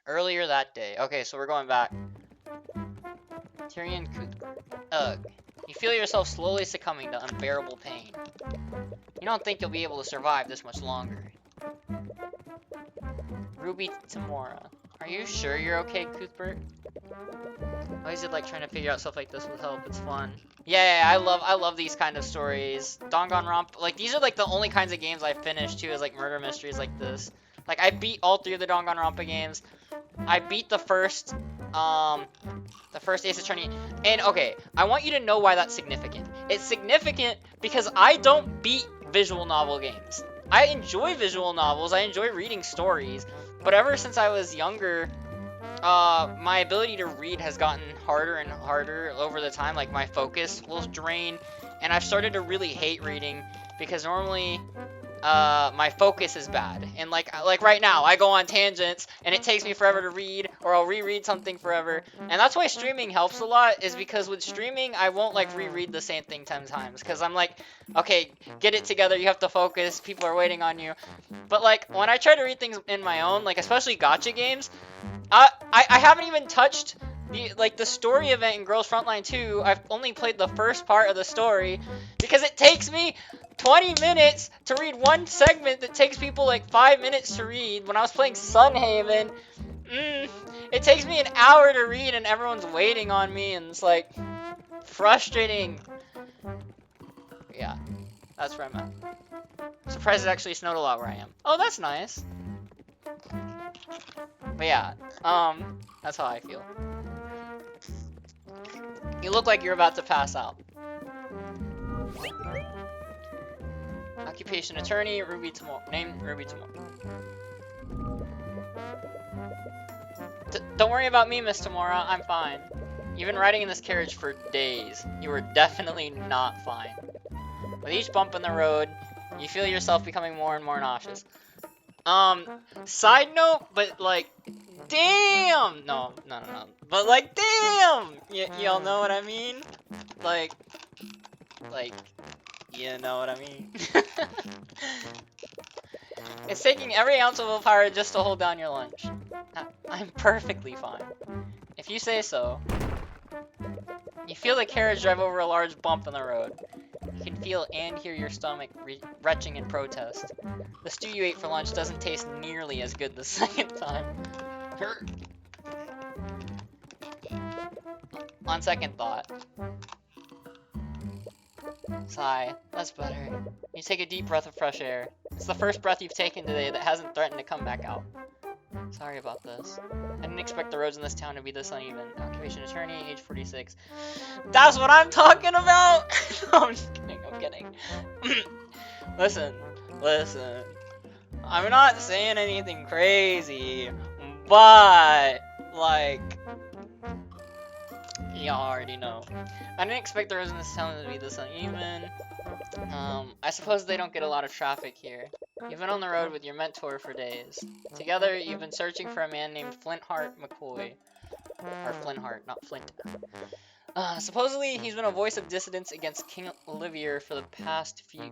Earlier that day. Okay, so we're going back. Tyrion Cuthbert. Ugh. You feel yourself slowly succumbing to unbearable pain. You don't think you'll be able to survive this much longer. Ruby Tamora. Are you sure you're okay, Cuthbert? Why is it like trying to figure out stuff like this with help? It's fun. Yeah, I love these kind of stories. Danganronpa, like these are like the only kinds of games I finished too, is like murder mysteries like this. Like I beat all 3 of the Danganronpa games. I beat the first Ace Attorney. And okay, I want you to know why that's significant. It's significant because I don't beat visual novel games. I enjoy visual novels, I enjoy reading stories, but ever since I was younger, my ability to read has gotten harder and harder over the time. Like my focus will drain, and I've started to really hate reading because normally my focus is bad, and like right now I go on tangents and it takes me forever to read, or I'll reread something forever. And that's why streaming helps a lot, is because with streaming I won't like reread the same thing 10 times, because I'm like, okay, get it together, you have to focus, people are waiting on you. But like when I try to read things in my own, like especially gacha games, I haven't even touched the story event in Girls Frontline 2. I've only played the first part of the story because it takes me 20 minutes to read one segment that takes people like 5 minutes to read. When I was playing Sunhaven, it takes me an hour to read and everyone's waiting on me, and it's like frustrating. Yeah, that's where I'm at. I'm surprised it actually snowed a lot where I am. Oh, that's nice. But yeah, that's how I feel. You look like you're about to pass out. Occupation attorney, Ruby Tamora. Name, Ruby Tamora. Don't worry about me, Miss Tamora. I'm fine. You've been riding in this carriage for days. You were definitely not fine. With each bump in the road, you feel yourself becoming more and more nauseous. Side note, but like, damn! No. But like, damn! Y'all know what I mean? Like, you know what I mean? It's taking every ounce of willpower just to hold down your lunch. I'm perfectly fine. If you say so. You feel the carriage drive over a large bump in the road. You can feel and hear your stomach retching in protest. The stew you ate for lunch doesn't taste nearly as good the second time. On second thought. Sigh. That's better. You take a deep breath of fresh air. It's the first breath you've taken today that hasn't threatened to come back out. Sorry about this. I didn't expect the roads in this town to be this uneven. Occupation attorney, age 46. That's what I'm talking about! No, I'm just kidding, I'm kidding. Listen. I'm not saying anything crazy, but, like, y'all already know. I didn't expect the roads in this town to be this uneven. I suppose they don't get a lot of traffic here. You've been on the road with your mentor for days. Together, you've been searching for a man named Flintheart McCoy. Or Flintheart, not Flint. Supposedly, he's been a voice of dissidence against King Olivier for the last few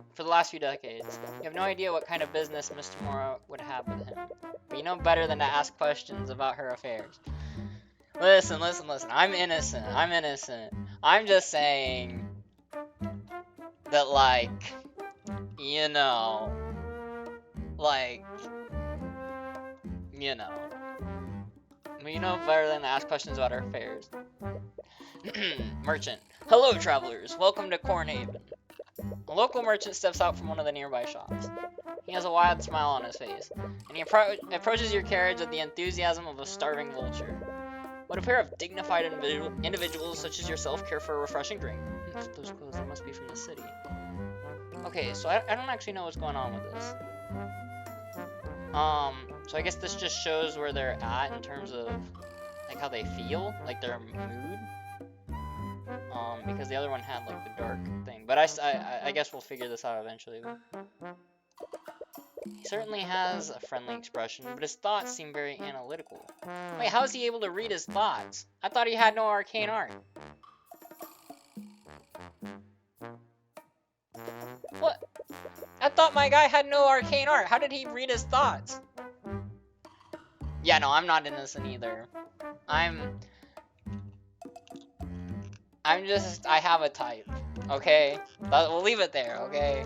decades. You have no idea what kind of business Miss Tamora would have with him. But you know better than to ask questions about her affairs. Listen. I'm innocent. I'm just saying that, like, you know. But you know better than to ask questions about our affairs. Merchant. Hello, travelers. Welcome to Cornhaven. A local merchant steps out from one of the nearby shops. He has a wide smile on his face, and he approaches your carriage with the enthusiasm of a starving vulture. Would a pair of dignified individuals such as yourself care for a refreshing drink? Those clothes, they must be from the city. Okay, so I don't actually know what's going on with this. So I guess this just shows where they're at in terms of, like, how they feel, like their mood. Because the other one had, like, the dark thing. But I guess we'll figure this out eventually. He certainly has a friendly expression, but his thoughts seem very analytical. Wait, how is he able to read his thoughts? I thought he had no arcane art. What? I thought my guy had no arcane art. How did he read his thoughts? Yeah, no, I'm not innocent either. I have a type, okay? We'll leave it there, okay?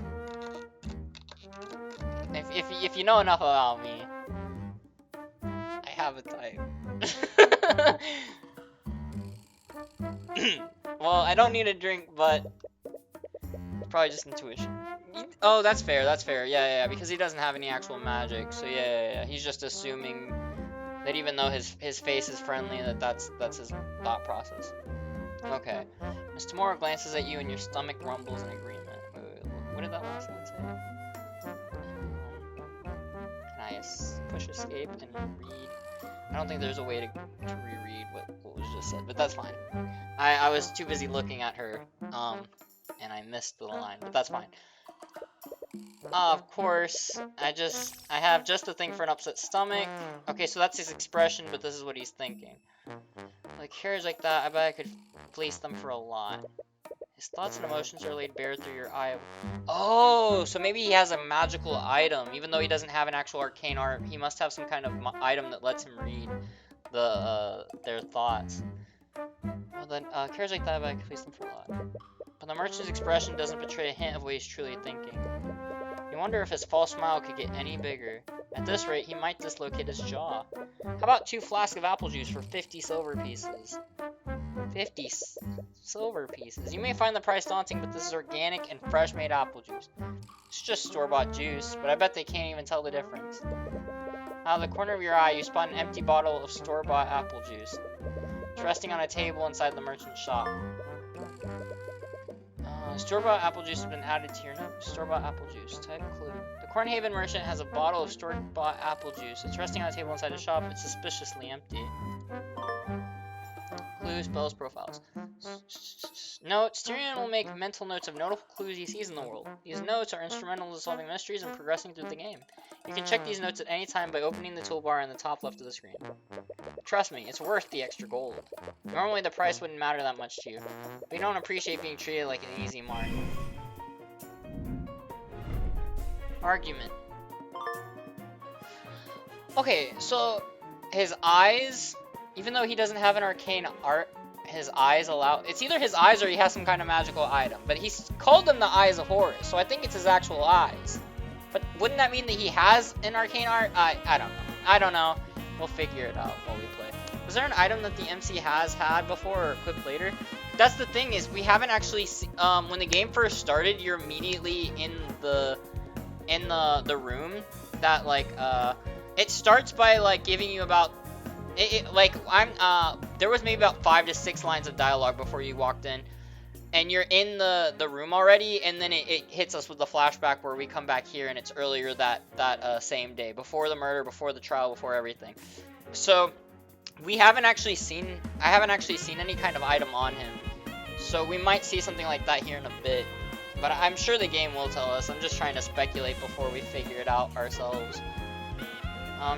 If you know enough about me, I have a type. Well, I don't need a drink, but probably just intuition. Oh, that's fair, yeah, because he doesn't have any actual magic, so yeah, he's just assuming that even though his face is friendly, that's his thought process. Okay. Miss Tamora glances at you and your stomach rumbles in agreement. Wait, what did that last line say? Can I push escape and read? I don't think there's a way to reread what was just said, but that's fine. I was too busy looking at her, and I missed the line, but that's fine. Of course, I have just a thing for an upset stomach. Okay, so that's his expression, but this is what he's thinking. Like carriage like that, I bet I could place them for a lot. His thoughts and emotions are laid bare through your eye. Oh, so maybe he has a magical item. Even though he doesn't have an actual arcane art, he must have some kind of item that lets him read their thoughts. Well then, carriage like that, I bet I could place them for a lot. But the merchant's expression doesn't betray a hint of what he's truly thinking. You wonder if his false smile could get any bigger. At this rate, he might dislocate his jaw. How about 2 flasks of apple juice for 50 silver pieces? 50 silver pieces. You may find the price daunting, but this is organic and fresh-made apple juice. It's just store-bought juice, but I bet they can't even tell the difference. Out of the corner of your eye, you spot an empty bottle of store-bought apple juice. It's resting on a table inside the merchant's shop. Store-bought apple juice has been added to your note. Store-bought apple juice. Type clue. The Cornhaven merchant has a bottle of store-bought apple juice. It's resting on a table inside the shop. It's suspiciously empty. clues, spells, profiles. Notes. Tyrion will make mental notes of notable clues he sees in the world. These notes are instrumental in solving mysteries and progressing through the game. You can check these notes at any time by opening the toolbar in the top left of the screen. Trust me, it's worth the extra gold. Normally the price wouldn't matter that much to you, but you don't appreciate being treated like an easy mark. Argument. Okay, so his eyes, even though he doesn't have an arcane art, his eyes allow, it's either his eyes or he has some kind of magical item, but he's called them the Eyes of Horus, so I think it's his actual eyes. But wouldn't that mean that he has an arcane art? I don't know. We'll figure it out while we play. Was there an item that the MC has had before or equipped later? That's the thing, is we haven't actually when the game first started, you're immediately in the room that like it starts by like giving you about there was maybe about 5 to 6 lines of dialogue before you walked in, and you're in the room already, and then it hits us with the flashback where we come back here and it's earlier that same day, before the murder, before the trial, before everything. So I haven't actually seen any kind of item on him, so we might see something like that here in a bit, but I'm sure the game will tell us. I'm just trying to speculate before we figure it out ourselves.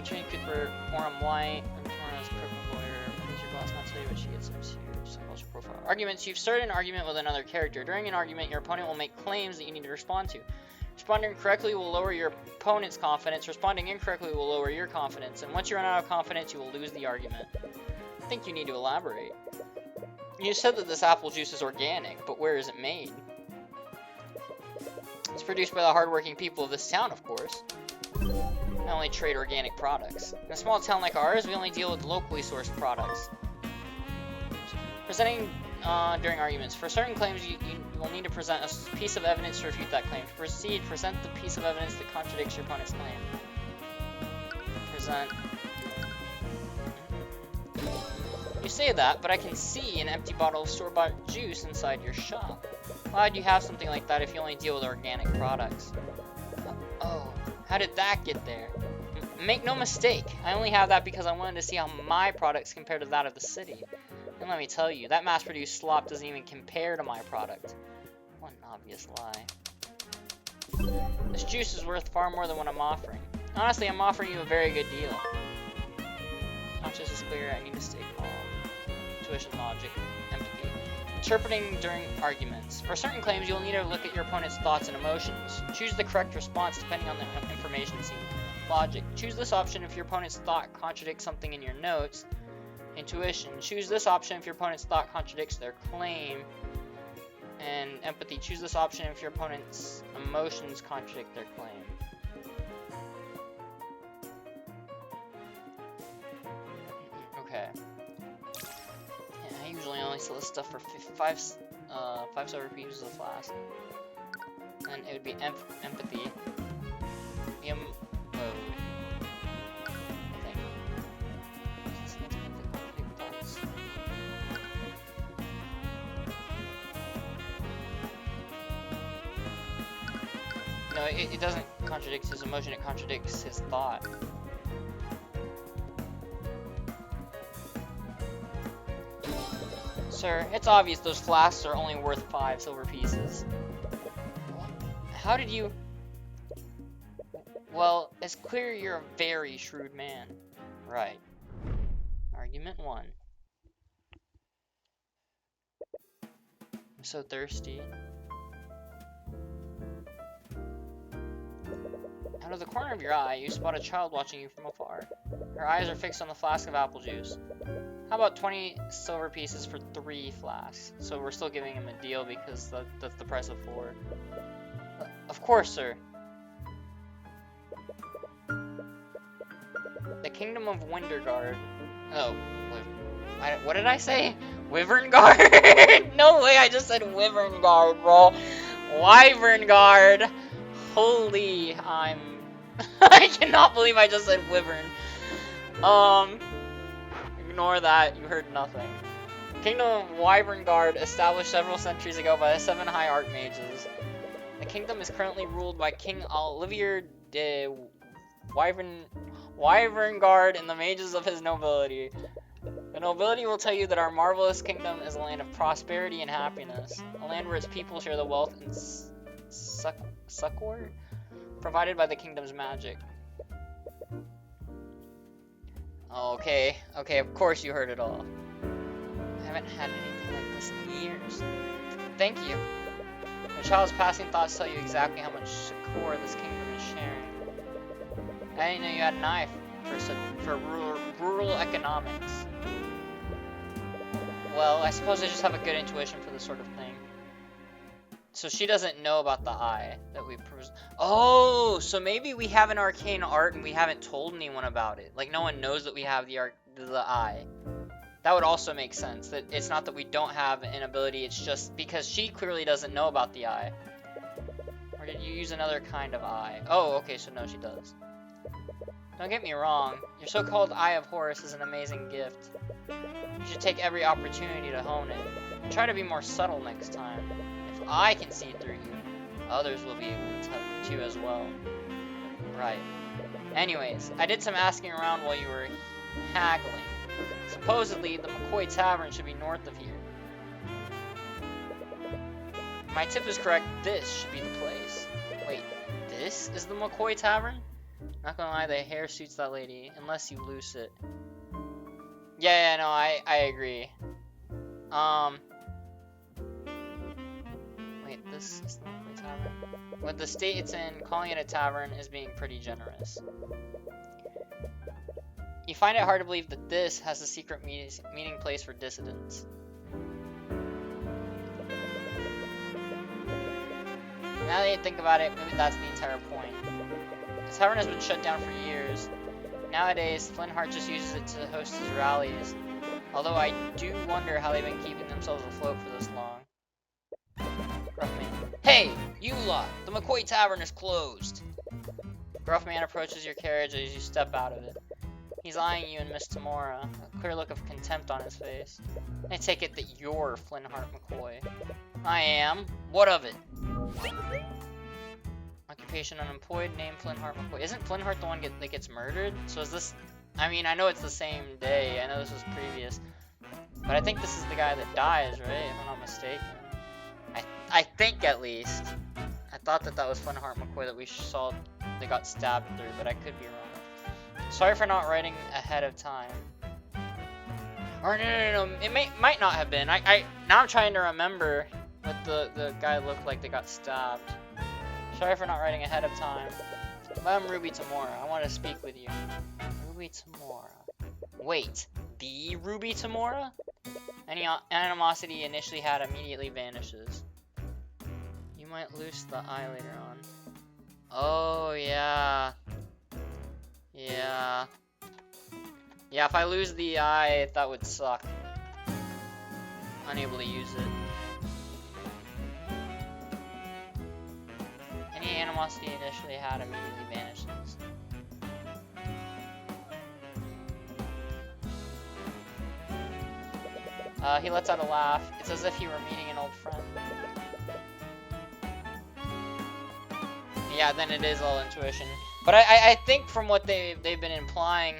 Training Cooper, Orem White, profile. Arguments. You've started an argument with another character. During an argument, your opponent will make claims that you need to respond to. Responding correctly will lower your opponent's confidence. Responding incorrectly will lower your confidence. And once you run out of confidence, you will lose the argument. I think you need to elaborate. You said that this apple juice is organic, but where is it made? It's produced by the hardworking people of this town, of course. I only trade organic products. In a small town like ours, we only deal with locally sourced products. Presenting during arguments. For certain claims, you will need to present a piece of evidence to refute that claim. To proceed, present the piece of evidence that contradicts your opponent's claim. Present. You say that, but I can see an empty bottle of store-bought juice inside your shop. Why'd you have something like that if you only deal with organic products? Oh, how did that get there? Make no mistake, I only have that because I wanted to see how my products compare to that of the city. And let me tell you, that mass-produced slop doesn't even compare to my product. What an obvious lie. This juice is worth far more than what I'm offering. Honestly, I'm offering you a very good deal. Conscience is clear, I need to stay calm. Intuition, logic, empathy. Interpreting during arguments. For certain claims, you'll need to look at your opponent's thoughts and emotions. Choose the correct response depending on the information seen. Logic. Choose this option if your opponent's thought contradicts something in your notes. Intuition. Choose this option if your opponent's thought contradicts their claim. And empathy. Choose this option if your opponent's emotions contradict their claim. Okay. Yeah, I usually only sell this stuff for 5 silver pieces of flask. And it would be empathy. No, it doesn't contradict his emotion, it contradicts his thought. Sir, it's obvious those flasks are only worth 5 silver pieces. How did you... Well, it's clear you're a very shrewd man. Right. Argument 1. I'm so thirsty. Out of the corner of your eye, you spot a child watching you from afar. Her eyes are fixed on the flask of apple juice. How about 20 silver pieces for 3 flasks? So we're still giving him a deal because that's the price of 4. Of course, sir. The Kingdom of Winterguard. Oh, what did I say? Wyverngard? No way, I just said Wyverngard, bro. Wyverngard. Holy, I cannot believe I just said Wyvern. Ignore that, you heard nothing. Kingdom of Wyverngard, established several centuries ago by the 7 High Archmages. The kingdom is currently ruled by King Olivier de Wyverngard and the mages of his nobility. The nobility will tell you that our marvelous kingdom is a land of prosperity and happiness, a land where its people share the wealth and succor provided by the kingdom's magic. Okay, of course you heard it all. I haven't had anything like this in years. Thank you. The child's passing thoughts tell you exactly how much succor this kingdom is sharing. I didn't know you had an eye for rural economics. Well, I suppose I just have a good intuition for this sort of thing. So she doesn't know about the eye that we Oh, so maybe we have an arcane art and we haven't told anyone about it. Like, no one knows that we have the eye. That would also make sense. That it's not that we don't have an ability, it's just because she clearly doesn't know about the eye. Or did you use another kind of eye? Oh, okay, so no, she does. Don't get me wrong, your so-called Eye of Horus is an amazing gift. You should take every opportunity to hone it. And try to be more subtle next time. If I can see through you, others will be able to touch you as well. Right. Anyways, I did some asking around while you were haggling. Supposedly, the McCoy Tavern should be north of here. My tip is correct, this should be the place. Wait, this is the McCoy Tavern? Not gonna lie, the hair suits that lady, unless you loose it. Yeah, no, I agree. Wait, this is the McCoy Tavern? With the state it's in, calling it a tavern is being pretty generous. You find it hard to believe that this has a secret meeting place for dissidents. Now that you think about it, maybe that's the entire point. The tavern has been shut down for years. Nowadays, Flintheart just uses it to host his rallies. Although I do wonder how they've been keeping themselves afloat for this long. Gruffman. Hey, you lot! The McCoy Tavern is closed! Gruffman approaches your carriage as you step out of it. He's eyeing you and Miss Tamora, a clear look of contempt on his face. I take it that you're Flintheart McCoy. I am. What of it? Occupation unemployed, name Flintheart McCoy. Isn't Flintheart the one that gets murdered? So is this... I mean, I know it's the same day. I know this was previous. But I think this is the guy that dies, right? If I'm not mistaken. I think, at least. I thought that was Flintheart McCoy that we saw that got stabbed through, but I could be wrong. Sorry for not writing ahead of time. Or no. It might not have been. Now I'm trying to remember what the guy looked like that got stabbed. Sorry for not writing ahead of time. I'm Ruby Tamora. I want to speak with you. Ruby Tamora. Wait, the Ruby Tamora? Any animosity initially had immediately vanishes. You might lose the eye later on. Oh, yeah. Yeah, if I lose the eye, that would suck. Unable to use it. Any animosity initially had immediately vanishes. He lets out a laugh. It's as if he were meeting an old friend. Yeah, then it is all intuition. But I think from what they've been implying,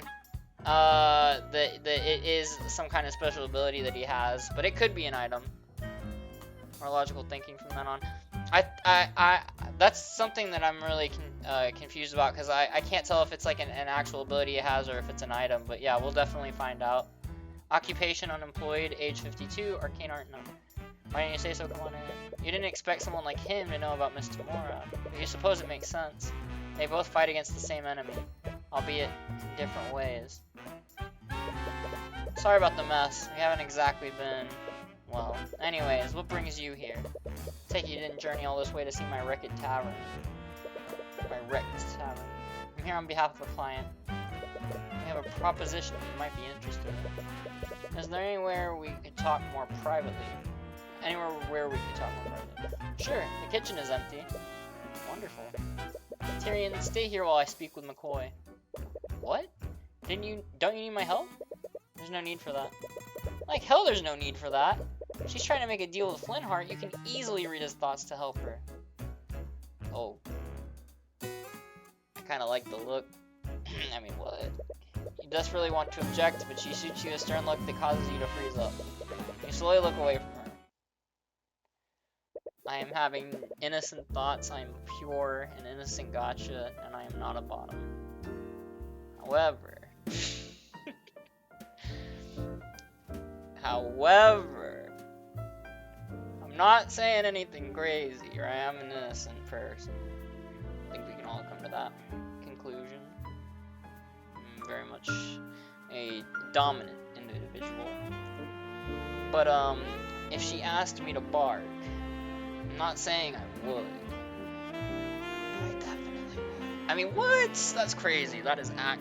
that it is some kind of special ability that he has, but it could be an item. More logical thinking from then on. That's something that I'm really confused about, because I can't tell if it's like an actual ability it has or if it's an item. But yeah, we'll definitely find out. Occupation unemployed, age 52, arcane art none. Why didn't you say so? Come on in. You didn't expect someone like him to know about Miss Tamora, but you suppose it makes sense. They both fight against the same enemy, albeit in different ways. Sorry about the mess. We haven't exactly been... well, anyways, what brings you here? Take it you didn't journey all this way to see my wrecked tavern. My wrecked tavern. I'm here on behalf of a client. We have a proposition you might be interested in. Is there anywhere we could talk more privately? Anywhere where we could talk more privately? Sure, the kitchen is empty. Wonderful. Tyrion, stay here while I speak with McCoy. What? Don't you need my help? There's no need for that. Like hell there's no need for that. She's trying to make a deal with Flintheart. You can easily read his thoughts to help her. Oh. I kinda like the look. I mean, what? desperately want to object, but she shoots you a stern look that causes you to freeze up. You slowly look away from her. I am having innocent thoughts. I am pure and innocent gotcha, and I am not a bottom. However, I'm not saying anything crazy, or I am an innocent person. I think we can all come to that conclusion. I'm very much a dominant individual. But, if she asked me to bark, I'm not saying I would. But I definitely would. I mean, what? That's crazy. That is wild.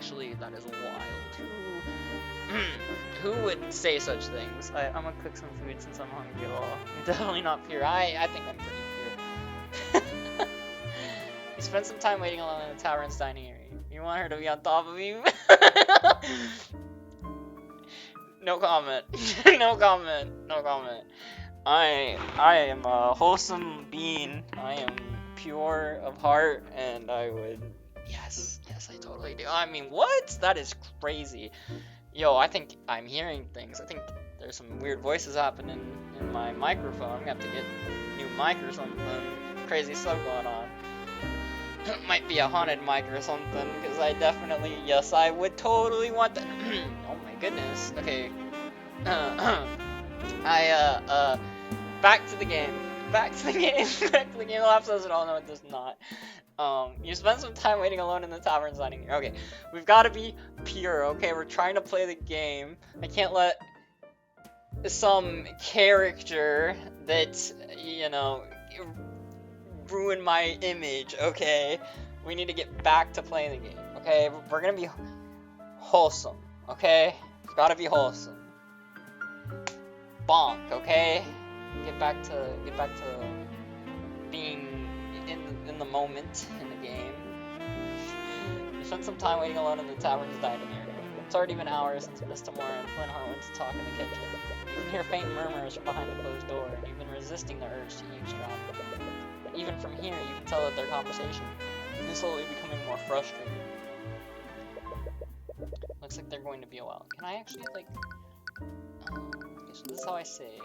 Who would say such things? I'm gonna cook some food since I'm hungry, y'all. I'm definitely not pure. I think I'm pretty pure. You spend some time waiting alone in the tavern's dining area. You want her to be on top of you? No comment. No comment. No comment. I am a wholesome being. I am pure of heart, and I would... Yes, I totally do. I mean, what? That is crazy. Yo, I think I'm hearing things. I think there's some weird voices happening in my microphone. I'm gonna have to get a new mic or something. Crazy stuff going on. It might be a haunted mic or something, because I definitely... Yes, I would totally want that. Oh my goodness. Okay. Back to the game. Back to the game. Back to the game. The lap says it all. No, it does not. You spend some time waiting alone in the tavern dining area. Okay, we've got to be pure, okay? We're trying to play the game. I can't let some character that, you know, ruin my image, okay? We need to get back to playing the game, okay? We're gonna be wholesome, okay? We've got to be wholesome. Bonk, okay? Get back to being in the moment in the game. You spent some time waiting alone in the tavern's dining area. It's already been hours since Mr. Moore and Flintheart went to talk in the kitchen. You can hear faint murmurs from behind the closed door, and you've been resisting the urge to eavesdrop. Even from here, you can tell that their conversation is slowly becoming more frustrating. Looks like they're going to be a while. Can I actually, like... okay, so this is how I save.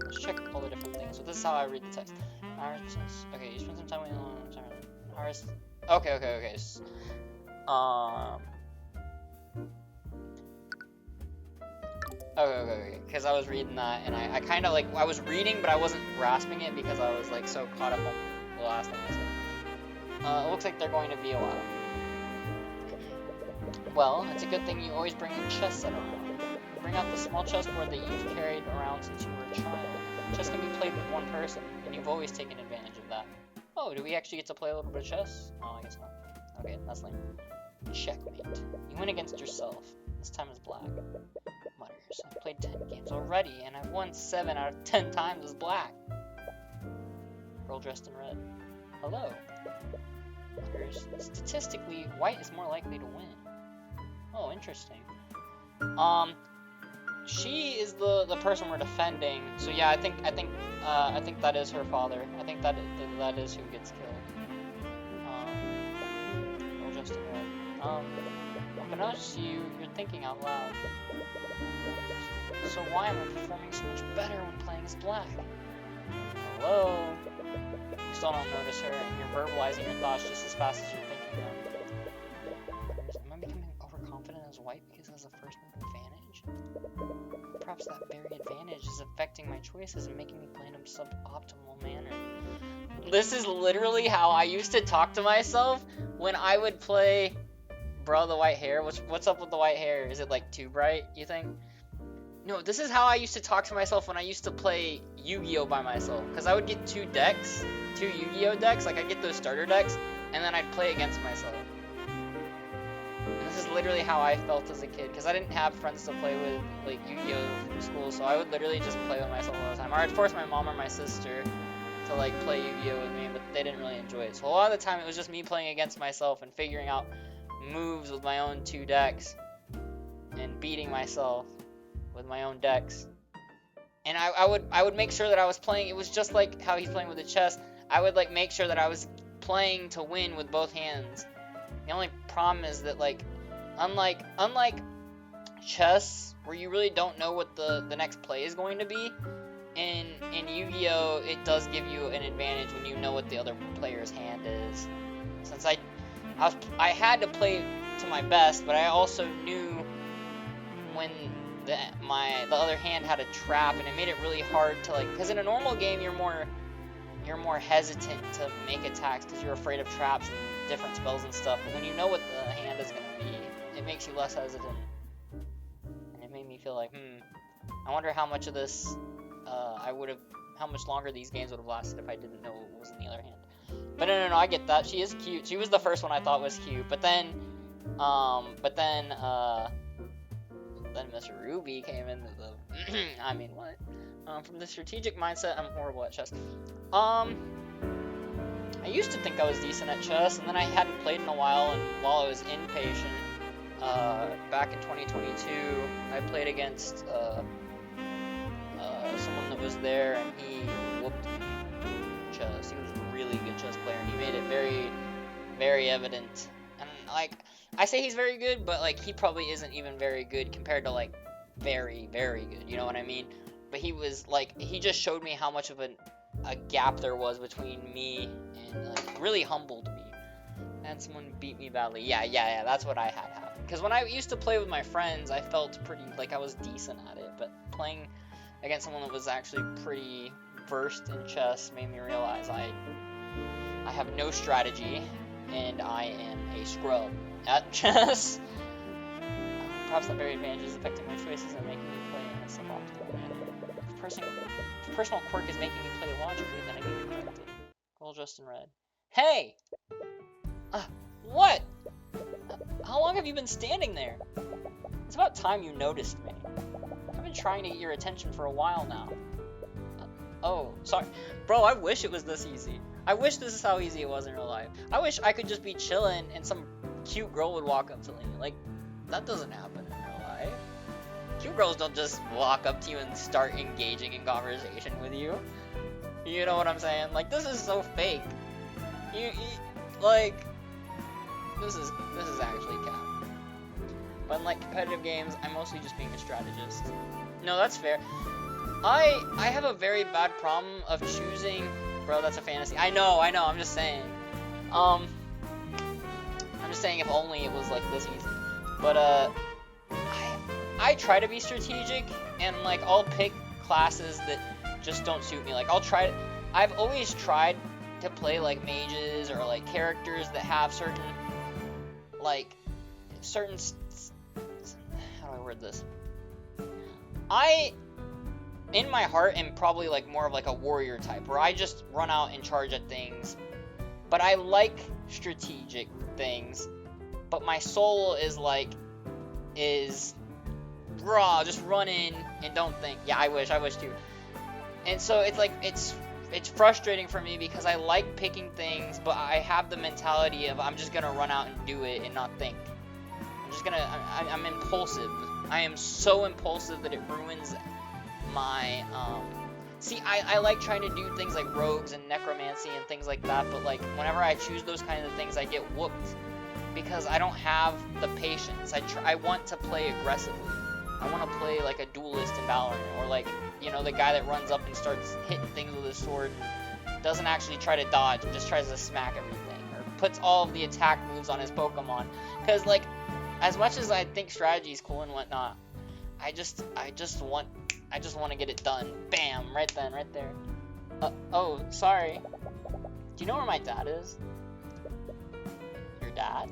Let's check all the different things. So this is how I read the text. Okay, you spend some time waiting on Okay. Okay, because I was reading that, and I kind of, like, I was reading, but I wasn't grasping it because I was, like, so caught up on the last thing I said. It looks like they're going to be a while. Well, it's a good thing you always bring a chess set around. Bring out the small chessboard that you've carried around since you were a child. Chess can be played with one person, and you've always taken advantage of that. Oh, do we actually get to play a little bit of chess? Oh, I guess not. Okay, that's lame. Checkmate. You win against yourself. This time is black. Mutters. I've played 10 games already, and I've won 7 out of 10 times as black. Girl dressed in red. Hello. Mutters. Statistically, white is more likely to win. Oh, interesting. She is the person we're defending. So yeah, I think that is her father. I think that is who gets killed. Girl dressed in red. But notice you're thinking out loud. So why am I performing so much better when playing as black? Hello? You still don't notice her, and you're verbalizing your thoughts just as fast as you're thinking them. Am I becoming overconfident as white because it has a first move advantage? Perhaps that very advantage is affecting my choices and making me play in a suboptimal manner. This is literally how I used to talk to myself when I would play... Bro, the white hair? What's up with the white hair? Is it, like, too bright, you think? No, this is how I used to talk to myself when I used to play Yu-Gi-Oh! By myself. Because I would get 2 Yu-Gi-Oh! Decks, like, I'd get those starter decks, and then I'd play against myself. And this is literally how I felt as a kid, because I didn't have friends to play with, like, Yu-Gi-Oh! From school, so I would literally just play with myself all the time. Or I'd force my mom or my sister to, like, play Yu-Gi-Oh! With me, but they didn't really enjoy it. So a lot of the time, it was just me playing against myself and figuring out moves with my own 2 decks and beating myself with my own decks. And I would make sure that I was playing. It was just like how he's playing with the chess. I would, like, make sure that I was playing to win with both hands The only problem is that, like, unlike chess, where you really don't know what the next play is going to be, in Yu-Gi-Oh, it does give you an advantage when you know what the other player's hand is. Since I had to play to my best, but I also knew when the other hand had a trap, and it made it really hard to, like, because in a normal game you're more hesitant to make attacks because you're afraid of traps and different spells and stuff. But when you know what the hand is gonna be, it makes you less hesitant. And it made me feel like, I wonder how much of this how much longer these games would have lasted if I didn't know what was in the other hand. But no, I get that. She is cute. She was the first one I thought was cute. But then Mr. Ruby came into the, I mean, what? From the strategic mindset, I'm horrible at chess. I used to think I was decent at chess, and then I hadn't played in a while, and while I was impatient, back in 2022, I played against, someone that was there, and he whooped me in chess. He was a really good chess player, and he made it very, very evident. And, like, I say he's very good, but, like, he probably isn't even very good compared to, like, very, very good, you know what I mean? But he was, like, he just showed me how much of a gap there was between me, and, like, really humbled me. And someone beat me badly. Yeah, that's what I had happen. Because when I used to play with my friends, I felt pretty, like, I was decent at it, but playing against someone that was actually pretty versed in chess made me realize I have no strategy, and I am a scrub at chess. Perhaps that very advantage is affecting my choices and making me play in a suboptimal manner. If personal quirk is making me play logically, then I can be corrected. Gold just in red. Hey! What? How long have you been standing there? It's about time you noticed me. I've been trying to get your attention for a while now. Oh, sorry. Bro, I wish it was this easy. I wish this is how easy it was in real life. I wish I could just be chilling and some cute girl would walk up to me. Like, that doesn't happen in real life. Cute girls don't just walk up to you and start engaging in conversation with you. You know what I'm saying? Like, this is so fake. Like, this is actually cap. But in, like, competitive games, I'm mostly just being a strategist. No, that's fair. I have a very bad problem of choosing... Bro, that's a fantasy. I know, I'm just saying. I'm just saying if only it was, like, this easy. But, I try to be strategic, and, like, I'll pick classes that just don't suit me. Like, I've always tried to play, like, mages or, like, characters that have certain, how do I word this? In my heart, am probably, like, more of, like, a warrior type, where I just run out and charge at things. But I like strategic things, but my soul is raw, just run in and don't think. Yeah, I wish too. And so it's like, it's frustrating for me because I like picking things, but I have the mentality of I'm just gonna run out and do it and not think. I'm impulsive. I am so impulsive that it ruins my, see, I like trying to do things like rogues and necromancy and things like that, but, like, whenever I choose those kinds of things, I get whooped because I don't have the patience. I want to play aggressively. I want to play like a duelist in Valorant, or, like, you know, the guy that runs up and starts hitting things with his sword and doesn't actually try to dodge and just tries to smack everything, or puts all of the attack moves on his Pokemon. Because, like, as much as I think strategy is cool and whatnot, I just want to get it done. Bam, right then, right there. Oh, sorry. Do you know where my dad is? Your dad?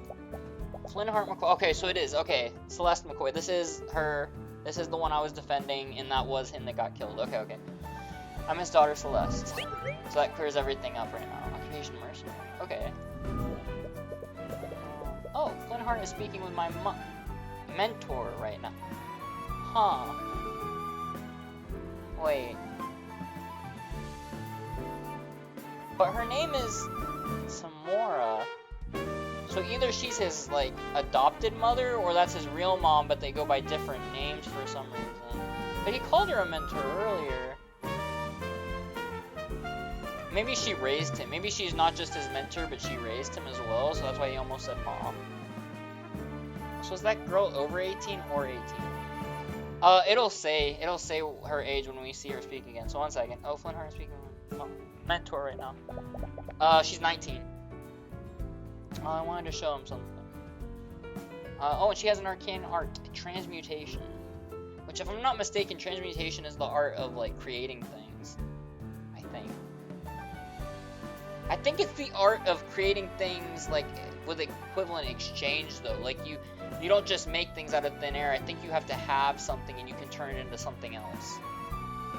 Flynnheart McCoy. Okay, so it is. Okay, Celeste McCoy. This is her. This is the one I was defending, and that was him that got killed. Okay. I'm his daughter, Celeste. So that clears everything up right now. Occupation mercenary. Okay. Oh, Flynnheart is speaking with my mentor right now. Huh. Wait. But her name is Samora. So either she's his, like, adopted mother, or that's his real mom, but they go by different names for some reason. But he called her a mentor earlier. maybe she raised him. Maybe she's not just his mentor, but she raised him as well, so that's why he almost said mom. So is that girl over 18 or 18? It'll say her age when we see her speak again. So 1 second. Oh, Flintheart is speaking with my mentor right now. She's 19. I wanted to show him something. Oh, and she has an arcane art, transmutation. Which, if I'm not mistaken, transmutation is the art of, like, creating things. I think it's the art of creating things, like, with equivalent exchange, though. Like, you don't just make things out of thin air. I think you have to have something and you can turn it into something else.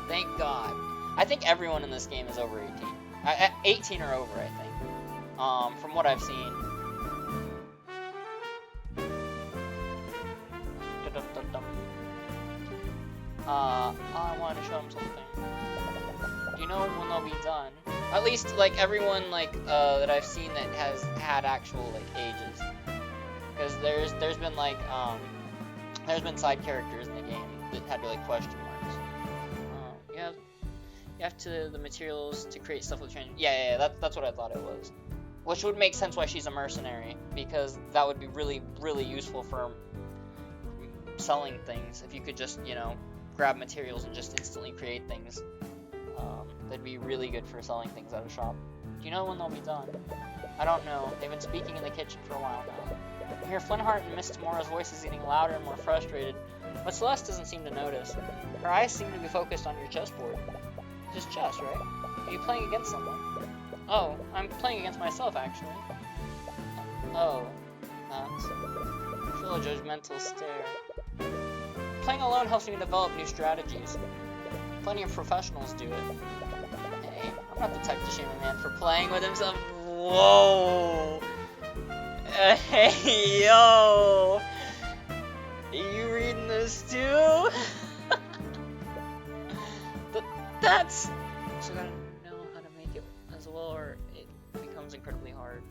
Thank God. I think everyone in this game is over 18. 18 or over, I think. From what I've seen. I wanted to show him something. Do you know when they'll be done? At least, like, everyone, like, that I've seen that has had actual, like, ages. Because there's been, like, there's been side characters in the game that had, like, question marks. You have the materials to create stuff with trans. Yeah, that's what I thought it was. Which would make sense why she's a mercenary, because that would be really, really useful for selling things. If you could just, you know, grab materials and just instantly create things. That'd be really good for selling things at a shop. Do you know when they'll be done? I don't know. They've been speaking in the kitchen for a while now. I hear Flintheart and Miss Tomorrow's voices getting louder and more frustrated, but Celeste doesn't seem to notice. Her eyes seem to be focused on your chessboard. Just chess, right? Are you playing against someone? Oh, I'm playing against myself, actually. Oh, that's... Feel a judgmental stare. Playing alone helps me develop new strategies. Plenty of professionals do it. Hey, I'm not the type to shame a man for playing with himself. Whoa! Hey, yo! Are you reading this too? That's... So you gotta know how to make it as well, or it becomes incredibly hard.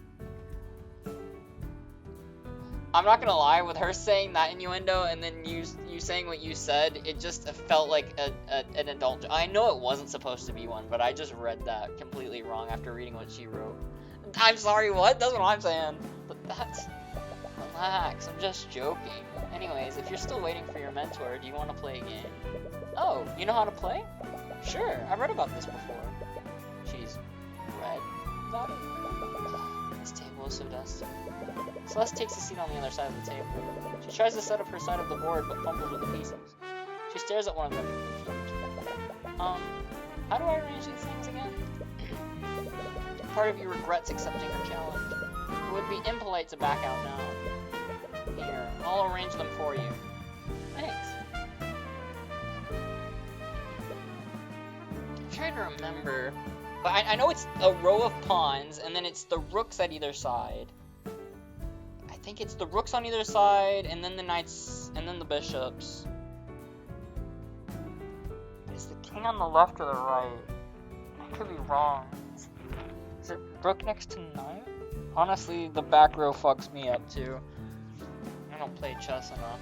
I'm not gonna lie, with her saying that innuendo and then you saying what you said, it just felt like an adult. I know it wasn't supposed to be one, but I just read that completely wrong after reading what she wrote. I'm sorry, what? That's what I'm saying. But that's... Relax, I'm just joking. Anyways, if you're still waiting for your mentor, do you want to play a game? Oh, you know how to play? Sure, I've read about this before. She's read about it? This table is so dusty. Celeste takes a seat on the other side of the table. She tries to set up her side of the board, but fumbles with the pieces. She stares at one of them. How do I arrange these things again? Part of you regrets accepting her challenge. It would be impolite to back out now. Here, I'll arrange them for you. Thanks. I'm trying to remember, but I know it's a row of pawns, and then it's the rooks at either side. I think it's the rooks on either side, and then the knights, and then the bishops. Is the king on the left or the right? I could be wrong. Is it rook next to knight? Honestly, the back row fucks me up too. I don't play chess enough.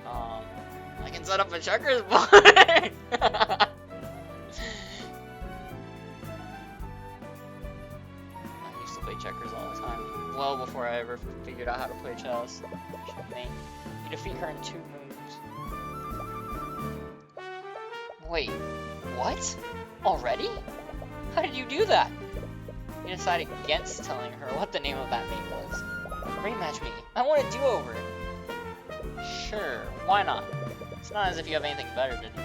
I can set up a checkers board! I used to play checkers all the time, well before I ever figured out how to play chess. You defeat her in 2 moves. Wait, what? Already? How did you do that? You decided against telling her what the name of that mate was. Rematch me. I want a do-over. Sure, why not? It's not as if you have anything better to do.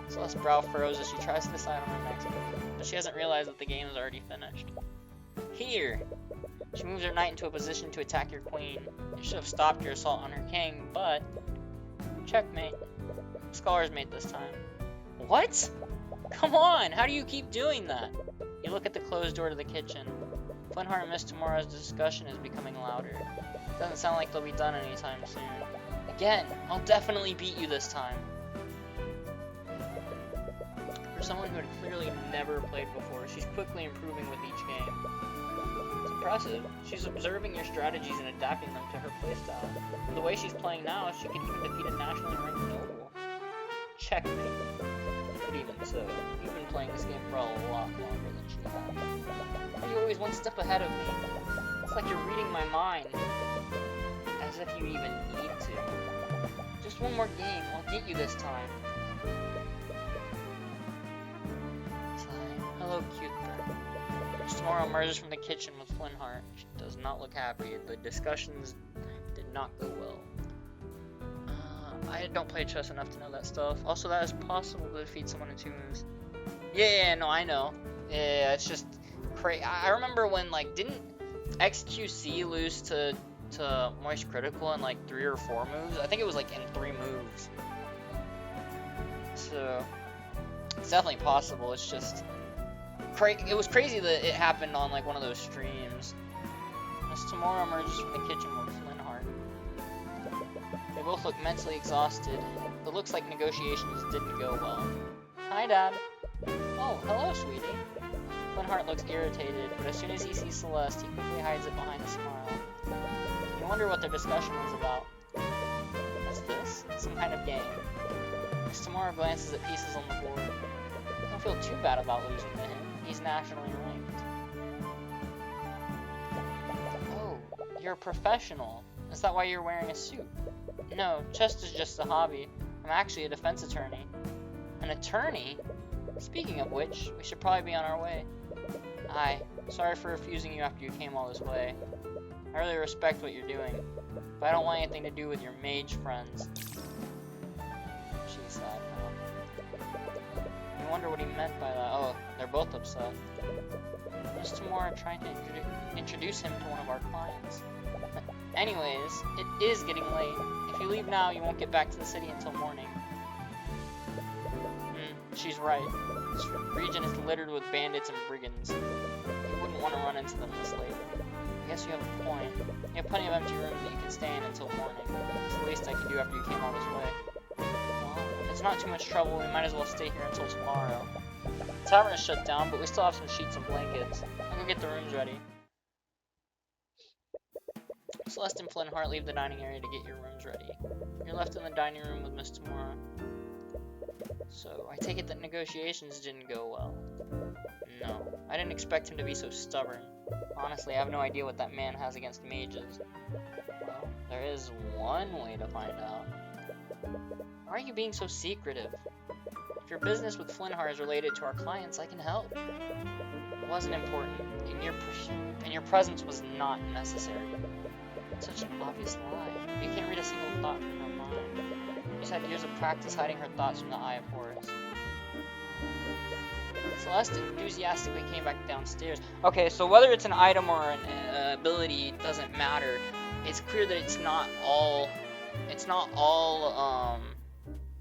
Celeste's brow furrows as she tries to decide on her next move, but she hasn't realized that the game is already finished. Here! She moves her knight into a position to attack your queen. You should have stopped your assault on her king, but... Checkmate. Scholar's mate this time. What? Come on, how do you keep doing that? You look at the closed door to the kitchen. Flintheart and Miss Tomorrow's discussion is becoming louder. Doesn't sound like they'll be done anytime soon. Again, I'll definitely beat you this time. For someone who had clearly never played before, she's quickly improving with each game. It's impressive. She's observing your strategies and adapting them to her playstyle. And the way she's playing now, she could even defeat a nationally ranked noble. Checkmate. But even so, you've been playing this game for a lot longer than she has. Are you always one step ahead of me? It's like you're reading my mind. As if you even need to. Just one more game, I'll get you this time. Hello, Cuthbert. Tomorrow emerges from the kitchen with Flintheart. She does not look happy. The discussions did not go well. I don't play chess enough to know that stuff. Also, that is possible to defeat someone in 2 moves. Yeah, no, I know. Yeah, it's just crazy. I remember when, like, didn't XQC lose to Moist Critical in, like, 3 or 4 moves? I think it was, like, in 3 moves. So, it's definitely possible. It's just... it was crazy that it happened on like one of those streams. As tomorrow emerges from the kitchen with Flintheart. They both look mentally exhausted. It looks like negotiations didn't go well. Hi, Dad. Oh, hello, sweetie. Flintheart looks irritated, but as soon as he sees Celeste, he quickly hides it behind a smile. You wonder what their discussion was about. What's this? Some kind of game. As Tomorrow glances at pieces on the board. Don't feel too bad about losing to him. He's nationally ranked. Oh, you're a professional. Is that why you're wearing a suit? No, chess is just a hobby. I'm actually a defense attorney. An attorney? Speaking of which, we should probably be on our way. Aye, sorry for refusing you after you came all this way. I really respect what you're doing, but I don't want anything to do with your mage friends. She's sad now. I wonder what he meant by that. Oh, they're both upset. Just tomorrow trying to introduce him to one of our clients. Anyways, it is getting late. If you leave now, you won't get back to the city until morning. She's right. This region is littered with bandits and brigands. You wouldn't want to run into them this late. I guess you have a point. You have plenty of empty rooms that you can stay in until morning. It's the least I can do after you came all this way. Well, if it's not too much trouble, we might as well stay here until tomorrow. The tavern is shut down, but we still have some sheets and blankets. I'll go get the rooms ready. Celeste and Flintheart leave the dining area to get your rooms ready. You're left in the dining room with Miss Tomorrow. So, I take it that negotiations didn't go well. No, I didn't expect him to be so stubborn. Honestly, I have no idea what that man has against mages. Well, there is one way to find out. Why are you being so secretive? If your business with Flintheart is related to our clients, I can help. It wasn't important, and your presence was not necessary. Such an obvious lie. You can't read a single thought from her mind. She's had years of practice hiding her thoughts from the eye of Horus. Celeste enthusiastically came back downstairs. Okay, so whether it's an item or an ability doesn't matter. It's clear that it's not all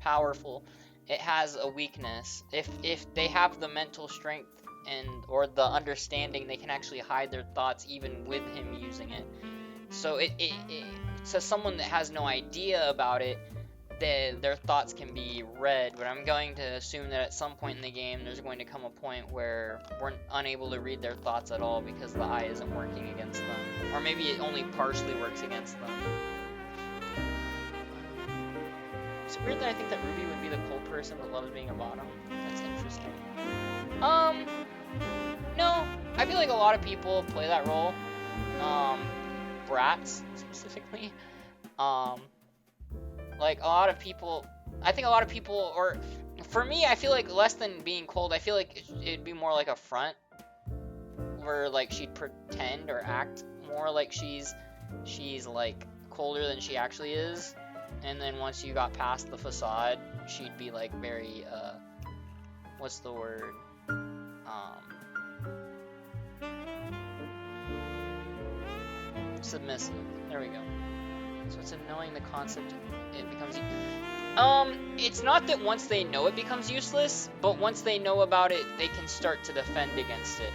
powerful. It has a weakness. If they have the mental strength or the understanding, they can actually hide their thoughts even with him using it. So to someone that has no idea about it, their thoughts can be read, but I'm going to assume that at some point in the game there's going to come a point where we're unable to read their thoughts at all because the eye isn't working against them. Or maybe it only partially works against them. Is it weird that I think that Ruby would be the cold person that loves being a bottom? That's interesting. No. I feel like a lot of people play that role. Brats, specifically. Like, I think a lot of people, or for me, I feel like less than being cold, I feel like it'd be more like a front, where, like, she'd pretend or act more like she's like, colder than she actually is, and then once you got past the facade, she'd be, like, very, what's the word, submissive, there we go. So it's knowing the concept, it becomes... it's not that once they know it becomes useless, but once they know about it, they can start to defend against it.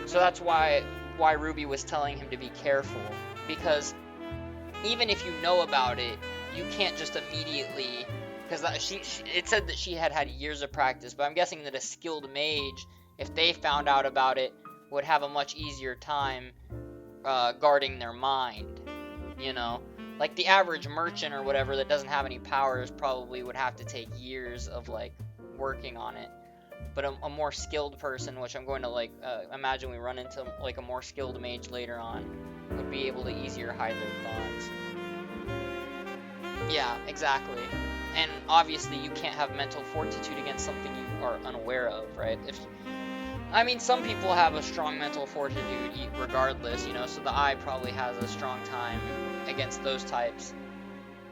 So that's why Ruby was telling him to be careful, because even if you know about it, you can't just immediately... Because it said that she had years of practice, but I'm guessing that a skilled mage, if they found out about it, would have a much easier time guarding their mind, you know? Like the average merchant or whatever that doesn't have any powers probably would have to take years of like working on it. But a more skilled person, which I'm going to like imagine we run into like a more skilled mage later on, would be able to easier hide their thoughts. Yeah, exactly. And obviously you can't have mental fortitude against something you are unaware of, right? I mean, some people have a strong mental fortitude regardless, you know, so the eye probably has a strong time against those types.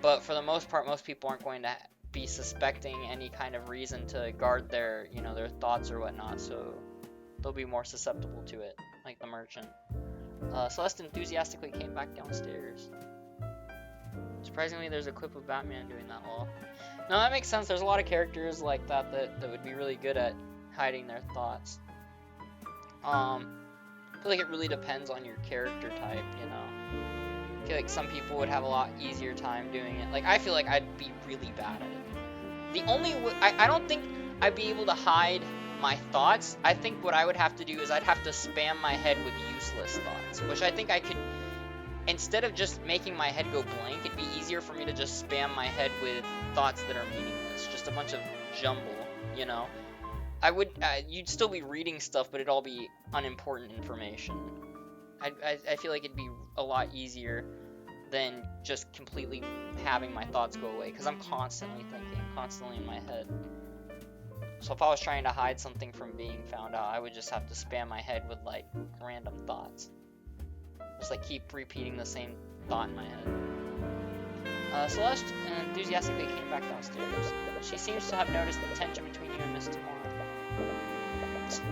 But for the most part, most people aren't going to be suspecting any kind of reason to guard their, you know, their thoughts or whatnot, so they'll be more susceptible to it, like the merchant. Celeste enthusiastically came back downstairs. Surprisingly, there's a clip of Batman doing that well. No, that makes sense. There's a lot of characters like that that would be really good at hiding their thoughts. I feel like it really depends on your character type, you know. I feel like some people would have a lot easier time doing it. Like, I feel like I'd be really bad at it. The only I don't think I'd be able to hide my thoughts. I think what I would have to do is I'd have to spam my head with useless thoughts, which I think I could, instead of just making my head go blank, it'd be easier for me to just spam my head with thoughts that are meaningless, just a bunch of jumble, you know. You'd still be reading stuff, but it'd all be unimportant information. I feel like it'd be a lot easier than just completely having my thoughts go away, because I'm constantly thinking, constantly in my head. So if I was trying to hide something from being found out, I would just have to spam my head with like random thoughts. Just like keep repeating the same thought in my head. Celeste enthusiastically came back downstairs. She seems to have noticed the tension between you and Miss Tamora.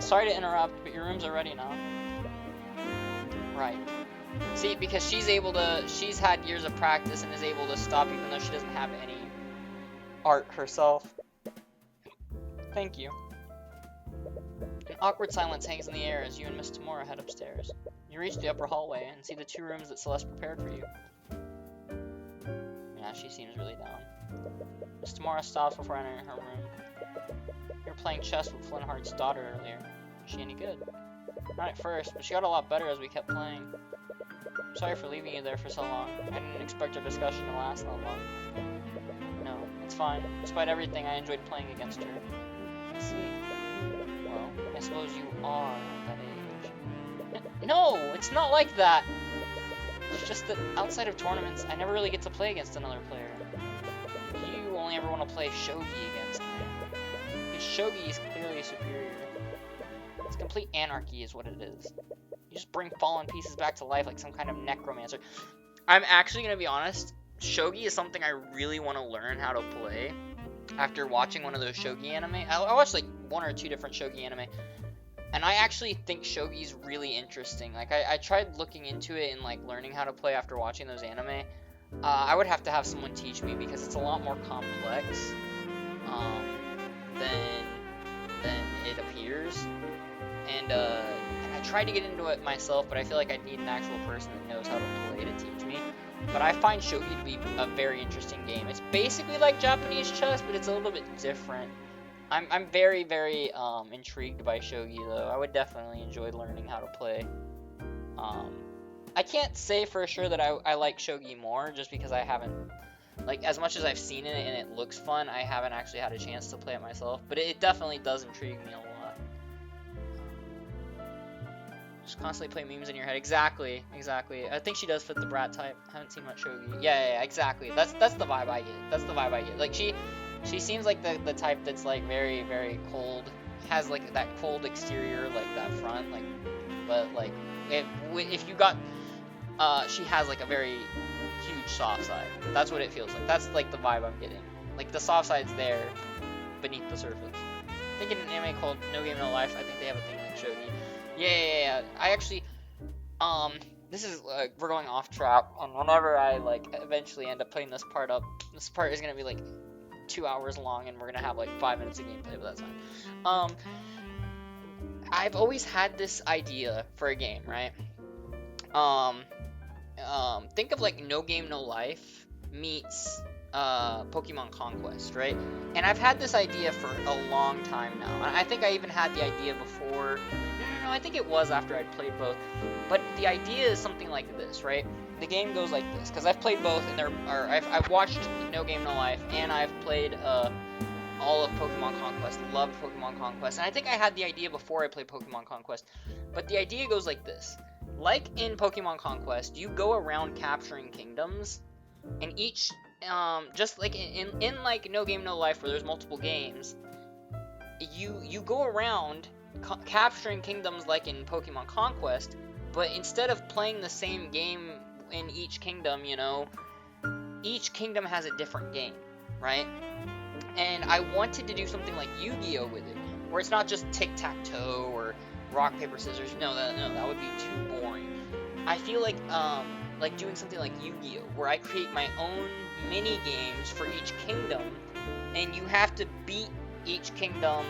Sorry to interrupt, but your rooms are ready now. Right. See, because she's had years of practice and is able to stop even though she doesn't have any art herself. Thank you. An awkward silence hangs in the air as you and Miss Tamora head upstairs. You reach the upper hallway and see the 2 rooms that Celeste prepared for you. Yeah, she seems really down. Miss Tamora stops before entering her room. You were playing chess with Flintheart's daughter earlier. Was she any good? Not at first, but she got a lot better as we kept playing. I'm sorry for leaving you there for so long. I didn't expect our discussion to last that long. No, it's fine. Despite everything, I enjoyed playing against her. I see. Well, I suppose you are at that age. No, it's not like that! It's just that outside of tournaments, I never really get to play against another player. You only ever want to play shogi against me. Because shogi is clearly superior. It's complete anarchy is what it is. You just bring fallen pieces back to life like some kind of necromancer. I'm actually going to be honest, shogi is something I really want to learn how to play after watching one of those shogi anime. I watched like 1 or 2 different shogi anime, and I actually think shogi is really interesting. Like, I tried looking into it and like learning how to play after watching those anime. I would have to have someone teach me because it's a lot more complex than it appears. And I tried to get into it myself, but I feel like I need an actual person that knows how to play to teach me. But I find shogi to be a very interesting game. It's basically like Japanese chess, but it's a little bit different. I'm very, very intrigued by shogi, though. I would definitely enjoy learning how to play. I can't say for sure that I like shogi more, just because I haven't, like, as much as I've seen it and it looks fun, I haven't actually had a chance to play it myself. But it definitely does intrigue me a lot. Just constantly play memes in your head. Exactly. I think she does fit the brat type. I haven't seen much shogi. Yeah, exactly. That's the vibe I get. Like, she seems like the type that's like very, very cold. Has like that cold exterior, like that front, like, but like if you got, she has like a very huge soft side. That's what it feels like. That's like the vibe I'm getting. Like the soft side's there, beneath the surface. I think in an anime called No Game No Life, I think they have a thing like shogi. Yeah. I actually, this is, we're going off track, and whenever I, like, eventually end up putting this part up, this part is gonna be, like, 2 hours long, and we're gonna have, like, 5 minutes of gameplay, but that's fine. I've always had this idea for a game, right? Think of, like, No Game No Life meets, Pokemon Conquest, right? And I've had this idea for a long time now. I think I even had the idea before. No, I think it was after I'd played both. But the idea is something like this, right? the game goes like this, because I've played both, and I've watched No Game No Life, and I've played all of Pokemon Conquest. Loved Pokemon Conquest, and I think I had the idea before I played Pokemon Conquest. But the idea goes like this: like in Pokemon Conquest, you go around capturing kingdoms, and each just like in like No Game No Life, where there's multiple games, you go around capturing kingdoms like in Pokemon Conquest, but instead of playing the same game in each kingdom, you know, each kingdom has a different game, right? And I wanted to do something like Yu-Gi-Oh with it, where it's not just tic-tac-toe or rock, paper, scissors. No, that would be too boring. I feel like doing something like Yu-Gi-Oh, where I create my own mini games for each kingdom, and you have to beat each kingdom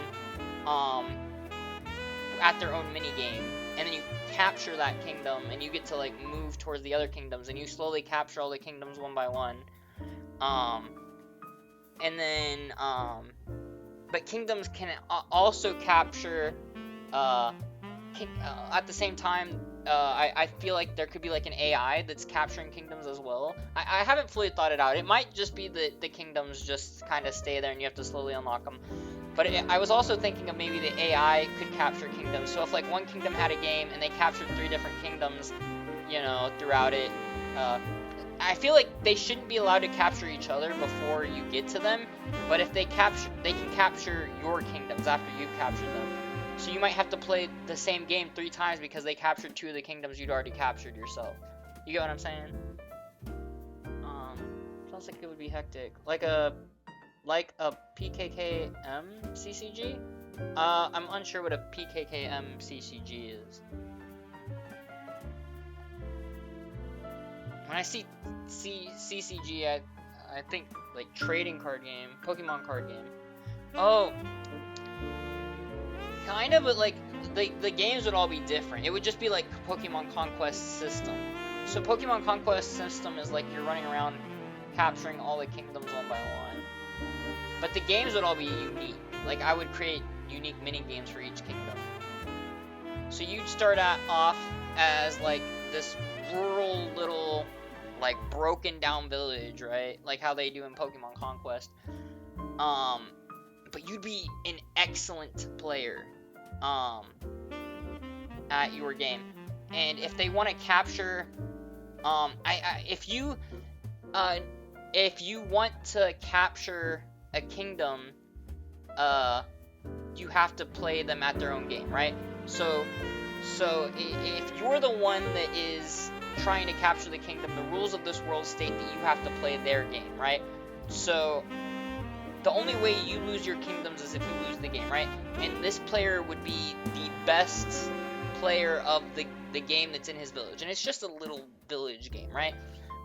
at their own mini game, and then you capture that kingdom, and you get to like move towards the other kingdoms, and you slowly capture all the kingdoms one by one. And then but kingdoms can also capture at the same time. I feel like there could be like an AI that's capturing kingdoms as well. I haven't fully thought it out. It might just be that the kingdoms just kind of stay there and you have to slowly unlock them. But I was also thinking of maybe the AI could capture kingdoms. So if like one kingdom had a game and they captured 3 different kingdoms, you know, throughout it, I feel like they shouldn't be allowed to capture each other before you get to them. But if they can capture your kingdoms after you've captured them. So you might have to play the same game 3 times because they captured 2 of the kingdoms you'd already captured yourself. You get what I'm saying? Sounds like it would be hectic. Like a PKKM CCG? I'm unsure what a PKKM CCG is. When I see CCG, I think like trading card game, Pokemon card game. Oh, kind of, but like the games would all be different. It would just be like Pokemon Conquest system. So Pokemon Conquest system is like you're running around capturing all the kingdoms one by one. But the games would all be unique. Like I would create unique mini games for each kingdom. So you'd start off as like this rural little like broken down village, right? Like how they do in Pokemon Conquest. But you'd be an excellent player at your game. And if they want to capture if you want to capture a kingdom, you have to play them at their own game, right? So if you're the one that is trying to capture the kingdom, the rules of this world state that you have to play their game, right? So the only way you lose your kingdoms is if you lose the game, right? And this player would be the best player of the game that's in his village. And it's just a little village game, right?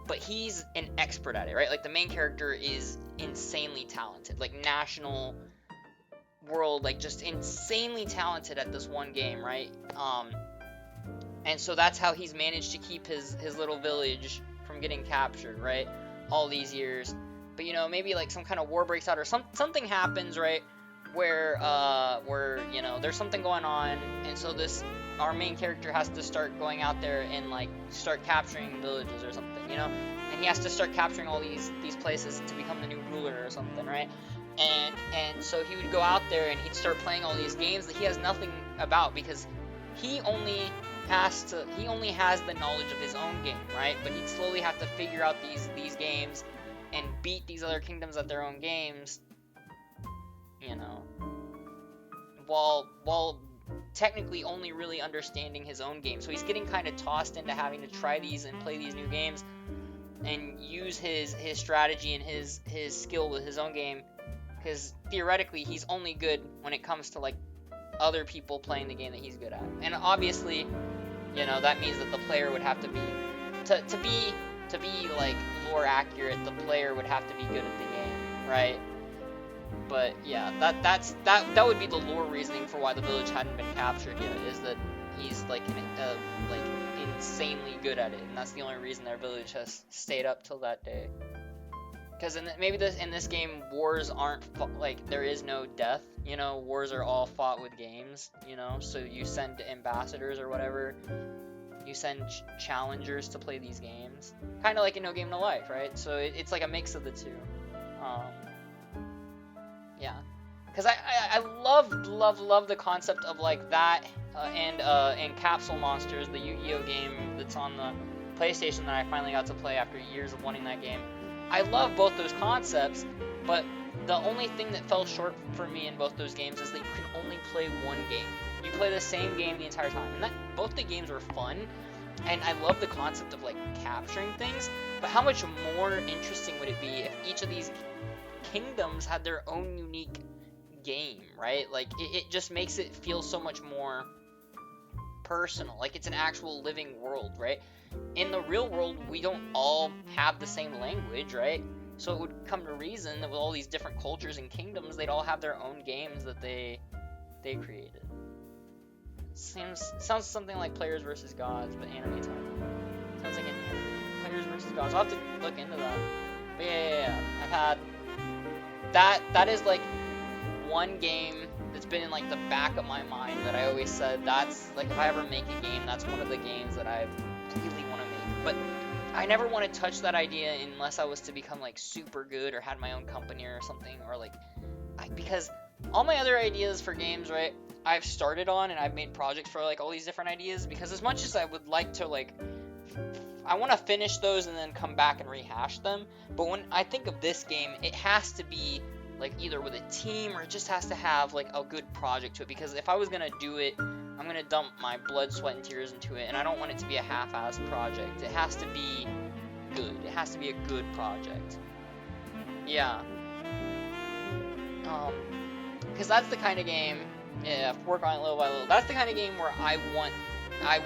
But he's an expert at it, right? Like the main character is insanely talented, like national world, like just insanely talented at this one game, right? And so that's how he's managed to keep his little village from getting captured, right? All these years. But you know, maybe like some kind of war breaks out or something happens, right? Where you know, there's something going on, and so our main character has to start going out there and like start capturing villages or something, you know? And he has to start capturing all these places to become the new ruler or something, right? And so he would go out there and he'd start playing all these games that he has nothing about, because he only has the knowledge of his own game, right? But he'd slowly have to figure out these games and beat these other kingdoms at their own games, you know, while technically only really understanding his own game. So he's getting kind of tossed into having to try these and play these new games and use his strategy and his skill with his own game, because theoretically he's only good when it comes to like other people playing the game that he's good at. And obviously, you know, that means that the player would have to be to be like lore accurate, the player would have to be good at the game, right? But yeah, that would be the lore reasoning for why the village hadn't been captured yet, is that he's like insanely good at it, and that's the only reason their village has stayed up till that day. Because in this game, wars aren't like, there is no death, you know. Wars are all fought with games, you know. So you send ambassadors or whatever, you send challengers to play these games, kind of like in No Game No Life, right? So it's like a mix of the two. Yeah, because I love the concept of like that and Capsule Monsters, the Yu-Gi-Oh game that's on the PlayStation that I finally got to play after years of wanting that game. I love both those concepts, but the only thing that fell short for me in both those games is that you can only play one game. You play the same game the entire time, and both the games were fun, and I love the concept of like capturing things, but how much more interesting would it be if each of these kingdoms had their own unique game, right? Like, it just makes it feel so much more personal, like it's an actual living world, right? In the real world, we don't all have the same language, right? So it would come to reason that with all these different cultures and kingdoms, they'd all have their own games that they created. Sounds something like Players vs. Gods, but anime time. Sounds like an anime. Players vs. Gods. I'll have to look into that. But yeah. I've had that is like one game that's been in like the back of my mind that I always said that's like if I ever make a game, that's one of the games that I really want to make. But I never want to touch that idea unless I was to become like super good or had my own company or something, or like because all my other ideas for games, right, I've started on and I've made projects for like all these different ideas, because as much as I would like to like I want to finish those and then come back and rehash them, but when I think of this game, it has to be like either with a team or it just has to have like a good project to it, because if I was gonna do it, I'm gonna dump my blood, sweat, and tears into it, and I don't want it to be a half-assed project. It has to be good. It has to be a good project. Yeah. Because that's the kind of game, yeah, work on it little by little. That's the kind of game where I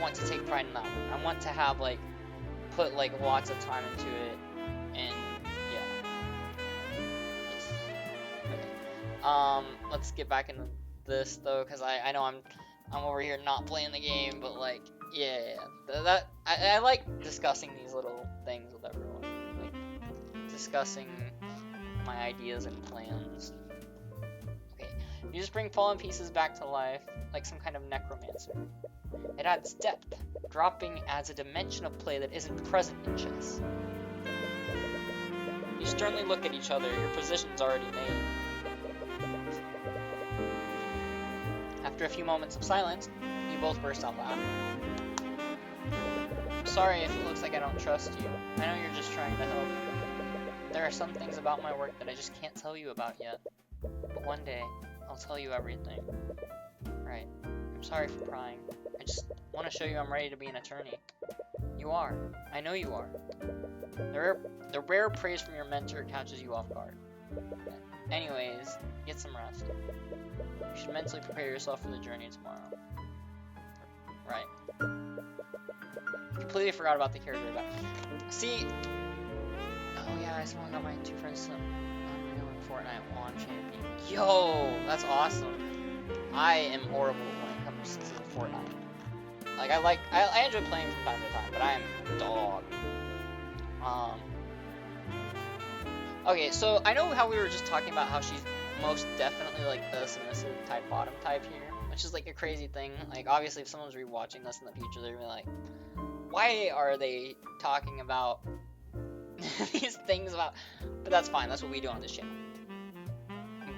want to take pride in that one. I want to have like put like lots of time into it, and yeah. Yes. Okay. Let's get back into this though, because I know I'm over here not playing the game, but like yeah, I like discussing these little things with everyone, like discussing my ideas and plans. Okay, you just bring fallen pieces back to life, like some kind of necromancer. It adds depth. Dropping adds a dimension of play that isn't present in chess. You sternly look at each other, your position's already made. After a few moments of silence, you both burst out laughing. I'm sorry if it looks like I don't trust you. I know you're just trying to help. There are some things about my work that I just can't tell you about yet. But one day, I'll tell you everything. Right. I'm sorry for prying. I just want to show you I'm ready to be an attorney. You are. I know you are. The rare praise from your mentor catches you off guard. Anyways, get some rest. You should mentally prepare yourself for the journey tomorrow. Right. Completely forgot about the character guy. See... Oh yeah, I still got my 2 friends to Unreal and Fortnite WAN champion. Yo! That's awesome. I am horrible when it comes to Fortnite. Like, I enjoy playing from time to time, but I am dog. Okay, so I know how we were just talking about how she's most definitely like the submissive type bottom type here, which is like a crazy thing. Like, obviously if someone's rewatching this in the future, they're gonna be like, why are they talking about these things about, but that's fine, that's what we do on this channel.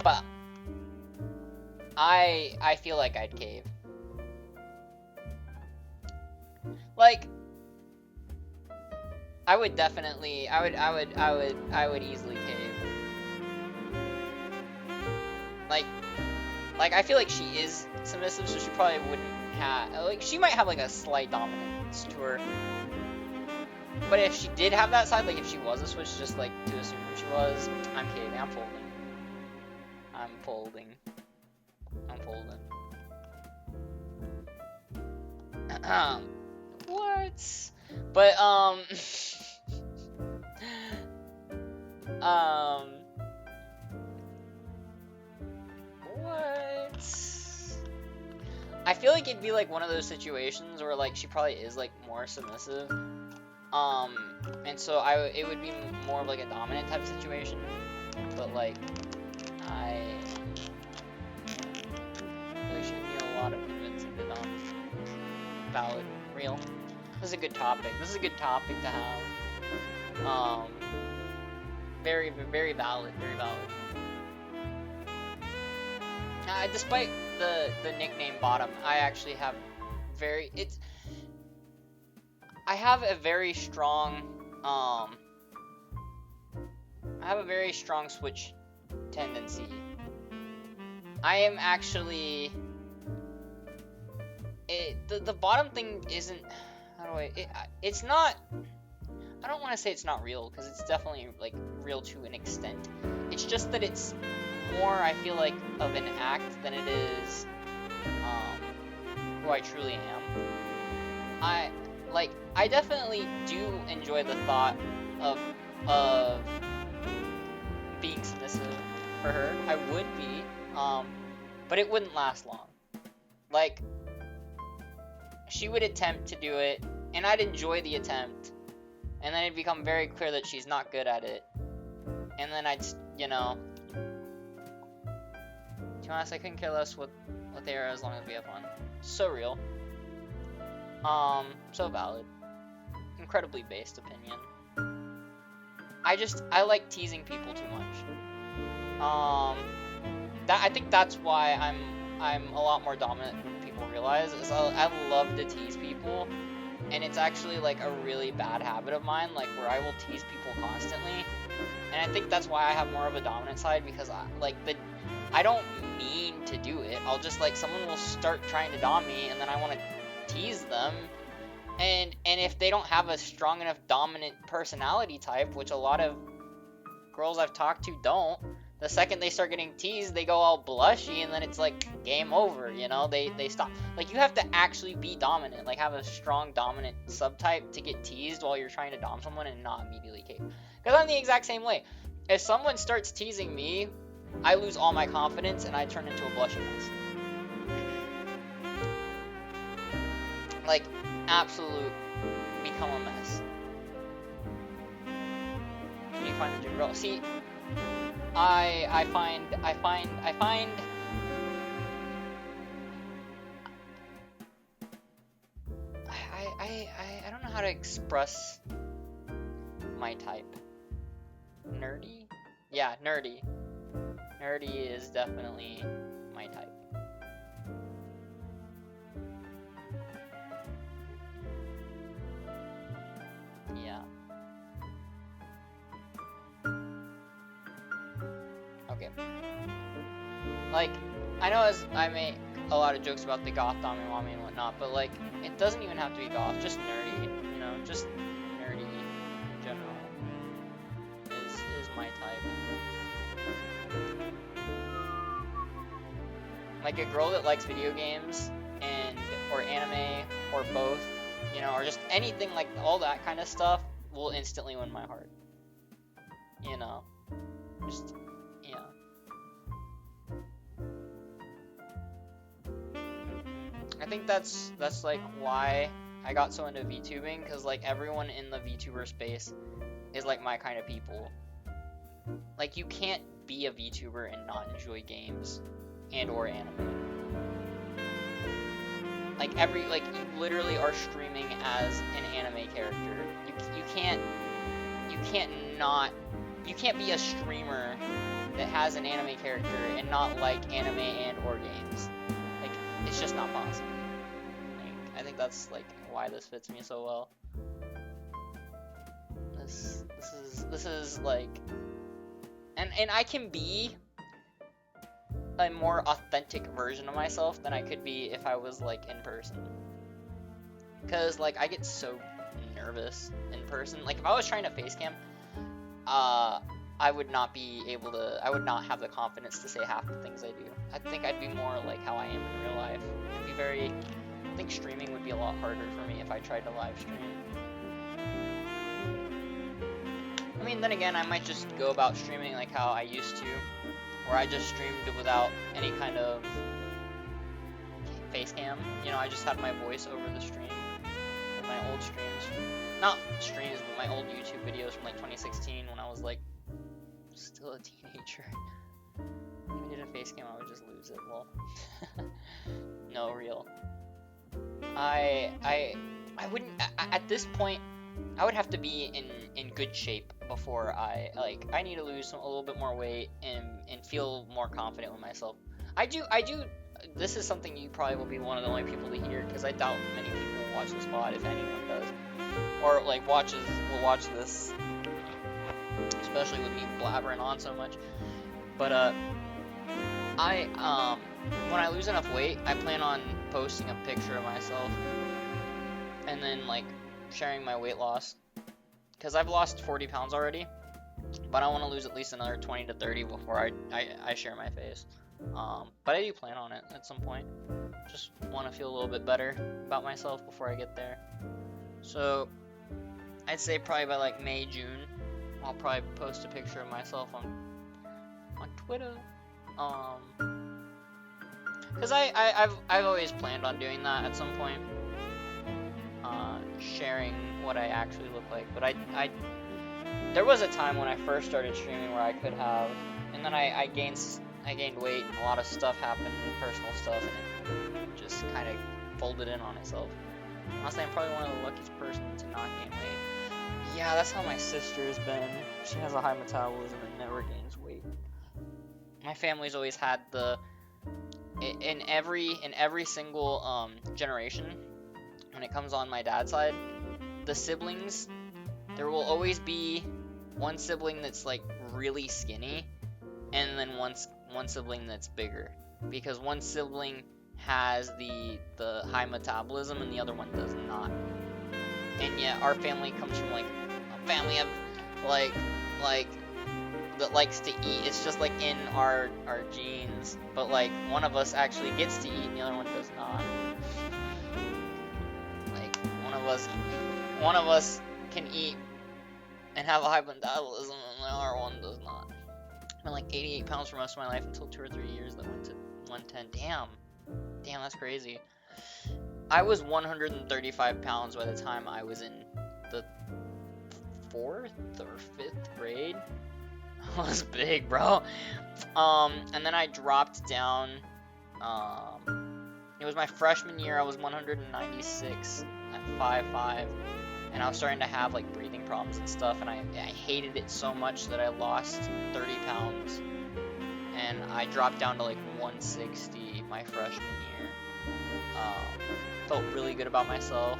But I feel like I'd cave. Like, I would definitely, I would easily cave. Like I feel like she is submissive, so she probably wouldn't have, like, she might have like a slight dominance to her. But if she did have that side, like if she was a switch, just like to assume who she was, I'm caving, I'm folding. What? But, what? I feel like it'd be like one of those situations where like she probably is like more submissive. And so it would be more of like a dominant type situation, but like, I feel like she would need a lot of convincing to not valid real. This is a good topic. This is a good topic to have. Very, very valid. Very valid. Despite the nickname Bottom, I actually have I have a very strong Switch tendency. I am actually the bottom thing isn't, how do it's not, I don't want to say it's not real, because it's definitely like real to an extent. It's just that it's more, I feel like, of an act than it is who I truly am. I definitely do enjoy the thought of being submissive for her. I would be, but it wouldn't last long. Like, she would attempt to do it, and I'd enjoy the attempt, and then it'd become very clear that she's not good at it, and then I'd, you know, to be honest, I couldn't care less what they are as long as we have fun. So real. So valid. Incredibly based opinion. I like teasing people too much. I think that's why I'm a lot more dominant than people realize, is I love to tease people, and it's actually like a really bad habit of mine, like where I will tease people constantly, and I think that's why I have more of a dominant side, because I don't mean to do it. I'll just, like, someone will start trying to dom me, and then I want to tease them, and if they don't have a strong enough dominant personality type, which a lot of girls I've talked to don't, the second they start getting teased, they go all blushy, and then it's like game over, you know? They stop. Like, you have to actually be dominant, like have a strong dominant subtype to get teased while you're trying to dom someone and not immediately cave. Because I'm the exact same way. If someone starts teasing me, I lose all my confidence and I turn into a blushing mess. Like, absolute become a mess. Can you find the dream girl? See, I find I don't know how to express my type. Nerdy? Yeah, nerdy. Nerdy is definitely my type. Yeah. Okay. Like, I know as I make a lot of jokes about the goth dom and wami and whatnot, but like, it doesn't even have to be goth, just nerdy, you know, just nerdy in general is my type. Like, a girl that likes video games or anime or both, you know, or just anything like all that kind of stuff will instantly win my heart. You know, just, yeah. I think that's like why I got so into VTubing, because like everyone in the VTuber space is like my kind of people. Like, you can't be a VTuber and not enjoy games and or anime. Like, you literally are streaming as an anime character. You can't be a streamer that has an anime character and not like anime and or games. Like, it's just not possible. Like, I think that's like why this fits me so well. This is like, and I can be a more authentic version of myself than I could be if I was like in person. Cause like, I get so nervous in person. Like, if I was trying to face cam, I would not have the confidence to say half the things I do. I think I'd be more like how I am in real life. I think streaming would be a lot harder for me if I tried to live stream. I mean, then again, I might just go about streaming like how I used to, where I just streamed without any kind of face cam. You know, I just had my voice over the stream with my old streams. Not streams, but my old YouTube videos from like 2016 when I was like still a teenager. If I did a face cam, I would just lose it. Well, no, real. I I wouldn't, at this point, I would have to be in good shape before I need to lose a little bit more weight and feel more confident with myself. I do, this is something you probably will be one of the only people to hear, because I doubt many people watch this VOD, if anyone does. Or, like, will watch this, especially with me blabbering on so much. But, when I lose enough weight, I plan on posting a picture of myself, and then, like, sharing my weight loss. Because I've lost 40 pounds already, but I want to lose at least another 20 to 30 before I share my face. But I do plan on it at some point. Just want to feel a little bit better about myself before I get there. So, I'd say probably by like May, June, I'll probably post a picture of myself on Twitter. Because I've always planned on doing that at some point. Sharing what I actually look like. But there was a time when I first started streaming where I could have, and then I gained weight, and a lot of stuff happened, personal stuff, and it just kind of folded in on itself. Honestly, I'm probably one of the luckiest persons to not gain weight. Yeah, that's how my sister's been. She has a high metabolism and never gains weight. My family's always had in every single generation, when it comes on my dad's side, the siblings, there will always be one sibling that's like really skinny, and then one sibling that's bigger, because one sibling has the high metabolism and the other one does not. And yet our family comes from like a family of like that likes to eat. It's just like in our genes, but like one of us actually gets to eat and the other one does not. Like one of us can eat and have a high metabolism and the other one does not. I've been like 88 pounds for most of my life until 2 or 3 years that went to 110. Damn, that's crazy. I was 135 pounds by the time I was in the 4th or 5th grade. I was big, bro. And then I dropped down. It was my freshman year. I was 196 at 5'5", and I was starting to have like breathing problems and stuff, and I hated it so much that I lost 30 pounds, and I dropped down to like 160 my freshman year. Felt really good about myself.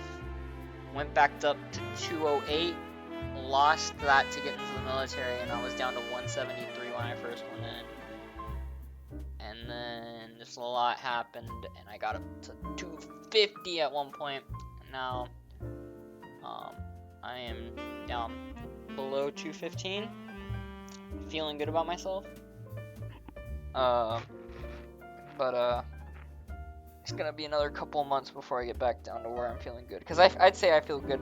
Went back up to 208. Lost that to get into the military, and I was down to 173 when I first went in. And then just a lot happened, and I got up to 250 at one point. And now, I am down below 215. Feeling good about myself. It's gonna be another couple of months before I get back down to where I'm feeling good. Because I'd say I feel good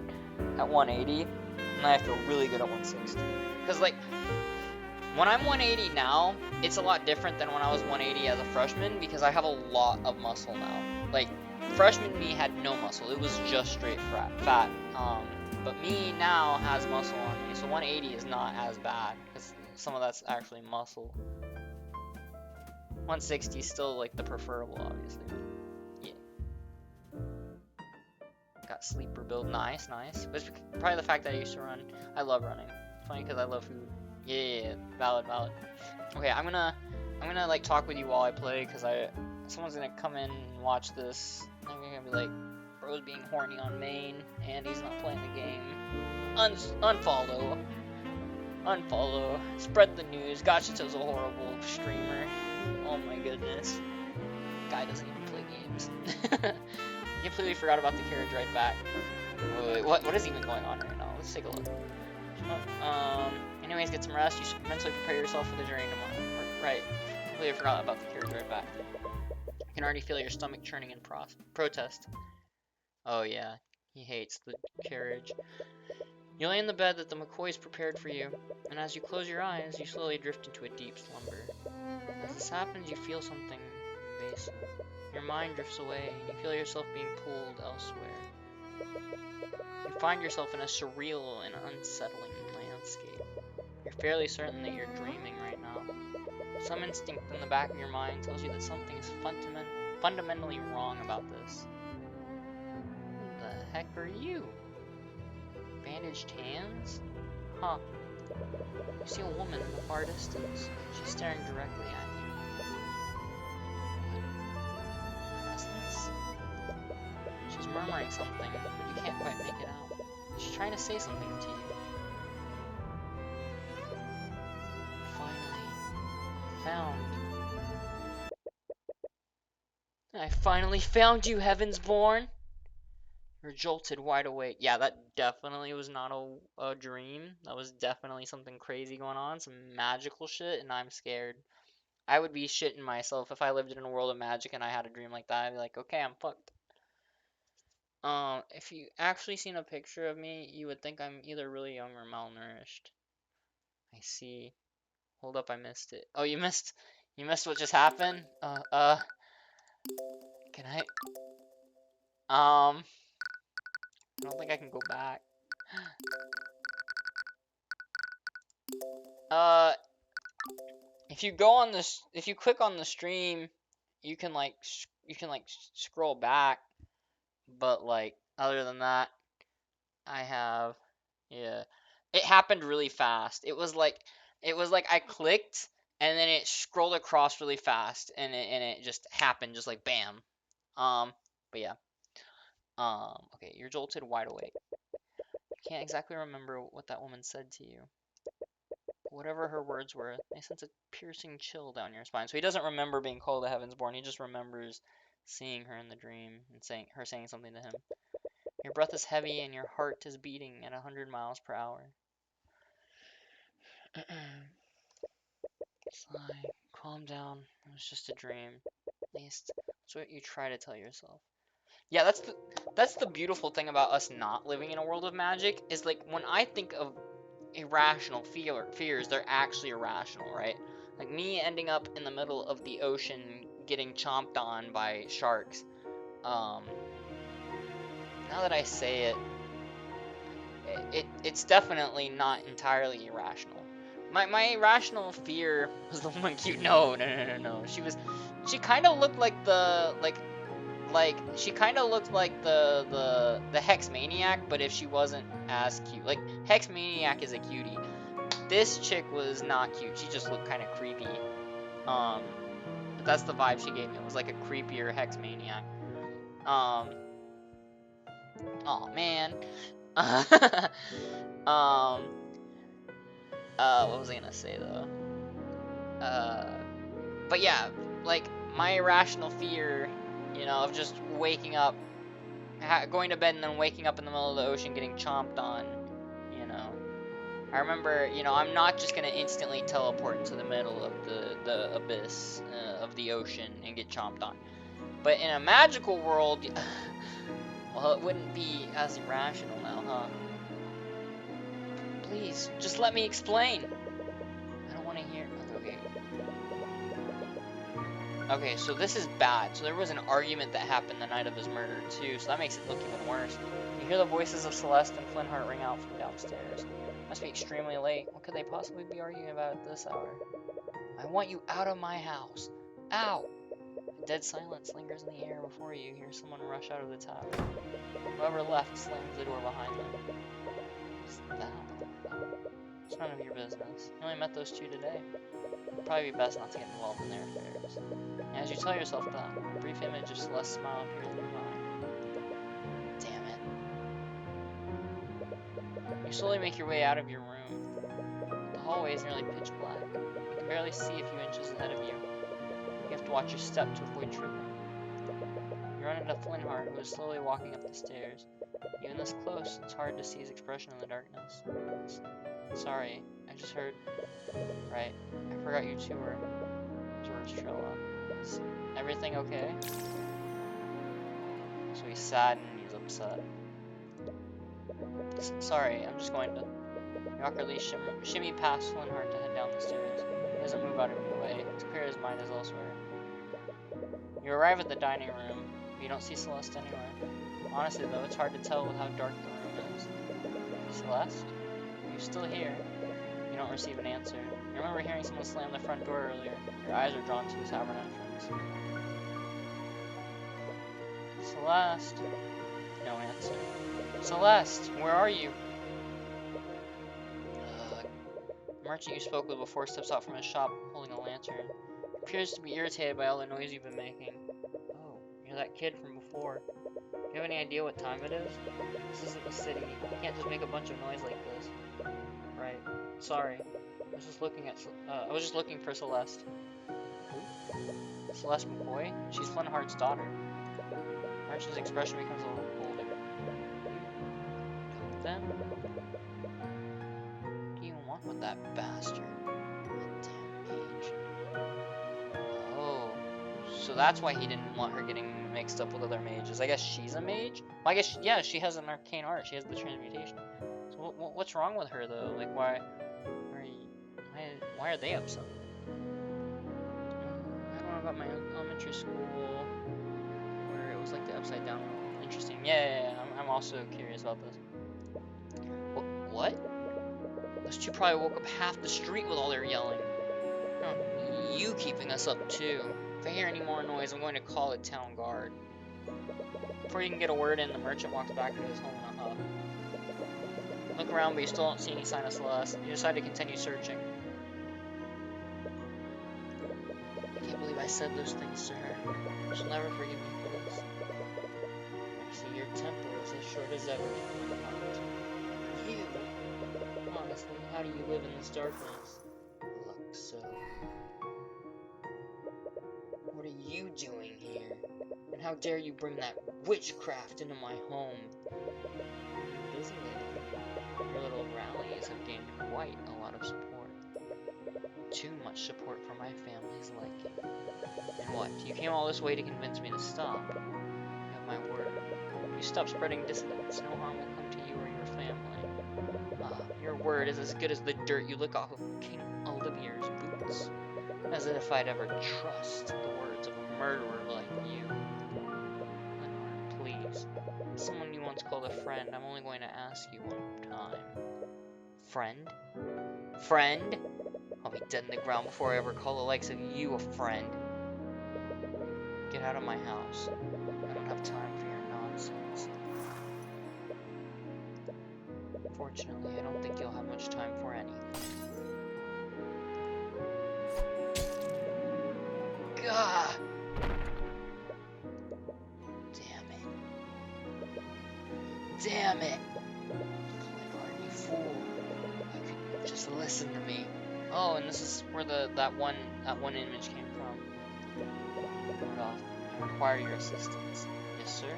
at 180. And I feel really good at 160. Because, like, when I'm 180 now, it's a lot different than when I was 180 as a freshman, because I have a lot of muscle now. Like, freshman me had no muscle. It was just straight fat. But me now has muscle on me, so 180 is not as bad, because some of that's actually muscle. 160 is still, like, the preferable, obviously. Yeah. Got sleeper build, nice. But it's probably the fact that I used to run. I love running. It's funny because I love food. Yeah, valid. Okay, I'm gonna like talk with you while I play, because someone's gonna come in and watch this. And I'm gonna be like, bro's being horny on main, and he's not playing the game. Unfollow. Spread the news. Gotchito's a horrible streamer. Oh my goodness. Guy doesn't even play games. I completely forgot about the carriage ride back. Wait, what is even going on right now? Let's take a look. Anyways, get some rest. You should mentally prepare yourself for the journey tomorrow. Right. Completely forgot about the carriage ride back. You can already feel your stomach churning in protest. Oh yeah, he hates the carriage. You lay in the bed that the McCoys prepared for you, and as you close your eyes, you slowly drift into a deep slumber. As this happens, you feel something invasive. Your mind drifts away, and you feel yourself being pulled elsewhere. You find yourself in a surreal and unsettling landscape. You're fairly certain that you're dreaming right now. Some instinct in the back of your mind tells you that something is fundamentally wrong about this. What the heck are you? Bandaged hands? Huh. You see a woman in the far distance. She's staring directly at you. Presence? She's murmuring something, but you can't quite make it out. She's trying to say something to you. I finally found you, Heavensborn! You're jolted wide awake. Yeah, that definitely was not a dream. That was definitely something crazy going on, some magical shit, and I'm scared. I would be shitting myself if I lived in a world of magic and I had a dream like that. I'd be like, okay, I'm fucked. If you actually seen a picture of me, you would think I'm either really young or malnourished. I see. Hold up, I missed it. Oh, you missed what just happened? Can I don't think I can go back. If you go on this, if you click on the stream, you can like scroll back, but like other than that, yeah, it happened really fast. It was like I clicked and then it scrolled across really fast and it just happened just like bam. But yeah. Okay, you're jolted wide awake. You can't exactly remember what that woman said to you. Whatever her words were, they sent a piercing chill down your spine. So he doesn't remember being called the Heavensborn. He just remembers seeing her in the dream and saying something to him. Your breath is heavy and your heart is beating at 100 miles per hour. Sigh. Calm down. It was just a dream. At least that's what you try to tell yourself. Yeah, that's the beautiful thing about us not living in a world of magic is like when I think of irrational fears, they're actually irrational, right? Like me ending up in the middle of the ocean getting chomped on by sharks. Now that I say it's definitely not entirely irrational. My irrational fear was the one cute. No. She kind of looked like she kind of looked like the Hex Maniac, but if she wasn't as cute. Like Hex Maniac is a cutie. This chick was not cute. She just looked kind of creepy. But that's the vibe she gave me. It was like a creepier Hex Maniac. Oh man. What was I gonna say though? But yeah, like my irrational fear, of just waking up, going to bed and then waking up in the middle of the ocean getting chomped on, I remember, I'm not just gonna instantly teleport into the middle of the abyss of the ocean and get chomped on. But in a magical world, well, it wouldn't be as irrational now, huh? Please, just let me explain. I don't want to hear. Okay, so this is bad. So there was an argument that happened the night of his murder too, so that makes it look even worse. You hear the voices of Celeste and Flintheart ring out from downstairs. Must be extremely late. What could they possibly be arguing about at this hour? I want you out of my house. Ow! A dead silence lingers in the air before you hear someone rush out of the tower. Whoever left slams the door behind them. What's that? It's none of your business. You only met those two today. It'd probably be best not to get involved in their affairs. And as you tell yourself that, a brief image of Celeste's smile appears in your mind. Damn it. You slowly make your way out of your room. The hallway is nearly pitch black. You can barely see a few inches ahead of you. You have to watch your step to avoid tripping. You run into Flintheart, who is slowly walking up the stairs. Even this close, it's hard to see his expression in the darkness. Sorry, I just heard. Right, I forgot you two were. George Trello. Is everything okay? So he's sad and he's upset. Sorry, I'm just going to. You awkwardly shimmy past Flintheart to head down the stairs. He doesn't move out of your way. It's clear his mind is elsewhere. You arrive at the dining room, but you don't see Celeste anywhere. Honestly though, it's hard to tell with how dark the room is. Celeste? Are you still here? You don't receive an answer. You remember hearing someone slam the front door earlier. Your eyes are drawn to the tavern entrance. Celeste? No answer. Celeste, where are you? The merchant you spoke with before steps out from his shop holding a lantern. He appears to be irritated by all the noise you've been making. Oh, you're that kid from before. Do you have any idea what time it is? This isn't the city. You can't just make a bunch of noise like this. Right. Sorry. I was just looking for Celeste. Who? Celeste McCoy? She's Flint Hart's daughter. Merchant's expression becomes a little bolder. You know them? What do you want with that bastard? That damn mage. Oh. So that's why he didn't want her getting mixed up with other mages. I guess she's a mage? Well, I guess, yeah, she has an arcane art. She has the transmutation. So what's wrong with her, though? Like, why are they upset? I don't know about my elementary school where it was like the upside down rule. Interesting. Yeah. I'm also curious about this. What? Those two probably woke up half the street with all their yelling. Oh, you keeping us up too. If I hear any more noise, I'm going to call the town guard. Before you can get a word in, the merchant walks back into his home in a huff. Look around, but you still don't see any sign of Celeste. You decide to continue searching. I can't believe I said those things to her. She'll never forgive me for this. I see your temper is as short as ever. You! Honestly, how do you live in this darkness? Look, so... What are you doing here? And how dare you bring that witchcraft into my home? Busy lately. Your little rallies have gained quite a lot of support. Too much support for my family's liking. And what? You came all this way to convince me to stop? You have my word. If you stop spreading dissidence, no harm will come to you or your family. Ah, your word is as good as the dirt you lick off of King Oliver's boots. As if I'd ever trust the words of a murderer like you. Lenore, please. As someone you once called a friend, I'm only going to ask you one time. Friend? Friend? I'll be dead in the ground before I ever call the likes of you a friend. Get out of my house. I don't have time for your nonsense. Fortunately, I don't think you'll have much time for anything. Gah! Damn it. Damn it! Lenore, you fool. How could you just listen to me? Oh, and this is where that one image came from. Rudolph, I require your assistance. Yes, sir?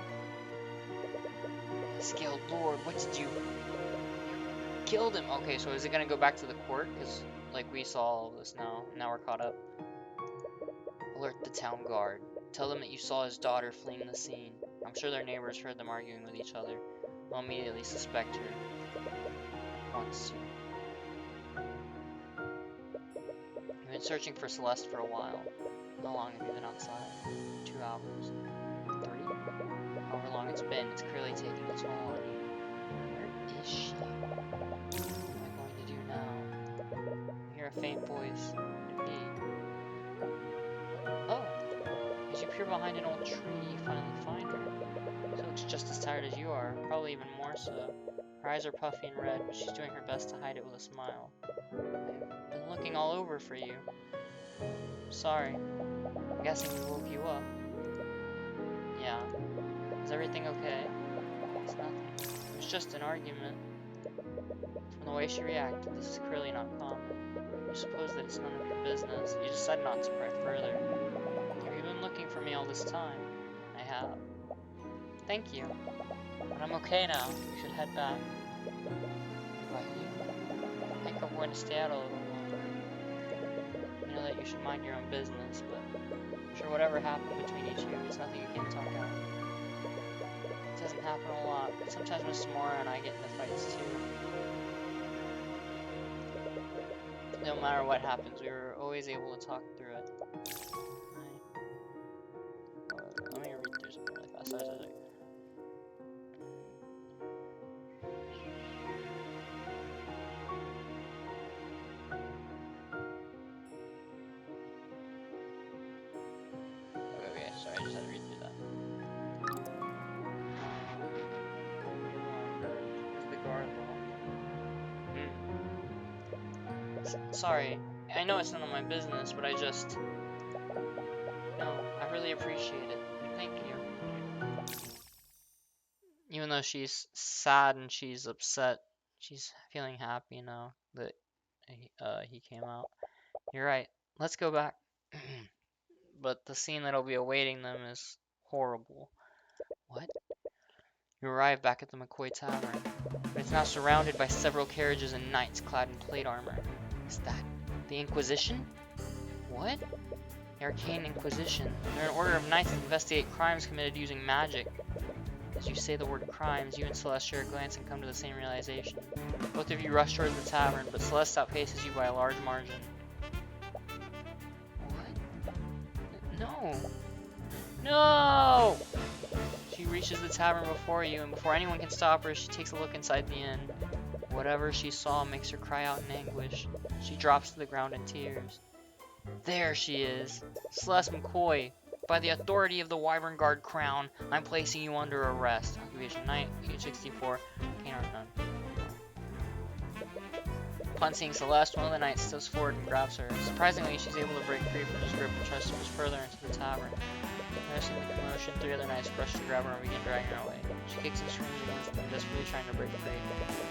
Scaled Lord, what did you... Killed him! Okay, so is it gonna go back to the court? Because, like, we saw all this now. Now we're caught up. Alert the town guard. Tell them that you saw his daughter fleeing the scene. I'm sure their neighbors heard them arguing with each other. They'll immediately suspect her. Once soon. You've been searching for Celeste for a while. How long have you been outside? 2 hours? 3? However long it's been, it's clearly taking its toll on you. Where is she? What am I going to do now? You hear a faint voice. Could it be? Oh! As you peer behind an old tree, you finally find her. She looks just as tired as you are, probably even more so. Her eyes are puffy and red, but she's doing her best to hide it with a smile. I've been looking all over for you. Sorry. I'm guessing we woke you up. Yeah. Is everything okay? It's nothing. It was just an argument. From the way she reacted, this is clearly not common. You suppose that it's none of your business. You decide not to pry further. Have you been looking for me all this time? I have. Thank you. But I'm okay now. You should head back. What about you? I think I'm going to stay out a little longer. You know that you should mind your own business, but I'm sure whatever happened between you two is nothing you can talk out. It doesn't happen a lot, but sometimes Miss Mora and I get into fights too. No matter what happens, we were always able to talk through it. Let me read through something really fast. Sorry. Sorry, I just had to read through that. Sorry. I know it's none of my business, but I just... No, I really appreciate it. Thank you. Even though she's sad and she's upset, she's feeling happy now that he came out. You're right. Let's go back. But the scene that'll be awaiting them is horrible. What? You arrive back at the McCoy Tavern, but it's now surrounded by several carriages and knights clad in plate armor. Is that the Inquisition? What? The Arcane Inquisition. They're an order of knights that investigate crimes committed using magic. As you say the word crimes, you and Celeste share a glance and come to the same realization. Both of you rush towards the tavern, but Celeste outpaces you by a large margin. What? No! No! She reaches the tavern before you, and before anyone can stop her, she takes a look inside the inn. Whatever she saw makes her cry out in anguish. She drops to the ground in tears. There she is! Celeste McCoy! By the authority of the Wyvern Guard Crown, I'm placing you under arrest. Occupation Knight, age 64, Cane Art none. Upon seeing Celeste, one of the knights steps forward and grabs her. Surprisingly, she's able to break free from his grip and tries to push further into the tavern. Noticing the commotion, 3 other knights rush to grab her and begin dragging her away. She kicks and screams against them, desperately trying to break free.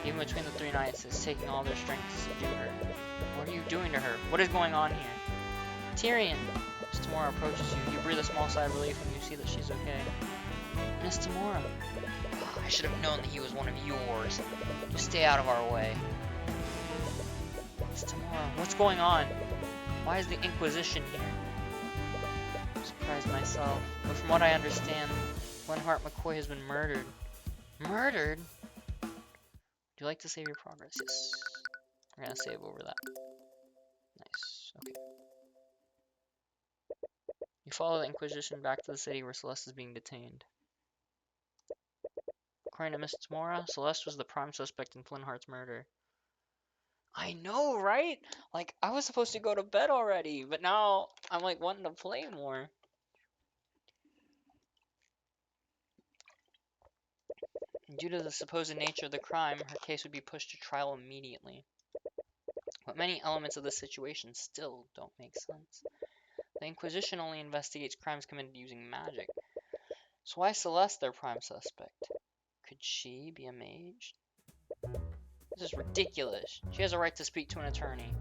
Even between the 3 knights, it's taking all their strength to subdue her. What are you doing to her? What is going on here? Tyrion! Miss Tamora approaches you. You breathe a small sigh of relief when you see that she's okay. Miss Tamora! Oh, I should have known that he was one of yours. You stay out of our way. Miss Tamora, what's going on? Why is the Inquisition here? I'm surprised myself, but from what I understand, Glenhart McCoy has been murdered. Murdered? Would you like to save your progress? Yes. We're gonna save over that. Nice. Okay. You follow the Inquisition back to the city where Celeste is being detained. According to Miss Tamora, Celeste was the prime suspect in Flynnhart's murder. I know, right? Like, I was supposed to go to bed already, but now I'm like wanting to play more. Due to the supposed nature of the crime, her case would be pushed to trial immediately. But many elements of the situation still don't make sense. The Inquisition only investigates crimes committed using magic. So why is Celeste their prime suspect? Could she be a mage? This is ridiculous. She has a right to speak to an attorney.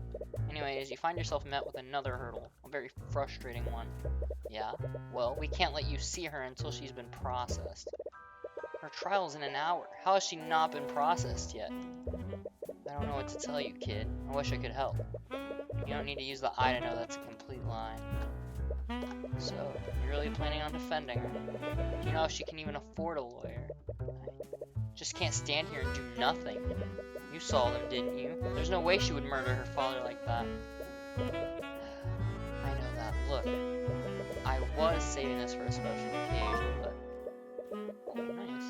Anyways, you find yourself met with another hurdle, a very frustrating one. Yeah? Well, we can't let you see her until she's been processed. Her trial's in an hour. How has she not been processed yet? I don't know what to tell you, kid. I wish I could help. You don't need to use the eye to know that's a complete lie. So, you're really planning on defending her? Do you know if she can even afford a lawyer? I just can't stand here and do nothing. You saw them, didn't you? There's no way she would murder her father like that. I know that. Look, I was saving this for a special occasion, but... Oh, nice.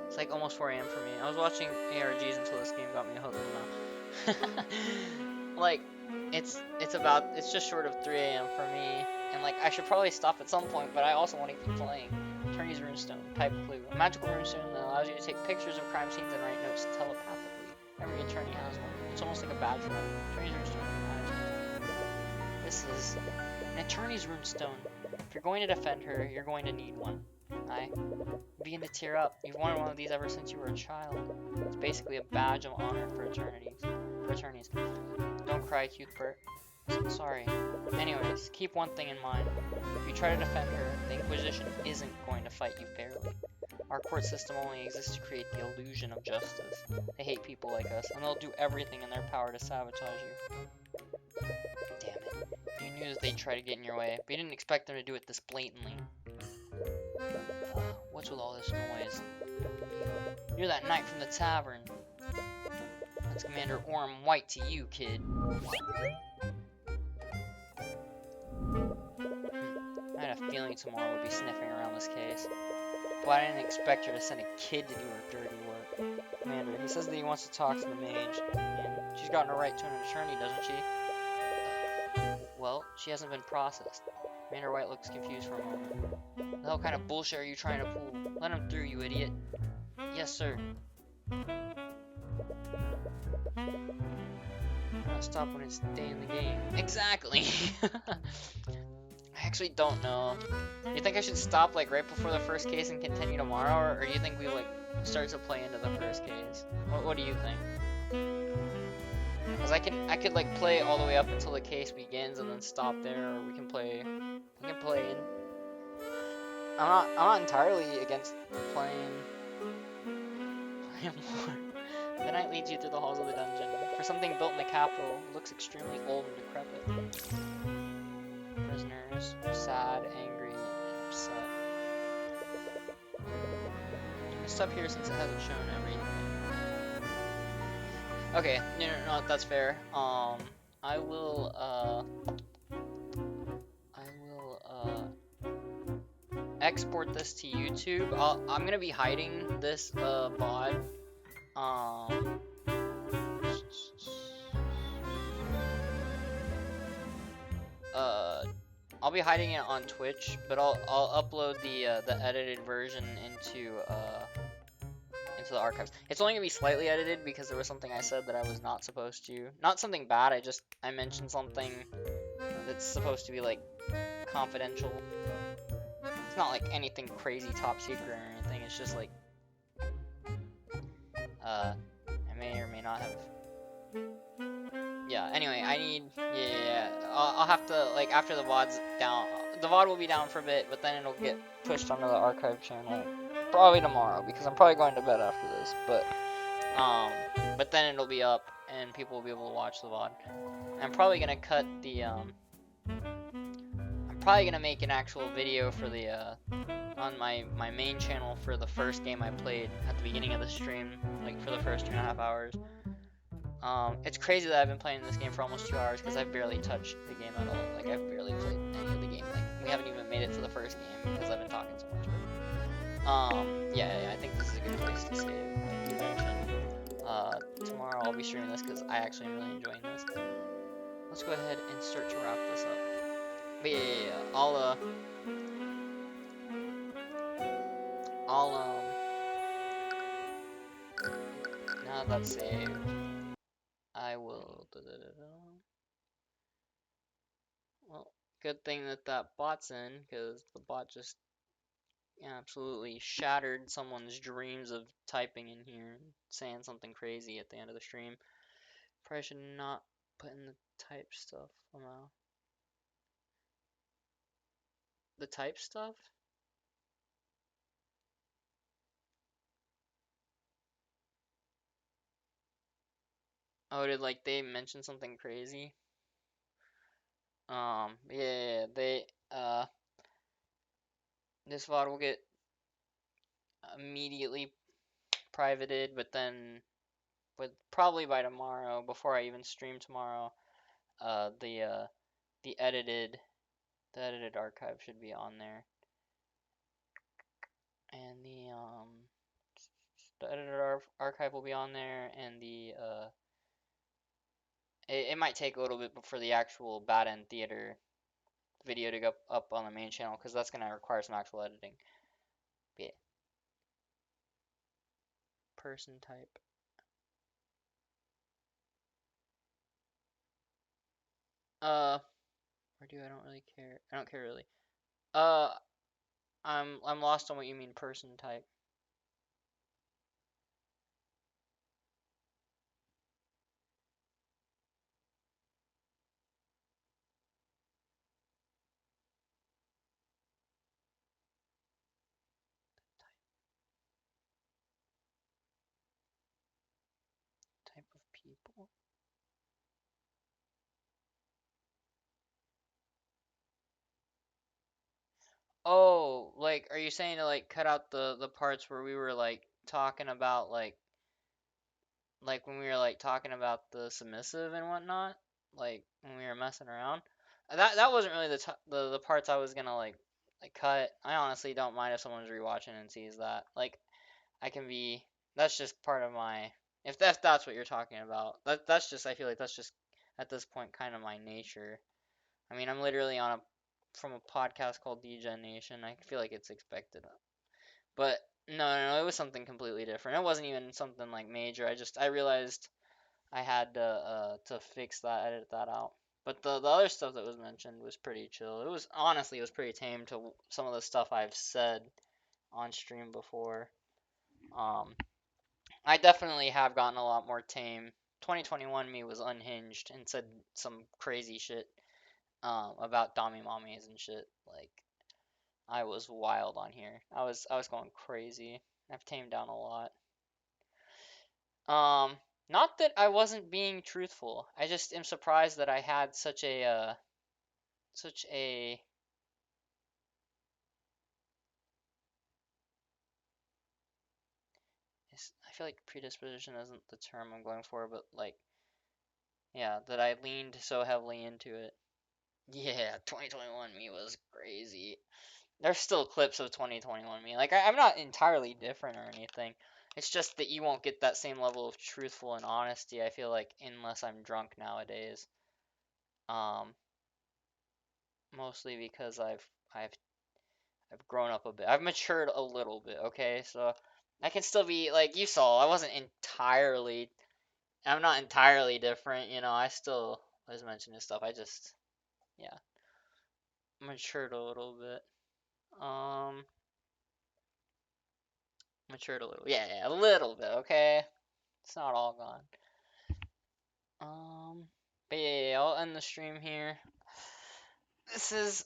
It's like almost 4 AM for me. I was watching ARGs until this game got me hooked now. Like, it's just short of 3 AM for me. And like, I should probably stop at some point, but I also want to keep playing. Attorney's Runestone, type clue. A magical runestone that allows you to take pictures of crime scenes and write notes telepathically. Every attorney has one. It's almost like a badge for them. Attorney's Runestone. This is an attorney's runestone. If you're going to defend her, you're going to need one. I begin to tear up. You've wanted one of these ever since you were a child. It's basically a badge of honor for attorneys. Don't cry, Cuthbert. Sorry. Anyways, keep one thing in mind. If you try to defend her, the Inquisition isn't going to fight you fairly. Our court system only exists to create the illusion of justice. They hate people like us, and they'll do everything in their power to sabotage you. Damn it. You knew that they'd try to get in your way, but you didn't expect them to do it this blatantly. What's with all this noise? You're that knight from the tavern. That's Commander Orm White to you, kid. I had a feeling Tamora would be sniffing around this case. But I didn't expect her to send a kid to do her dirty work. Commander, he says that he wants to talk to the mage. And she's gotten a right to an attorney, doesn't she? Well, she hasn't been processed. Commander White looks confused for a moment. What the hell kind of bullshit are you trying to pull? Let him through, you idiot. Yes, sir. I'll stop when it's day in the game. Exactly! I actually don't know. You think I should stop like right before the first case and continue tomorrow, or do you think we like start to play into the first case? What do you think? Cause I could like play all the way up until the case begins and then stop there, or we can play in. I'm not entirely against playing more. The knight leads you through the halls of the dungeon. For something built in the capital, it looks extremely old and decrepit. Prisoners, sad, angry, and upset. Let's stop here since it hasn't shown everything. Okay, no, that's fair. I will, export this to YouTube. I'm gonna be hiding this, VOD. I'll be hiding it on Twitch, but I'll upload the edited version into the archives. It's only gonna be slightly edited because there was something I said that I was not supposed to. Not something bad. I mentioned something that's supposed to be like confidential. It's not like anything crazy top secret or anything. It's just like I may or may not have. Yeah, anyway, I need, yeah. I'll have to, like, after the VOD's down, the VOD will be down for a bit, but then it'll get pushed onto the archive channel, probably tomorrow, because I'm probably going to bed after this, but then it'll be up, and people will be able to watch the VOD. I'm probably gonna cut the, I'm probably gonna make an actual video for the, on my main channel for the first game I played at the beginning of the stream, like, for the first 2.5 hours. It's crazy that I've been playing this game for almost 2 hours because I've barely touched the game at all. Like, I've barely played any of the game. Like, we haven't even made it to the first game because I've been talking so much. But, yeah, I think this is a good place to save. Like you mentioned, tomorrow I'll be streaming this because I actually am really enjoying this. Let's go ahead and start to wrap this up. But yeah, now that's saved. I will. Well, good thing that bot's in, because the bot just absolutely shattered someone's dreams of typing in here and saying something crazy at the end of the stream. Probably should not put in the type stuff. The type stuff? Oh, did like they mention something crazy? Yeah, this VOD will get immediately privated, but then, probably by tomorrow, before I even stream tomorrow, the edited archive should be on there, and the edited archive will be on there, and it might take a little bit for the actual Bad End Theater video to go up on the main channel, because that's gonna require some actual editing. But yeah. Person type. Or do I don't really care? I don't care really. Uh, I'm lost on what you mean person type. Type of people. Oh, like, are you saying to like cut out the parts where we were like talking about like when we were like talking about the submissive and whatnot, like when we were messing around? That wasn't really the parts I was gonna like cut. I honestly don't mind if someone's rewatching and sees that. Like, I can be. That's just part of my. If that's what you're talking about, that's just. I feel like that's just at this point kind of my nature. I mean, I'm literally on from a podcast called DGen Nation. I feel like it's expected. But No, it was something completely different. It wasn't even something like major. I realized I had to fix that, edit that out. But the other stuff that was mentioned was pretty chill. It was honestly it was pretty tame to some of the stuff I've said on stream before. Um, I definitely have gotten a lot more tame. 2021 me was unhinged and said some crazy shit about Dami mommies and shit. Like I was wild on here. I was going crazy. I've tamed down a lot. Um, Not that I wasn't being truthful. I just am surprised that I had such a I feel like predisposition isn't the term I'm going for, but like yeah, that I leaned so heavily into it. Yeah, 2021 me was crazy. There's still clips of 2021 me. Like I'm not entirely different or anything. It's just that you won't get that same level of truthful and honesty, I feel like, unless I'm drunk nowadays. Um, Mostly because I've I've grown up a bit. I've matured a little bit, okay? So I can still be like you saw, I'm not entirely different, you know. I still was mentioning stuff. I just yeah, matured a little bit. Um Matured a little. Yeah, a little bit, okay? It's not all gone. But yeah, I'll end the stream here. This is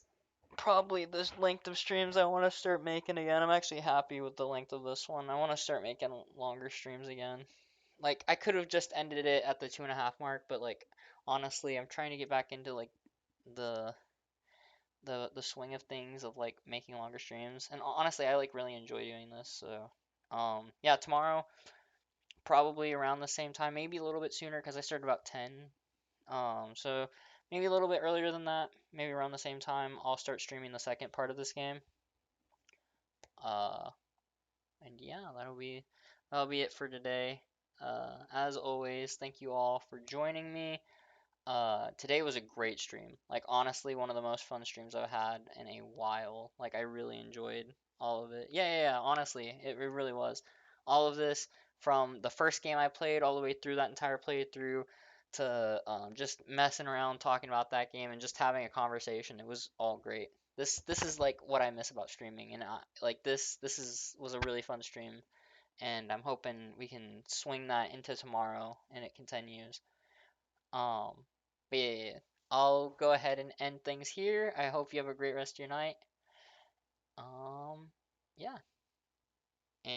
probably the length of streams I want to start making again. I'm actually happy with the length of this one. I want to start making longer streams again. Like I could have just ended it at the 2.5 mark, but like honestly, I'm trying to get back into like the the swing of things of like making longer streams. And honestly, I like really enjoy doing this. So yeah, tomorrow probably around the same time, maybe a little bit sooner because I started about 10. So maybe a little bit earlier than that, maybe around the same time, I'll start streaming the second part of this game. Uh, and yeah, that'll be it for today. As always, thank you all for joining me. Today was a great stream. Like honestly, one of the most fun streams I've had in a while. Like I really enjoyed all of it. Yeah. Honestly, it really was. All of this from the first game I played all the way through that entire playthrough to just messing around talking about that game and just having a conversation. It was all great. This is like what I miss about streaming, and like this is was a really fun stream, and I'm hoping we can swing that into tomorrow and it continues. Um, but yeah, I'll go ahead and end things here. I hope you have a great rest of your night. Um, yeah, and